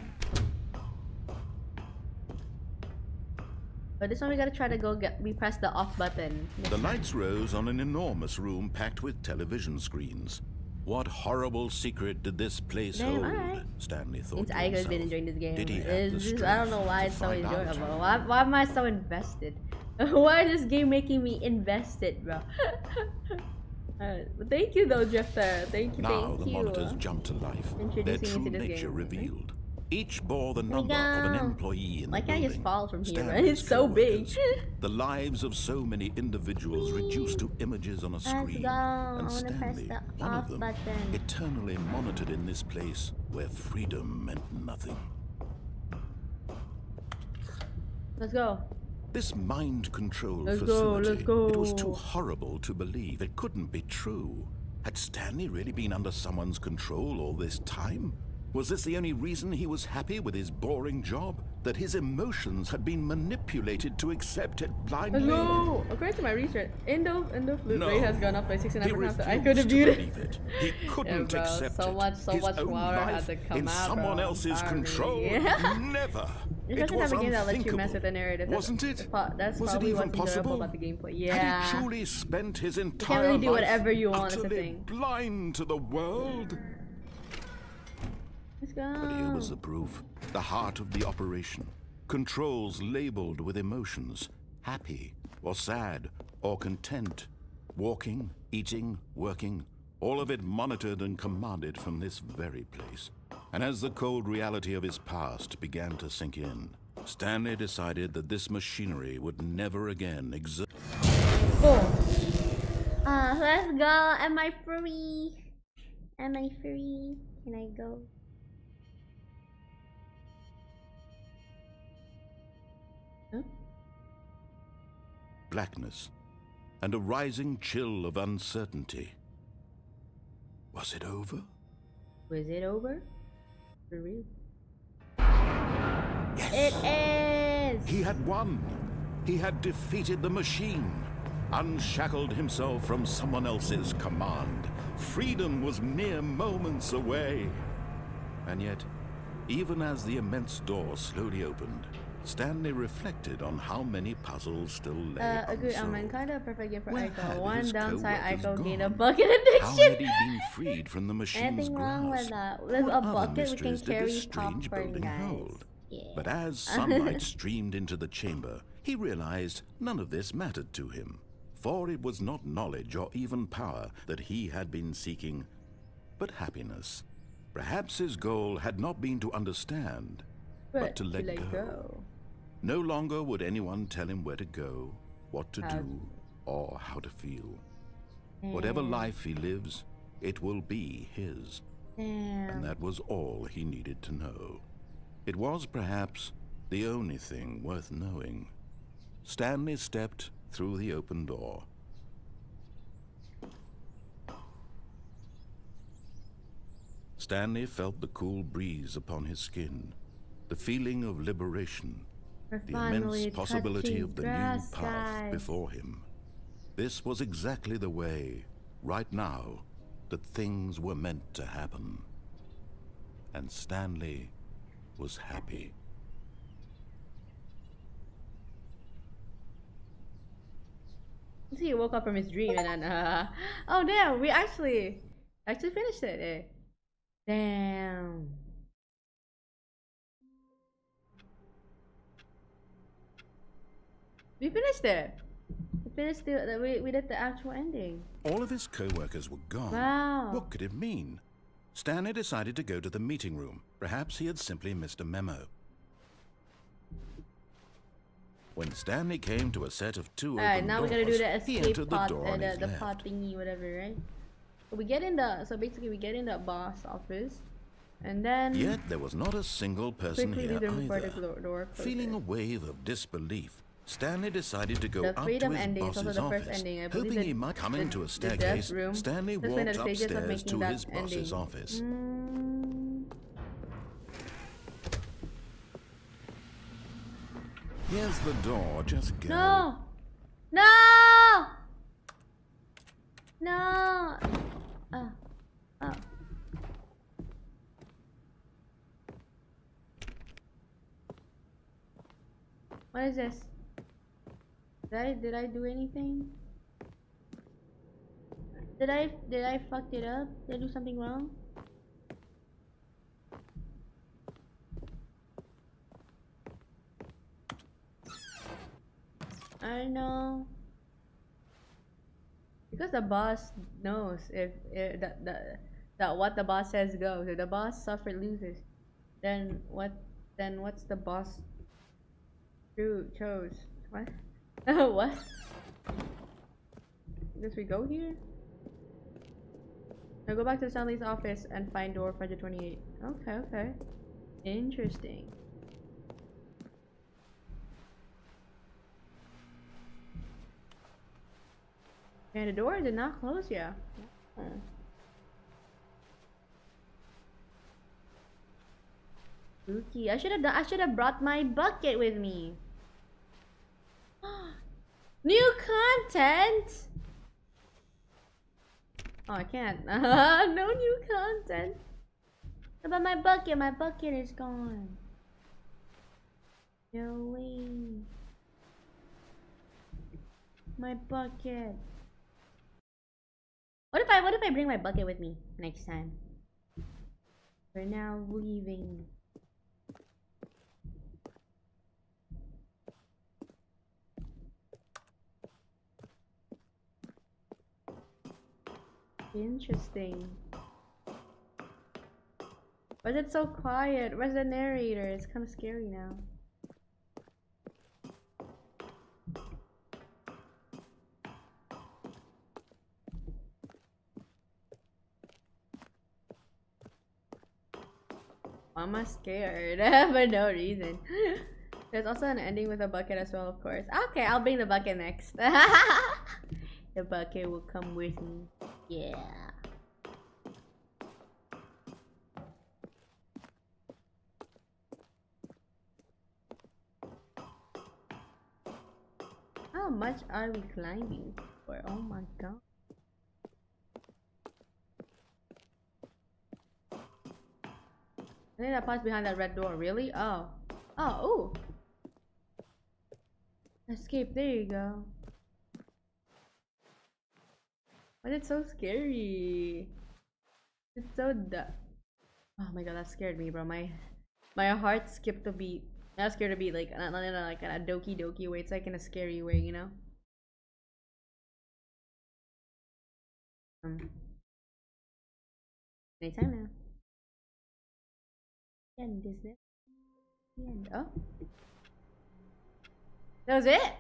But this one we gotta try to go get. We press the off button. The lights rose on an enormous room packed with television screens. What horrible secret did this place Damn, hold? alright. Stanley thought Since to Aiko's himself. been enjoying this game, Did he have the I don't strength know why to it's so find out? enjoyable. Why am I so invested? Why is this game making me invested, bro? Alright, well, thank you though, Drifter. Thank you, Now thank the you. monitors jumped to life. Their Introducing me true to this nature game. revealed. Each bore the we number of an go. employee in Why the can't I building. just fall from here, man? Stanley's It's so big. co-workers. The lives of so many individuals reduced to images on a screen. go. I And wanna press Stanley, the one off of them, button. eternally monitored in this place where freedom meant nothing. Let's go. This mind control Let's go, facility, let's go. it was too horrible to believe. It couldn't be true. Had Stanley really been under someone's control all this time? Was this the only reason he was happy with his boring job? That his emotions had been manipulated to accept it blindly? Let's go. According to my research, Indo fluid rate has gone up by 69%. He I could have refused to viewed believe it. it. He couldn't bro, accept so it. much His own water had life to come in out, someone bro. else's Sorry. control. Never. It Especially was that game that lets you mess with the unthinkable. narrative. Wasn't it? That's Was it probably even what's enjoyable possible? about the gameplay. Had Yeah. he truly spent his entire can't really do life whatever you want, that's the utterly thing. blind to the world? Let's go. But here was the proof. The heart of the operation. Controls labeled with emotions. Happy or sad or content. Walking, eating, working. All of it monitored and commanded from this very place. And as the cold reality of his past began to sink in, Stanley decided that this machinery would never again exist. Cool. Let's go. Am I free? Am I free? Can I go? Huh? Blackness and a rising chill of uncertainty. Was it over? Was it over? For real? Yes. It is! He had won. He had defeated the machine, unshackled himself from someone else's command. Freedom was mere moments away. And yet, Even as the immense door slowly opened, Stanley reflected on how many puzzles still lay Agreed, unsolved. kind of perfect gift for Where Aiko. had One his downside, co-workers Aiko gained a gone? bucket How addiction. had he been freed from the machine's Anything wrong with grasp? that? With What a other bucket, we can mysteries did carry this strange popcorn, building guys. hold? Yeah. But as sunlight streamed into the chamber, he realized none of this mattered to him, for it was not knowledge or even power that he had been seeking, but happiness. Perhaps his goal had not been to understand, but to let go. No longer would anyone tell him where to go, what to do, or how to feel. Whatever life he lives, it will be his. And that was all he needed to know. It was perhaps the only thing worth knowing. Stanley stepped through the open door. Stanley felt the cool breeze upon his skin, the feeling of liberation, the immense possibility of the new path before him. This was exactly the way, right now, that things were meant to happen. And Stanley was happy. So he woke up from his dream and then, oh damn, we actually finished it. Damn. We finished it. We did the actual ending. All of his co-workers were gone. Wow. What could it mean? Stanley decided to go to the meeting room. Perhaps he had simply missed a memo. When Stanley came to a set of two open Alright, now we gotta do the doors, he escape entered the pod, door on his the left. pod thingy, whatever, right? We get in the, so basically we get in the boss office, and then Yet there was not a single person quickly here leave them before the either. door Feeling a closes. wave of disbelief, Stanley decided to go The up to freedom his ending is also boss's the first office. ending. I believe Hoping he might come into a the staircase, death room. Stanley That's one of walked the stages of upstairs making to that his boss's ending. office. Here's the door, just go. No! No! No! Oh. Oh. What is this? Did I do anything? Did I fuck it up? Did I do something wrong? I know. Because the boss knows if that what the boss says goes. If the boss suffered loses, then what's the boss chose? What? What? Guess we go here? Now go back to Stanley's office and find door 528. Okay. Interesting. And the door did not close yet. Oh. Spooky. I should have brought my bucket with me. New content. Oh, I can't. No new content. What about my bucket? My bucket is gone. No way. My bucket. What if I bring my bucket with me next time? We're now leaving. Interesting. Why is it so quiet? Where's the narrator? It's kind of scary now. I'm scared for no reason. There's also an ending with a bucket as well, of course. Okay, I'll bring the bucket next. The bucket will come with me. Yeah. How much are we climbing for? Oh my god. I think that pot's behind that red door. Really? Oh. Oh, ooh. Escape. There you go. But it's so scary. It's so oh my god, that scared me, bro. My heart skipped a beat. Not scared a beat, like not in a, like in a doki doki way. It's like in a scary way, you know. Anytime now. End is it? End. Oh, that was it.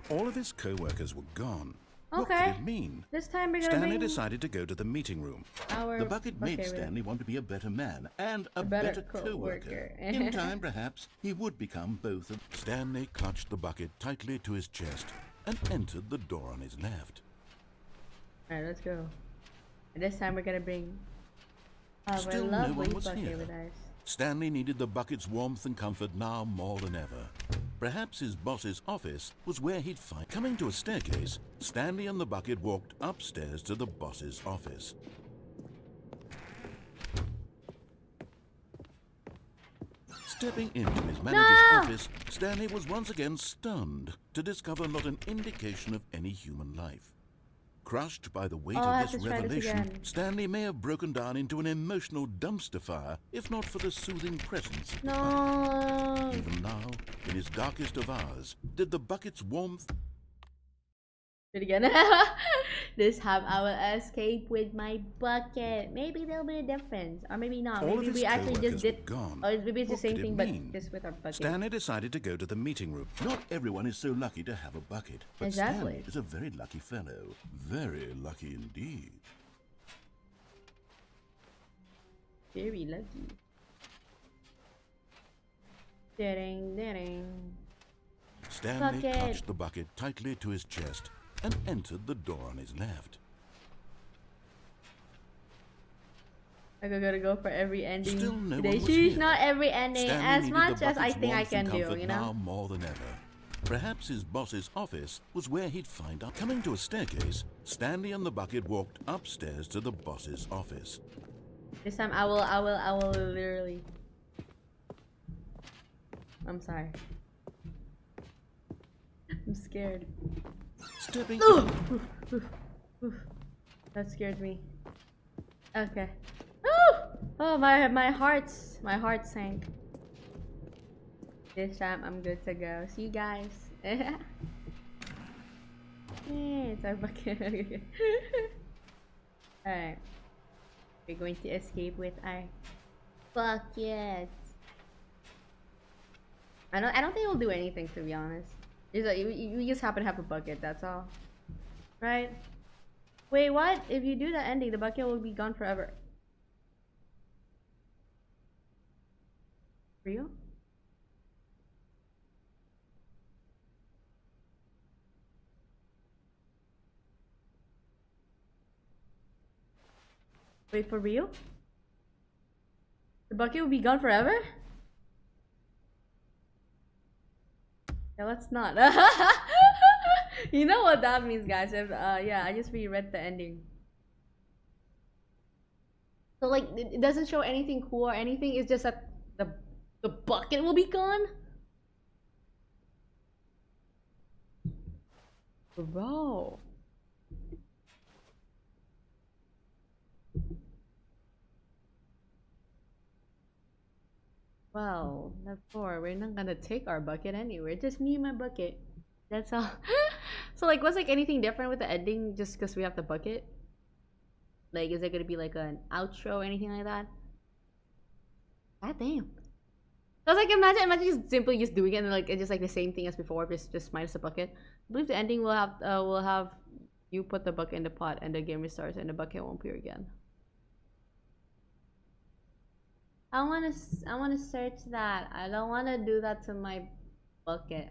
All of his co-workers were gone. What Okay. could it mean? This time we're gonna Stanley bring decided to go to the meeting room. our The bucket made with Stanley want to be a better man and a better better co-worker. co-worker. In time, perhaps, he would become both of... Stanley clutched the bucket tightly to his chest and entered the door on his left. Alright, let's go. And this time we're gonna bring our Still no lovely one was bucket here. with us. Stanley needed the bucket's warmth and comfort now more than ever. Perhaps his boss's office was where he'd find... Coming to a staircase, Stanley and the bucket walked upstairs to the boss's office. Stepping into his manager's office, Stanley was once again stunned to discover not an indication of any human life. Crushed by the weight of this revelation, Stanley may have broken down into an emotional dumpster fire if not for the soothing presence of the bucket. Even now, in his darkest of hours, did the bucket's warmth... Do it again. This time I will escape with my bucket. Maybe there'll be a difference, or maybe not. All Maybe of we his actually just co-workers did. were gone. Or maybe it's the What same could it thing, but mean? just with our bucket. Stanley decided to go to the meeting room. Not everyone is so lucky to have a bucket, but Exactly. Stanley is a very lucky fellow. Very lucky indeed. Very lucky. Ding, ding. Stanley Bucket. clutched the bucket tightly to his chest and entered the door on his left. I gotta go for every ending. Still no Today. one was Sheesh, here. not every ending. Stanley As needed much the as I bucket's think I warmth can and do, comfort you now know. more than ever. Perhaps his boss's office was where he'd find out. Coming to a staircase, Stanley and the bucket walked upstairs to the boss's office. This time I will literally. I'm sorry. I'm scared. Stepping Ooh! That scared me. Okay. Ooh! Oh, my heart sank. This time I'm good to go. See you guys. Yeah, it's our bucket. Alright. We're going to escape with our bucket. I don't think it'll do anything, to be honest. It's like, you just happen to have a bucket, that's all. Right? Wait, what? If you do the ending, the bucket will be gone forever. Real? Wait, for real? The bucket will be gone forever? Yeah, let's not. You know what that means, guys. If, yeah, I just reread the ending. So like, it doesn't show anything cool or anything. It's just that the bucket will be gone. Bro. Well, therefore, we're not gonna take our bucket anywhere. Just me and my bucket. That's all. So like, what's like anything different with the ending just because we have the bucket? Like, is there gonna be like an outro or anything like that? God damn. I was like, imagine just simply just doing it and like it's just like the same thing as before, just minus the bucket. I believe the ending will have you put the bucket in the pot and the game restarts and the bucket won't appear again. I wanna search that. I don't wanna do that to my bucket.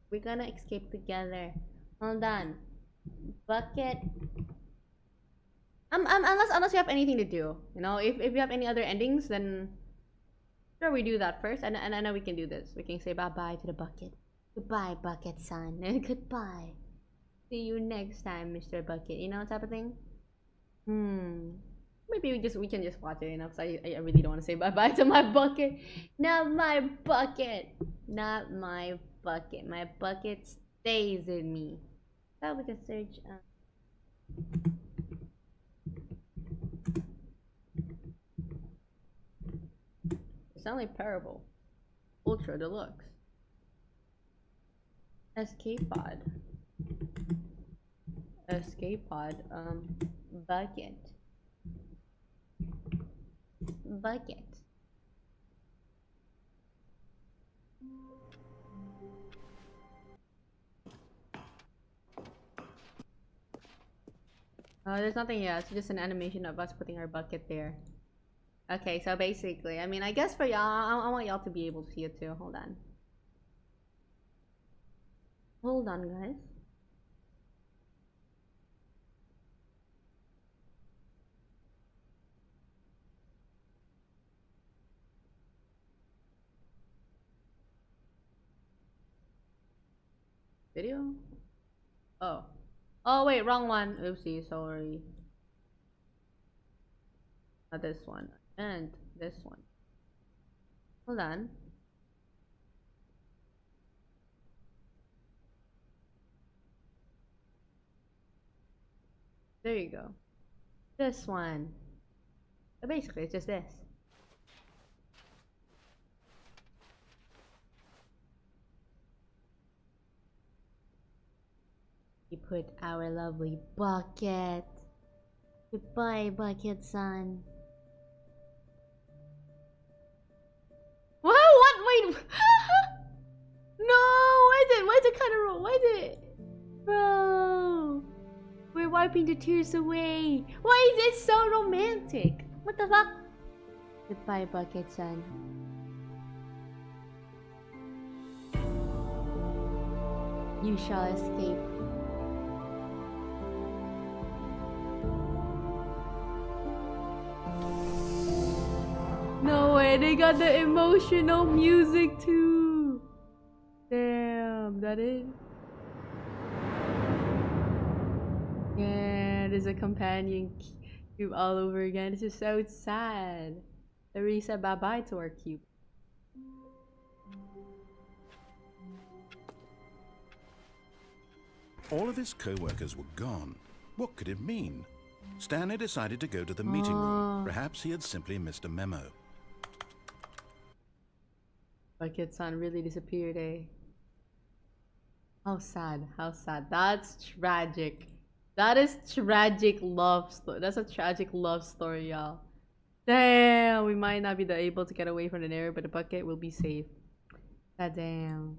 We're gonna escape together. Hold on. Bucket. Unless you have anything to do. You know, if you have any other endings, then sure we do that first. And I know we can do this. We can say bye-bye to the bucket. Goodbye, bucket son. Goodbye. See you next time, Mr. Bucket. You know, type of thing. Maybe we can just watch it enough. So I really don't want to say bye bye to my bucket. Not my bucket. Not my bucket. My bucket stays in me. So we can search. Stanley Parable, Ultra Deluxe, Escape Pod, bucket. There's nothing yet. It's just an animation of us putting our bucket there. Okay, so basically, I mean, I guess for y'all, I want y'all to be able to see it too. Hold on. Hold on, guys. Video? Oh. Oh, wait, wrong one. Oopsie, sorry. Not this one. And this one. Hold on. There you go. This one. So basically, it's just this. We put our lovely bucket. Goodbye, bucket son. Whoa, what? Wait. No, why is it kind of roll? Why is it? Bro. We're wiping the tears away. Why is it so romantic? What the fuck? Goodbye, bucket son. You shall escape. No way, they got the emotional music too. Damn, that is. Yeah, there's a companion cube all over again. This is so sad. They really said bye bye to our cube. All of his co-workers were gone. What could it mean? Stanley decided to go to the meeting room. Perhaps he had simply missed a memo. Bucket-san really disappeared, eh? How sad, how sad. That's tragic. That is tragic love story. That's a tragic love story, y'all. Damn, we might not be able to get away from the area, but the bucket will be safe. God damn.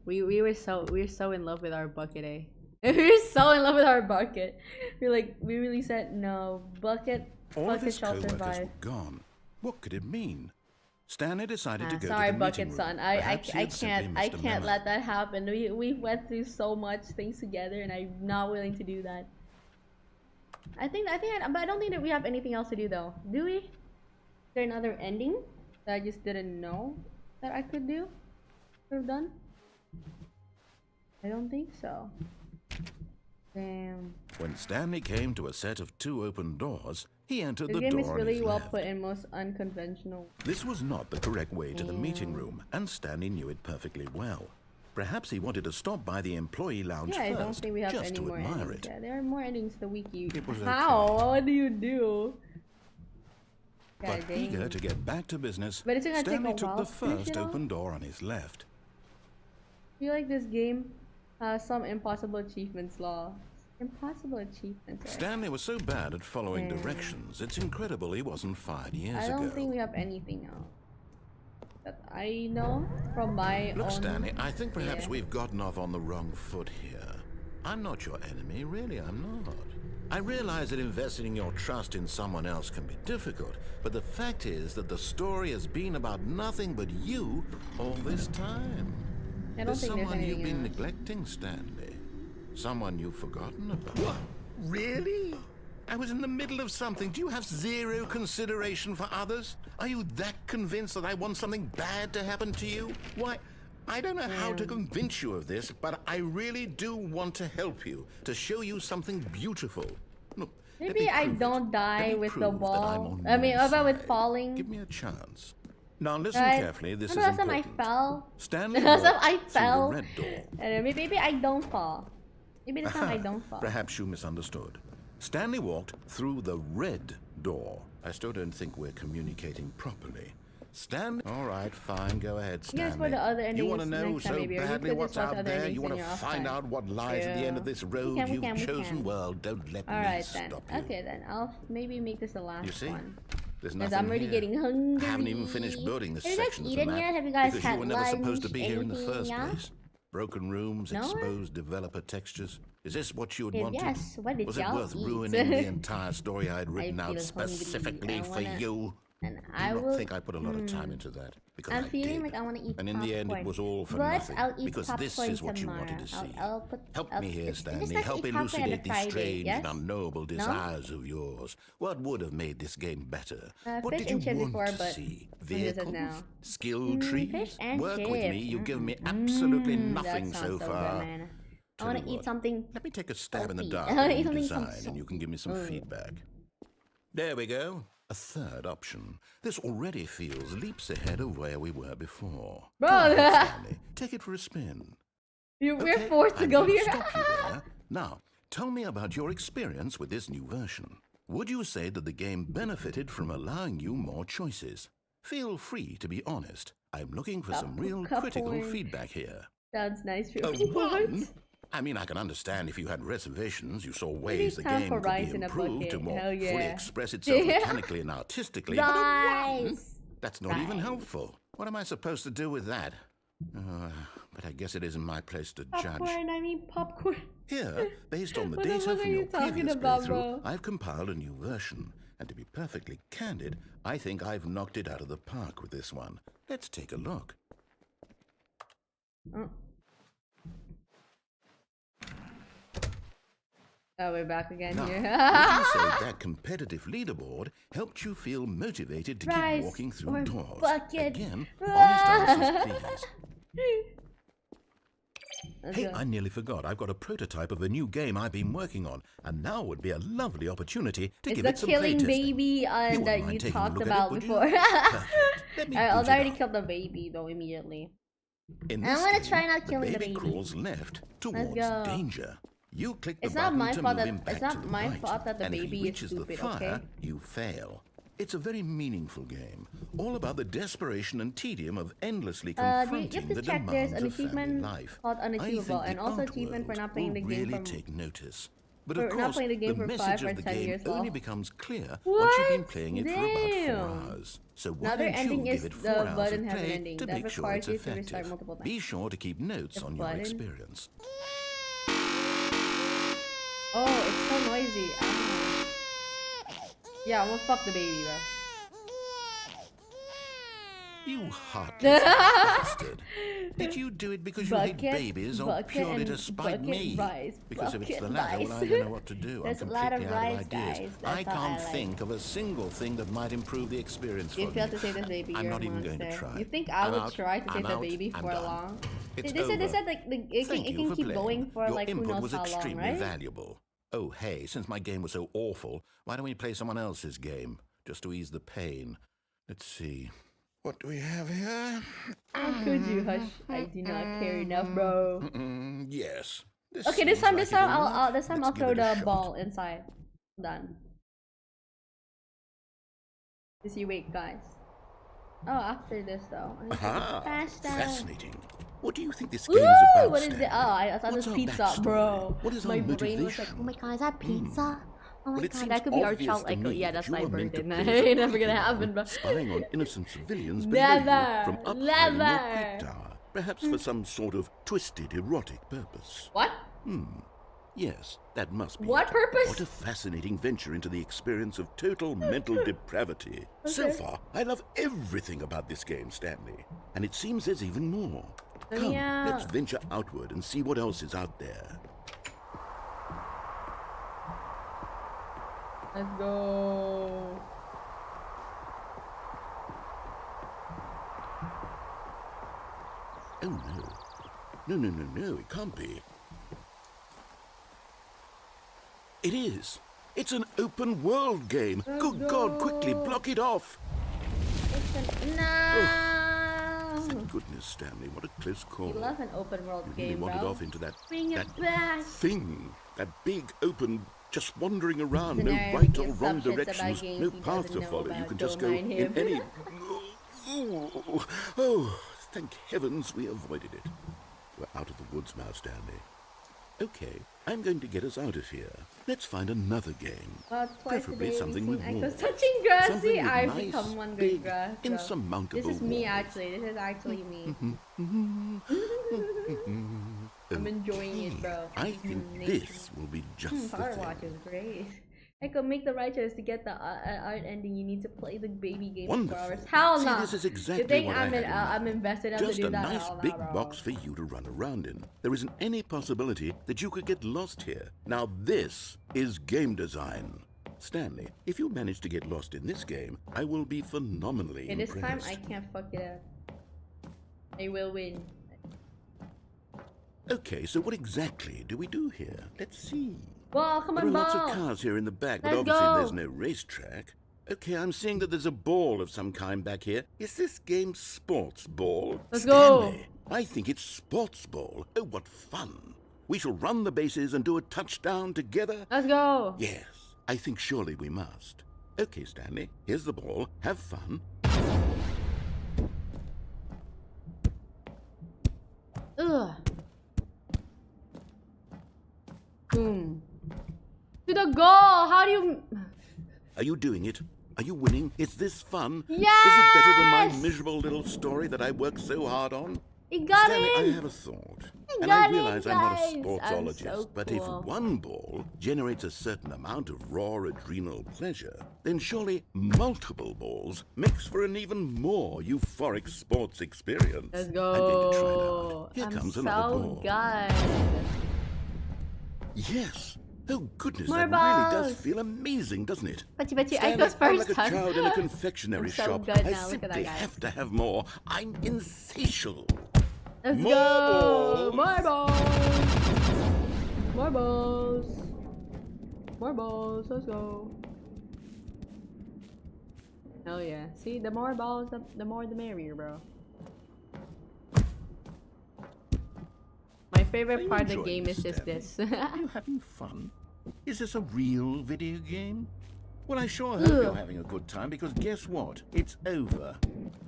We were so in love with our bucket, eh? We were so in love with our bucket. We really said no. Bucket shall survive. Were gone. What could it mean? Stanley decided to go sorry, to the bucket meeting son. room. I can't let that happen. We went through so much things together, and I'm not willing to do that. But I don't think that we have anything else to do though. Do we? Is there another ending that I just didn't know that I could do? Could have done? I don't think so. Damn. When Stanley came to a set of 2 open doors, he entered the door. This game is on really his well left. put in, most unconventional. This was not the correct way to the meeting room, and Stanley knew it perfectly well. Perhaps he wanted to stop by the employee lounge Yeah, first, I don't think we have just any to more admire endings. it. Yeah, there are more endings the wiki. It was How? okay. What do you do? But God dang. eager to get back to business, But it's gonna take Stanley a took while the to finish first it all? open door on his left. I feel like this game has some impossible achievements law. Impossible achievements. Right? Stanley was so bad at following Yeah. directions, it's incredible he wasn't fired years I don't ago. think we have anything else that I know from my Look, own... Stanley, I think perhaps Yeah. we've gotten off on the wrong foot here. I'm not your enemy, really, I'm not. I realize that investing your trust in someone else can be difficult, but the fact is that the story has been about nothing but you all this time. I don't There's think there's someone you've anything been else. neglecting, Stanley. Someone you've forgotten about. What? Really? I was in the middle of something. Do you have zero consideration for others? Are you that convinced that I want something bad to happen to you? Why, I don't know how to convince you of this, but I really do want to help you, to show you something beautiful. Look, Let Maybe me I prove it. don't Let die me with the prove that I'm ball. on I mean, your about with side. falling. Give me a chance. Now listen Right? carefully. This is Remember last time I important. fell? Stanley Last time walked I through the fell. red door. Maybe I don't fall. Maybe this time I don't fall. Perhaps you misunderstood. Stanley walked through the red door. I still don't think we're communicating properly. Stanley... All right, fine. Go ahead, Stanley. Here's for the other endings You want to know next time, so maybe, or you badly could what's just watch out other there? endings You want in to your find off out what lies at the end of this road we you've can. chosen? Well, don't let me Alright then. stop you. Okay then. I'll maybe make this the last You see? one. There's Because nothing I'm already here. getting hungry. I haven't even finished building this Have you guys section of the eaten map yet? Have you guys because had you were never supposed to lunch? be here in the Anything, first yeah? place. Broken rooms, No? exposed developer textures. Is this what you had Yes, wanted? yes. What did Was it y'all worth eat? ruining the entire story I had written out feel specifically hungry. for you? And Do I not will. think I put a lot of time into that because I'm I feeling did. like I want to eat And in popcorn. the end, it was all for But nothing I'll eat because this popcorn is what you wanted to tomorrow. see. Help me here, it's Stanley. just like Help eat popcorn on elucidate the these Friday, strange yes? and unknowable desires of yours. What would have made this game better? What Fish did you and chip want before, to but see? what is it Vehicles? now? Skill fish trees? and Work chip. with me. You've given me absolutely nothing that so sounds so far. Good, man. I Tell want you to eat what, something. Let me take a stab in the salty. dark I wanna at eat the new something design, some and you can give me some salt. feedback. There we go. A third option. This already feels leaps ahead of where we were before. Bro, Go ahead, Stanley. Take it for a spin. we're Okay, forced to I'm go gonna here. Stop you there. Now, tell me about your experience with this new version. Would you say that the game benefited from allowing you more choices? Feel free to be honest. I'm looking for some real critical point. feedback here. Sounds nice. A one? I mean, I can understand if you had reservations, you saw ways the time game for could rice be in a improved to bucket. more Hell fully yeah. express itself mechanically and artistically. But a one? Rice. That's not even Rice. helpful. What am I supposed to do with that? But I guess it isn't my place to judge. Popcorn. I mean popcorn. Here, based on the What the data fuck from are your you talking previous about, playthrough, bro? I've compiled a new version. And to be perfectly candid, I think I've knocked it out of the park with this one. Let's take a look. Oh, we're back again Now, here. would you say that competitive leaderboard helped you feel motivated to Rice keep walking or through doors? bucket. Again, honest answers, please. Let's Hey, go. I nearly forgot. I've got a prototype of a new game I've been working on, and now would be a lovely opportunity to It's give the it some killing playtesting. baby You that wouldn't you mind taking a talked look at about it, would you? before. Perfect. Let me I boot it already up. killed the baby though immediately. In I'm this gonna game, try not killing the baby baby. crawls left towards go. danger. You click the It's not button my to fault move that- him back it's not to the my right, fault that the and if he baby is reaches the stupid, fire, okay? you fail. It's a very meaningful game, all about the desperation and tedium of endlessly You have confronting to the check demands there's an of family achievement life. called I unachievable, think and the also art achievement for world not playing the will game really from take notice. But for of not course, playing the game for message 5 of or the 10 game years. only Well, becomes clear once you've been what? playing it for about 4 Damn. hours. So why Another don't ending you is give it the 4 hours button of has an play ending to that make sure requires it's you to restart effective? multiple times. Be sure to keep notes The on your button? experience. Oh, it's so noisy. Yeah, I'm gonna fuck the baby, bro. You heartless bastard. Did you do it because you hate Bucket, babies or bucket, purely to and spite bucket me? rice, Because if it's the bucket latter, well, I rice. don't know what to do. There's a I'm lot of completely out of rice, ideas. guys. I That's all I can't like. think of a single thing that might improve the experience for You me. failed to save this baby. I'm you're not a even going to monster. try. You think I I'm would out. try to I'm save the out. baby I'm for done. long? It's They over. said like it Thank can you for keep playing. going for Your like who input knows was how long, extremely right? valuable. Oh, hey, since my game was so awful, why don't we play someone else's game, just to ease the pain? Let's see. What do we have here? How could you hush? I do not care enough, bro. Yes. Okay, this seems time like it'll I'll work. I'll Let's throw give it a the shot. ball inside. Done. Just you wait, guys. Oh, after this though. I need to go Aha! faster. Fascinating. What do you think this Ooh, game is about, what is it? Stanley? Oh, I thought What's it was our pizza, backstory? bro. What is My our brain was like, motivation? oh my god, is that pizza? Oh my Well, it god, seems that could be our obvious child. to Like, me yeah, that that's you my were meant to birthday. play as a Ain't never gonna criminal, happen, bro. spying on innocent civilians below you Never, from up high in your never. quick tower, perhaps for some sort of twisted erotic purpose. What? Yes, that must be What it. purpose? What a fascinating venture into the experience of total mental depravity. So far, I love everything about this game, Stanley. And it seems there's even more. Come, Yeah. let's venture outward and see what else is out there. Let's go. Oh, no. No, it can't be. It is. It's an open world game. Good God, quickly block it off. No! Thank goodness, Stanley. What a close call. You love an open world You game, really wanted bro. off into that back. thing. That big, open, just wandering around. No Scenario right or gives wrong subjects directions. about games No he path doesn't to know follow. You about. can Don't just go mind in him. any... Oh, thank heavens we avoided it. We're out of the woods now, Stanley. Okay, I'm going to get us out of here. Let's find another game. Well, twice Preferably today something we've with seen more. Aiko's touching grass. Something See, with I've nice, become one good big, grass. bro. insurmountable This is me walls. actually. This is actually me. I'm enjoying it, bro. I think this will be just the Power Watch thing. is great. Aiko, make the right choice to get the art ending. You need to play the baby game for Wonderful. hours. Hell See, no! this is You exactly think what I'm I had in I'm mind. invested enough Just to do a that? nice Hell no, big bro. box for you to run around in. There isn't any possibility that you could get lost here. Now this is game design. Stanley, if you manage to get lost in this game, I will be phenomenally Okay, this time impressed. I can't fuck it up. I will win. Okay, so what exactly do we do here? Let's see. Ball, come There on, are lots ball! of cars here in the back, but Let's obviously go. there's no racetrack. Okay, I'm seeing that there's a ball of some kind back here. Is this game sports ball? Let's go. Stanley, I think it's sports ball. Oh, what fun. We shall run the bases and do a touchdown together. Let's go! Yes, I think surely we must. Okay, Stanley, here's the ball. Have fun. Ugh. Boom. To the goal! How do you... Are you doing it? Are you winning? Is this fun? Yes! Is it better than my miserable little story that I worked so hard on? He got Stanley, I in! have a thought. I And got I realize it, I'm not a guys. sportsologist, I'm so but if cool. one ball generates a certain amount of raw adrenal pleasure, then surely multiple balls makes for an even more euphoric sports experience. Let's I'm going to try it go! out. Here I'm comes so another ball. good! Yes. Oh goodness, More that really balls. does feel amazing, doesn't it? But you Stanley, Aiko's I'm first like a time. child in a confectionery I'm so shop. good I now, look at that simply guy. have to have more. I'm insatiable. Let's More go! balls. More balls! More balls! More balls, let's go! Hell yeah. See, the more balls, the more the merrier, bro. My favorite Are you part of the enjoying game is just Stanley? this. Are you having fun? Is this a real video game? Well, I sure hope you're having a good time, because guess what? It's over.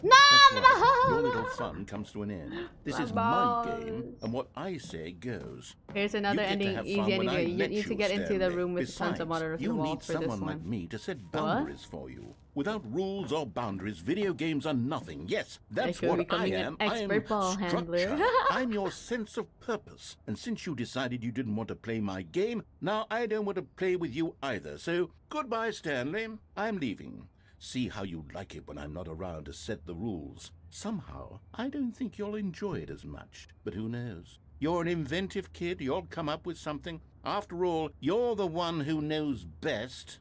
No! That's right. Your little fun comes to an end. This is my game, balls. and what I say goes. Here's another You get to ending, have easy fun when I ending. You let need to get into the Stanley. room with tons Besides, of monitors you and walls need for this someone one. like me to set boundaries for you. Without rules or boundaries, video games are nothing. Yes, that's should what I becoming an am. I am expert ball handler. structure. I'm your sense of purpose. And since you decided you didn't want to play my game, now I don't want to play with you either. So, goodbye, Stanley. I'm leaving. See how you like it when I'm not around to set the rules. Somehow, I don't think you'll enjoy it as much. But who knows? You're an inventive kid. You'll come up with something. After all, you're the one who knows best.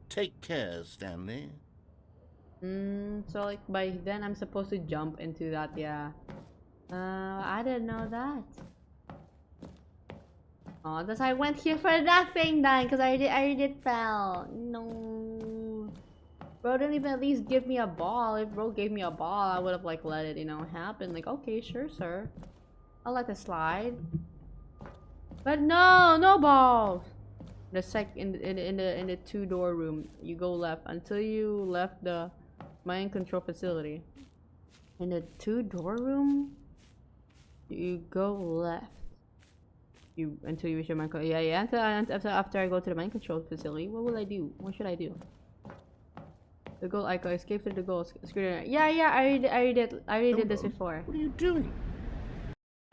Take care, Stanley. So like by then I'm supposed to jump into that, yeah. I didn't know that. Oh, that's why I went here for nothing then, because I already fell. No. Bro didn't even at least give me a ball. If bro gave me a ball, I would have like let it, you know, happen. Like, okay, sure, sir. I'll let it slide. But no, no balls. In the two-door room, you go left until you left the mind control facility. In the two-door room, you go left. Until you reach your mind control. Yeah. After I go to the mind control facility, what will I do? What should I do? The goal Aiko escape through the goal. Screwdriver. Yeah. I already did this before. What are you doing?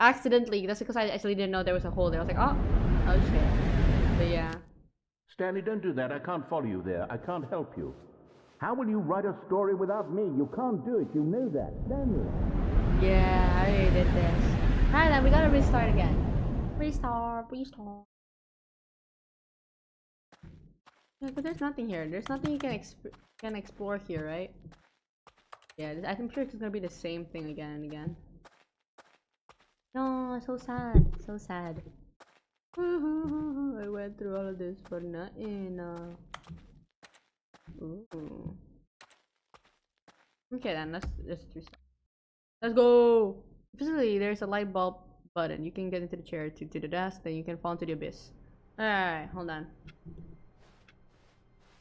Accidentally. That's because I actually didn't know there was a hole there. I was like, oh shit. But yeah. Stanley, don't do that. I can't follow you there. I can't help you. How will you write a story without me? You can't do it. You know that, Stanley. Yeah, I already did this. Alright then, we gotta restart again. Restart. Yeah, but there's nothing here. There's nothing you can explore here, right? Yeah, I'm sure it's gonna be the same thing again and again. No, so sad. So sad. I went through all of this for nothing. Ooh. Okay then, let's restart. Let's go! Basically, there's a light bulb button. You can get into the chair to the desk, then you can fall into the abyss. Alright, hold on.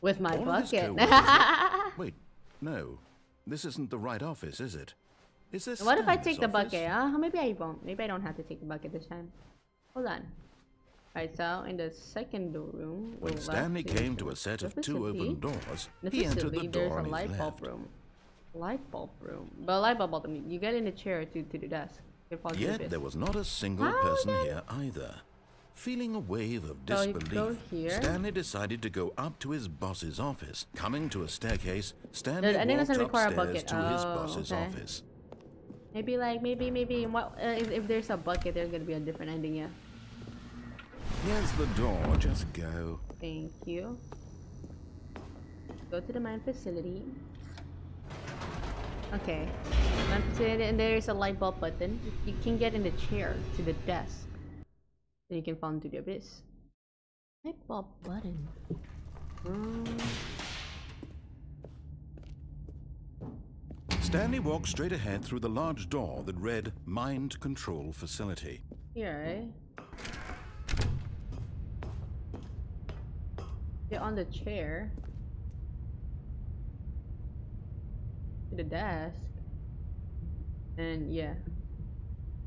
With my All of this bucket. code is Wait, no. This isn't the right office, is it? Is this What if I Stan's take the office? bucket? Maybe I won't. Maybe I don't have to take the bucket this time. Hold on. Alright, so in the second room, When Stanley came to a set of two open doors, he entered the there's door a on light his bulb left. room. Light bulb room. But light bulb button, you get in the chair to the desk. You fall into the Yet abyss. there was not a single How person then? here either. Feeling a wave of So you go disbelief, here. Stanley decided to go up to his boss's office. Coming to a staircase, Stanley I think it walked doesn't require a upstairs bucket. to his Oh, boss's okay. office. Maybe if there's a bucket, there's gonna be a different ending, yeah. Here's the door, just go. Thank you. Go to the mine facility. Okay. Mine facility, and there's a light bulb button. You can get in the chair to the desk. Then you can fall into the abyss. Light bulb button. Stanley walked straight ahead through the large door that read Mind Control Facility. Here, eh? Get on the chair. To the desk. And yeah.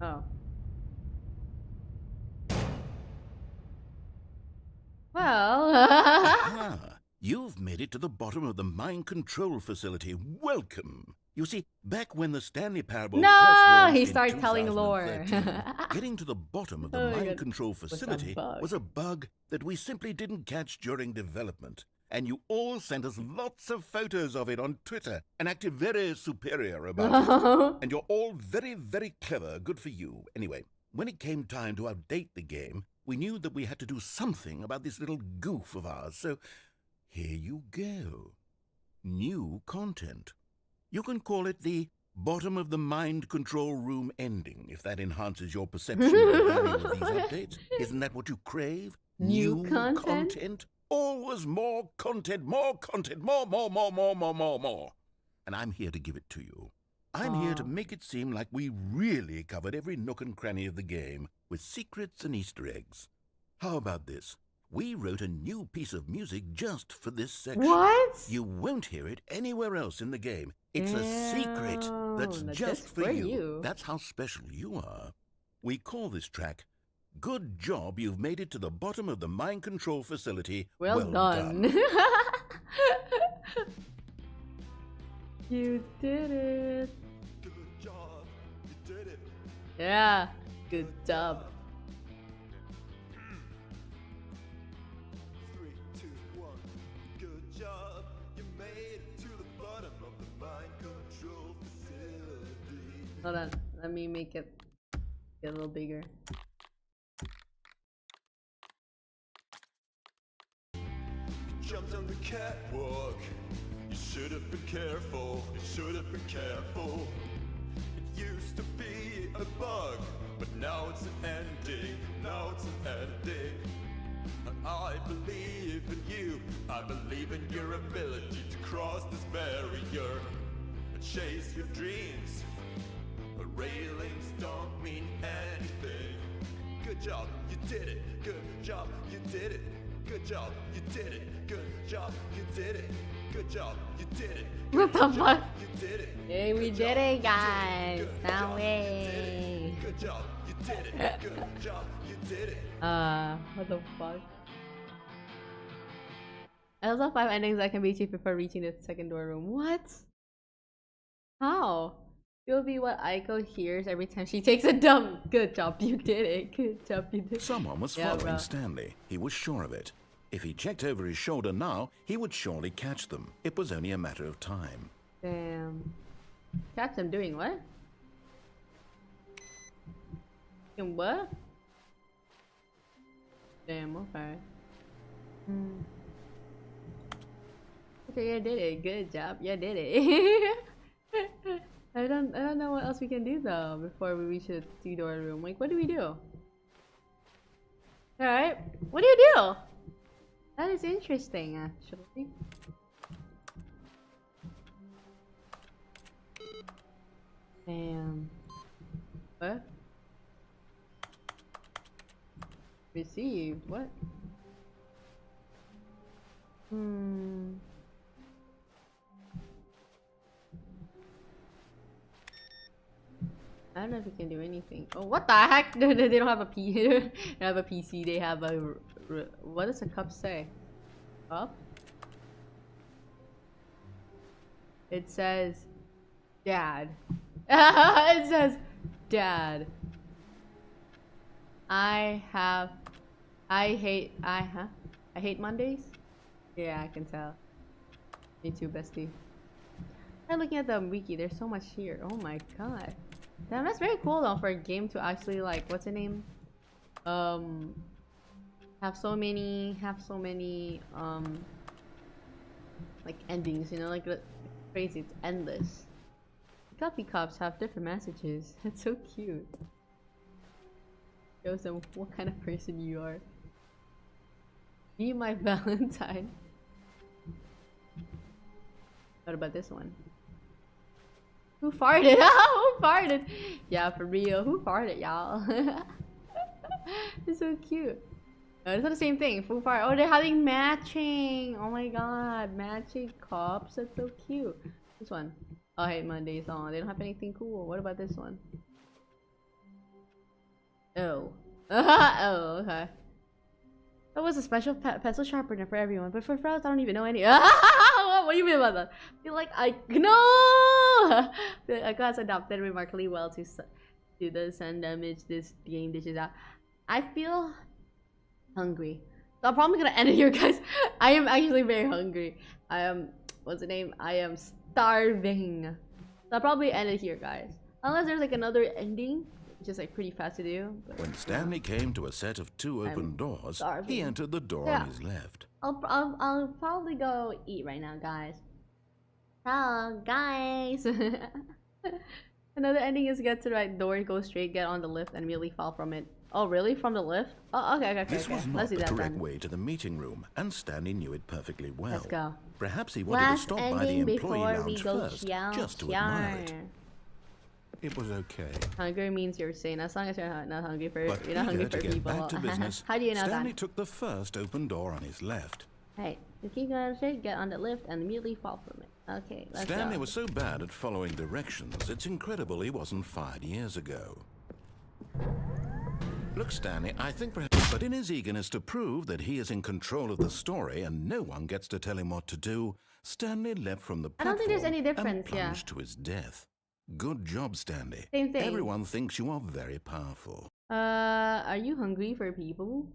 Oh. Well. Ah, you've made it to the bottom of the Mind Control Facility. Welcome. You see, back when the Stanley Parable No, first launched he in started telling lore. 2013, getting to the bottom of the Oh my Mind God. Control What's that Facility bug? was a bug that we simply didn't catch during development. And you all sent us lots of photos of it on Twitter and acted very superior about it. And you're all very, very clever. Good for you. Anyway, when it came time to update the game, we knew that we had to do something about this little goof of ours. So here you go. New content. You can call it the bottom of the mind control room ending, if that enhances your perception of the value of these updates. Isn't that what you crave? New content? Always more content, more, more. And I'm here to give it to you. I'm here to make it seem like we really covered every nook and cranny of the game with secrets and Easter eggs. How about this? We wrote a new piece of music just for this section. What? You won't hear it anywhere else in the game. It's a secret that's Damn, just that's for for you. you. That's how special you are. We call this track, Good Job You've Made It to the Bottom of the Mind Control Facility. Well done. You did it. Good job, you did it. Yeah. Good job. 3, 2, 1. Good job, you made it to the bottom of the mind control facility. Hold on. Let me make it get a little bigger. You jumped on the catwalk. You should have been careful. You should have been careful. It used to be a bug, but now it's an ending. Now it's an ending. I believe in you. I believe in your ability to cross this barrier and chase your dreams. But railings don't mean anything. Good job, you did it. Good job, you did it. Good job, you did it. Good job, you did it. Good job, you did it. What the fuck? You did it. Hey, we Good did job, it, you guys. Good That job, you did it. way. Good job, you did it. Good job, you did it. What the fuck? I also have 5 endings that can be achieved before reaching the second door room. What? How? It will be what Aiko hears every time she takes a dump. Good job, you did it. Good job, you did it. Someone was Yeah, following bro. Stanley. He was sure of it. If he checked over his shoulder now, he would surely catch them. It was only a matter of time. Damn. Catch them doing what? Doing what? Damn, okay. Okay, you did it. Good job. You did it. I don't know what else we can do though before we reach the 2-door room. Like, what do we do? Alright. What do you do? That is interesting, actually. Damn. What? Received? What? I don't know if we can do anything. Oh, what the heck? They don't have a P. They don't have a PC. They have a. What does the cup say? Cup? It says, Dad. It says, Dad. I hate Mondays? Yeah, I can tell. Me too, bestie. I'm looking at the wiki, there's so much here. Oh my god. Damn, that's very cool though for a game to actually like, what's the name? Have so many like endings, you know, like crazy, it's endless. Coffee cups have different messages. That's so cute. Shows them what kind of person you are. Be my Valentine. What about this one? Who farted? Who farted? Yeah, for real. Who farted, y'all? It's so cute. It's not the same thing. Who farted? Oh, they're having matching. Oh my god, matching cups. That's so cute. This one. Oh, I hate Mondays. Oh, they don't have anything cool. What about this one? Oh. Oh, okay. That was a special pencil sharpener for everyone, but for Frost, I don't even know any. What do you mean about that? I feel like I got adapted remarkably well to the sun damage this game dishes out. I feel hungry, so I'm probably gonna end it here, guys. I am actually very hungry. I am. What's the name? I am starving. So I'll probably end it here, guys. Unless there's like another ending, which is like pretty fast to do. When Stanley came to a set of two open doors, starving. he entered the door on his left. I'll probably go eat right now, guys. Ciao, guys. Another ending is get to the right door, go straight, get on the lift, and immediately fall from it. Oh, really? From the lift? Oh, okay. This was not Let's do the that correct then. way to the meeting room, and Stanley knew it perfectly well. Let's go. Perhaps he wanted Last to stop by the ending employee before we lounge go first, just to admire it. It was okay. Hungry means you're sane, as long as you're not hungry for But you're not hungry eager for to get people. back to business, How do you know Stanley that? took the first open door on his left. Hey, you keep going straight, get on the lift, and immediately fall from it. Okay, let's Stanley go. was so bad at following directions, it's incredible he wasn't fired years ago. Look, Stanley, I think perhaps... But in his eagerness to prove that he is in control of the story and no one gets to tell him what to do, Stanley leapt from the I platform don't think there's any difference, and plunged to his death. Good job, Stanley. Same thing. Everyone thinks you are very powerful. Are you hungry for people?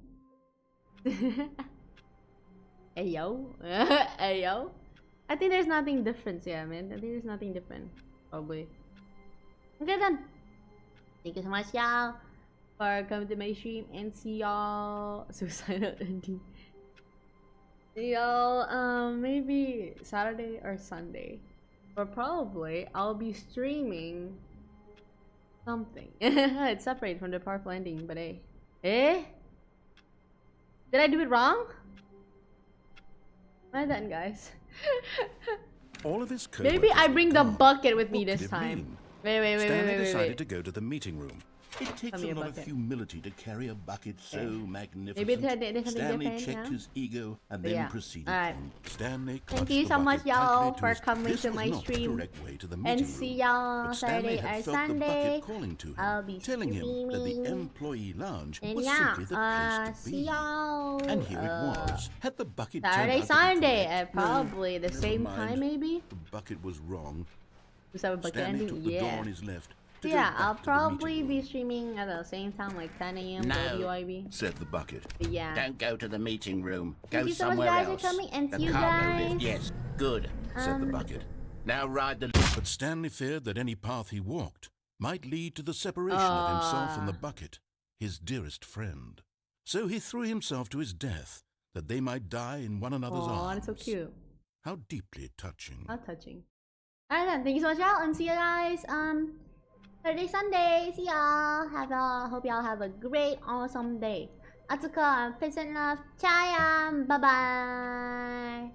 Hey yo. Hey yo. I think there's nothing different, yeah, man. I think there's nothing different. Probably. Okay then. Thank you so much, y'all, for coming to my stream, and see y'all suicidal ending. See y'all maybe Saturday or Sunday. But probably I'll be streaming something. It's separate from the powerful ending, but hey. Eh? Did I do it wrong? Am I done, guys? All of his Maybe I coworkers bring were the gone. bucket with me What this did it time. mean? Wait. Stanley decided to go to the meeting room. It takes me a a lot of bucket. humility to carry a bucket so magnificent. Maybe there's something Stanley different checked now? his ego and But then yeah. proceeded Alright. on. Stanley Thank clutched you the so much, bucket y'all, tightly to for his- coming This to was my not the stream. correct way to the And meeting see room. y'all But Saturday Stanley or had felt the Sunday. bucket calling to him, I'll be telling him that the streaming. employee lounge And was yeah, simply the place to see be. y'all And here it was. Had the bucket Saturday, turned out to be Sunday correct? at probably the Never same mind. time, maybe. The bucket was wrong. Just have a bucket Stanley ending. took the door Yeah. on his left. to go Yeah, back I'll to the probably meeting be room. streaming at the same time, like 10 a.m. No. WIB. Said the bucket. But yeah. Don't go to the meeting room. Thank Go you so much, somewhere guys, for else. coming, and The see you cargo guys. lift. Yes, good. Said the bucket. Now ride the. But Stanley feared that any path he walked might lead to the separation of himself and the bucket, his dearest friend. So he threw himself to his death, that they might die in one another's Oh, arms. that's so cute. How deeply touching. How touching. Alright then, thank you so much, y'all, and see you guys Saturday, Sunday. See y'all. Hope y'all have a great, awesome day. Atsuka, peace and love. Chayam, bye bye.